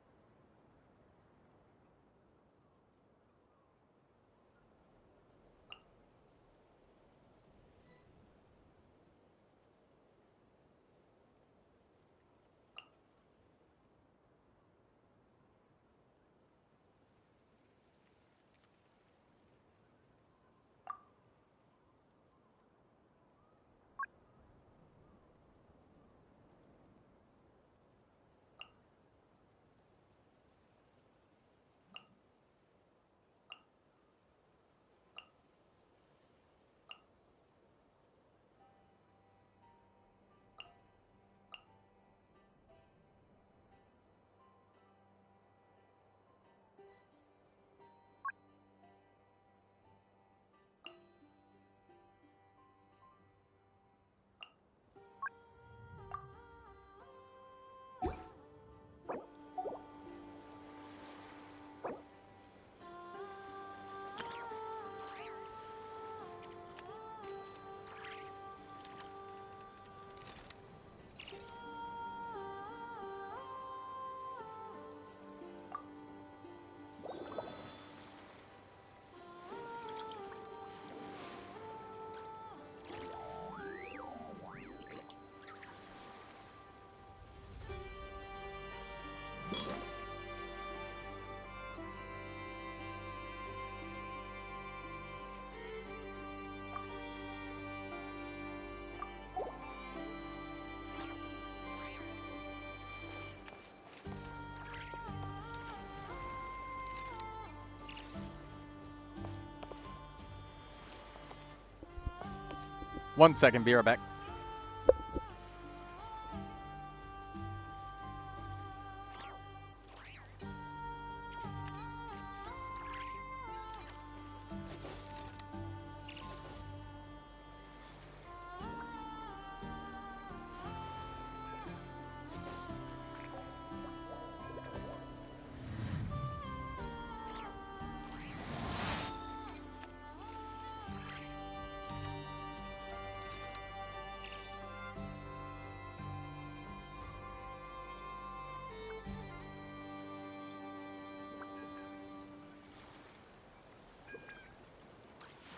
One second, be right back.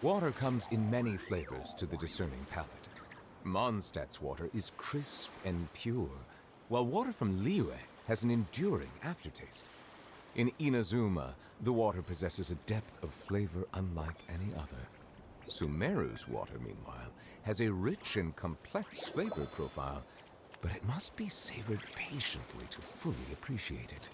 Water comes in many flavors to the discerning palate. Mondstadt's water is crisp and pure, while water from Liyue has an enduring aftertaste. In Inazuma, the water possesses a depth of flavor unlike any other. Sumeru's water, meanwhile, has a rich and complex flavor profile, but it must be savored patiently to fully appreciate it.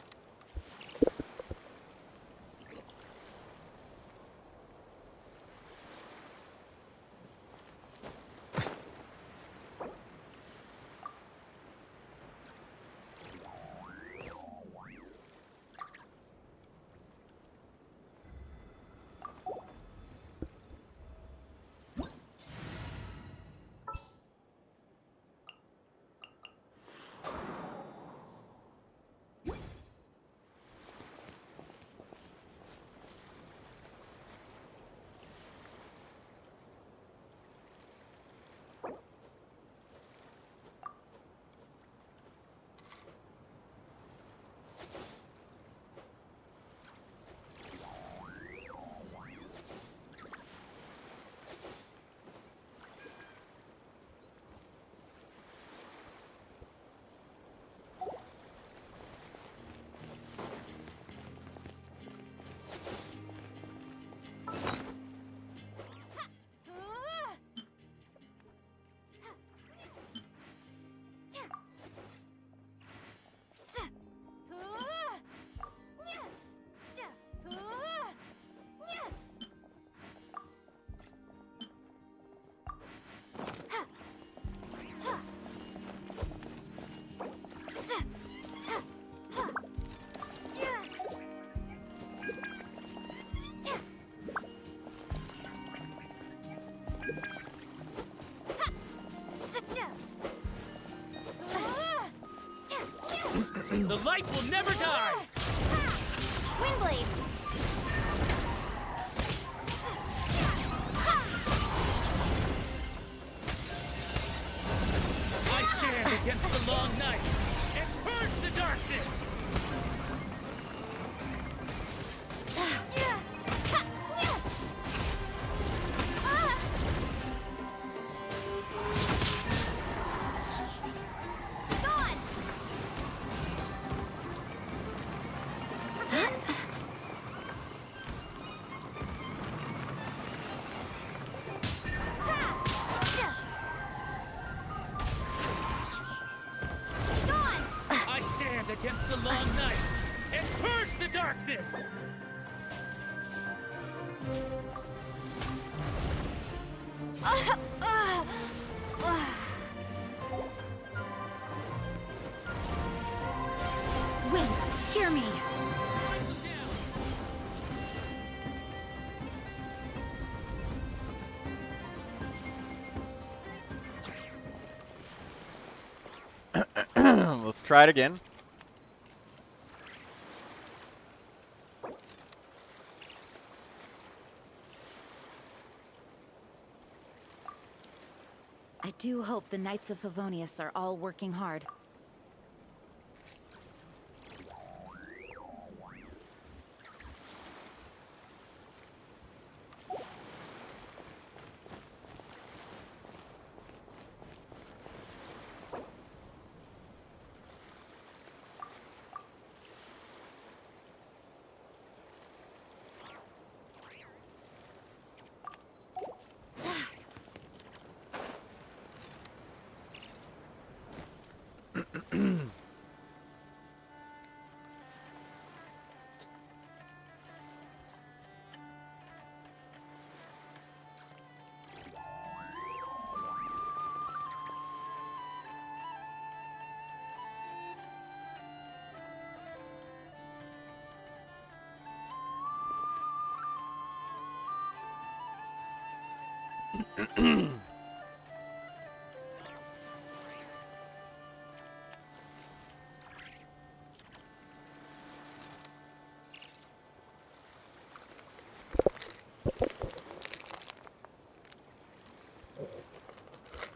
The light will never die! Windblade. I stand against the long night and purge the darkness! I stand against the long night and purge the darkness! Wind, hear me. Let's try it again. I do hope the Knights of Favonius are all working hard.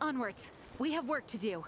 Onwards. We have work to do.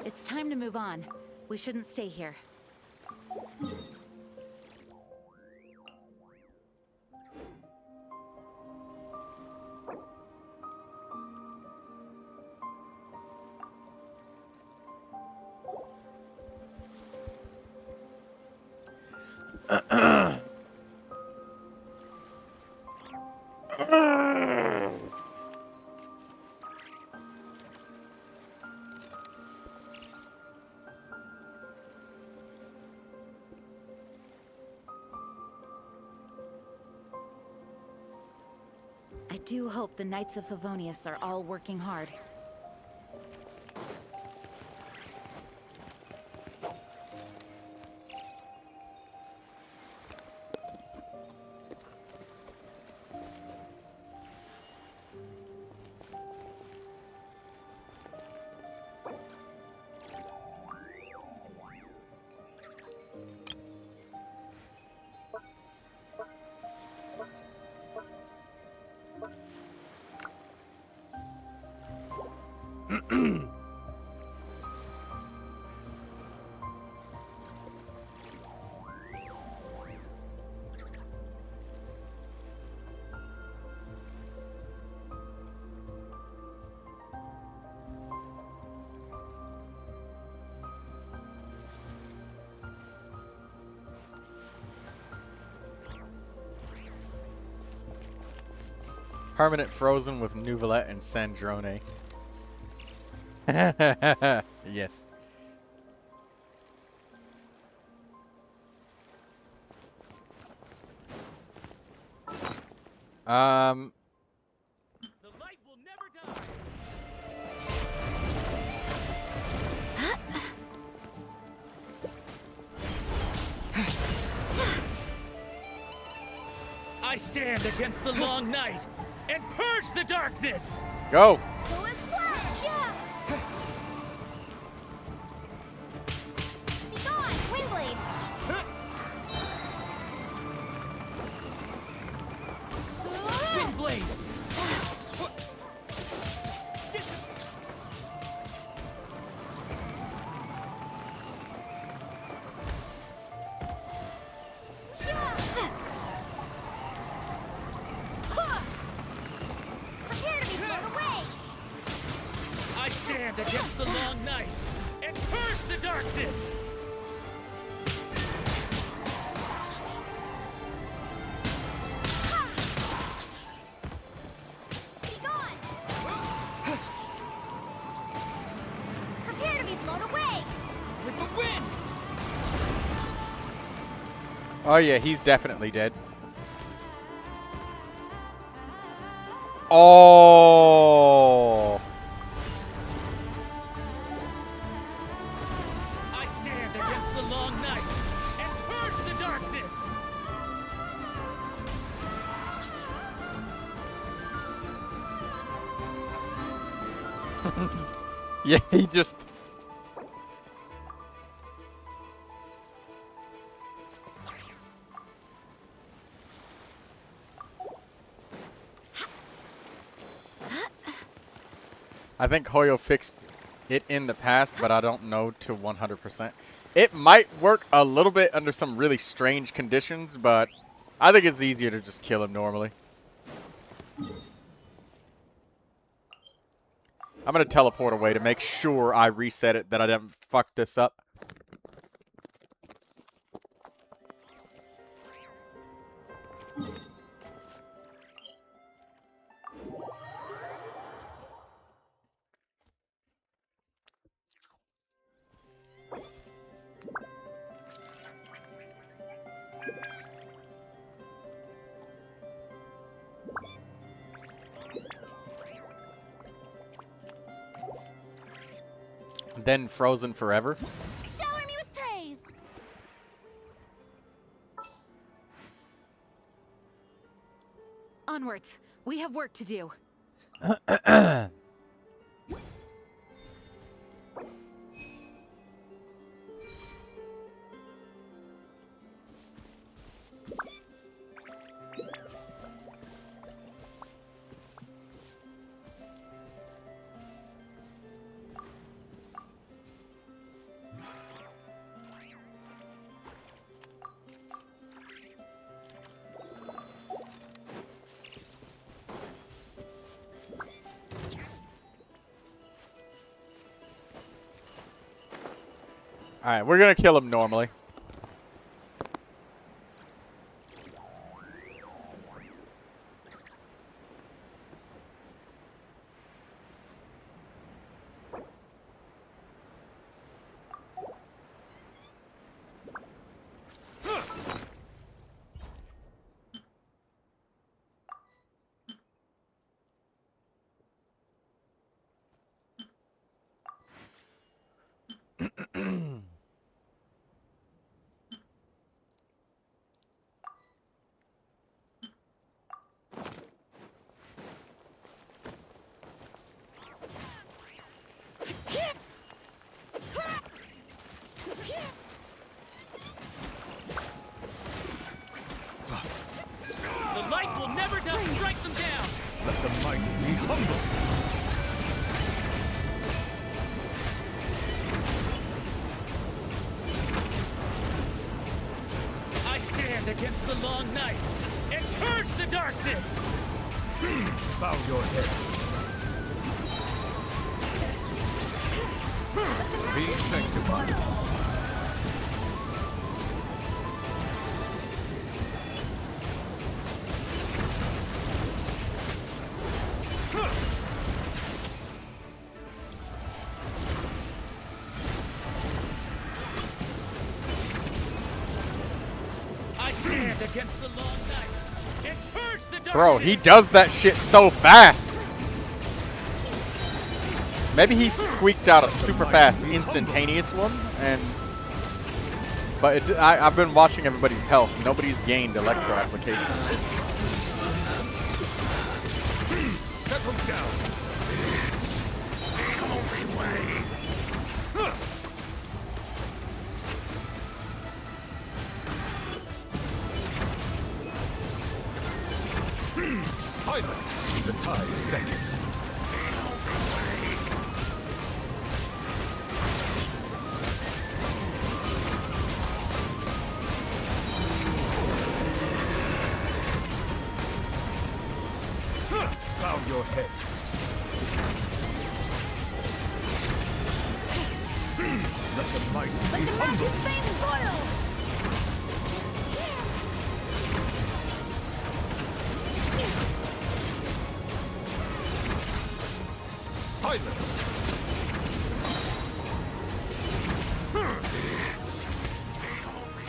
It's time to move on. We shouldn't stay here. I do hope the Knights of Favonius are all working hard. Permanent frozen with Neuvilette and Sandrone. Yes. The light will never die. I stand against the long night and purge the darkness. Go. Go as flash! Yeah! Be gone, Windblade! Windblade. Prepare to be blown away! I stand against the long night and purge the darkness. Be gone! Prepare to be blown away! With the wind. Oh yeah, he's definitely dead. Oh. I stand against the long night and purge the darkness. Yeah, he just. I think Hoyo fixed it in the past, but I don't know to 100%. It might work a little bit under some really strange conditions, but I think it's easier to just kill him normally. I'm going to teleport away to make sure I reset it, that I didn't fuck this up. Then frozen forever. Shower me with praise! Onwards. We have work to do. Alright, we're gonna kill him normally. The light will never die. Strike them down. Let the mighty be humble. stand against the long night and purge the darkness! Bow your head. Be sanctified. I stand against the long night and purge the darkness! Bro, he does that shit so fast. Maybe he squeaked out a super fast instantaneous one, but I've been watching everybody's health. Nobody's gained electro application. Settle down. It's the only way. Silence! The tides beckon. Bow your head. Let the mighty be humble. Silence!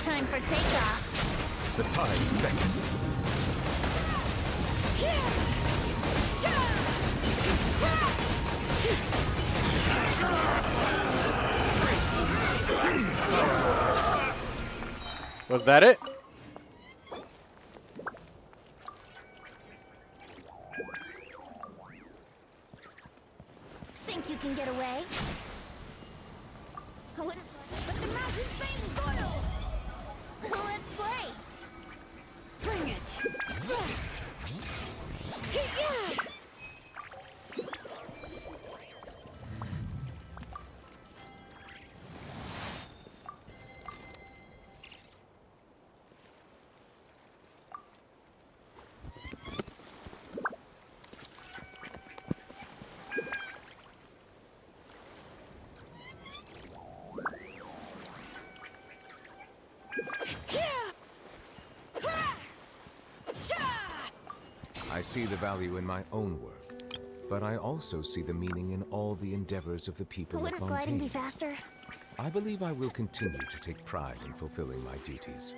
Time for takeoff. The tides beckon. Was that it? Think you can get away? I wouldn't, but the mountain faces loyal. Let's play. Bring it. I see the value in my own work, but I also see the meaning in all the endeavors of the people of Wouldn't gliding be Fontaine. faster? I believe I will continue to take pride in fulfilling my duties.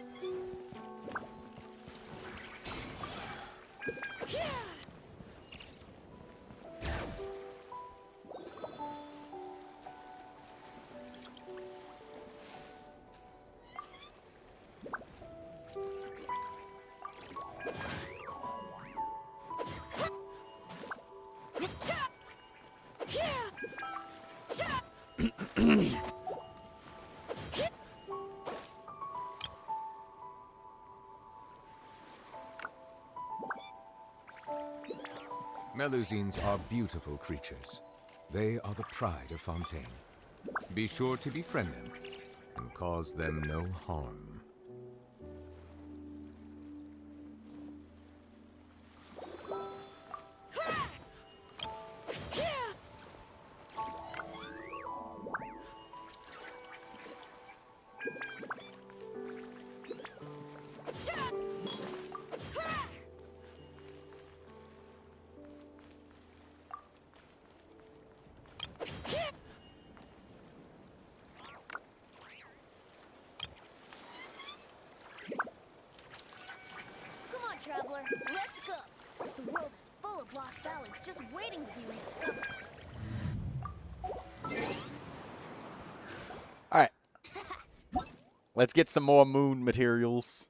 Melusines are beautiful creatures. They are the pride of Fontaine. Be sure to befriend them and cause them no harm. Traveler, let's go! The world is full of lost ballads just waiting to be rediscovered. Alright. Let's get some more moon materials.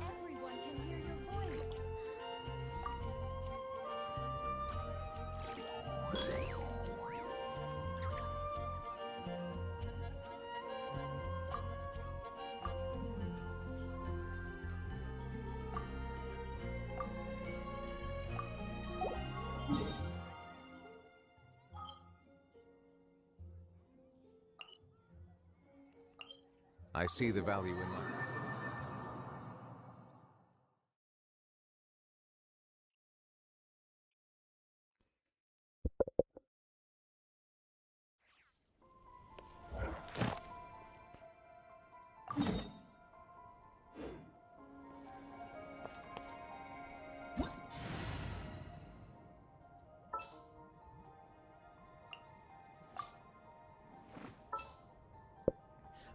Everyone can hear your voice. I see the value in my...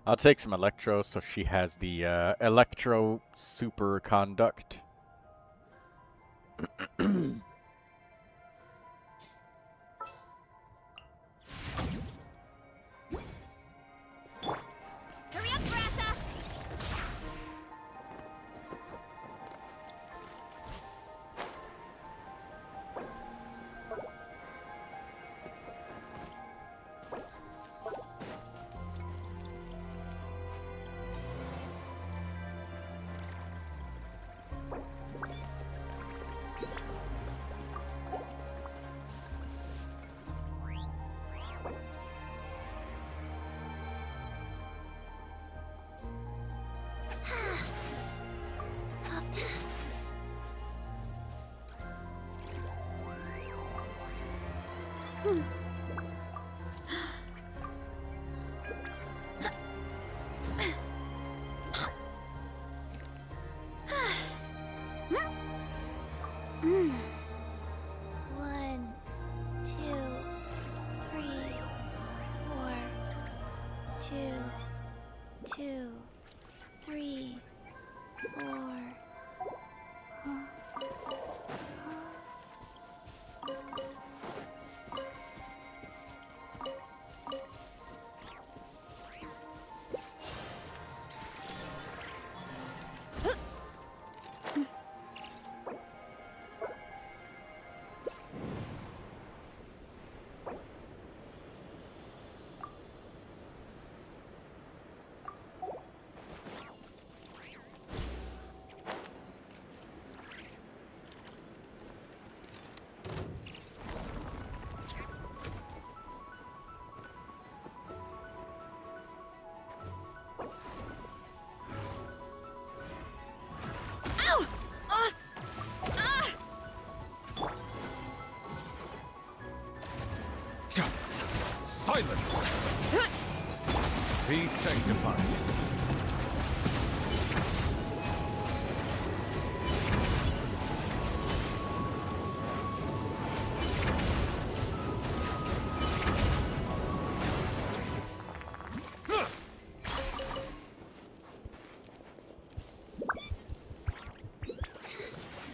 I'll take some electro so she has the electro superconduct. Hurry up, Brassa! One, two, three, four. Two, three, four. Silence! Be sanctified.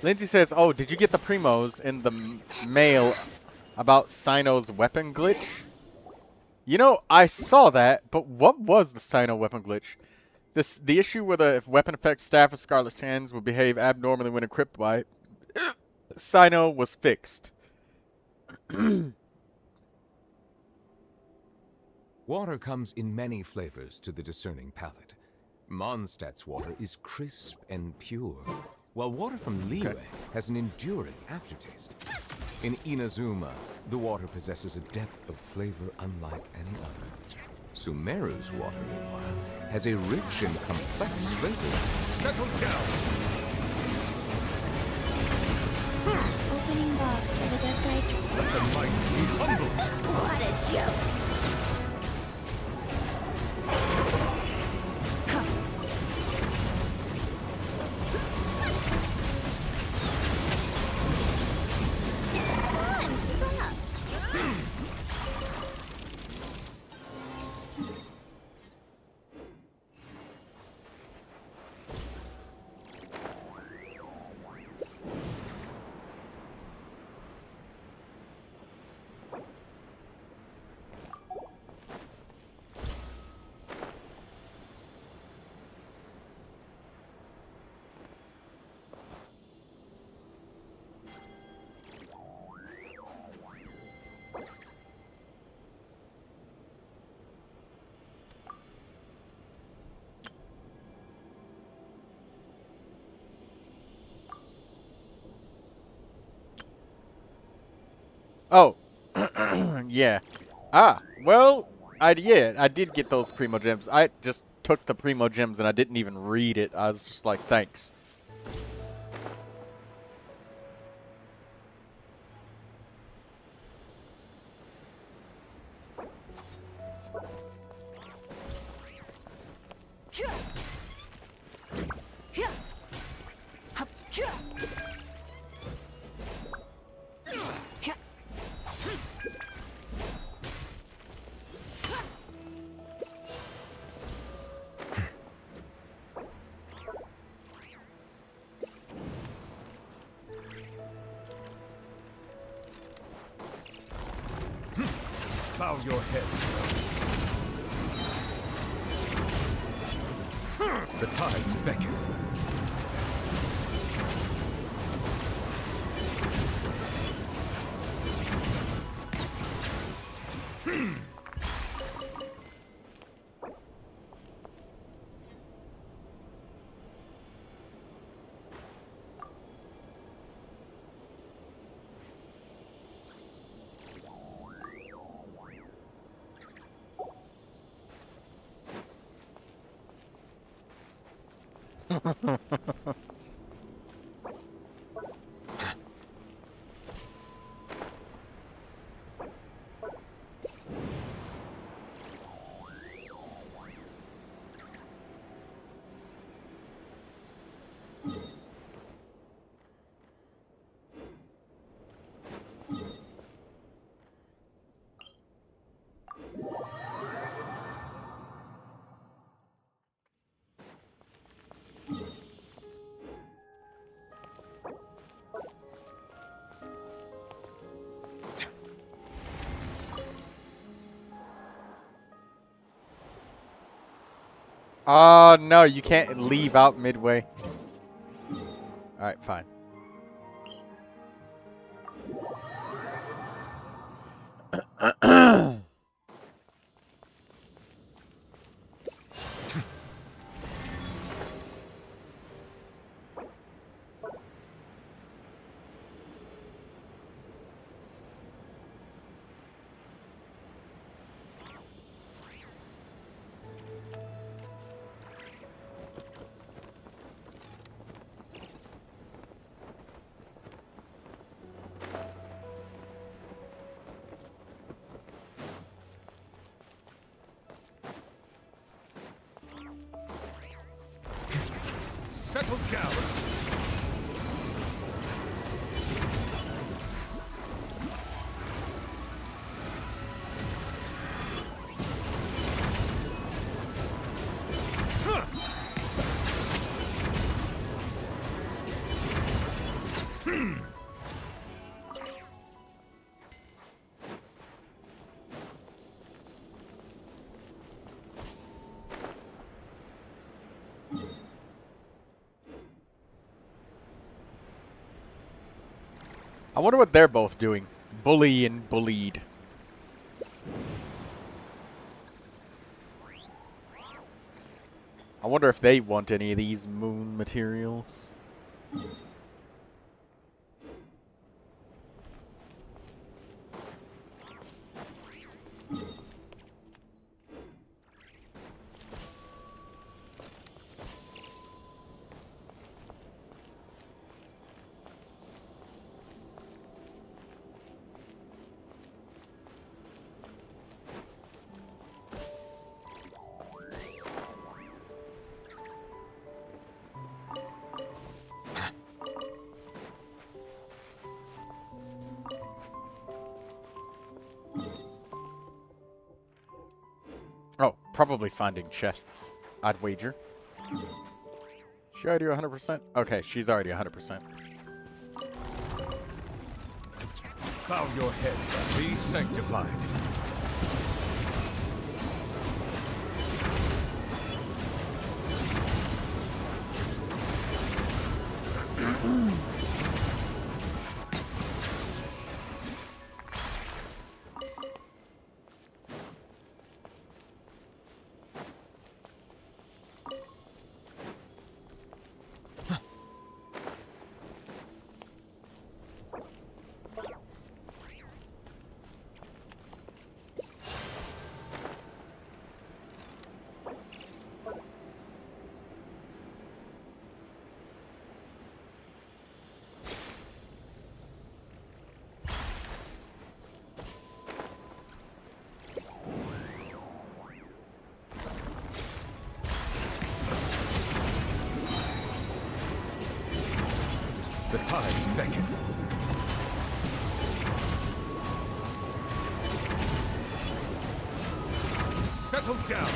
Lindsay says, "Oh, did you get the primos in the mail about Sino's weapon glitch?" You know, I saw that, but what was the Sino weapon glitch? The issue where if weapon effect Staff of Scarlet Sands will behave abnormally when equipped by Sino was fixed. Water comes in many flavors to the discerning palate. Mondstadt's water is crisp and pure, while water from Liyue has an enduring aftertaste. In Inazuma, the water possesses a depth of flavor unlike any other. Sumeru's water, meanwhile, has a rich and complex flavor. Settle down! Opening box of a death. Let the mighty be humble! What a joke! Oh, yeah. Ah, well, I did get those Primogems. I just took the Primogems and I didn't even read it. I was just like, thanks. Bow your head. The tides beckon. Oh, no, you can't leave out midway. Alright, fine. Settle down. I wonder what they're both doing. Bully and bullied. I wonder if they want any of these moon materials. Oh, probably finding chests, I'd wager. She already 100%? Okay, she's already 100%. Bow your head, be sanctified. The tides beckon. Settle down.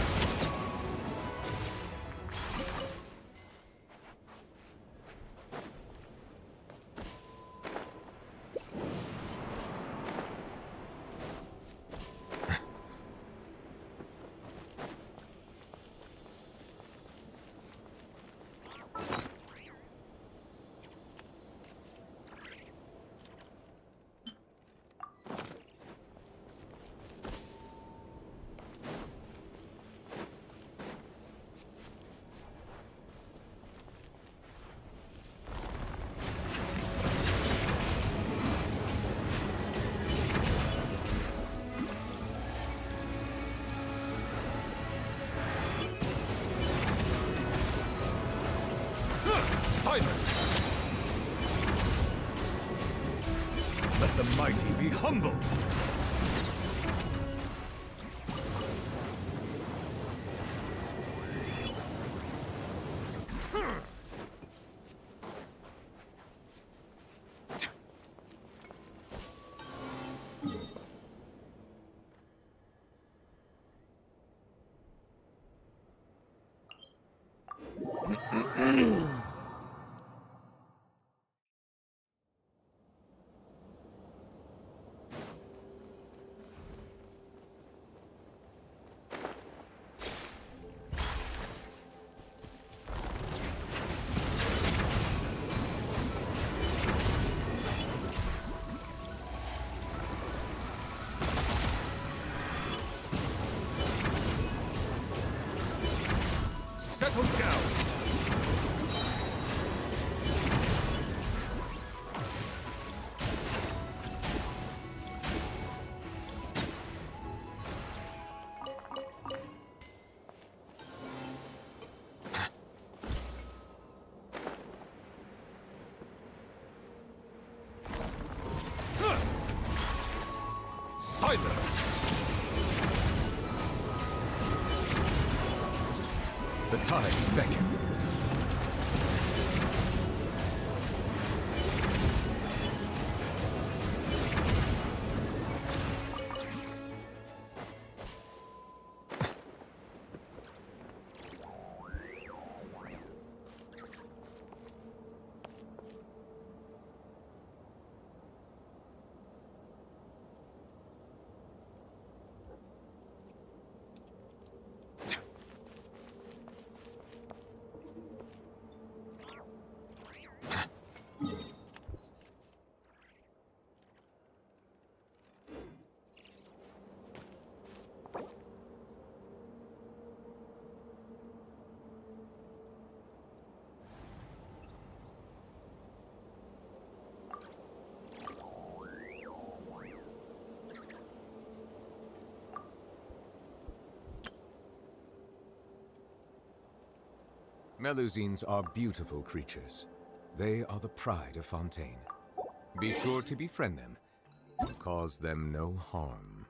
Silence! Let the mighty be humbled! Settle down! Silence! The tides beckon. Melusines are beautiful creatures. They are the pride of Fontaine. Be sure to befriend them. Cause them no harm.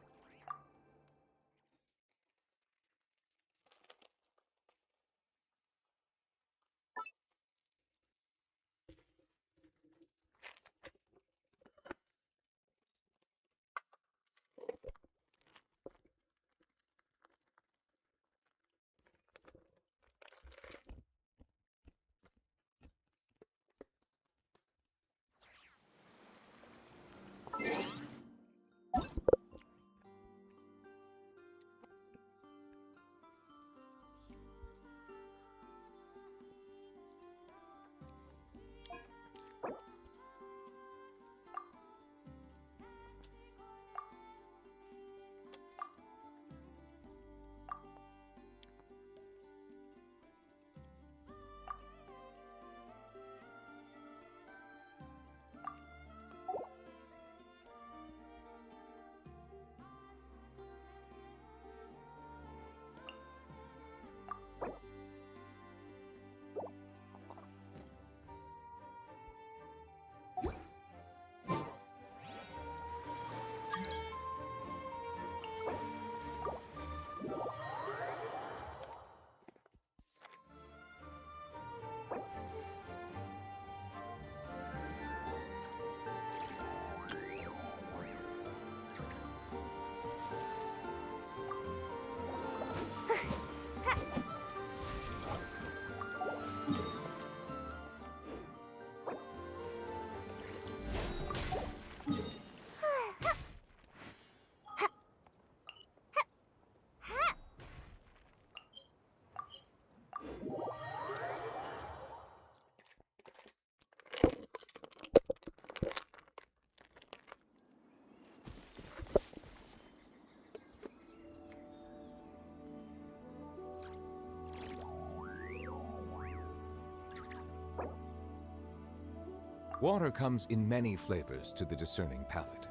Water comes in many flavors to the discerning palate.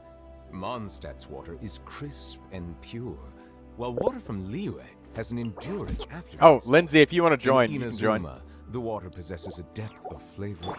Mondstadt's water is crisp and pure, while water from Liyue has an enduring aftertaste. Oh, Lindsay, if you want to join, in you can join. Inazuma, the water possesses a depth of flavor.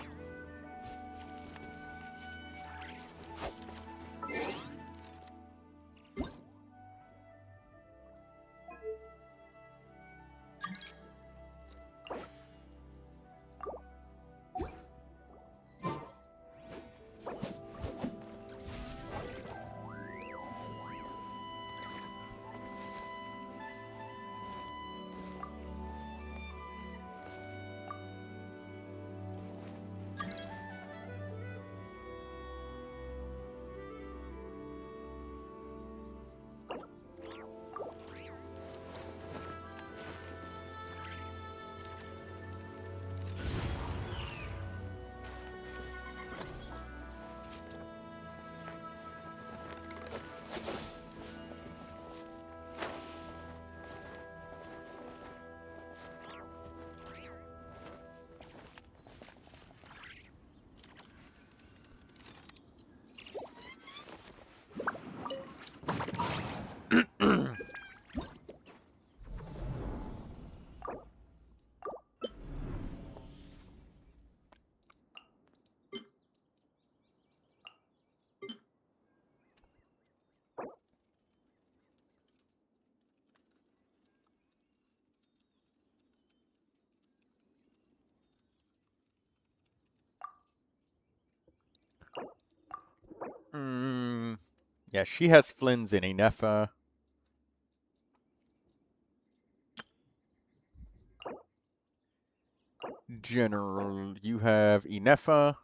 Yeah, she has Flynn's in Inefa. General, you have Inefa.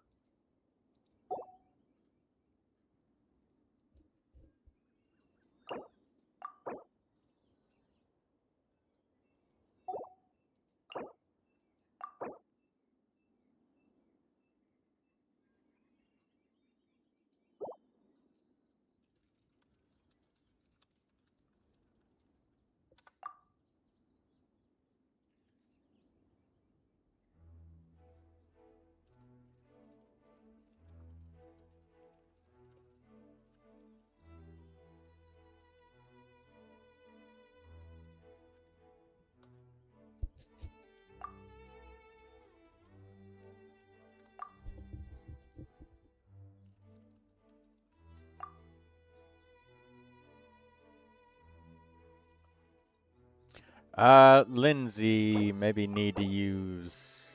Lindsay maybe need to use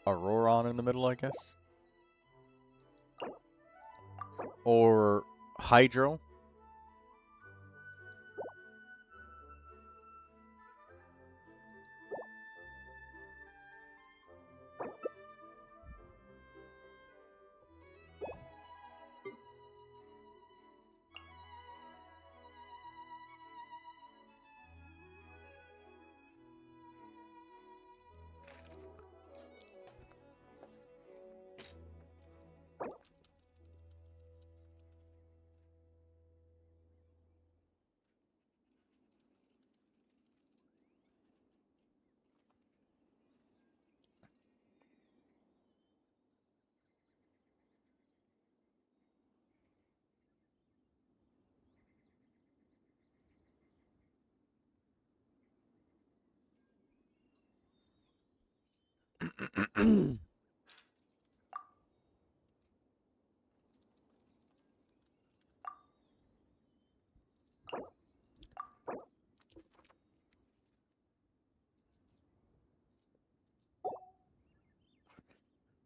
Auroron in the middle, I guess. Or Hydro.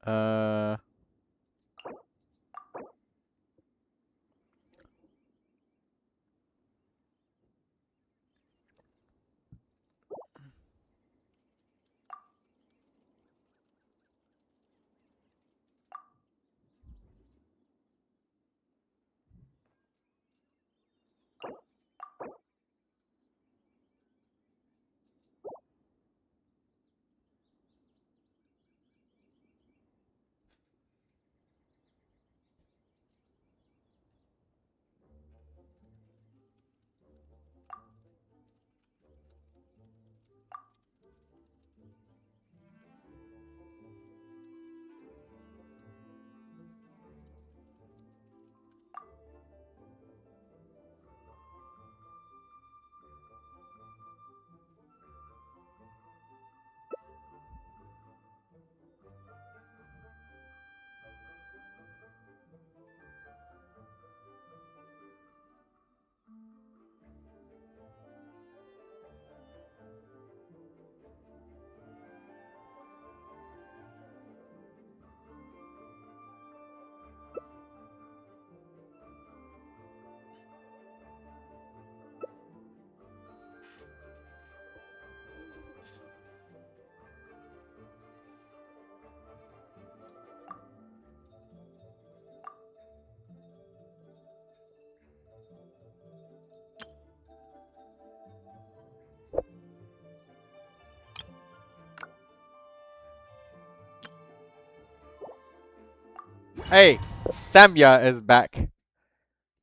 Uh... Hey, Samya is back.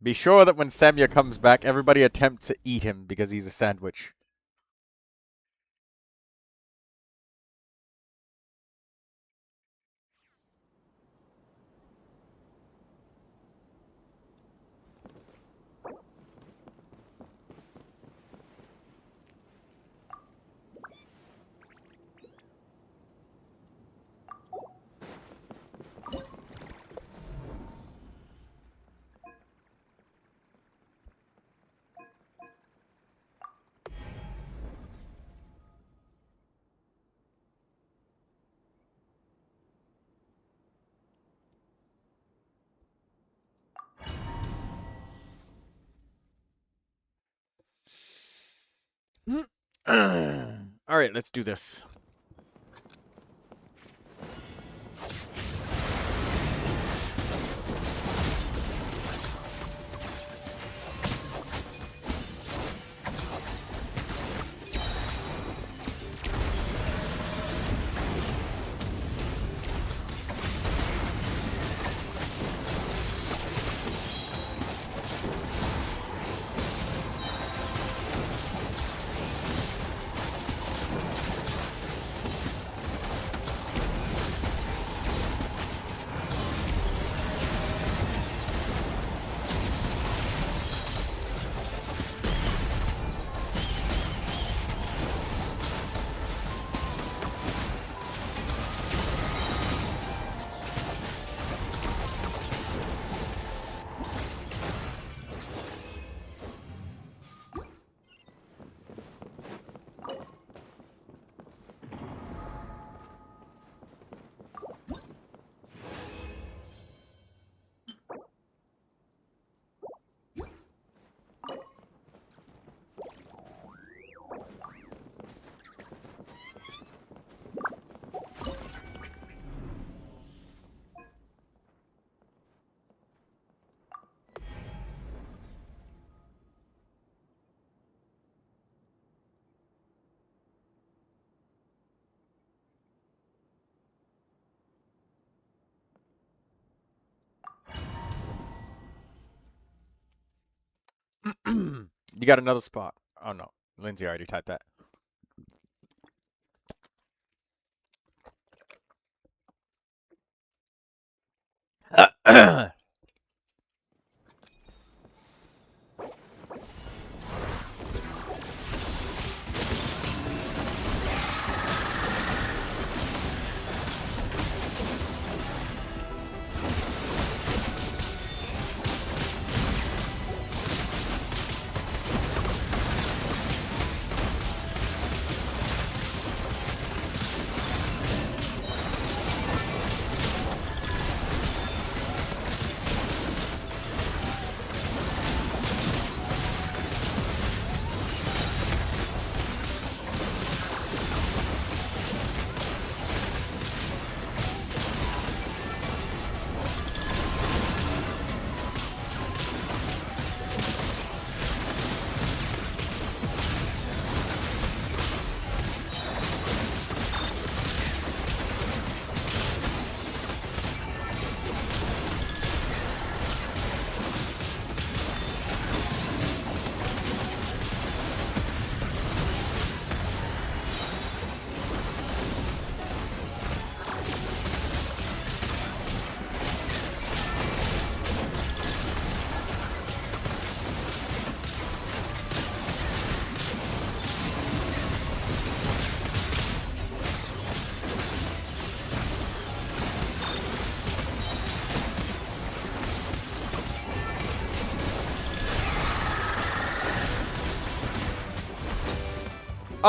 Be sure that when Samya comes back, everybody attempt to eat him because he's a sandwich. Alright, let's do this. You got another spot. Oh no, Lindsay already typed that.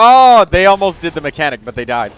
Oh, they almost did the mechanic, but they died.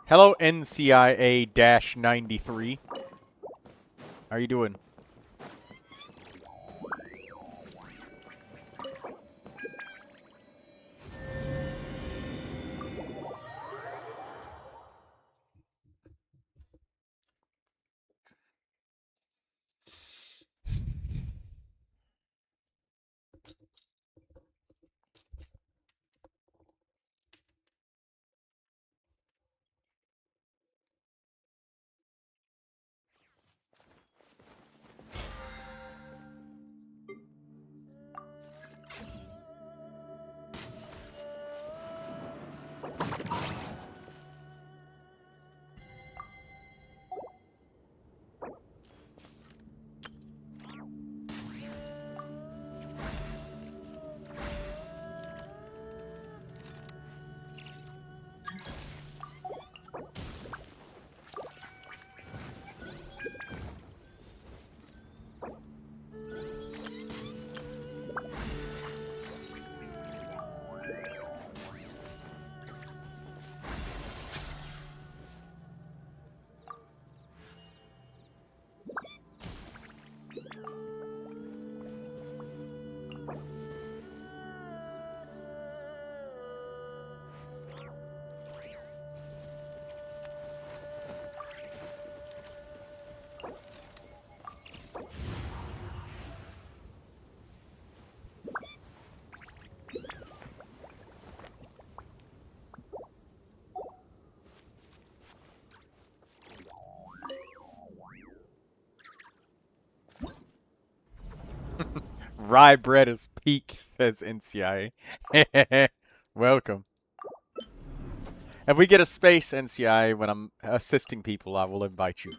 Hello, NCIA-93. How are you doing? Rye bread is peak, says NCIA. Welcome. If we get a space, NCIA, when I'm assisting people, I will invite you.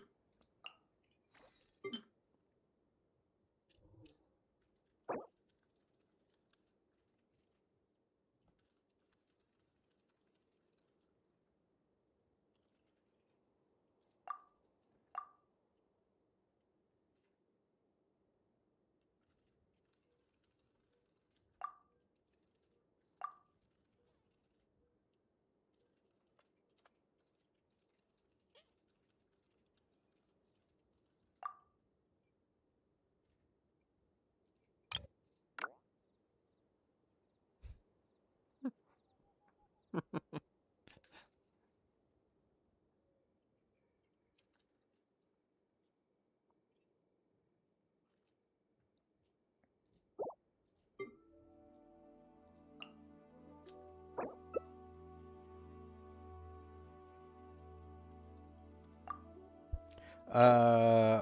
Uh...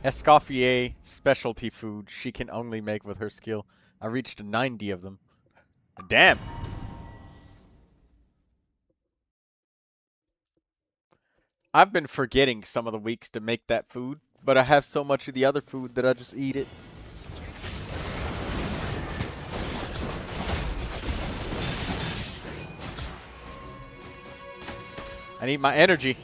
Escoffier specialty food she can only make with her skill. I reached 90 of them. Damn! I've been forgetting some of the weeks to make that food, but I have so much of the other food that I just eat it. I need my energy.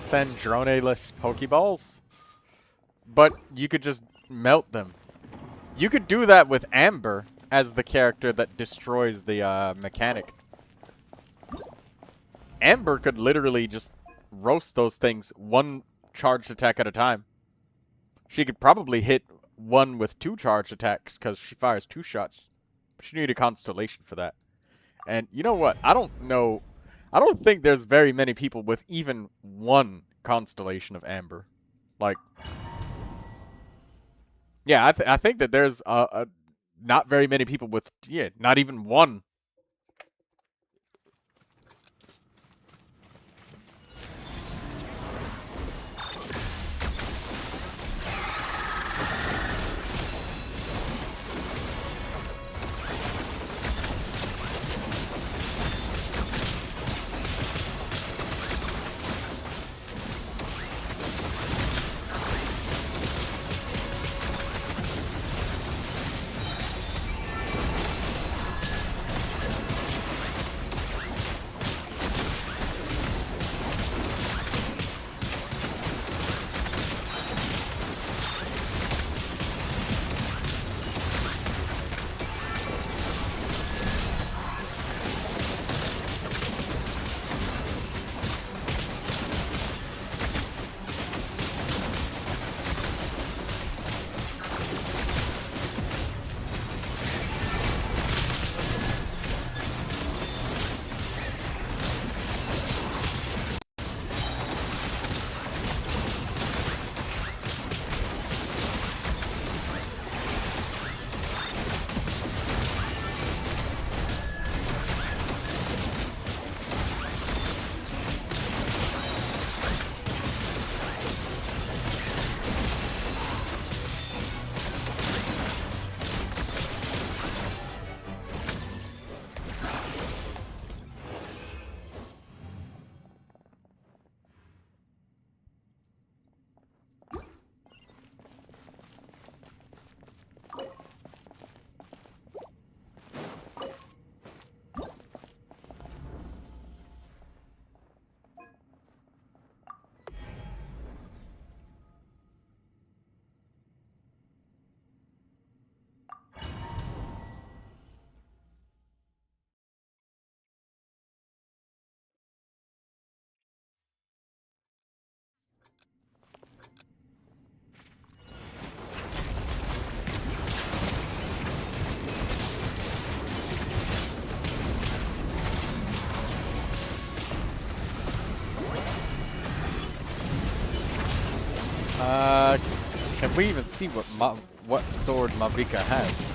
send drone-less Pokeballs, but you could just melt them. You could do that with Amber as the character that destroys the mechanic. Amber could literally just roast those things one charged attack at a time. She could probably hit one with 2 charged attacks because she fires 2 shots. But you need a constellation for that. And you know what? I don't think there's very many people with even 1 constellation of Amber. Like, yeah, I think that there's not very many people with, yeah, not even 1. Can we even see what sword Mavrika has?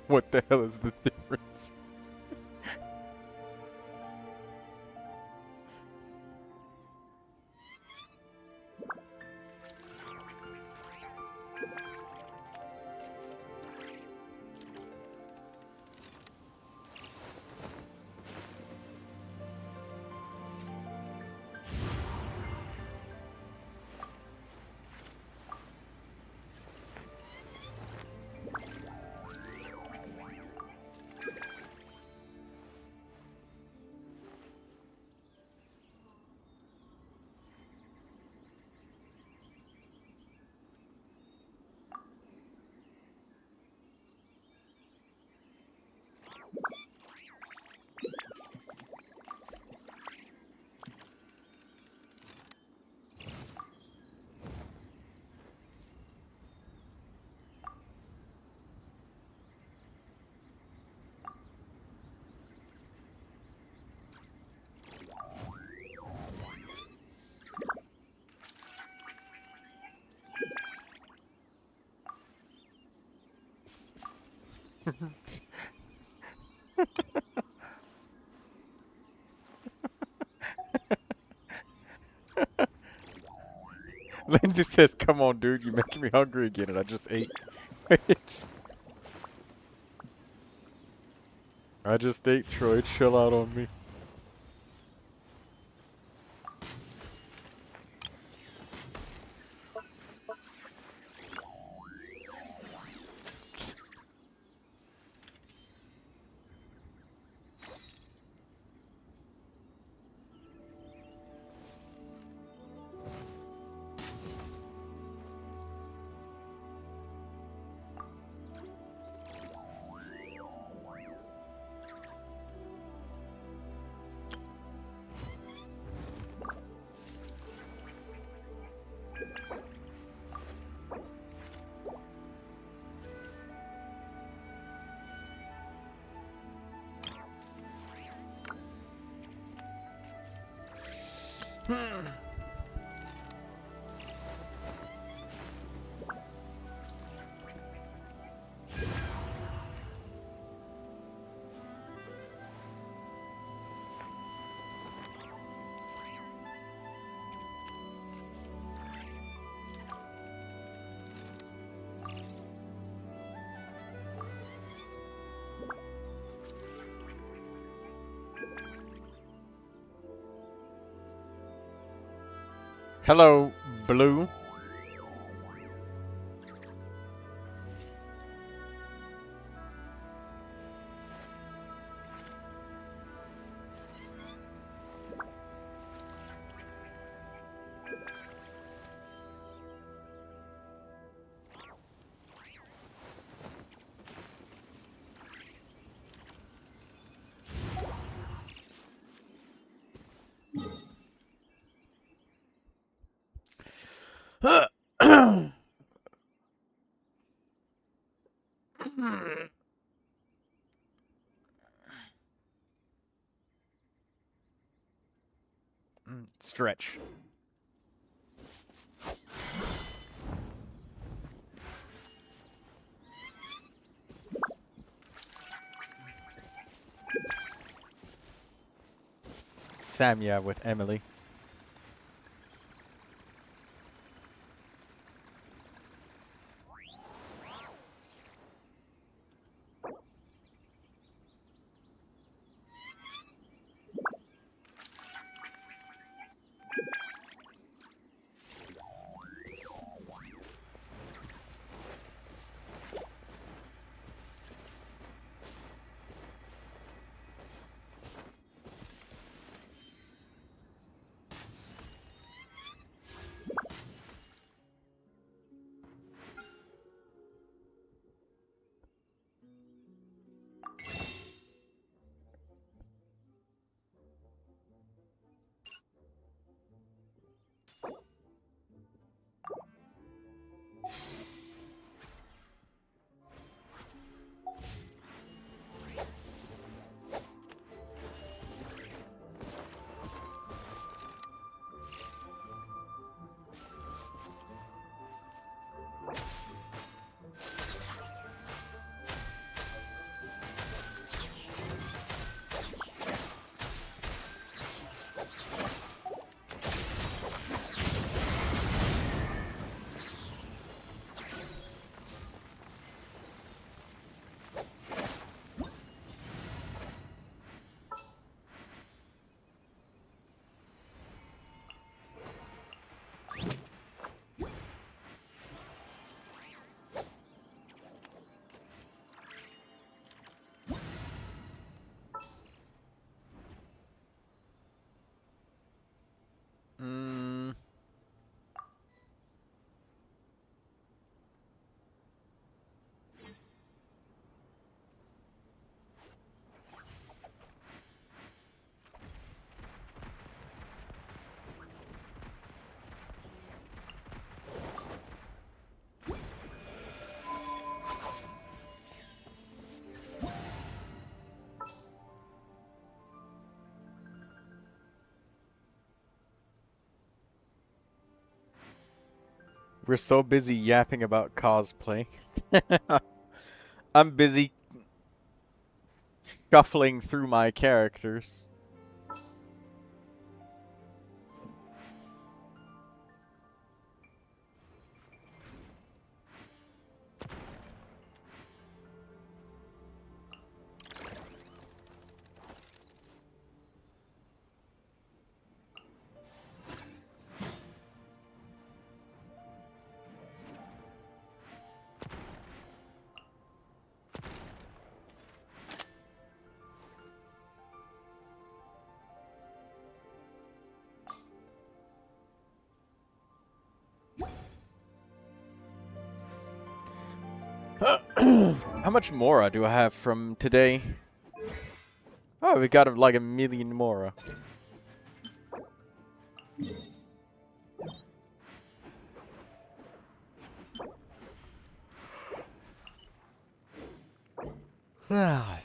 What the hell is the difference? Lindsay says, "Come on, dude, you're making me hungry again," and I just ate. Wait. I just ate, Troy. Chill out on me. Hello, Blue. Stretch. Samya with Emily. We're so busy yapping about cosplay. I'm busy shuffling through my characters. How much Mora do I have from today? Oh, we got like 1,000,000 Mora. Ah.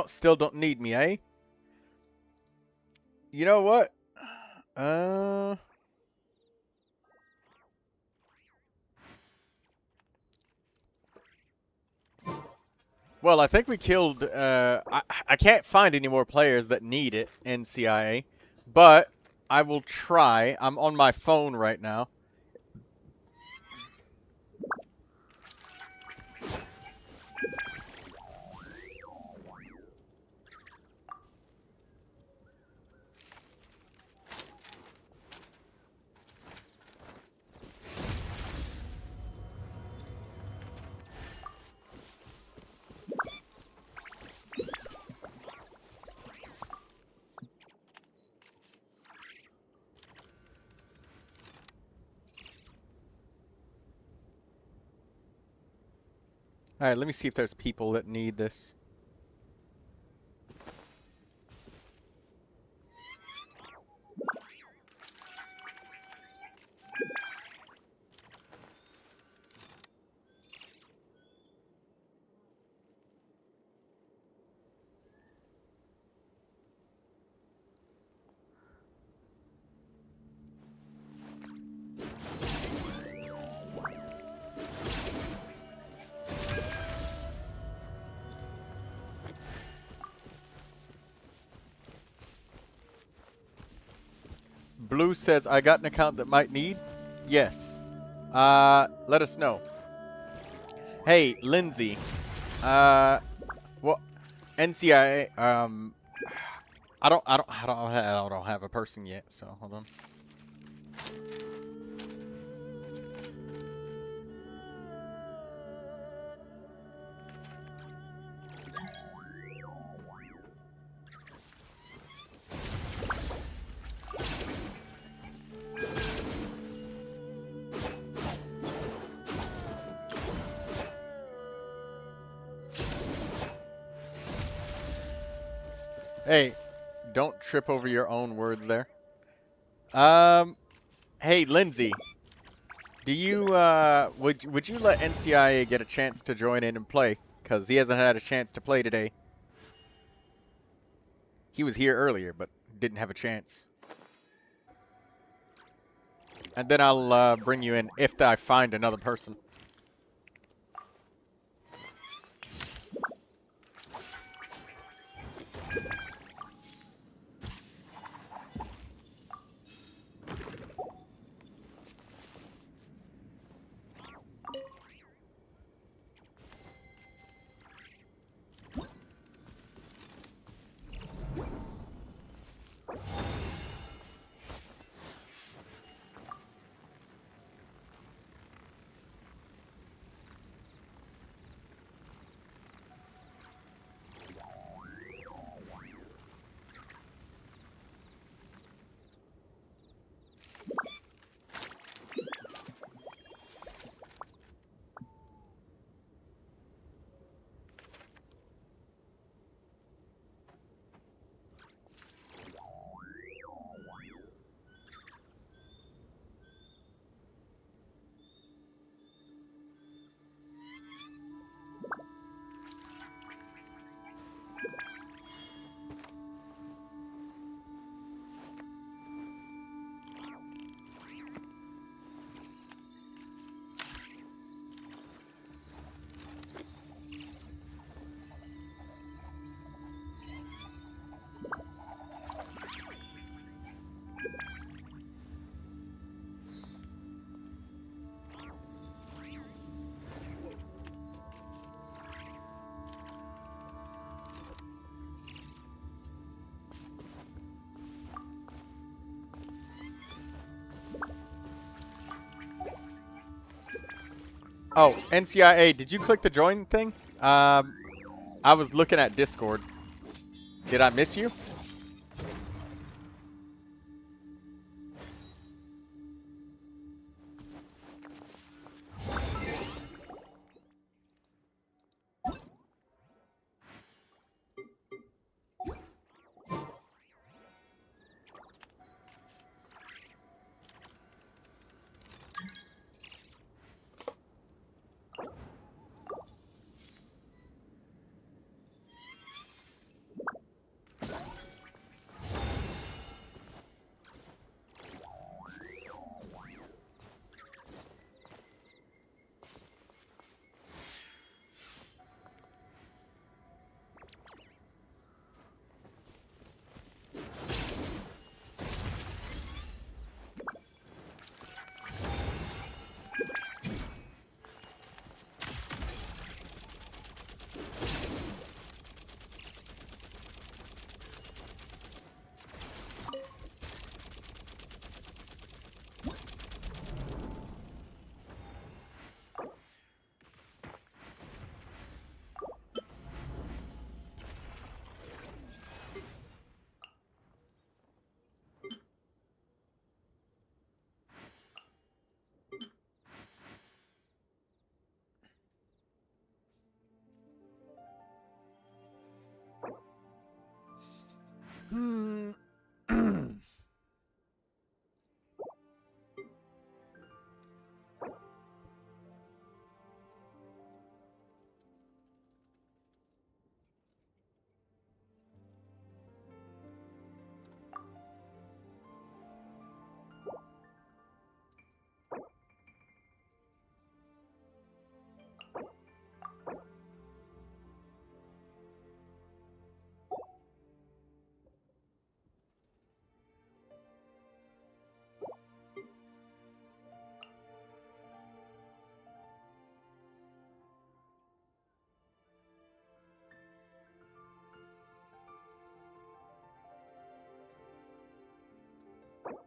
Still don't need me, eh? You know what? Well, I think we killed, I can't find any more players that need it in CIA, but I will try. I'm on my phone right now. Alright, let me see if there's people that need this. Blue says, I got an account that might need. Yes. Let us know. Hey, Lindsay. Well, NCIA. I don't have a person yet. So hold on. Hey, don't trip over your own words there. Hey, Lindsay. Do you, would you let NCIA get a chance to join in and play? Because he hasn't had a chance to play today. He was here earlier, but didn't have a chance. And then I'll, bring you in if I find another person. Oh, NCIA, did you click the join thing? I was looking at Discord. Did I miss you?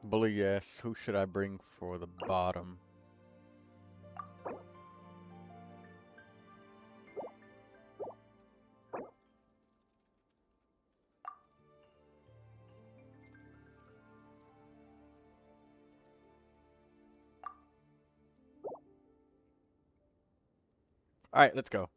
Bully, yes. Who should I bring for the bottom? Alright, let's go.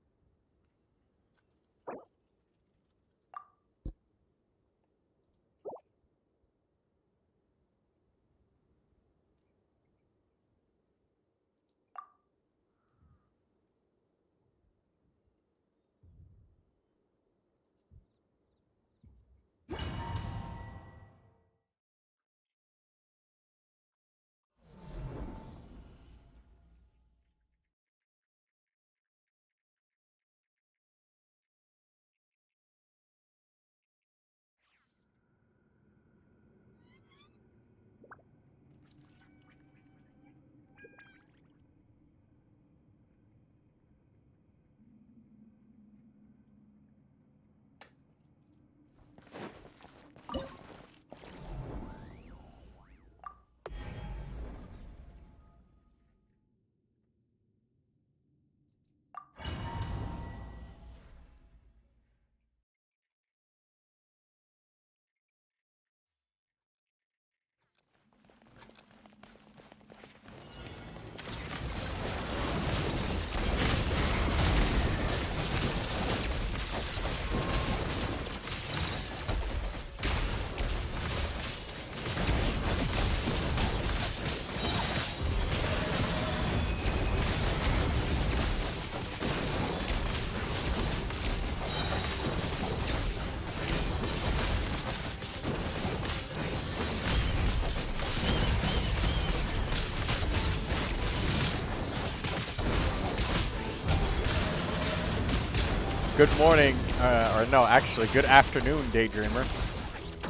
Good morning, or no, actually, good afternoon, Daydreamer.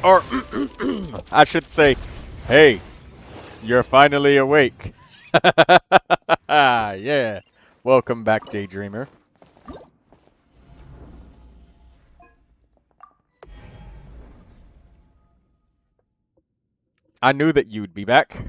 Or, I should say, hey, you're finally awake. Yeah. Welcome back, Daydreamer. I knew that you'd be back.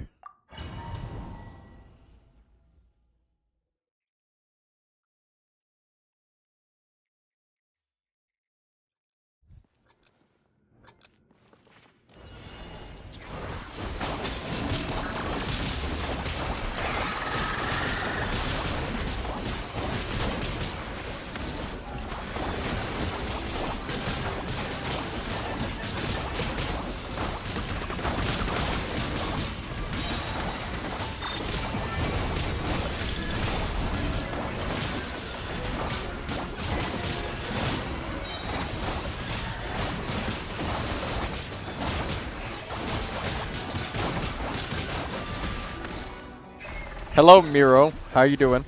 Hello, Miro. How you doing?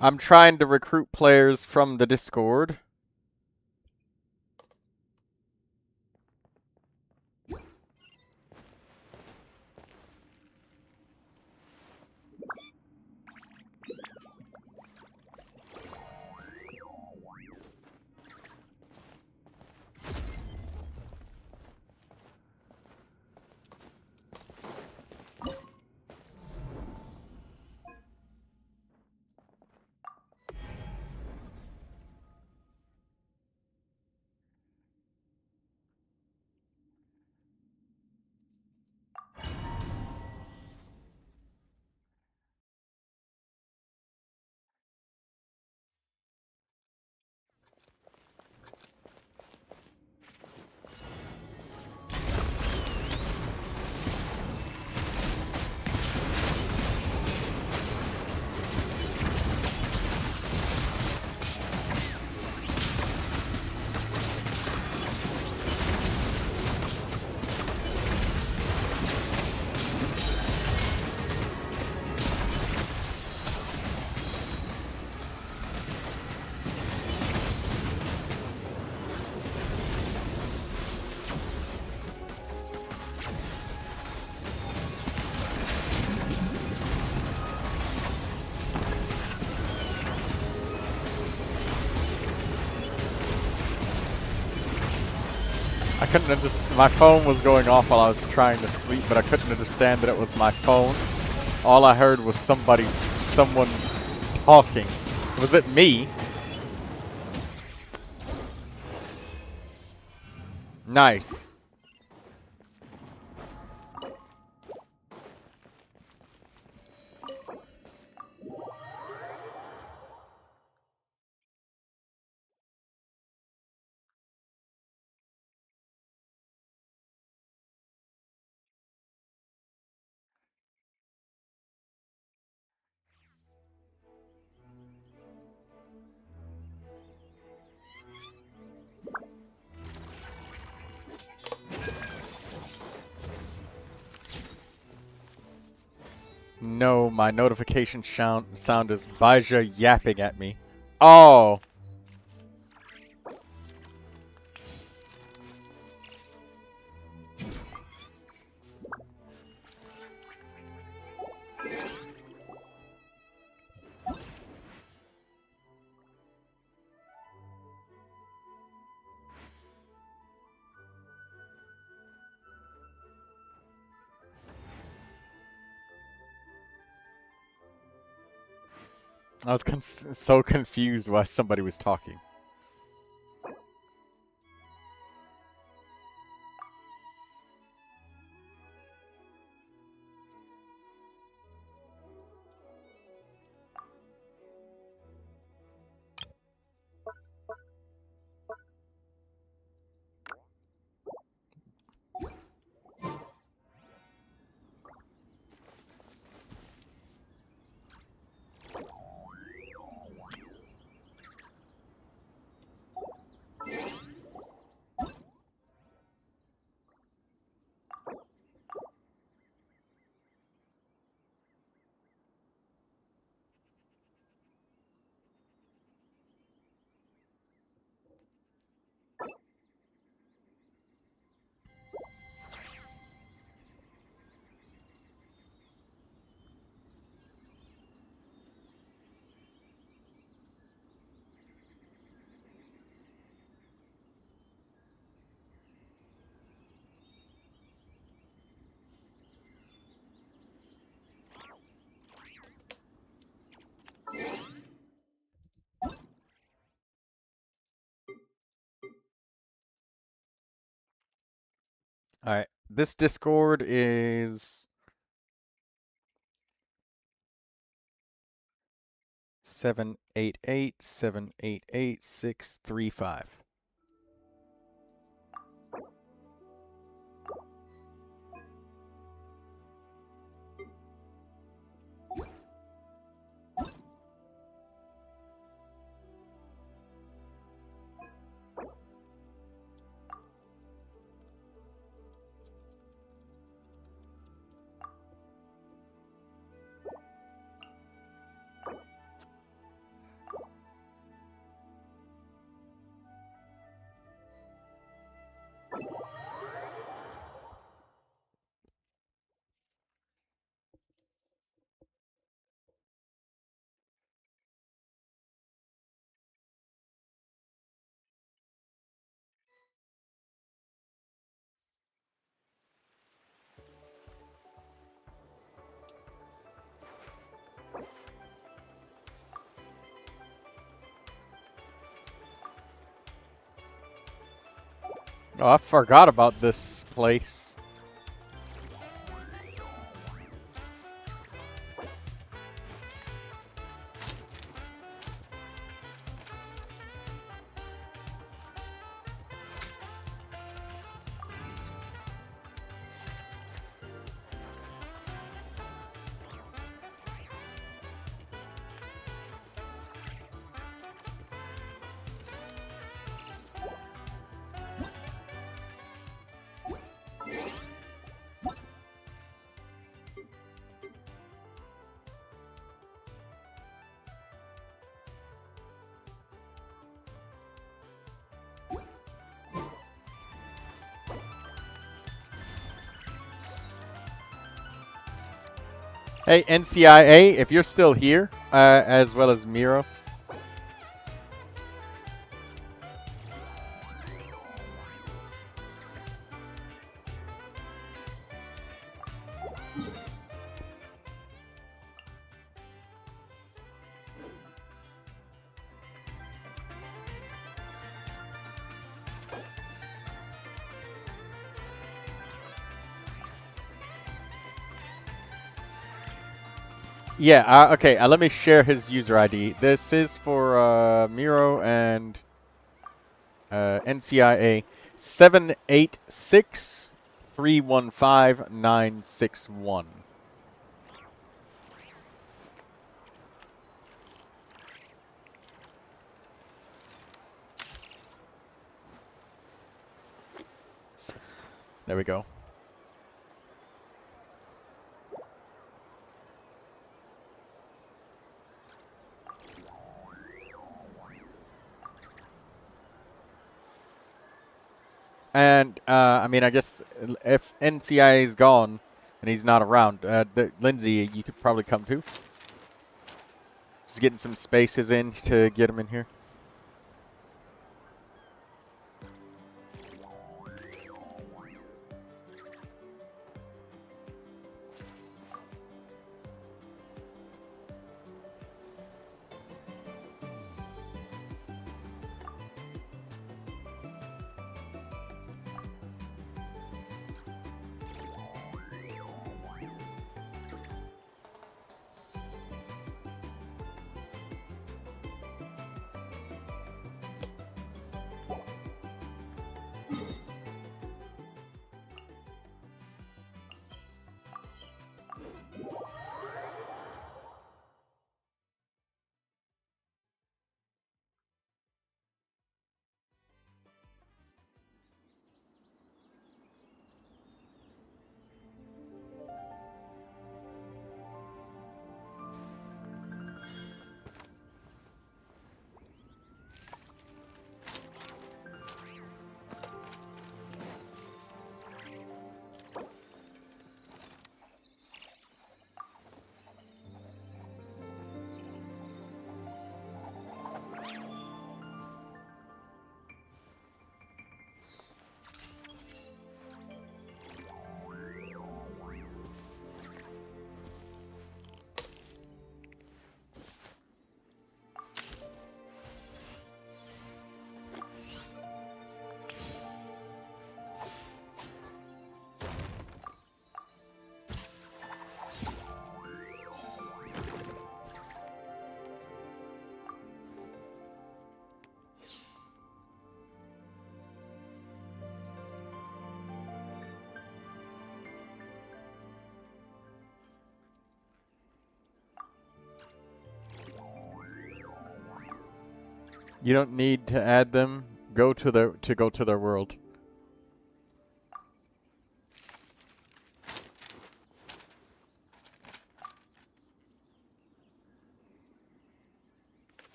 I'm trying to recruit players from the Discord. couldn't understand. My phone was going off while I was trying to sleep, but I couldn't understand that it was my phone. All I heard was someone talking. Was it me? Nice. No, my notification sound is Baja yapping at me. Oh! I was so confused why somebody was talking. Alright, this Discord is 788-788-635. Oh, I forgot about this place. Hey, NCIA, if you're still here, as well as Miro. Yeah, okay, let me share his user ID. This is for Miro and NCIA 786315961. There we go. And, I mean, I guess if NCIA is gone and he's not around, Lindsay, you could probably come too. Just getting some spaces in to get him in here. You don't need to add them. Go to their world.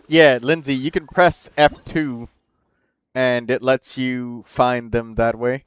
Yeah, Lindsay, you can press F2 and it lets you find them that way.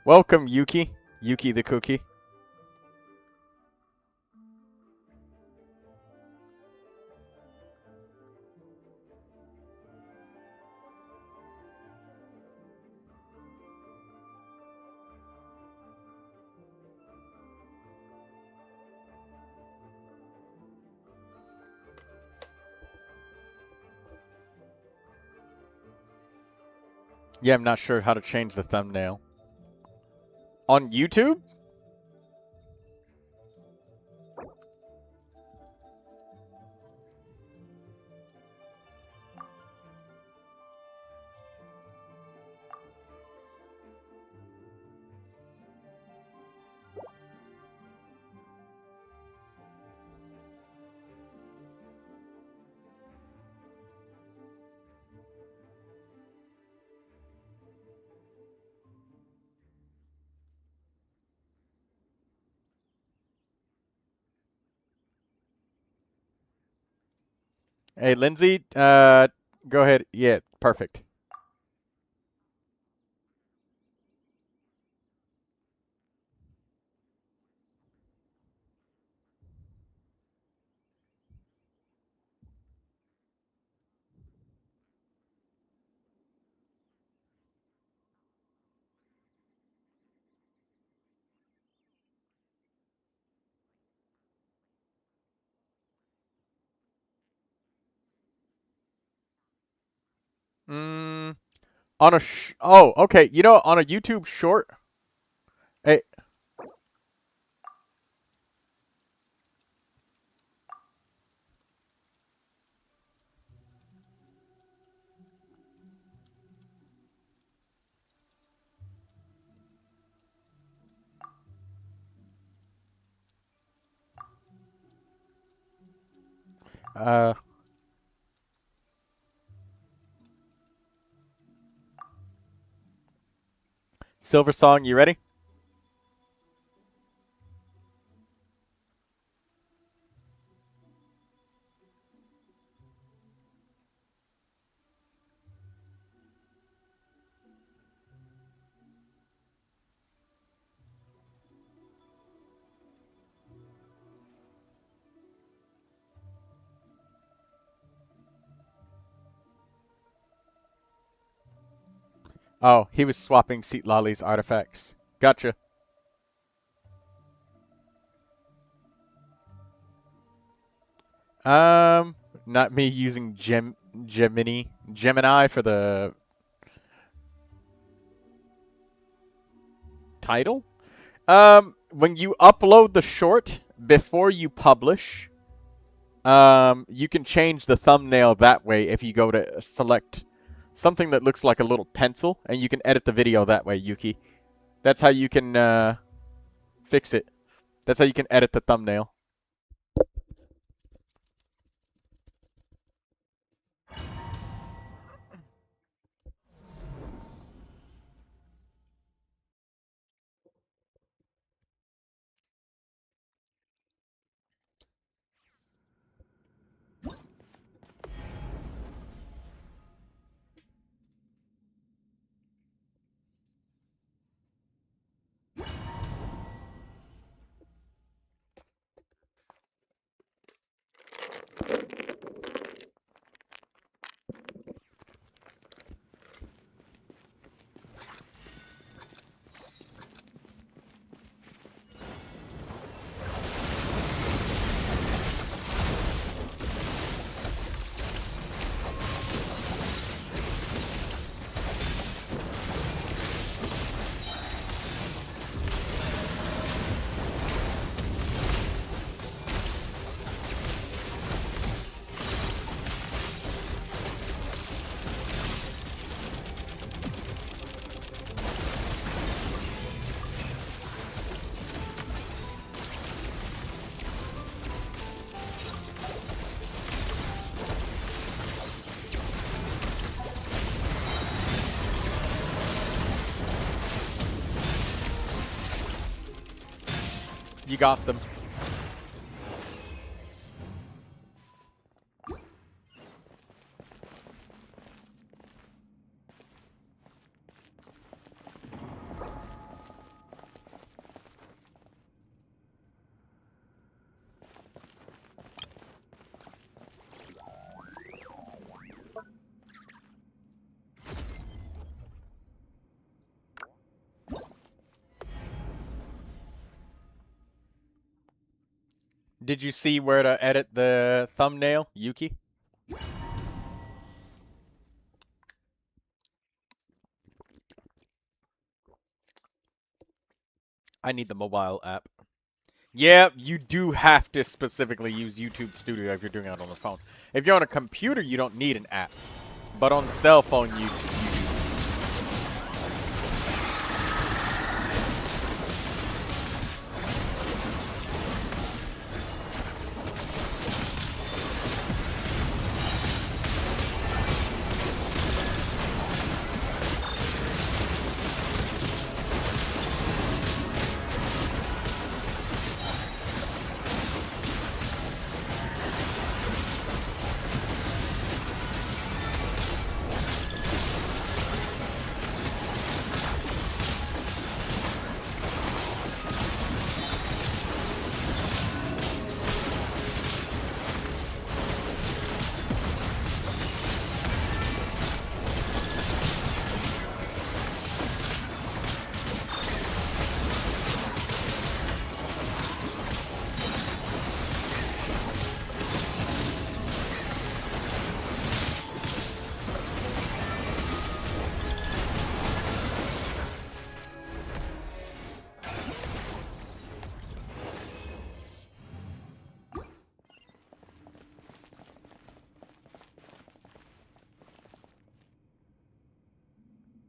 Welcome, Yuki. Yuki the cookie. Yeah, I'm not sure how to change the thumbnail. On YouTube? Hey, Lindsay, go ahead. Yeah, perfect. On a oh, okay. You know, on a YouTube short. Hey, uh, Silver Song, you ready? Oh, he was swapping Seat Lolly's artifacts. Gotcha. Not me using Gemini for the title. When you upload the short before you publish, you can change the thumbnail that way if you go to select something that looks like a little pencil, and you can edit the video that way, Yuki. That's how you can fix it. That's how you can edit the thumbnail. You got them. Did you see where to edit the thumbnail, Yuki? I need the mobile app. Yeah, you do have to specifically use YouTube Studio if you're doing it on the phone. If you're on a computer, you don't need an app. But on cell phone, you do.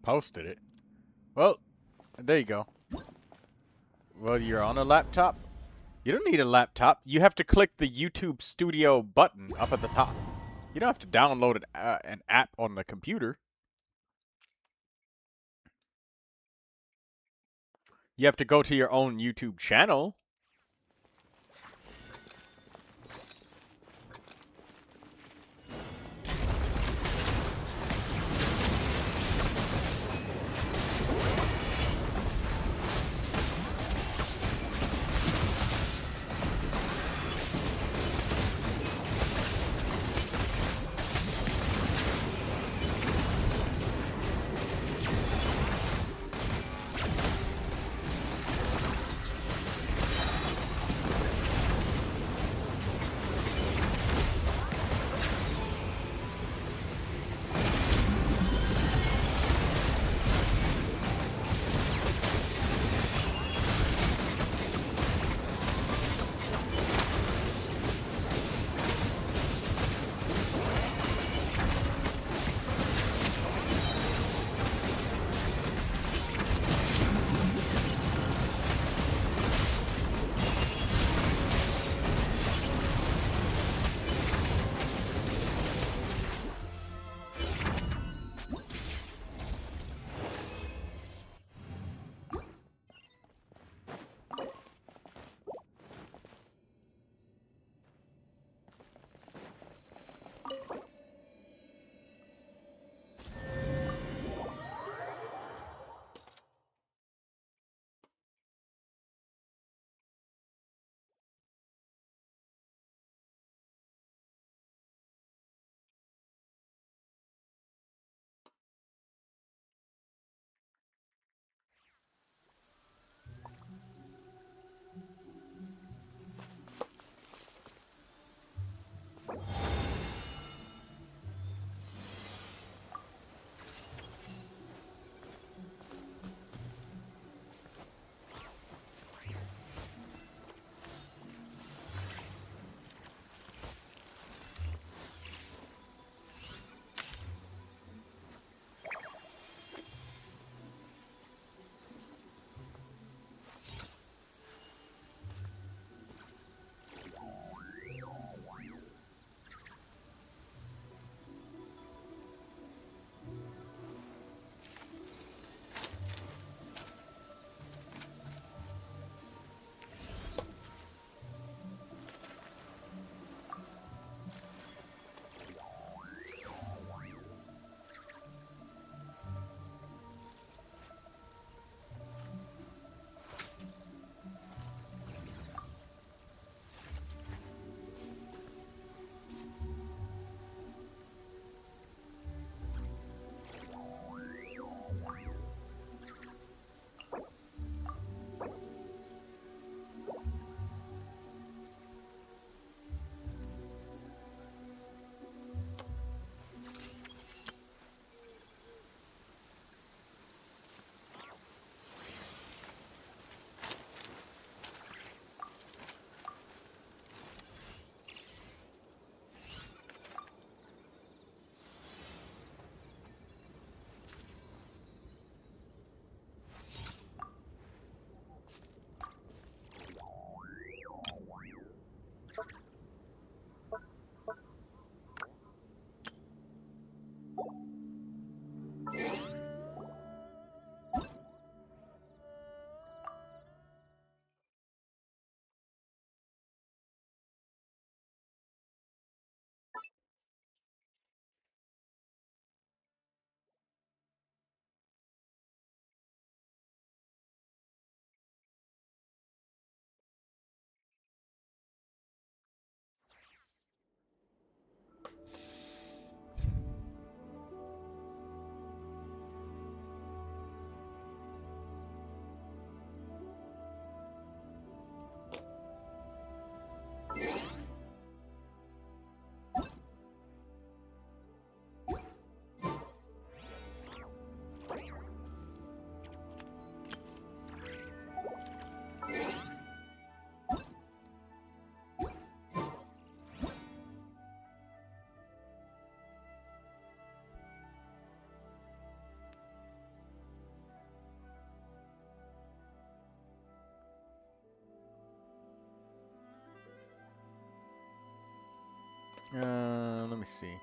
Posted it. Well, there you go. Well, you're on a laptop. You don't need a laptop. You have to click the YouTube Studio button up at the top. You don't have to download an app on the computer. You have to go to your own YouTube channel. Let me see.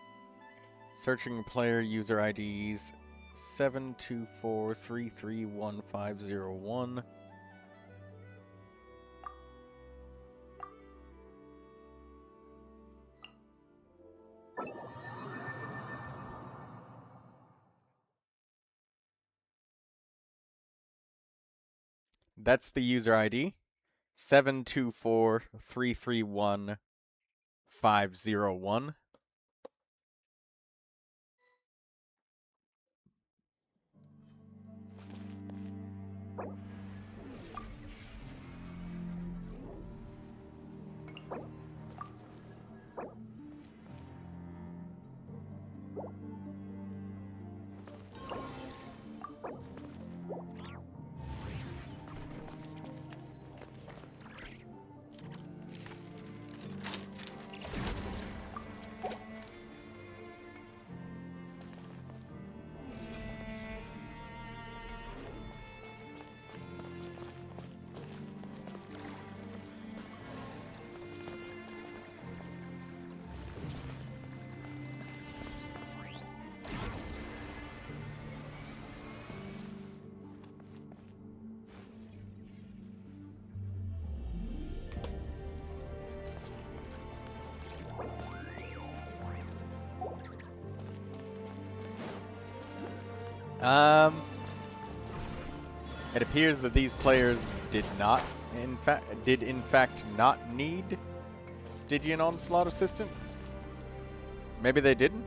Searching player user IDs 724331501. That's the user ID. 724331501. It appears that these players did in fact not need Stygian Onslaught assistance. Maybe they didn't?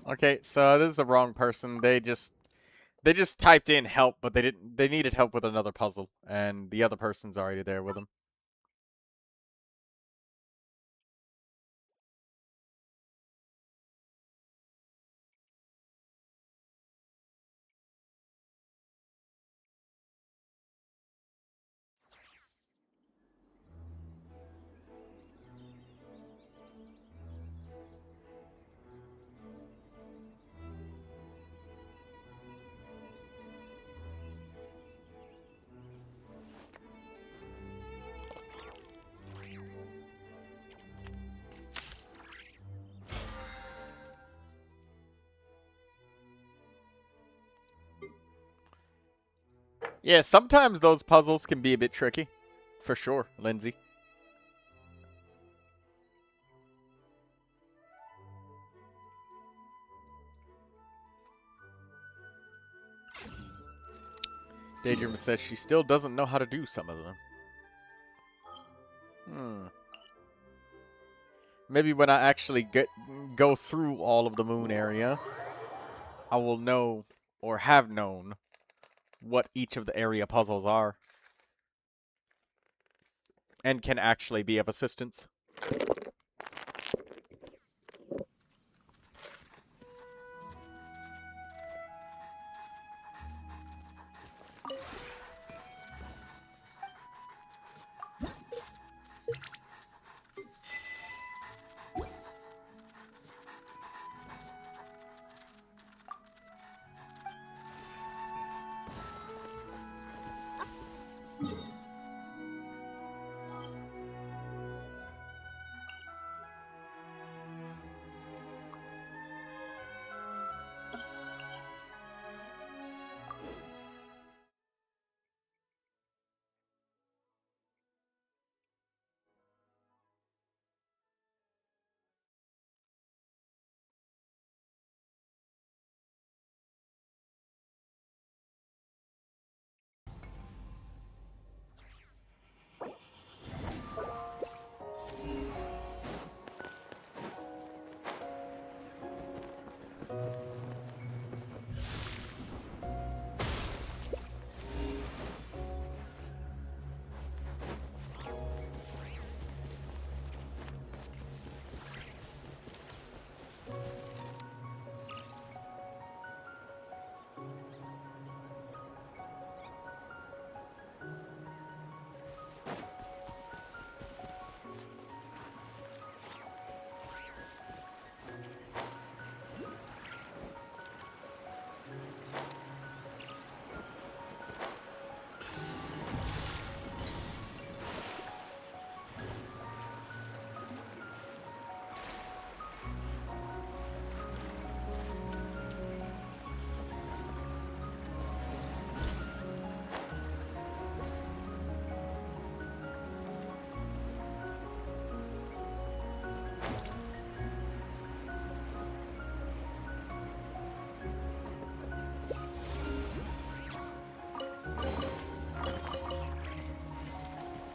Okay, so this is the wrong person. They just typed in help, but they needed help with another puzzle, and the other person's already there with them. Yeah, sometimes those puzzles can be a bit tricky. For sure, Lindsay. Daydreamer says she still doesn't know how to do some of them. Maybe when I actually go through all of the moon area, I will know, or have known, what each of the area puzzles are. And can actually be of assistance.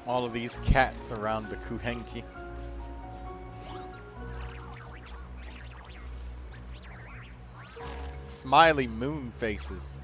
All of these cats around the Kuhenki. Smiley moon faces.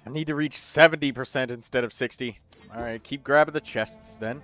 I need to reach 70% instead of 60. Alright, keep grabbing the chests then.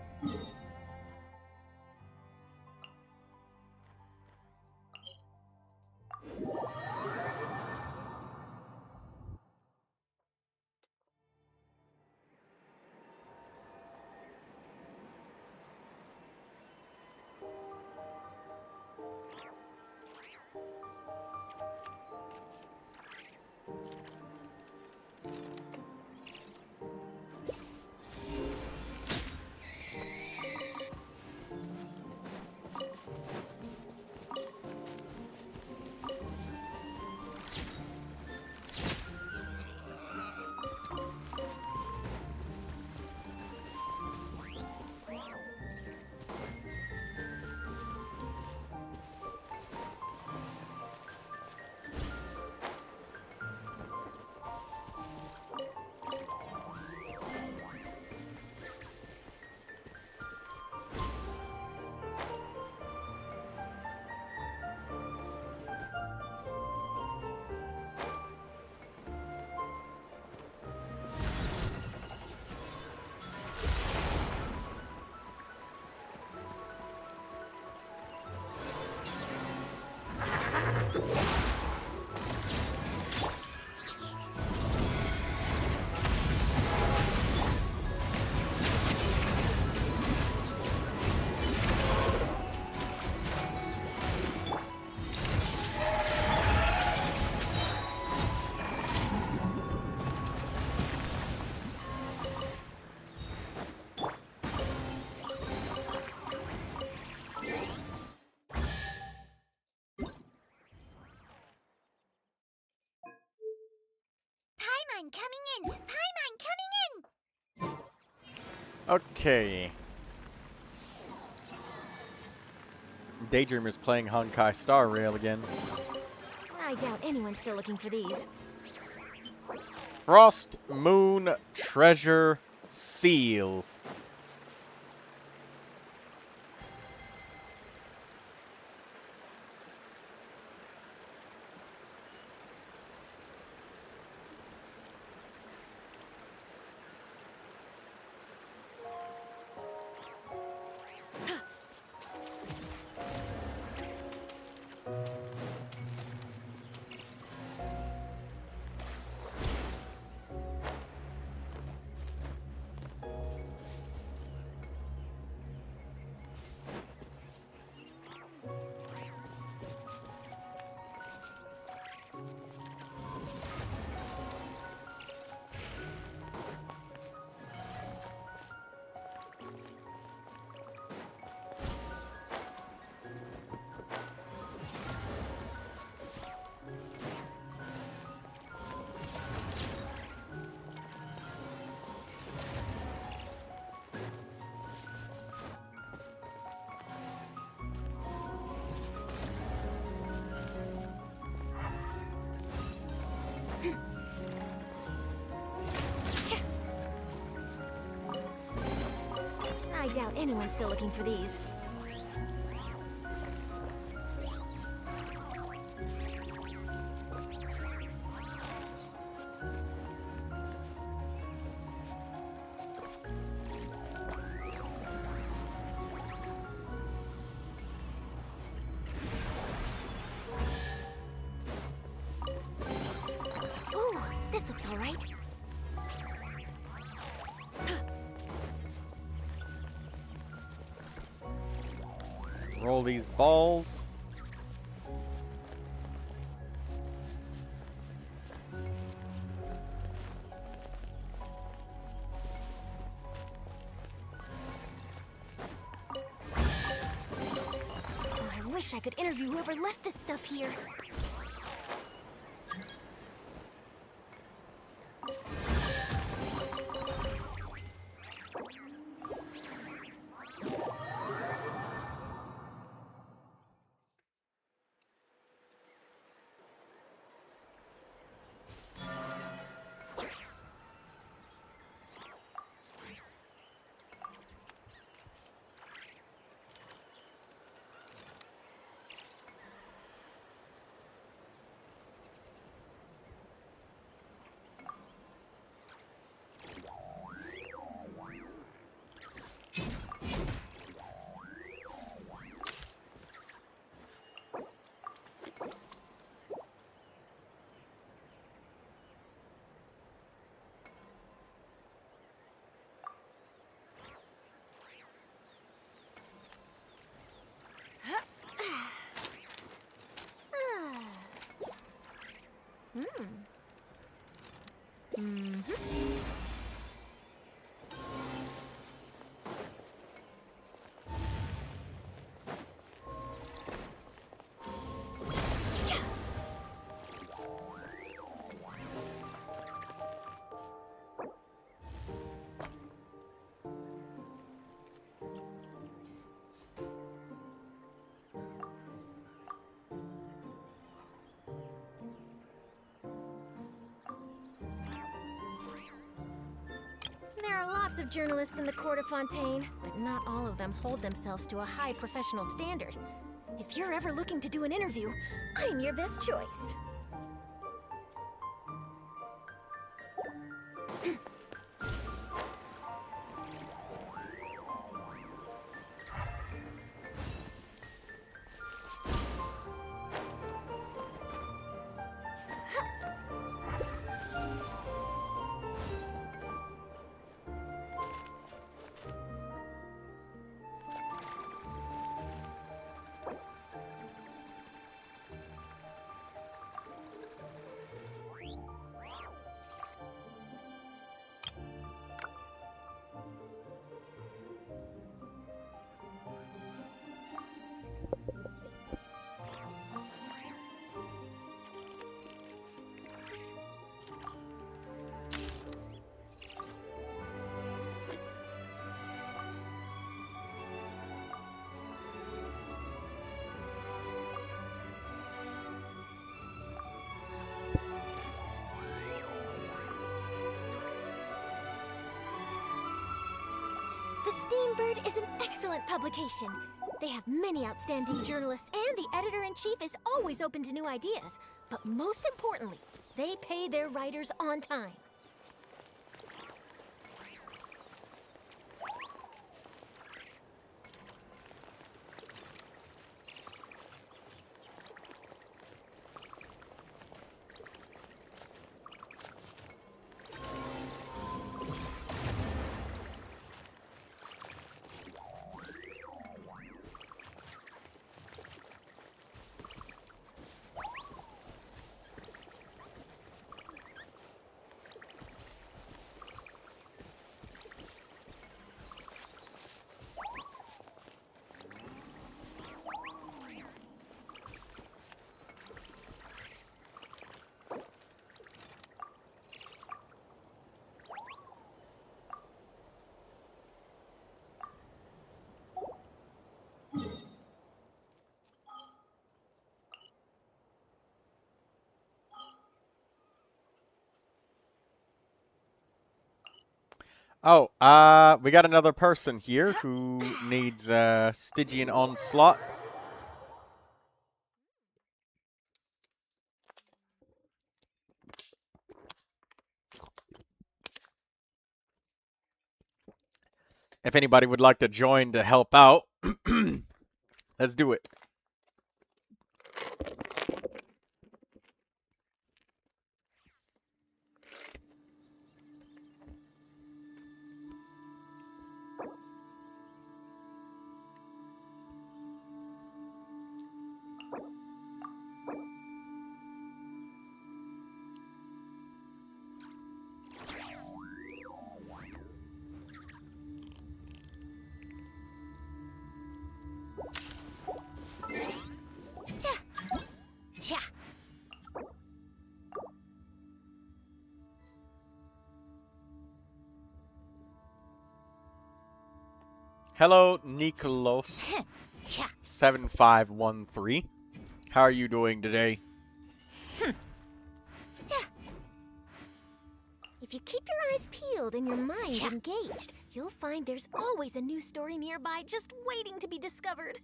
Paimon coming in! Paimon coming in! Okay. Daydreamer's playing Honkai Star Rail again. I doubt anyone's still looking for these. Frost Moon Treasure Seal. doubt anyone's still looking for these. Ooh, this looks all right. Roll these balls. Oh, I wish I could interview whoever left this stuff here. There are lots of journalists in the court of Fontaine, but not all of them hold themselves to a high professional standard. If you're ever looking to do an interview, I'm your best choice. The Steambird is an excellent publication. They have many outstanding journalists, and the editor-in-chief is always open to new ideas. But most importantly, they pay their writers on time. Oh, we got another person here who needs Stygian Onslaught. If anybody would like to join to help out, let's do it. Yeah. Hello, Nicholas7513. How are you doing today? If you keep your eyes peeled and your mind engaged, you'll find there's always a new story nearby just waiting to be discovered.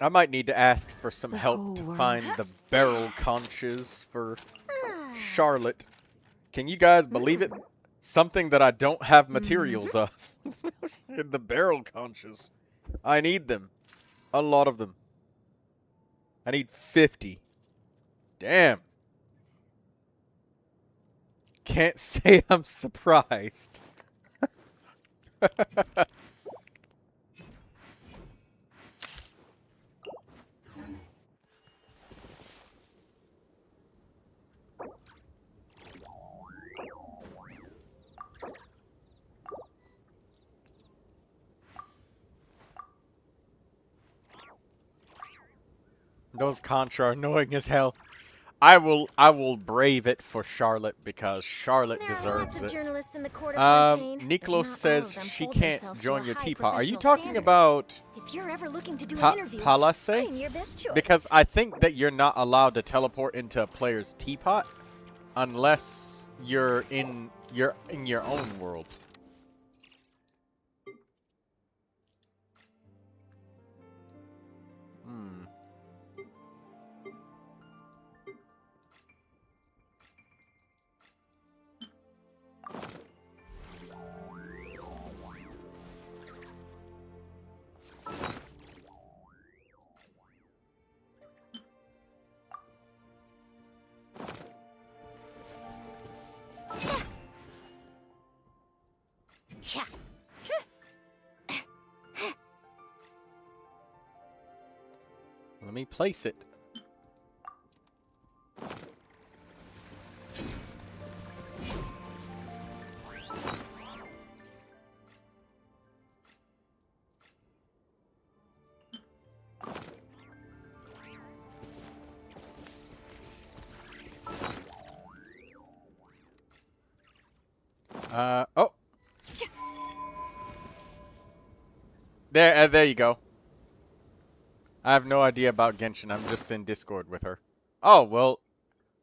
I might need to ask for some help to find the barrel conches for Charlotte. Can you guys believe it? Something that I don't have materials of. The barrel conches. I need them. A lot of them. I need 50. Damn. Can't say I'm surprised. Those contra are annoying as hell. I will brave it for Charlotte because Charlotte deserves it. Niklos says she can't join your teapot. Are you talking about Palace? Because I think that you're not allowed to teleport into a player's teapot unless you're in your own world. Let me place it. Oh. There you go. I have no idea about Genshin. I'm just in Discord with her. Oh, well.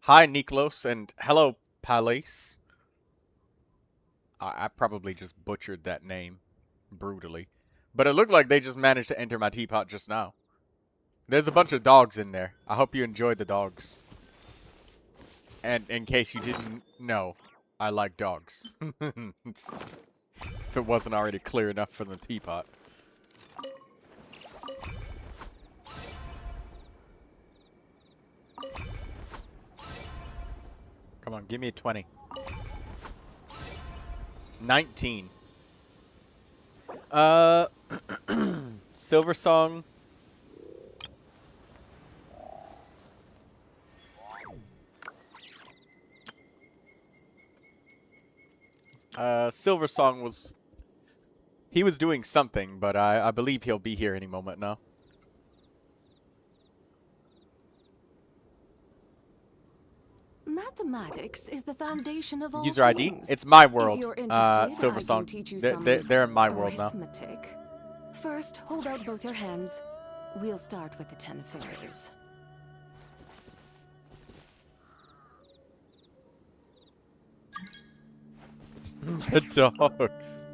Hi, Niklos, and hello, Palace. I probably just butchered that name brutally. But it looked like they just managed to enter my teapot just now. There's a bunch of dogs in there. I hope you enjoy the dogs. And in case you didn't know, I like dogs. If it wasn't already clear enough for the teapot. Come on, give me a 20. 19. Silver Song. Silver Song was... He was doing something, but I believe he'll be here any moment now. Mathematics is the foundation of all User ID? things. It's my world. If you're interested, Silver I Song. can teach you They're in my world now. arithmetic. First, hold out both your hands. We'll start with the 10 fingers. The dogs.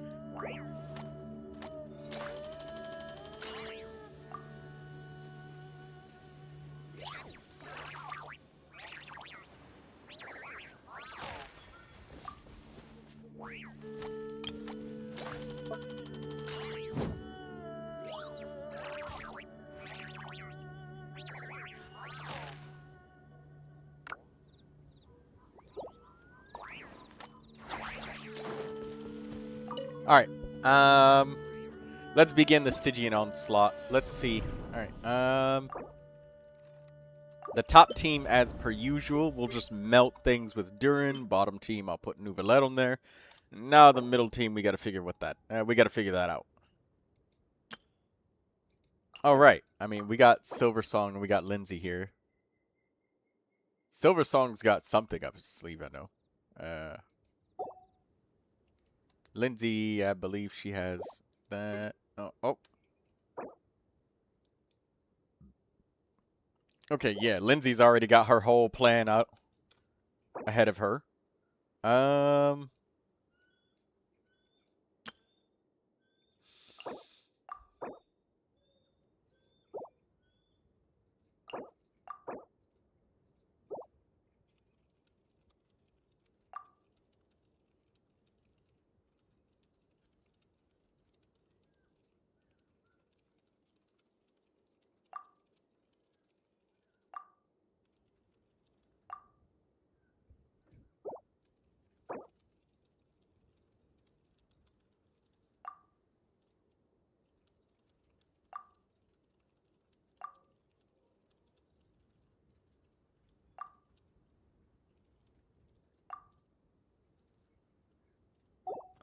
Alright, let's begin the Stygian onslaught. Let's see. Alright, the top team, as per usual, will just melt things with Durin. Bottom team, I'll put Neuvilette on there. Now the middle team, we gotta figure that out. Alright, I mean, we got Silver Song and we got Lindsay here. Silver Song's got something up his sleeve, I know. Lindsay, I believe she has that. Oh. Okay, yeah, Lindsay's already got her whole plan out ahead of her.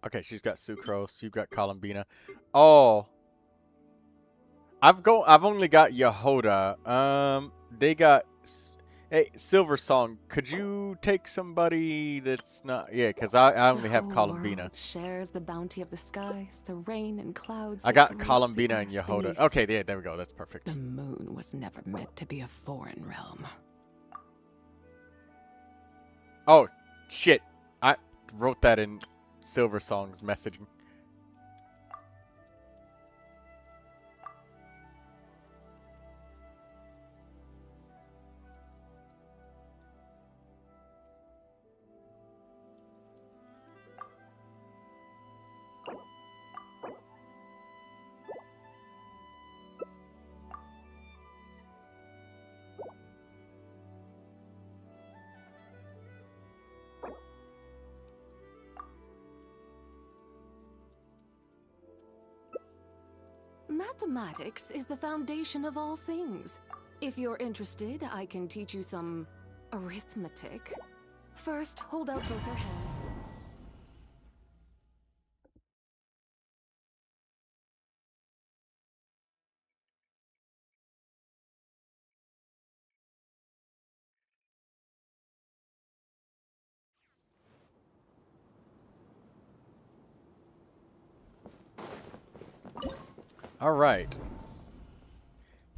Okay, she's got Sucrose. You've got Columbina. Oh, I've only got Yehoda. They got. Hey, Silver Song. Could you take somebody that's not? Yeah, because I only have Columbina. Shares the bounty of the skies, the rain and clouds. I got Columbina and Yehoda. Okay, yeah, there we go. That's perfect. The moon was never meant to be a foreign realm. Oh, shit! I wrote that in Silver Song's messaging. Mathematics is the foundation of all things. If you're interested, I can teach you some arithmetic. First, hold out both your hands. Alright.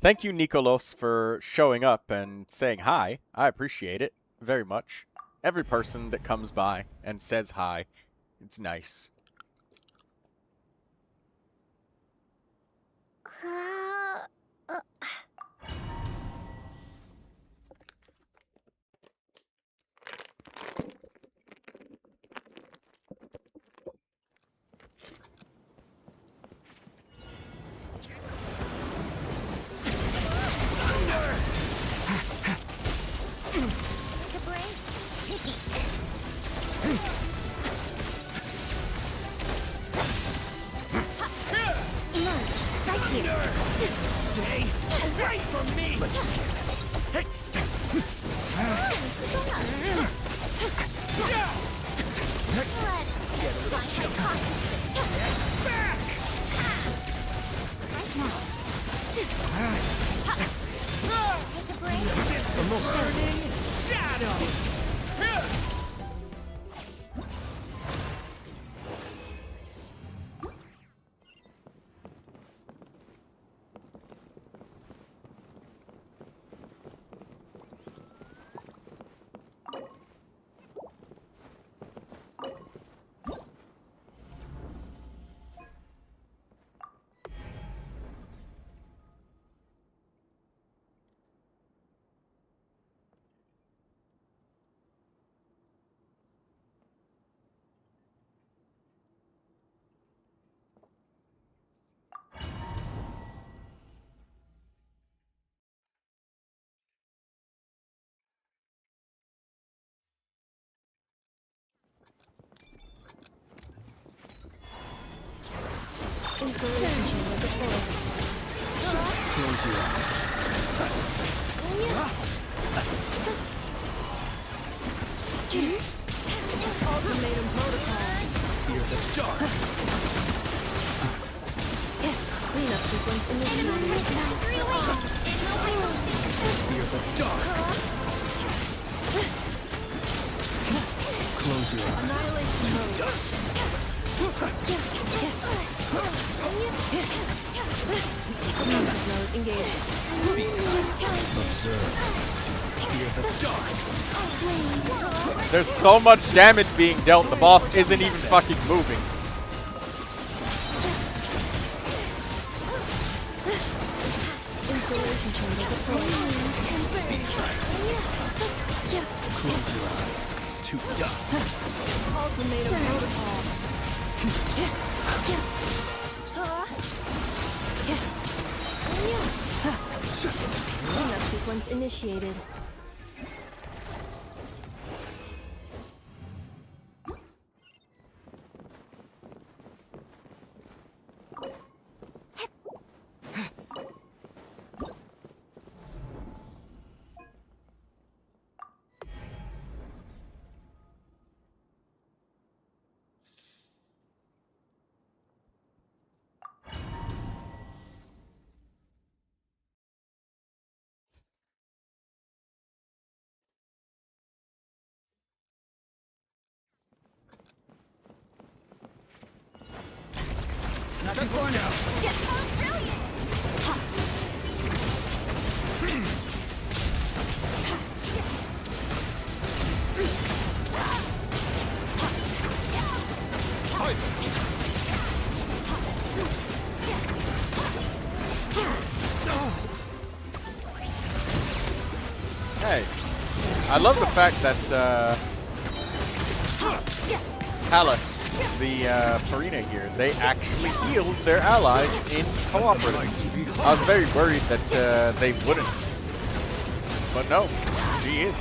Thank you, Nikolos, for showing up and saying hi. I appreciate it very much. Every person that comes by and says hi, it's nice. Get a little chill. Back! Almost shadow! Close your eyes. Ultimatum protocol. Fear the dark. Cleanup sequence initiated. Fear the dark. Close your eyes. Annihilation mode. Cleanup mode engaged. Be silent. Observe. Fear the dark. There's so much damage being dealt, the boss isn't even fucking moving. Installation chamber deployed. Be silent. Close your eyes. To dust. Ultimatum protocol. Cleanup sequence initiated. Not too far now. Hey, I love the fact that Palace, the Farina here, they actually healed their allies in cooperative. I was very worried that they wouldn't, but no, she is.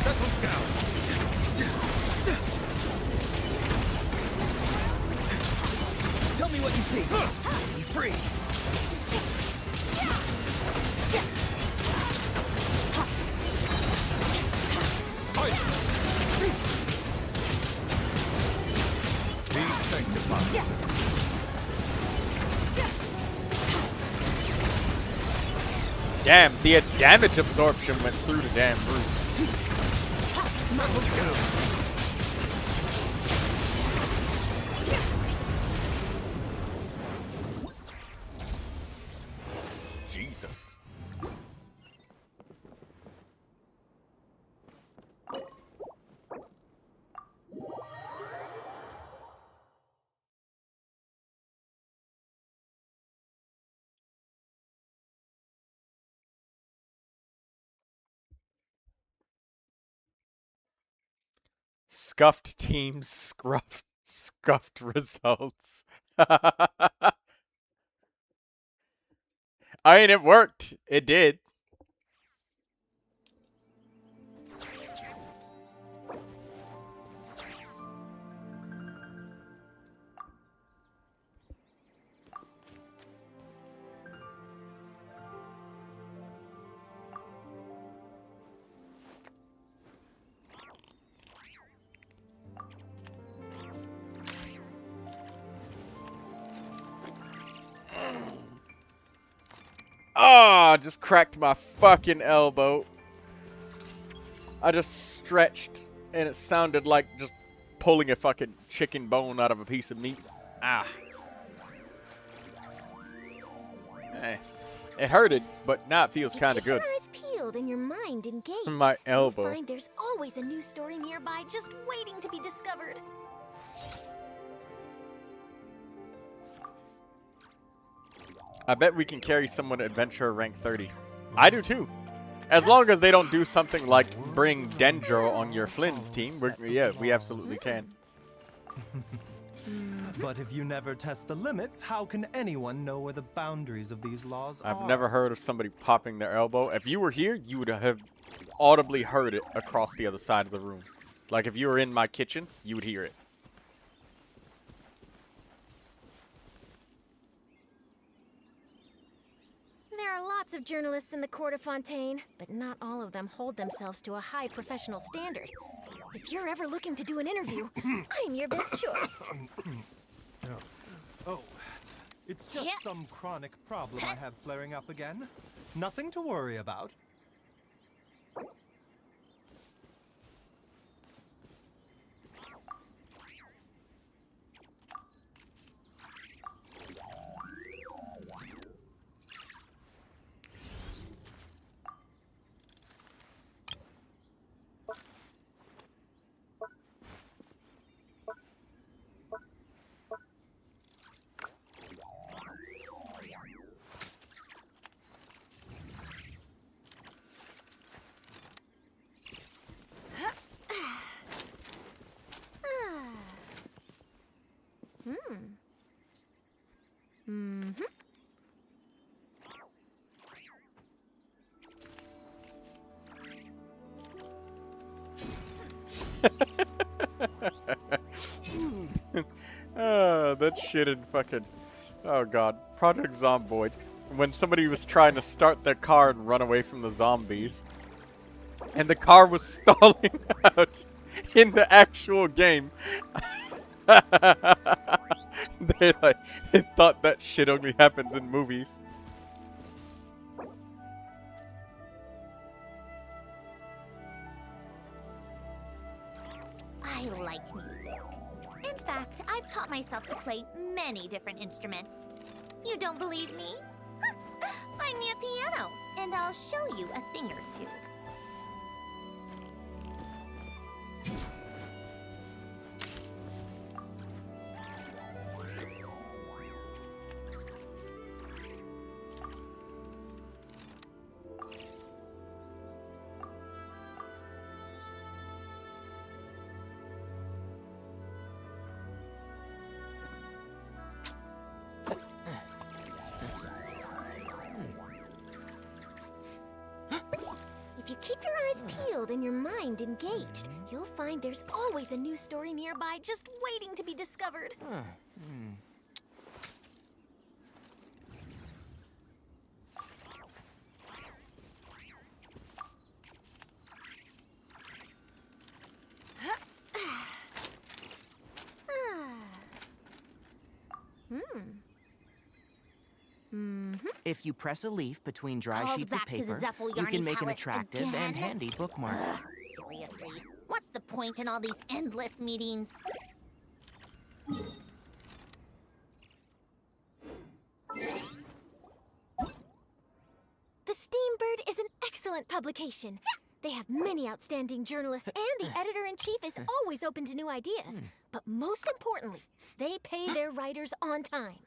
Settle down. Tell me what you see. Be free. Be sanctified. Damn, the damage absorption went through the damn roof. Settle down. Jesus. Scuffed teams, scuffed results. I mean, it worked. It did. Ah, just cracked my fucking elbow. I just stretched, and it sounded like just pulling a fucking chicken bone out of a piece of meat. Ah. It hurted, but now it feels kind of good. Keep your eyes peeled and your mind engaged. My elbow. You'll find there's always a new story nearby just waiting to be discovered. I bet we can carry someone to adventure rank 30. I do too. As long as they don't do something like bring Dendro on your Flynn's team, yeah, we absolutely can. But if you never test the limits, how can anyone know where the boundaries of these laws are? I've never heard of somebody popping their elbow. If you were here, you would have audibly heard it across the other side of the room. Like if you were in my kitchen, you would hear it. There are lots of journalists in the court of Fontaine, but not all of them hold themselves to a high professional standard. If you're ever looking to do an interview, I'm your best choice. Oh, it's just some chronic problem I have flaring up again. Nothing to worry about. That shit in fucking... Oh god. Project Zomboid. When somebody was trying to start their car and run away from the zombies. And the car was stalling out in the actual game. They thought that shit only happens in movies. I like music. In fact, I've taught myself to play many different instruments. You don't believe me? Find me a piano, and I'll show you a thing or two. If you keep your eyes peeled and your mind engaged, you'll find there's always a new story nearby just waiting to be discovered. If you press a leaf between dry Called sheets of back to the paper, Zeppel you Yarny can make an Palace attractive again? and handy bookmark. Seriously, what's the point in all these endless meetings? The Steambird is an excellent publication. They have many outstanding journalists, and the editor-in-chief is always open to new ideas. But most importantly, they pay their writers on time.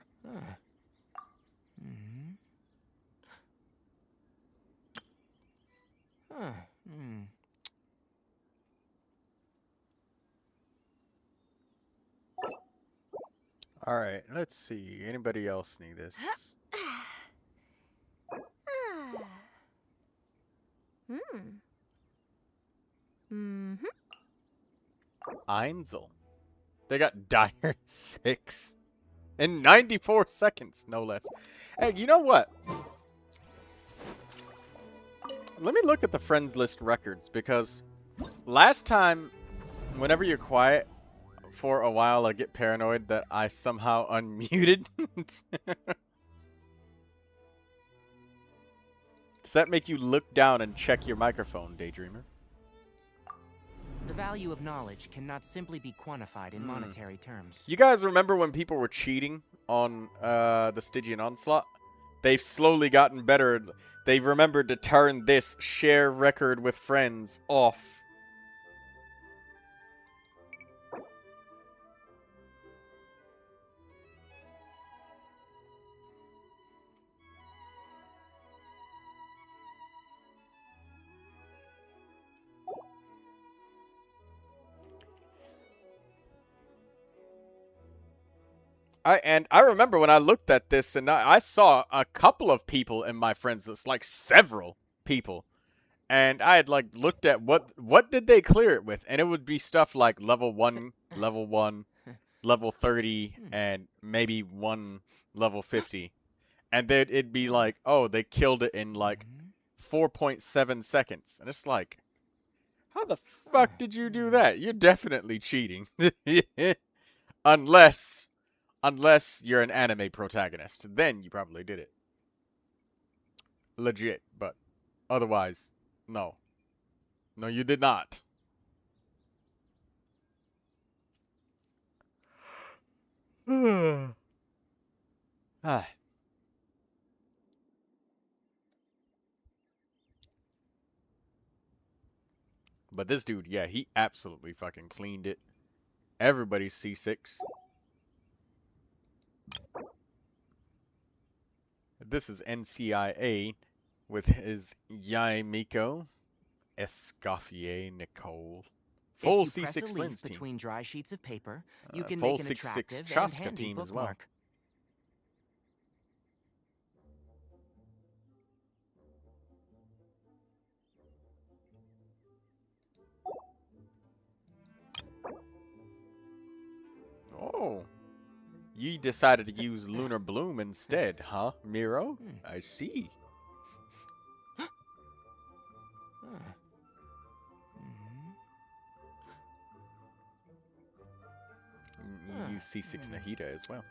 Alright, let's see. Anybody else need this? Einzel. They got Dire 6. In 94 seconds, no less. Hey, you know what? Let me look at the friends list records, because last time, whenever you're quiet for a while, I get paranoid that I somehow unmuted. Does that make you look down and check your microphone, Daydreamer? The value of knowledge cannot simply be quantified in monetary terms. You guys remember when people were cheating on the Stygian Onslaught? They've slowly gotten better. They've remembered to turn this share record with friends off. I remember when I looked at this and I saw a couple of people in my friends list, like several people, and I had like looked at what did they clear it with, and it would be stuff like level 1, level 30, and maybe one level 50, and then it'd be like, oh, they killed it in like 4.7 seconds, and it's like, how the fuck did you do that? You're definitely cheating, Unless you're an anime protagonist. Then you probably did it. Legit, but otherwise, no. No, you did not. Ah. But this dude, yeah, he absolutely fucking cleaned it. Everybody's C6. This is NCIA with his Yai Miko, Escoffier Nicole. Full If you press C6 a Friends leaf team. between dry sheets of paper, you can full make an 6-6 attractive and Chaska handy team as well. bookmark. Oh. You decided to use Lunar Bloom instead, huh, Miro? I see. You use C6 Nahida as well.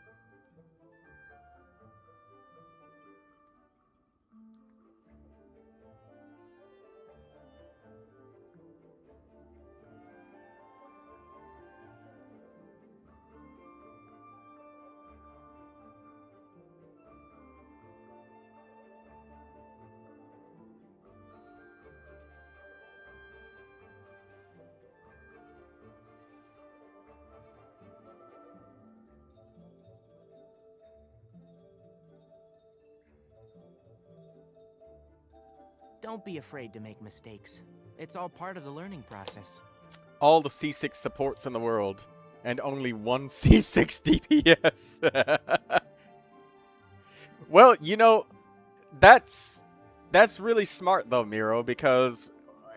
Don't be afraid to make mistakes. It's all part of the learning process. All the C6 supports in the world, and only one C6 DPS. Well, you know, that's really smart though, Miro, because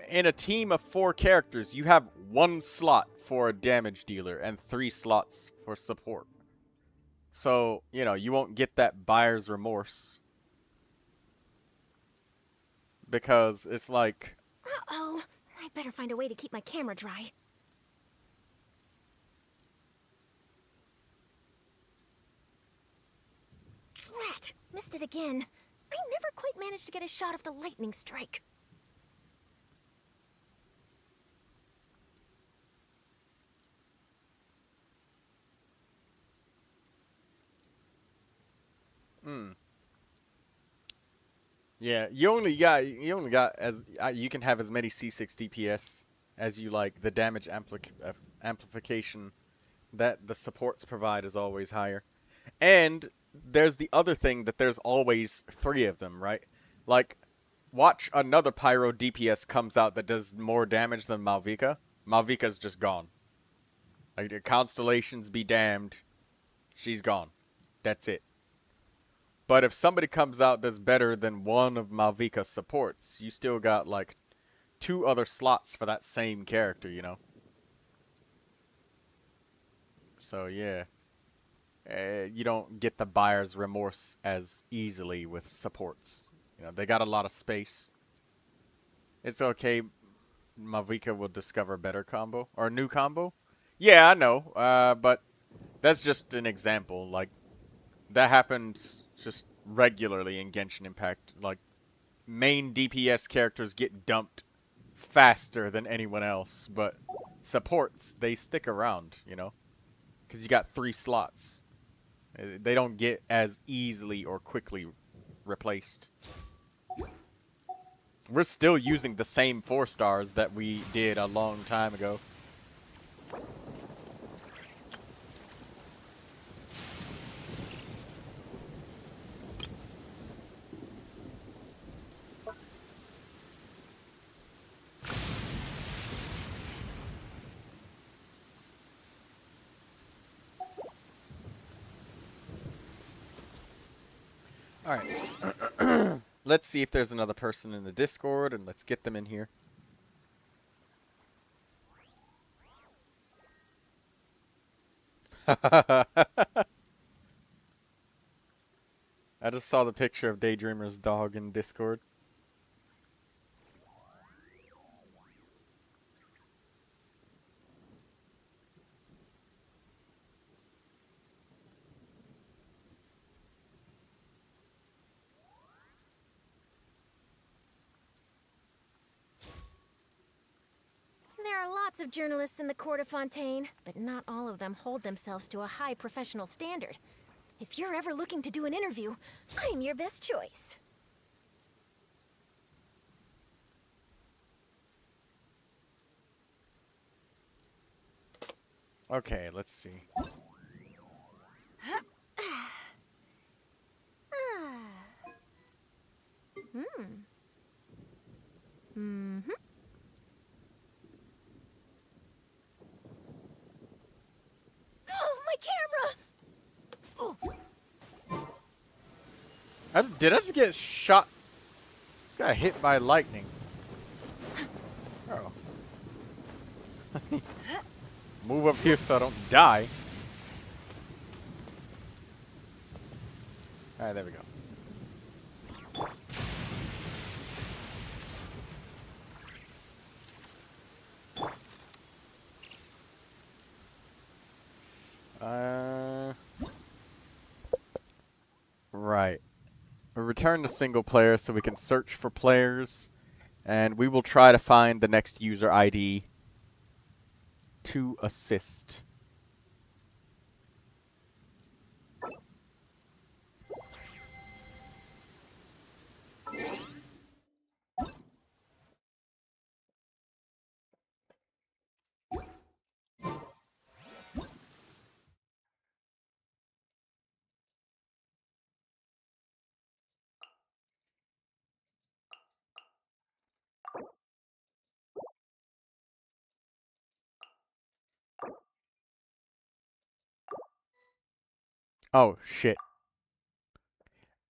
in a team of 4 characters, you have 1 slot for a damage dealer and 3 slots for support. So, you know, you won't get that buyer's remorse. Because it's like... Uh-oh. I better find a way to keep my camera dry. Drat! Missed it again. I never quite managed to get a shot of the lightning strike. Yeah, you only got as you can have as many C6 DPS as you like. The damage amplification that the supports provide is always higher. And there's the other thing that there's always 3 of them, right? Like, watch another Pyro DPS comes out that does more damage than Malvika. Malvika's just gone. Like, the Constellations be damned. She's gone. That's it. But if somebody comes out that's better than one of Malvika's supports, you still got, like, 2 other slots for that same character, you know? So, yeah. You don't get the buyer's remorse as easily with supports. You know, they got a lot of space. It's okay. Malvika will discover a better combo. Or a new combo. Yeah, I know. But that's just an example. Like, that happens just regularly in Genshin Impact. Like, main DPS characters get dumped faster than anyone else, but supports, they stick around, you know? Because you got 3 slots. They don't get as easily or quickly replaced. We're still using the same 4 stars that we did a long time ago. Alright. Let's see if there's another person in the Discord, and let's get them in here. I just saw the picture of Daydreamer's dog in Discord. There are lots of journalists in the court of Fontaine, but not all of them hold themselves to a high professional standard. If you're ever looking to do an interview, I'm your best choice. Okay, let's see. Oh, my camera! Did I just get shot? Just got hit by lightning. Oh. Move up here so I don't die. Alright, there we go. Right. We'll return to single player so we can search for players, and we will try to find the next user ID to assist. Oh, shit.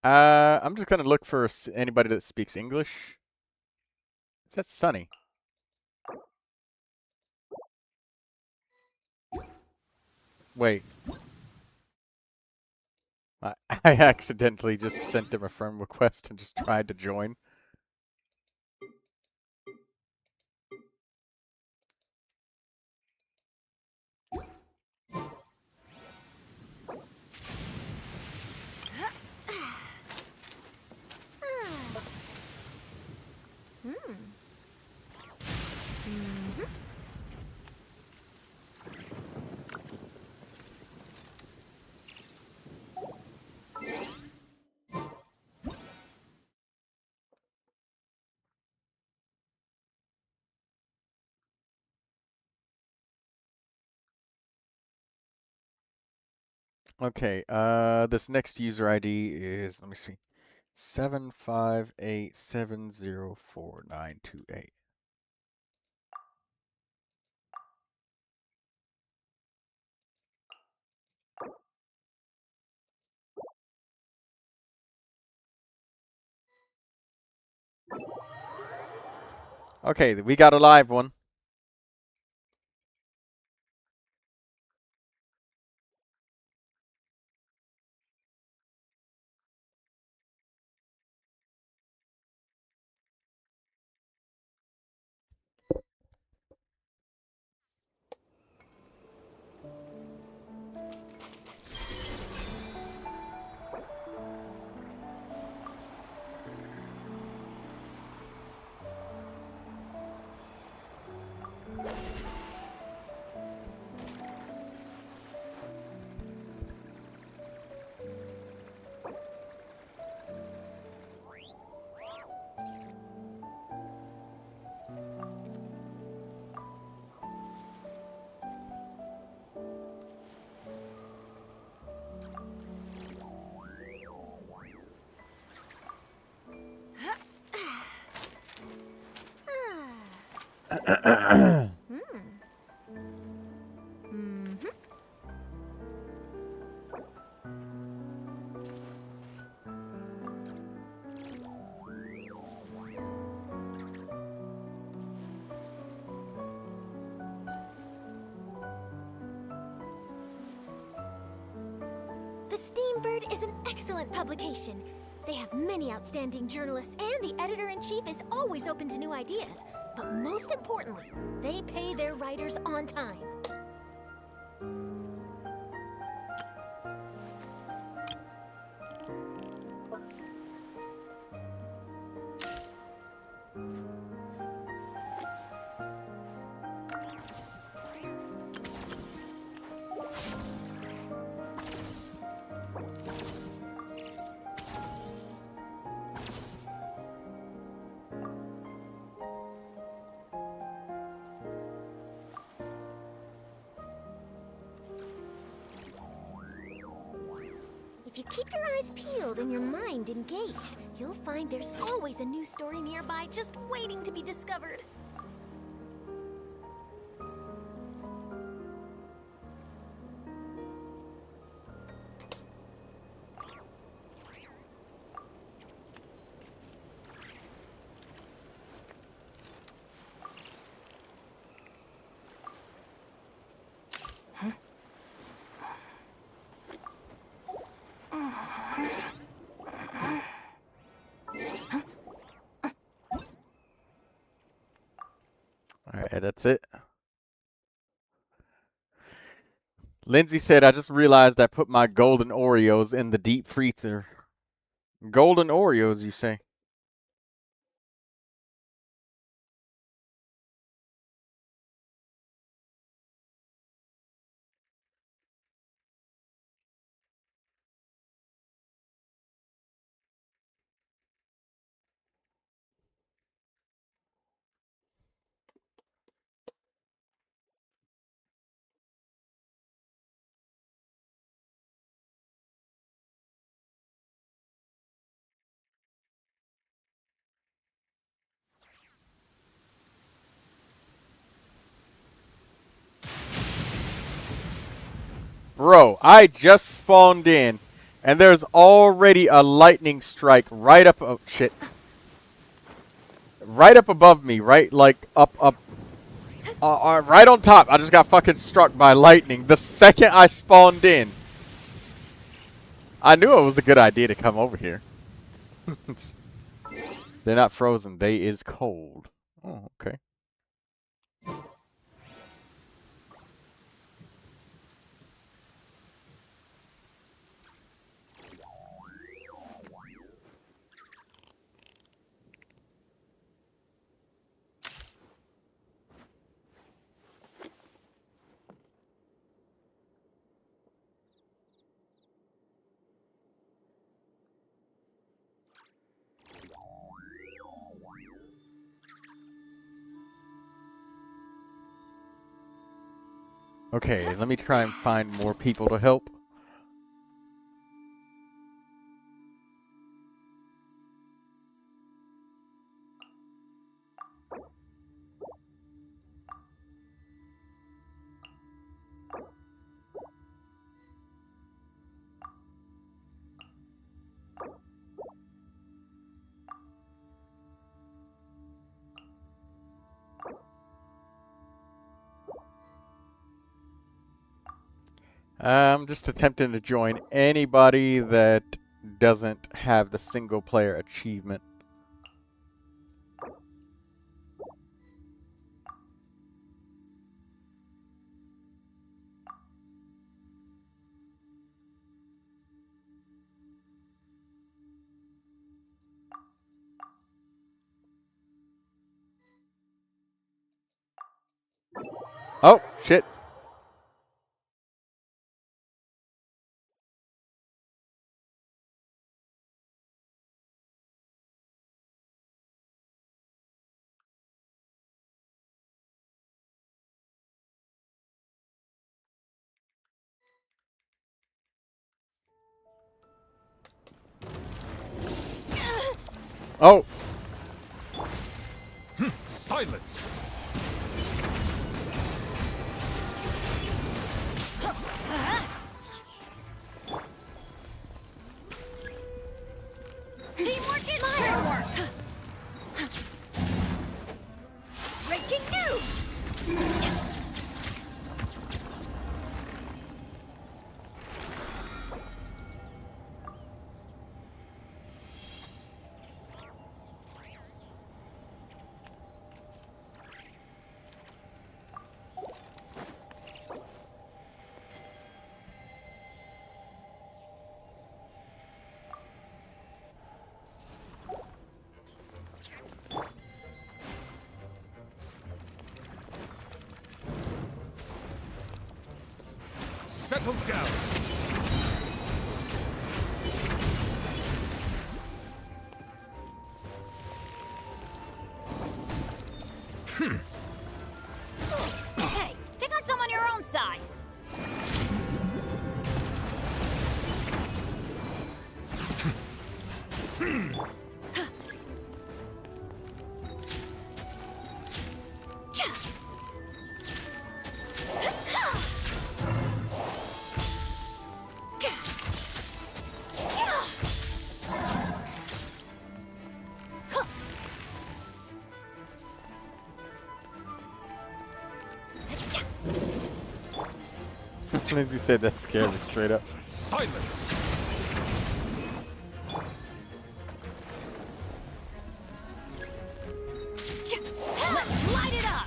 I'm just gonna look for anybody that speaks English. That's Sunny. Wait. I accidentally just sent him a friend request and just tried to join. Okay, this next user ID is, let me see, 758704928. Okay, we got a live one. The Steambird is an excellent publication. They have many outstanding journalists, and the editor-in-chief is always open to new ideas. But most importantly, they pay their writers on time. If you keep your eyes peeled and your mind engaged, you'll find there's always a new story nearby just waiting to be discovered. Alright, that's it. Lindsay said, I just realized I put my golden Oreos in the deep freezer. Golden Oreos, you say? Bro, I just spawned in, and there's already a lightning strike right up. Oh shit! Right up above me, right, like up, right on top. I just got fucking struck by lightning the second I spawned in. I knew it was a good idea to come over here. They're not frozen. They is cold. Oh, okay. Okay, let me try and find more people to help. I'm just attempting to join anybody that doesn't have the single player achievement. Oh, shit. Oh. Silence! settle down. Hey, pick on someone your own size. Lindsay said that scared me straight up. Silence. Light it up.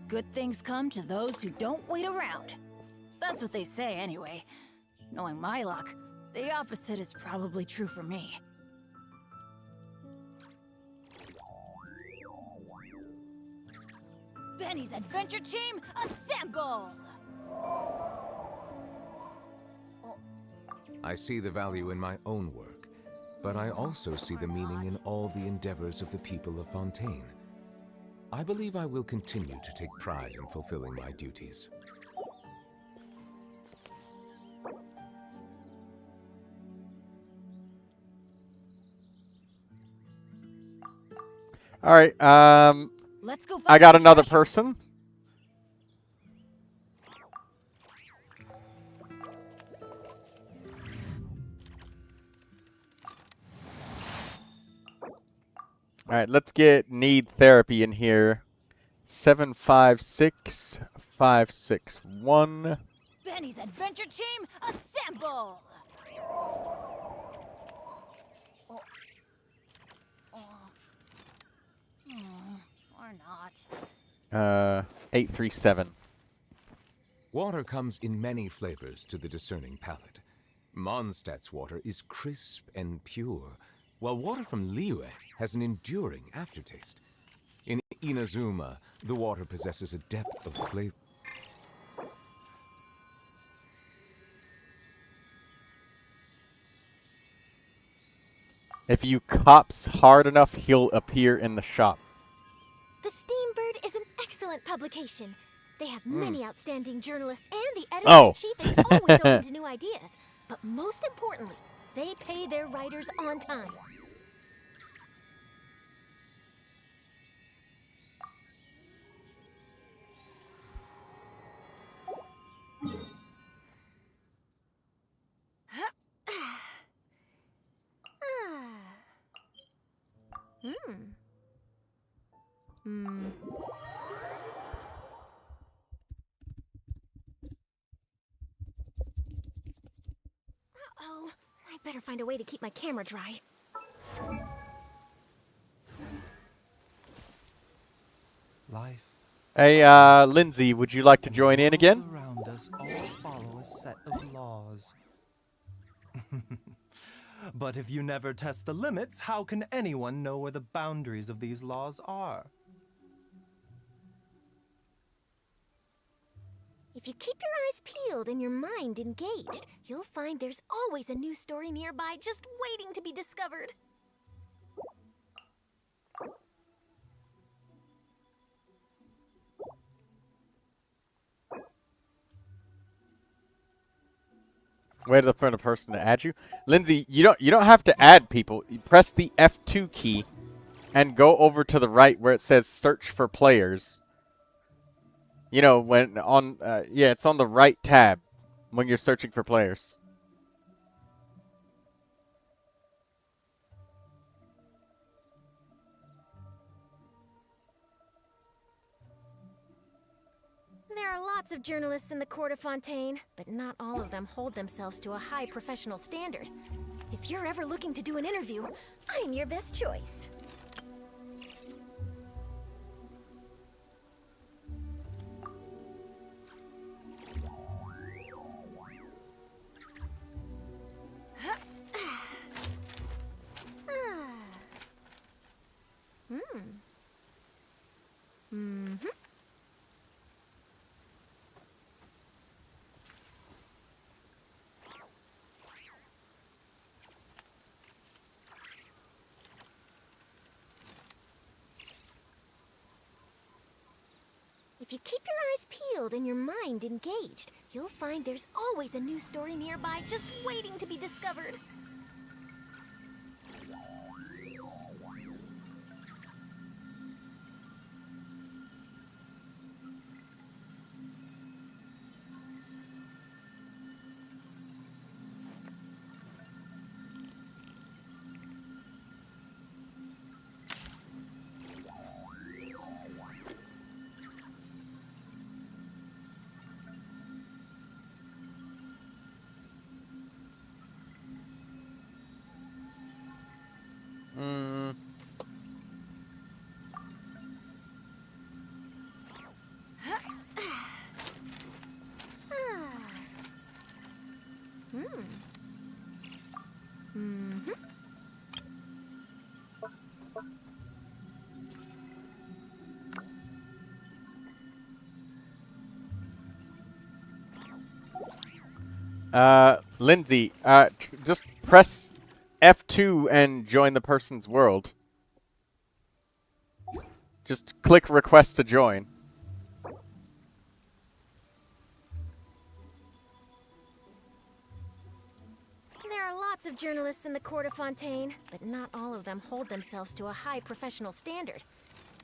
Good things come to those who don't wait around. That's what they say anyway. Knowing my luck, the opposite is probably true for me. Benny's adventure team, assemble! I see the value in my own work, but I also see the meaning in all the endeavors of the people of Fontaine. I believe I will continue to take pride in fulfilling my duties. All right. Let's go. I got another person. All right, let's get need therapy in here. 756561. Benny's adventure team, assemble! Or not. 837. Water comes in many flavors to the discerning palate. Mondstadt's water is crisp and pure, while water from Liyue has an enduring aftertaste. In Inazuma, the water possesses a depth of flavor. If you cops hard enough, he'll appear in the shop. The Steambird is an excellent publication. They have many outstanding journalists, and the editor-in-chief is always open to new ideas. But most importantly, they pay their writers on time. Uh-oh. I better find a way to keep my camera dry. Life. Hey, Lindsay, would you like to join in again? Around us all follow a set of laws. But if you never test the limits, how can anyone know where the boundaries of these laws are? If you keep your eyes peeled and your mind engaged, you'll find there's always a new story nearby just waiting to be discovered. Wait for the person to add you. Lindsay, you don't have to add people. You press the F2 key and go over to the right where it says search for players. You know, when on, yeah, it's on the right tab when you're searching for players. There are lots of journalists in the court of Fontaine, but not all of them hold themselves to a high professional standard. If you're ever looking to do an interview, I'm your best choice. If you keep your eyes peeled and your mind engaged, you'll find there's always a new story nearby just waiting to be discovered. Lindsay, just press F2 and join the person's world. Just click request to join. There are lots of journalists in the court of Fontaine, but not all of them hold themselves to a high professional standard.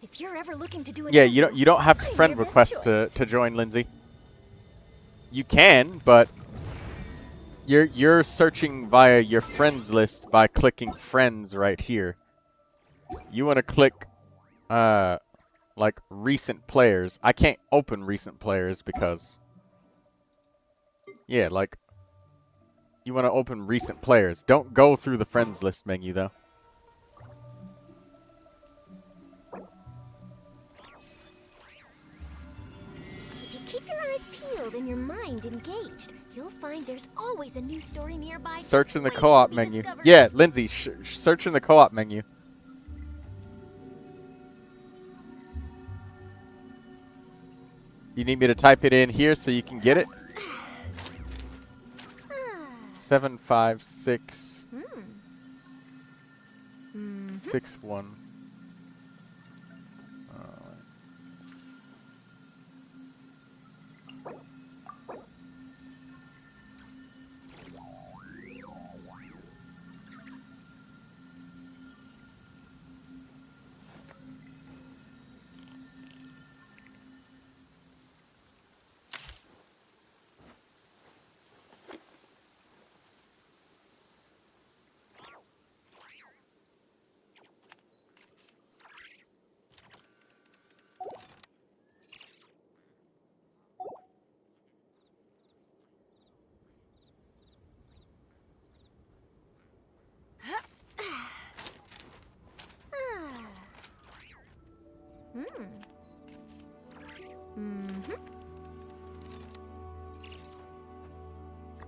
If you're ever looking to do an Yeah, you don't have to friend request to join, Lindsay. You can, but you're searching via your friends list by clicking friends right here. You want to click like recent players. I can't open recent players because yeah, like you want to open recent players. Don't go through the friends list menu though. If you keep your eyes peeled and your mind engaged, you'll find there's always a new story nearby. Search in the co-op menu. Yeah, Lindsay, search in the co-op menu. You need me to type it in here so you can get it? 756 61.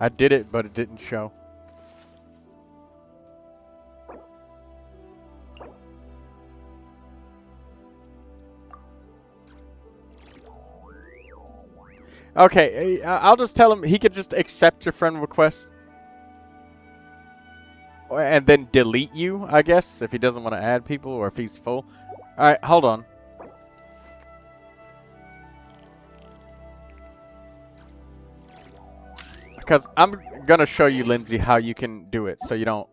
I did it, but it didn't show. Okay, I'll just tell him he could just accept your friend request. And then delete you, I guess, if he doesn't want to add people or if he's full. Alright, hold on. Because I'm going to show you, Lindsay, how you can do it so you don't...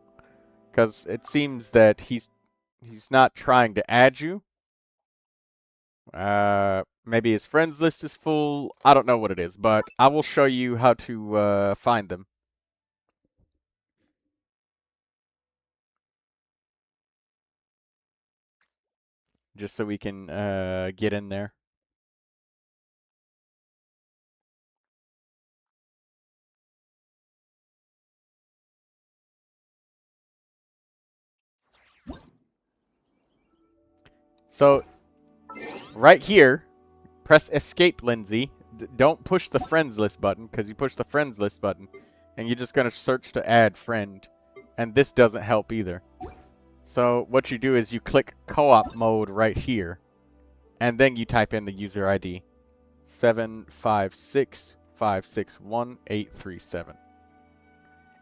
Because it seems that he's not trying to add you. Maybe his friends list is full. I don't know what it is, but I will show you how to find them. Just so we can get in there. So, right here, press escape, Lindsay. Don't push the friends list button, because you push the friends list button, and you're just going to search to add friend. And this doesn't help either. So, what you do is you click co-op mode right here, and then you type in the user ID. 756561837.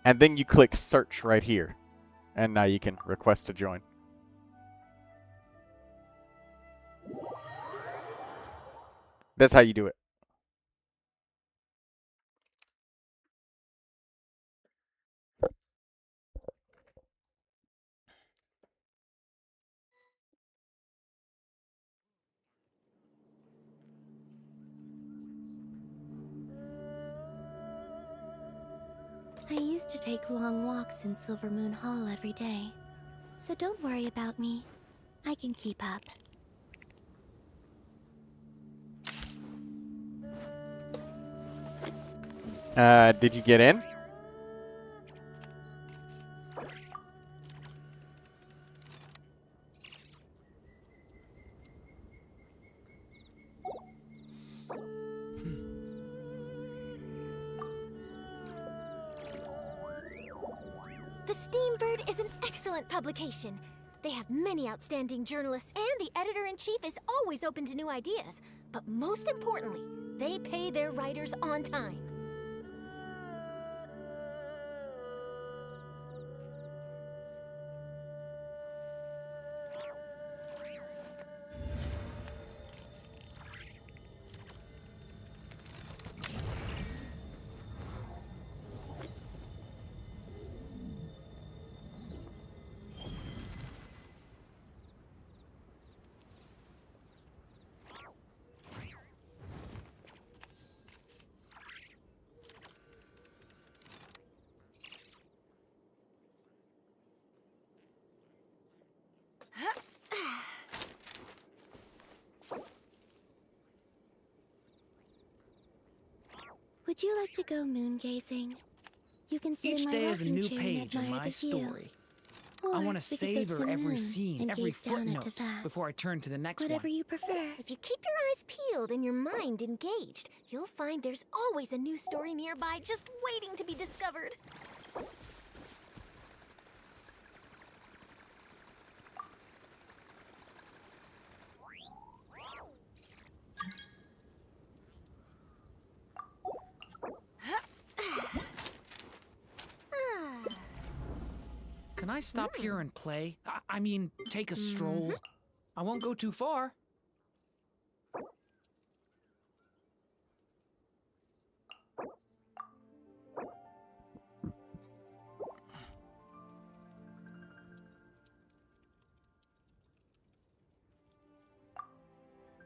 And then you click search right here. And now you can request to join. That's how you do it. I used to take long walks in Silver Moon Hall every day. So don't worry about me. I can keep up. Did you get in? The Steambird is an excellent publication. They have many outstanding journalists, and the editor-in-chief is always open to new ideas. But most importantly, they pay their writers on time. Would you like to go moon gazing? You can sit Each in my day is a rocking new chair and page in admire my the view. story. Or I want we to could go to savor the every moon scene, and every gaze down into footnote that. before I turn to the next Whatever one. you prefer. If you keep your eyes peeled and your mind engaged, you'll find there's always a new story nearby just waiting to be discovered. Can I stop here and play? I mean, take a stroll. I won't go too far.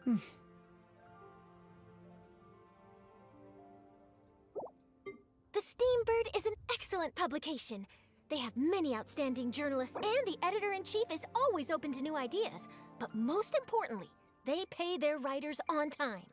The Steambird is an excellent publication. They have many outstanding journalists, and the editor-in-chief is always open to new ideas. But most importantly, they pay their writers on time.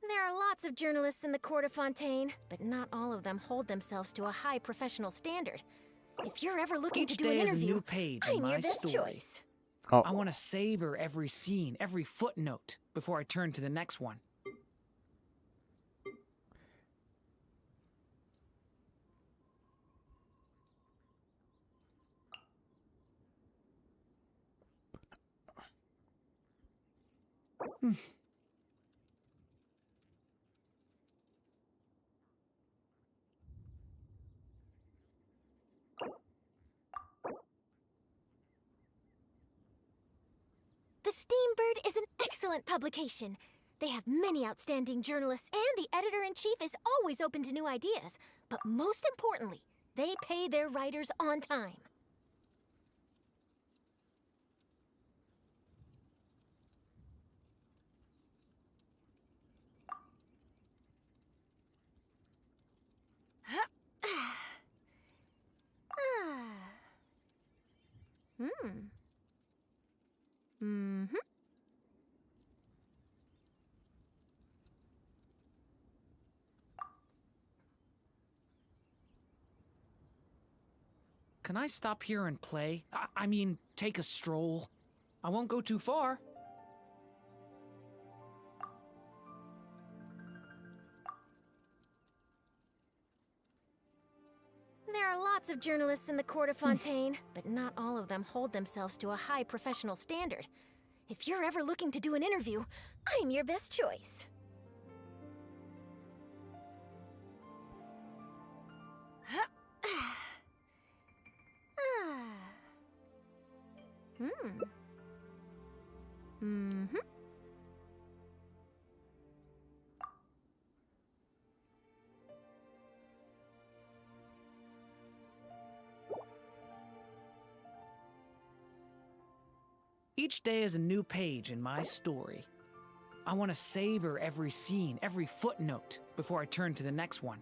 There are lots of journalists in the court of Fontaine, but not all of them hold themselves to a high professional standard. If you're ever looking Each to do an day is a interview, new page I'm in your my best story. choice. Oh. I want to savor every scene, every footnote before I turn to the next one. The Steambird is an excellent publication. They have many outstanding journalists, and the editor-in-chief is always open to new ideas. But most importantly, they pay their writers on time. Can I stop here and play? I mean, take a stroll. I won't go too far. There are lots of journalists in the court of Fontaine, but not all of them hold themselves to a high professional standard. If you're ever looking to do an interview, I'm your best choice. Each day is a new page in my story. I want to savor every scene, every footnote, before I turn to the next one.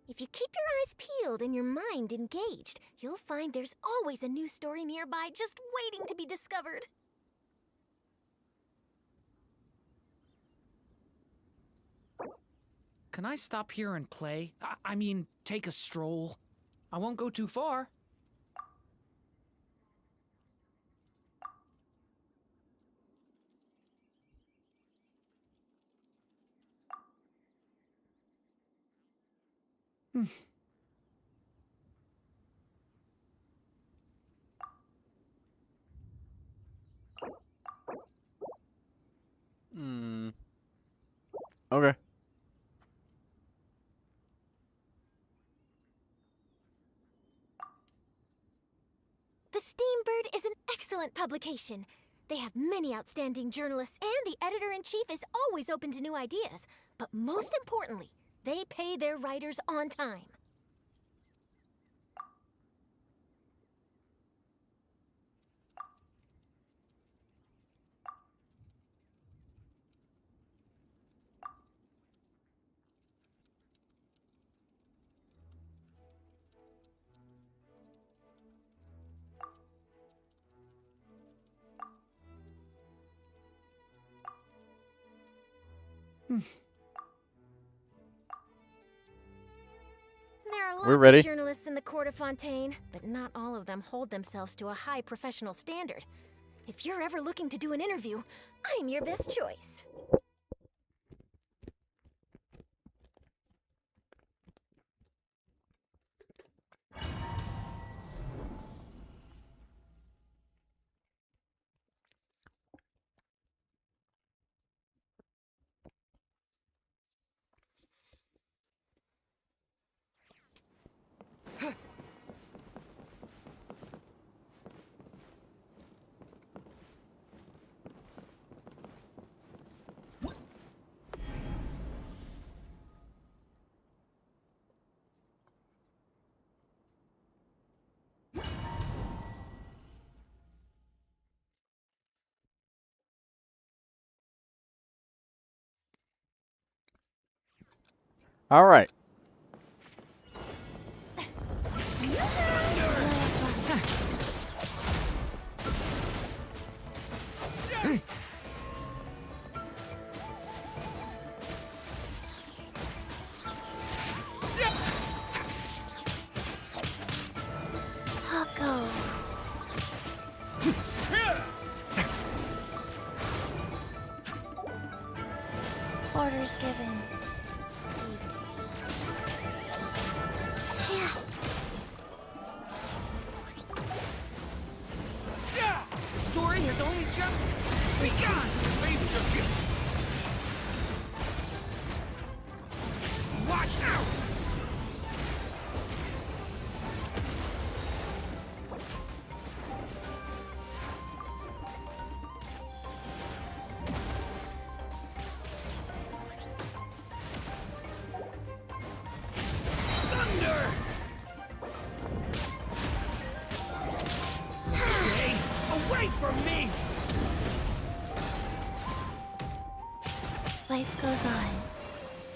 If you keep your eyes peeled and your mind engaged, you'll find there's always a new story nearby just waiting to be discovered. Can I stop here and play? I mean, take a stroll. I won't go too far. Okay. The Steambird is an excellent publication. They have many outstanding journalists, and the editor-in-chief is always open to new ideas. But most importantly, they pay their writers on time. There are We're lots ready. of journalists in the court of Fontaine, but not all of them hold themselves to a high professional standard. If you're ever looking to do an interview, I'm your best choice. All right. Orders given. Received. Yeah. The story has only just begun! Face your gift! Watch out! Thunder! Stay away from me! Life goes on.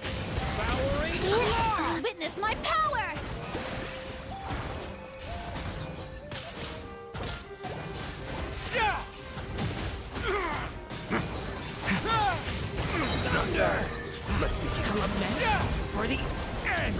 Devouring Yeah. Witness my power! Thunder! Let's begin a lament for the end!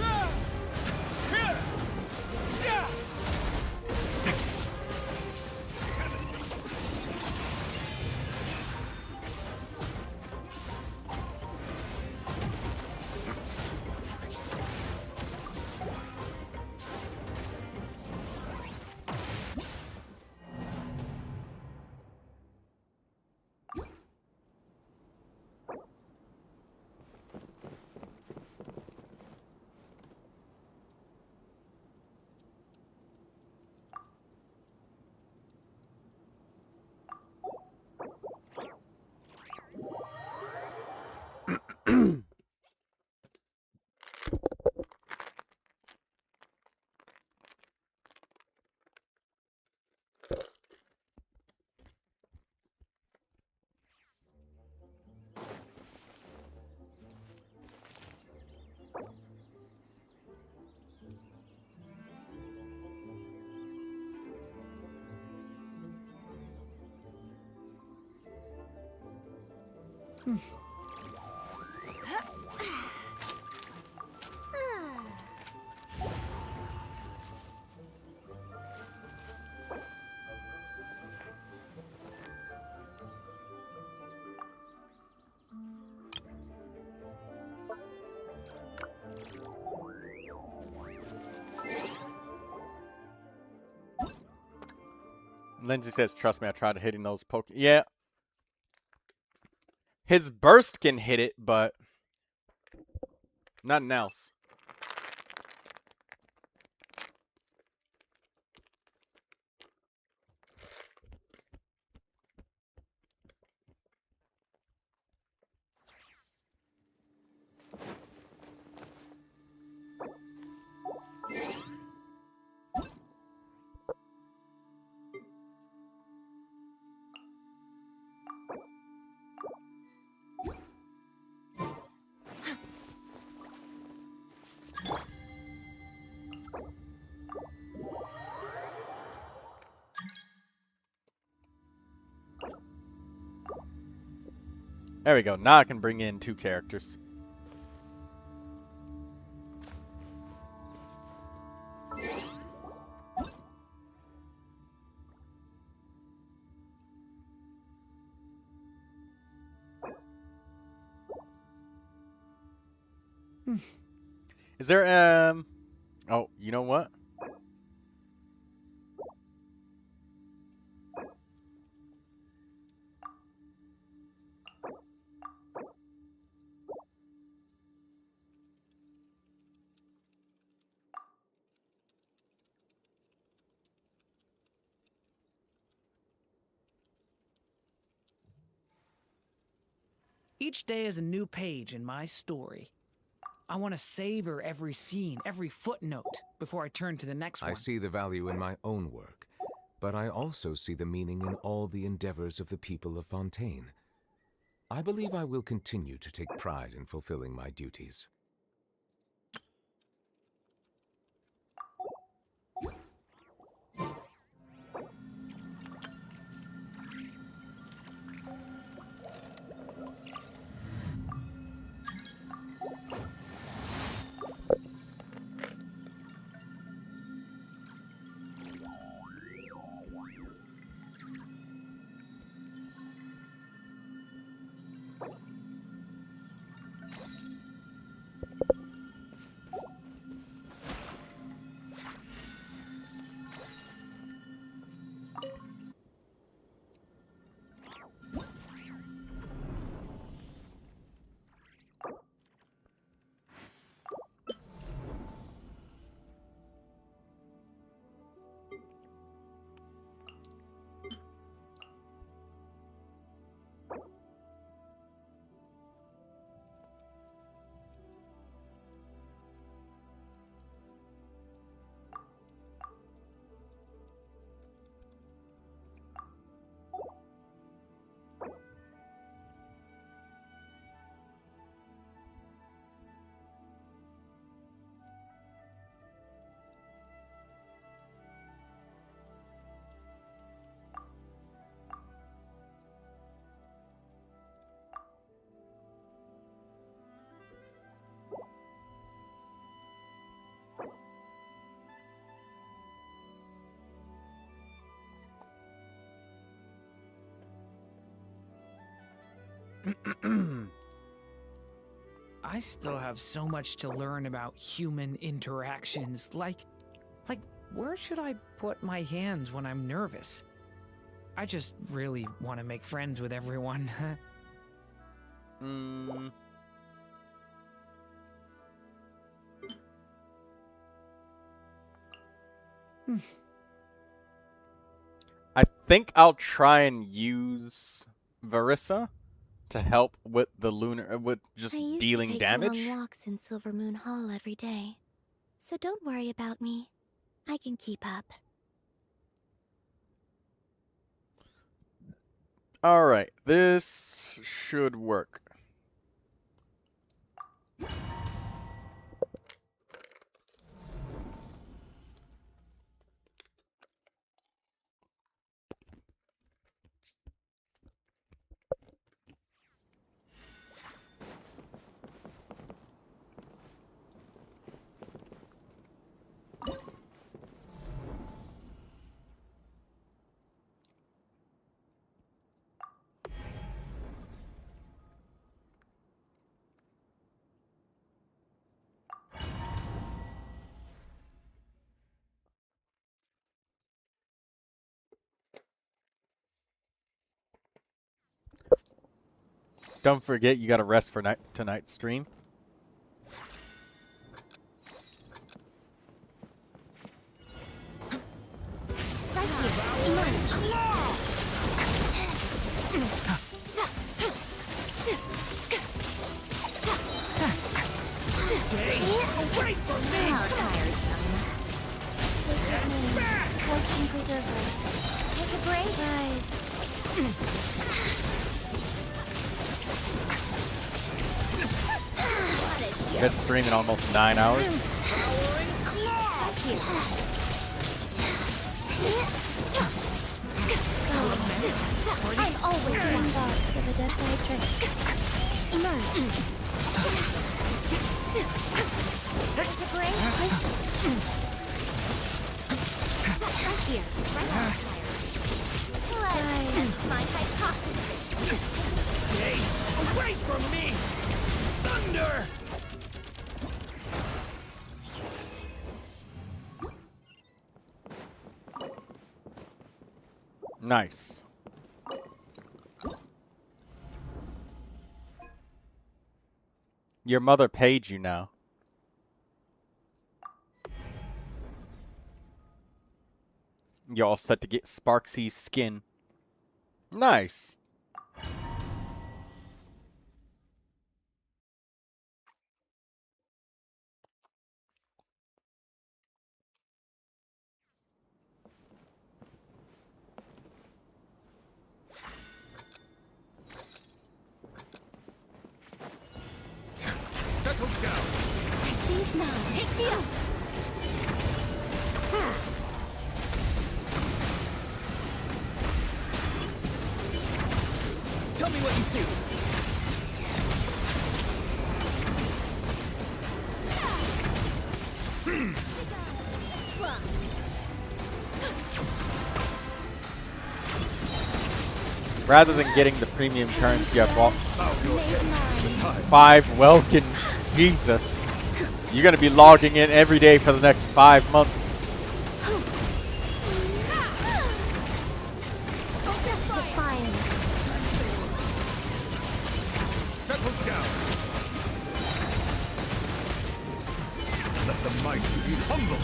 Lindsay says, trust me, I tried hitting those poke. Yeah. His burst can hit it, but nothing else. There we go. Now I can bring in 2 characters. Is there, oh, you know what? Each day is a new page in my story. I want to savor every scene, every footnote, before I turn to the next one. I see the value in my own work, but I also see the meaning in all the endeavors of the people of Fontaine. I believe I will continue to take pride in fulfilling my duties. I still have so much to learn about human interactions. Like, where should I put my hands when I'm nervous? I just really want to make friends with everyone. I think I'll try and use Varissa to help with the lunar, with just dealing damage. I used to take long walks in Silver Moon Hall every day. So don't worry about me. I can keep up. Alright, this should work. Don't forget, you gotta rest for tonight's stream. Stay away from me! How tiresome. Sacred Main, Fortune Preserver. Take a break, guys. Been streaming almost 9 hours. I'm always one box of a death drink. Emerge. Take a break. Here, right on fire. Let's my hypothesis. Stay away from me! Thunder! Nice. Your mother paid you now. You're all set to get Sparksy's skin. Nice. Settle down! Take the oath. Tell me what you see. Rather than getting the premium currency, I've bought 5 Welkin. Jesus. You're going to be logging in every day for the next 5 months. Settle down. Let the mighty be humble.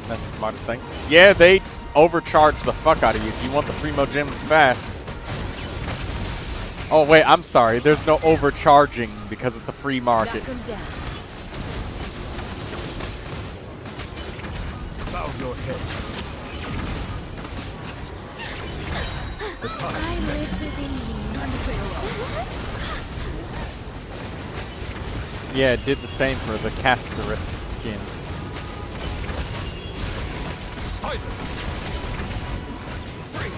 That's the smartest thing. Yeah, they overcharge the fuck out of you if you want the Primogems fast. Oh wait, I'm sorry. There's no overcharging because it's a free market. Bow your head. The time is met. Time to say hello. Yeah, it did the same for the Castorus skin. Silence. Free.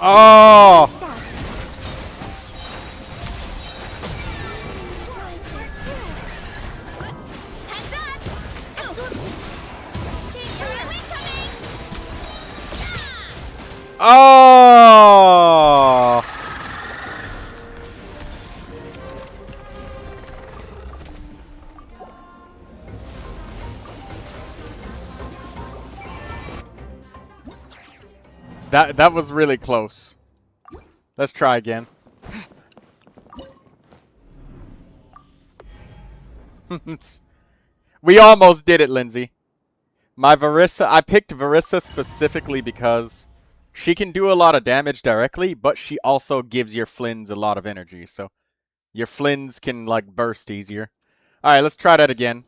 Oh! Oh! That was really close. Let's try again. We almost did it, Lindsay. My Verissa, I picked Verissa specifically because she can do a lot of damage directly, but she also gives your Flins a lot of energy, so your Flins can, like, burst easier. Alright, let's try that again.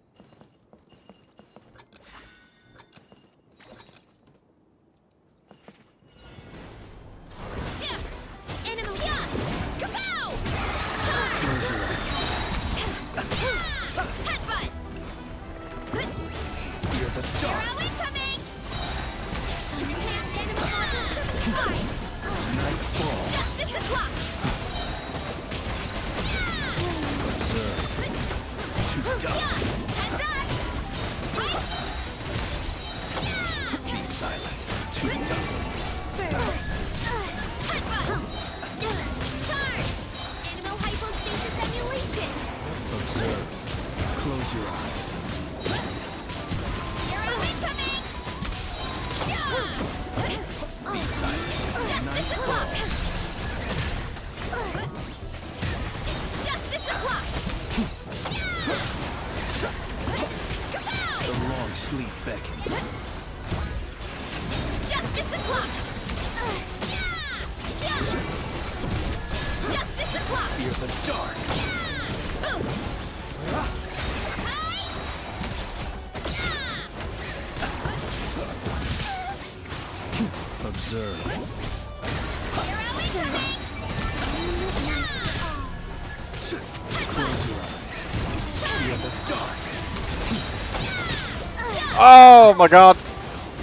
Oh my god.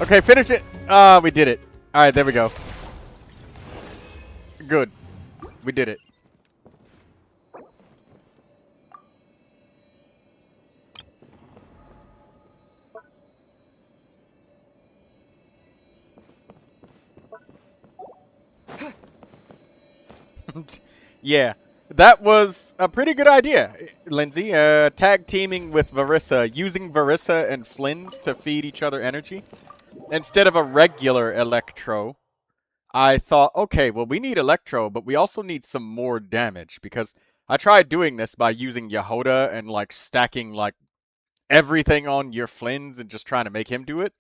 Okay, finish it. We did it. Alright, there we go. Good. We did it. Yeah. That was a pretty good idea, Lindsay. Tag teaming with Verissa, using Verissa and Flins to feed each other energy. Instead of a regular Electro, I thought, okay, well, we need Electro, but we also need some more damage. Because I tried doing this by using Yehoda and, like, stacking, like, everything on your Flins and just trying to make him do it.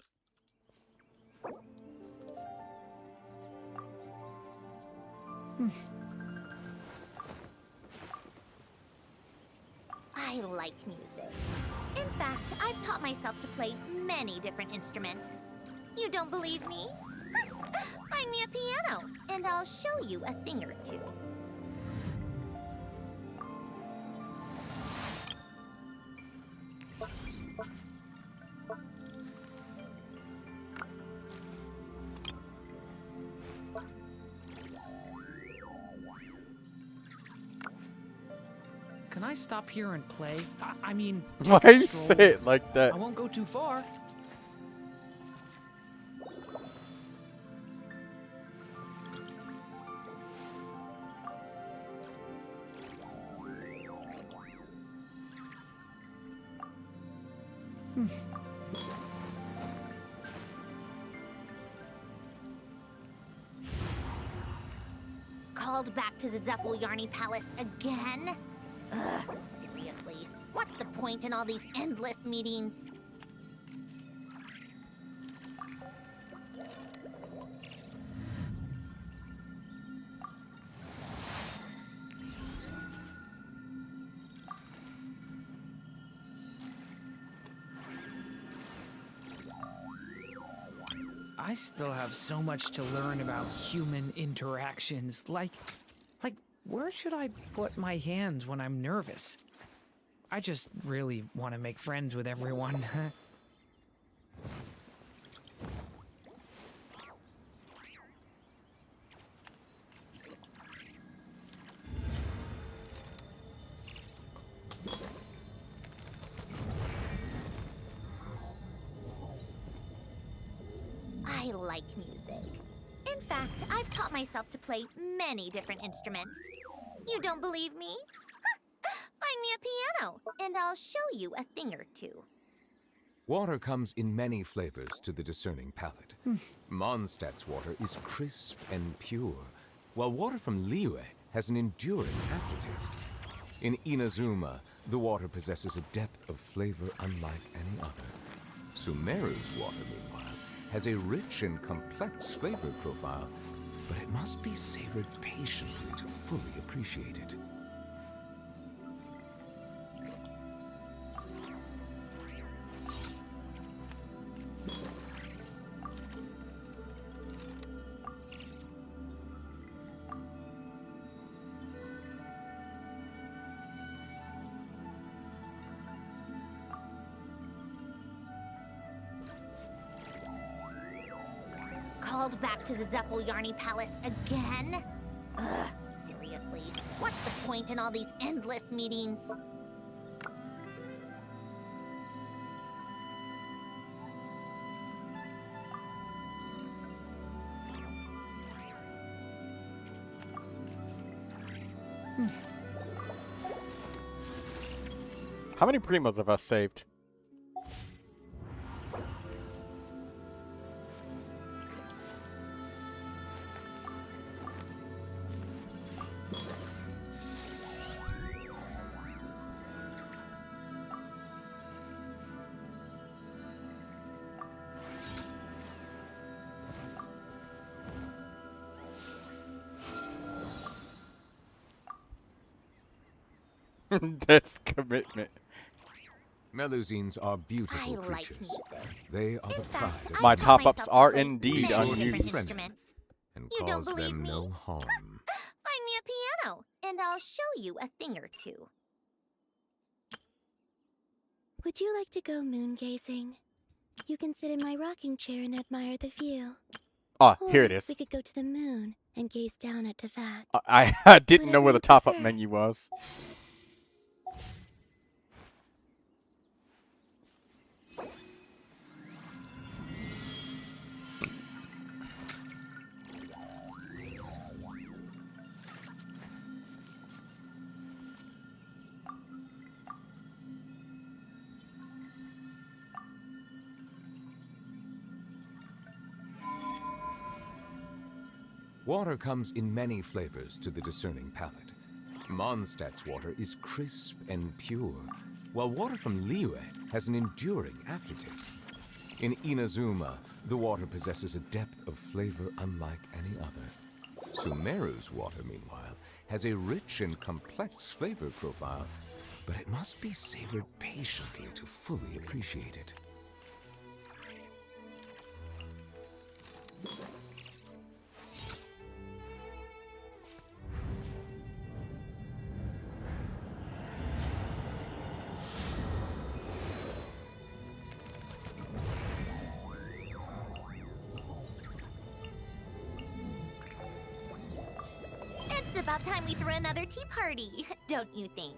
I like music. In fact, I've taught myself to play many different instruments. You don't believe me? Find me a piano, and I'll show you a thing or two. Can I stop here and play? I mean, why take a you stroll. say it like that? I won't go too far. Called back to the Zeppeljärny Palace again? Ugh, seriously. What's the point in all these endless meetings? I still have so much to learn about human interactions. Like, where should I put my hands when I'm nervous? I just really want to make friends with everyone. I like music. In fact, I've taught myself to play many different instruments. You don't believe me? Find me a piano, and I'll show you a thing or two. Water comes in many flavors to the discerning palate. Mondstadt's water is crisp and pure, while water from Liyue has an enduring aftertaste. In Inazuma, the water possesses a depth of flavor unlike any other. Sumeru's water, meanwhile, has a rich and complex flavor profile, but it must be savored patiently to fully appreciate it. Called back to the Zeppeljärny Palace again? Ugh, seriously, what's the point in all these endless meetings? How many primos have I saved? That's commitment. Melusines are beautiful creatures. They are the pride of my top-ups are indeed unused. And You don't cause believe them me? no harm. Find me a piano, and I'll show you a thing or two. Would you like to go moon gazing? You can sit in my rocking chair and admire the view. Ah, Or here it is. we could go to the moon and gaze down at Teyvat. I didn't know Whatever where the you top-up prefer. menu was. Water comes in many flavors to the discerning palate. Mondstadt's water is crisp and pure, while water from Liyue has an enduring aftertaste. In Inazuma, the water possesses a depth of flavor unlike any other. Sumeru's water, meanwhile, has a rich and complex flavor profile, but it must be savored patiently to fully appreciate it. It's about time we threw another tea party, don't you think?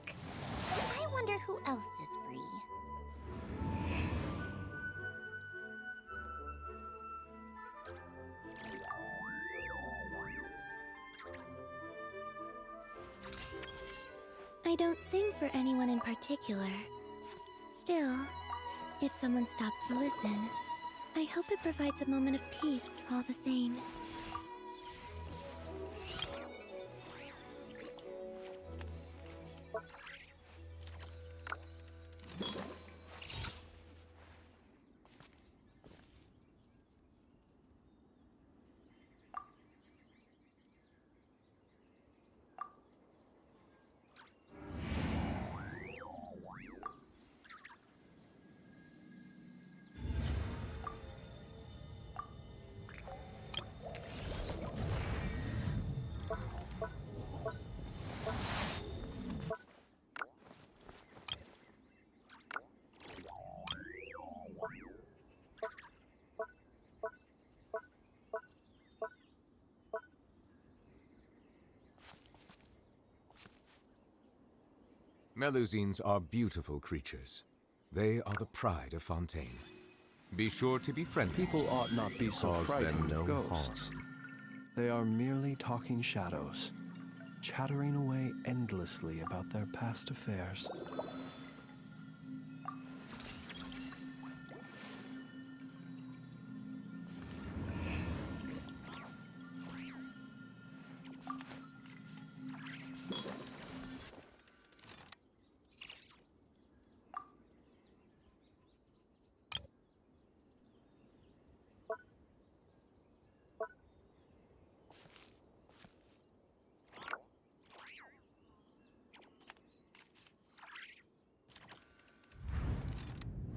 I wonder who else is free. I don't sing for anyone in particular. Still, if someone stops to listen, I hope it provides a moment of peace all the same. Melusines are beautiful creatures. They are the pride of Fontaine. Be sure to be friendly. People ought not be so Cause them frightened no of ghosts. They are merely talking shadows, chattering away endlessly about their past affairs.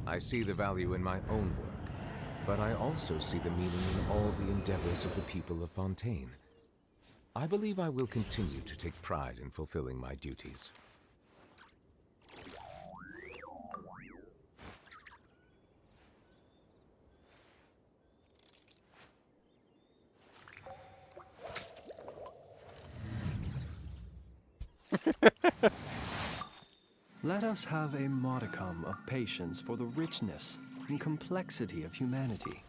I see the value in my own work, but I also see the meaning in all the endeavors of the people of Fontaine. I believe I will continue to take pride in fulfilling my duties. Let us have a modicum of patience for the richness and complexity of humanity.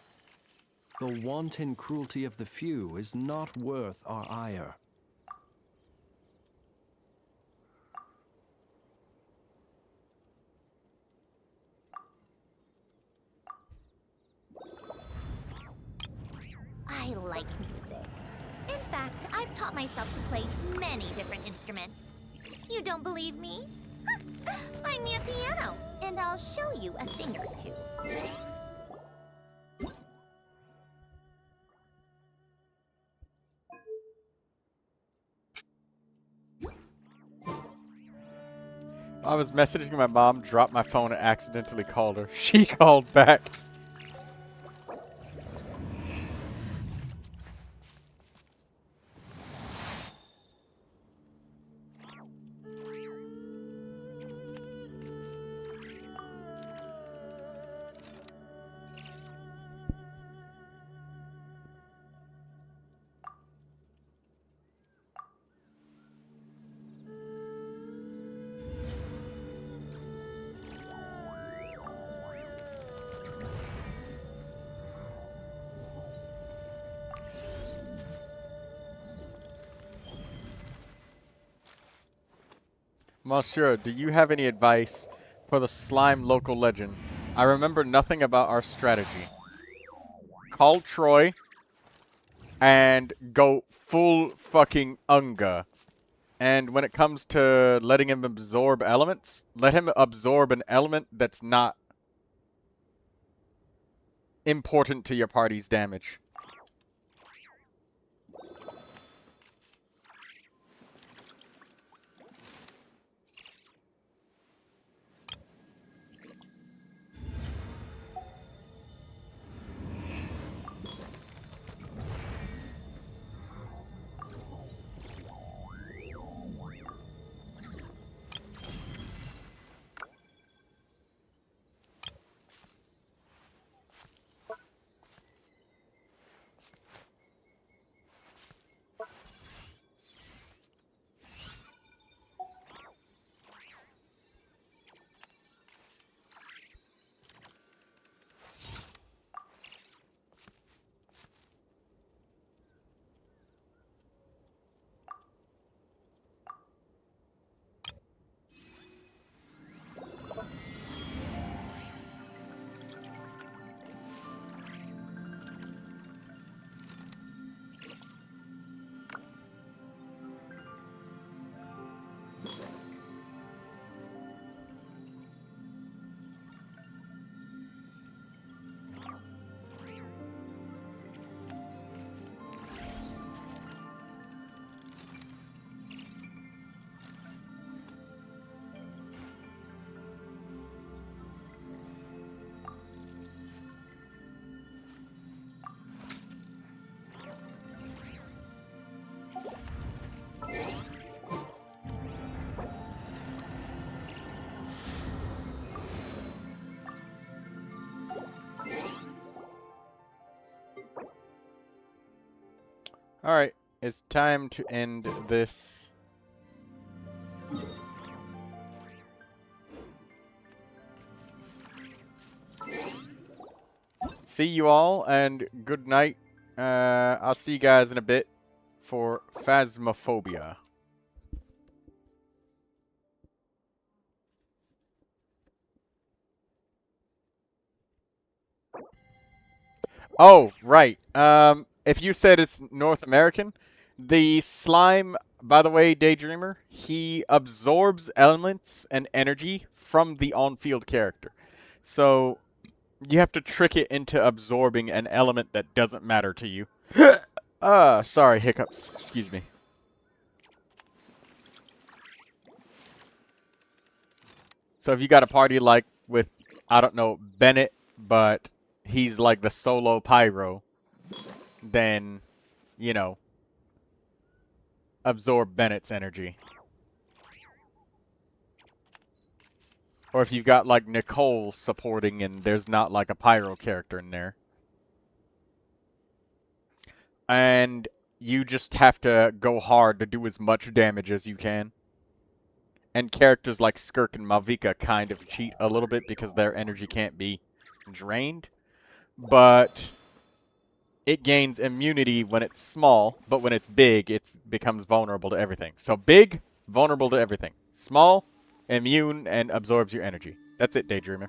The wanton cruelty of the few is not worth our ire. I like music. In fact, I've taught myself to play many different instruments. You don't believe me? Find me a piano, and I'll show you a thing or two. I was messaging my mom, dropped my phone, and accidentally called her. She called back. Monsieur, do you have any advice for the slime local legend? I remember nothing about our strategy. Call Troy and go full fucking Unga. And when it comes to letting him absorb elements, let him absorb an element that's not important to your party's damage. Alright, it's time to end this. see you all, and good night. I'll see you guys in a bit for Phasmophobia. Oh, right. If you said it's North American, the slime, by the way, Daydreamer, he absorbs elements and energy from the on-field character. So you have to trick it into absorbing an element that doesn't matter to you. Sorry, hiccups. Excuse me. So if you got a party like with, I don't know, Bennett, but he's like the solo pyro, then, you know, absorb Bennett's energy. Or if you've got like Nicole supporting and there's not like a pyro character in there. And you just have to go hard to do as much damage as you can. And characters like Skirk and Malvika kind of cheat a little bit because their energy can't be drained. But it gains immunity when it's small, but when it's big, it becomes vulnerable to everything. So big, vulnerable to everything. Small, immune, and absorbs your energy. That's it, Daydreamer.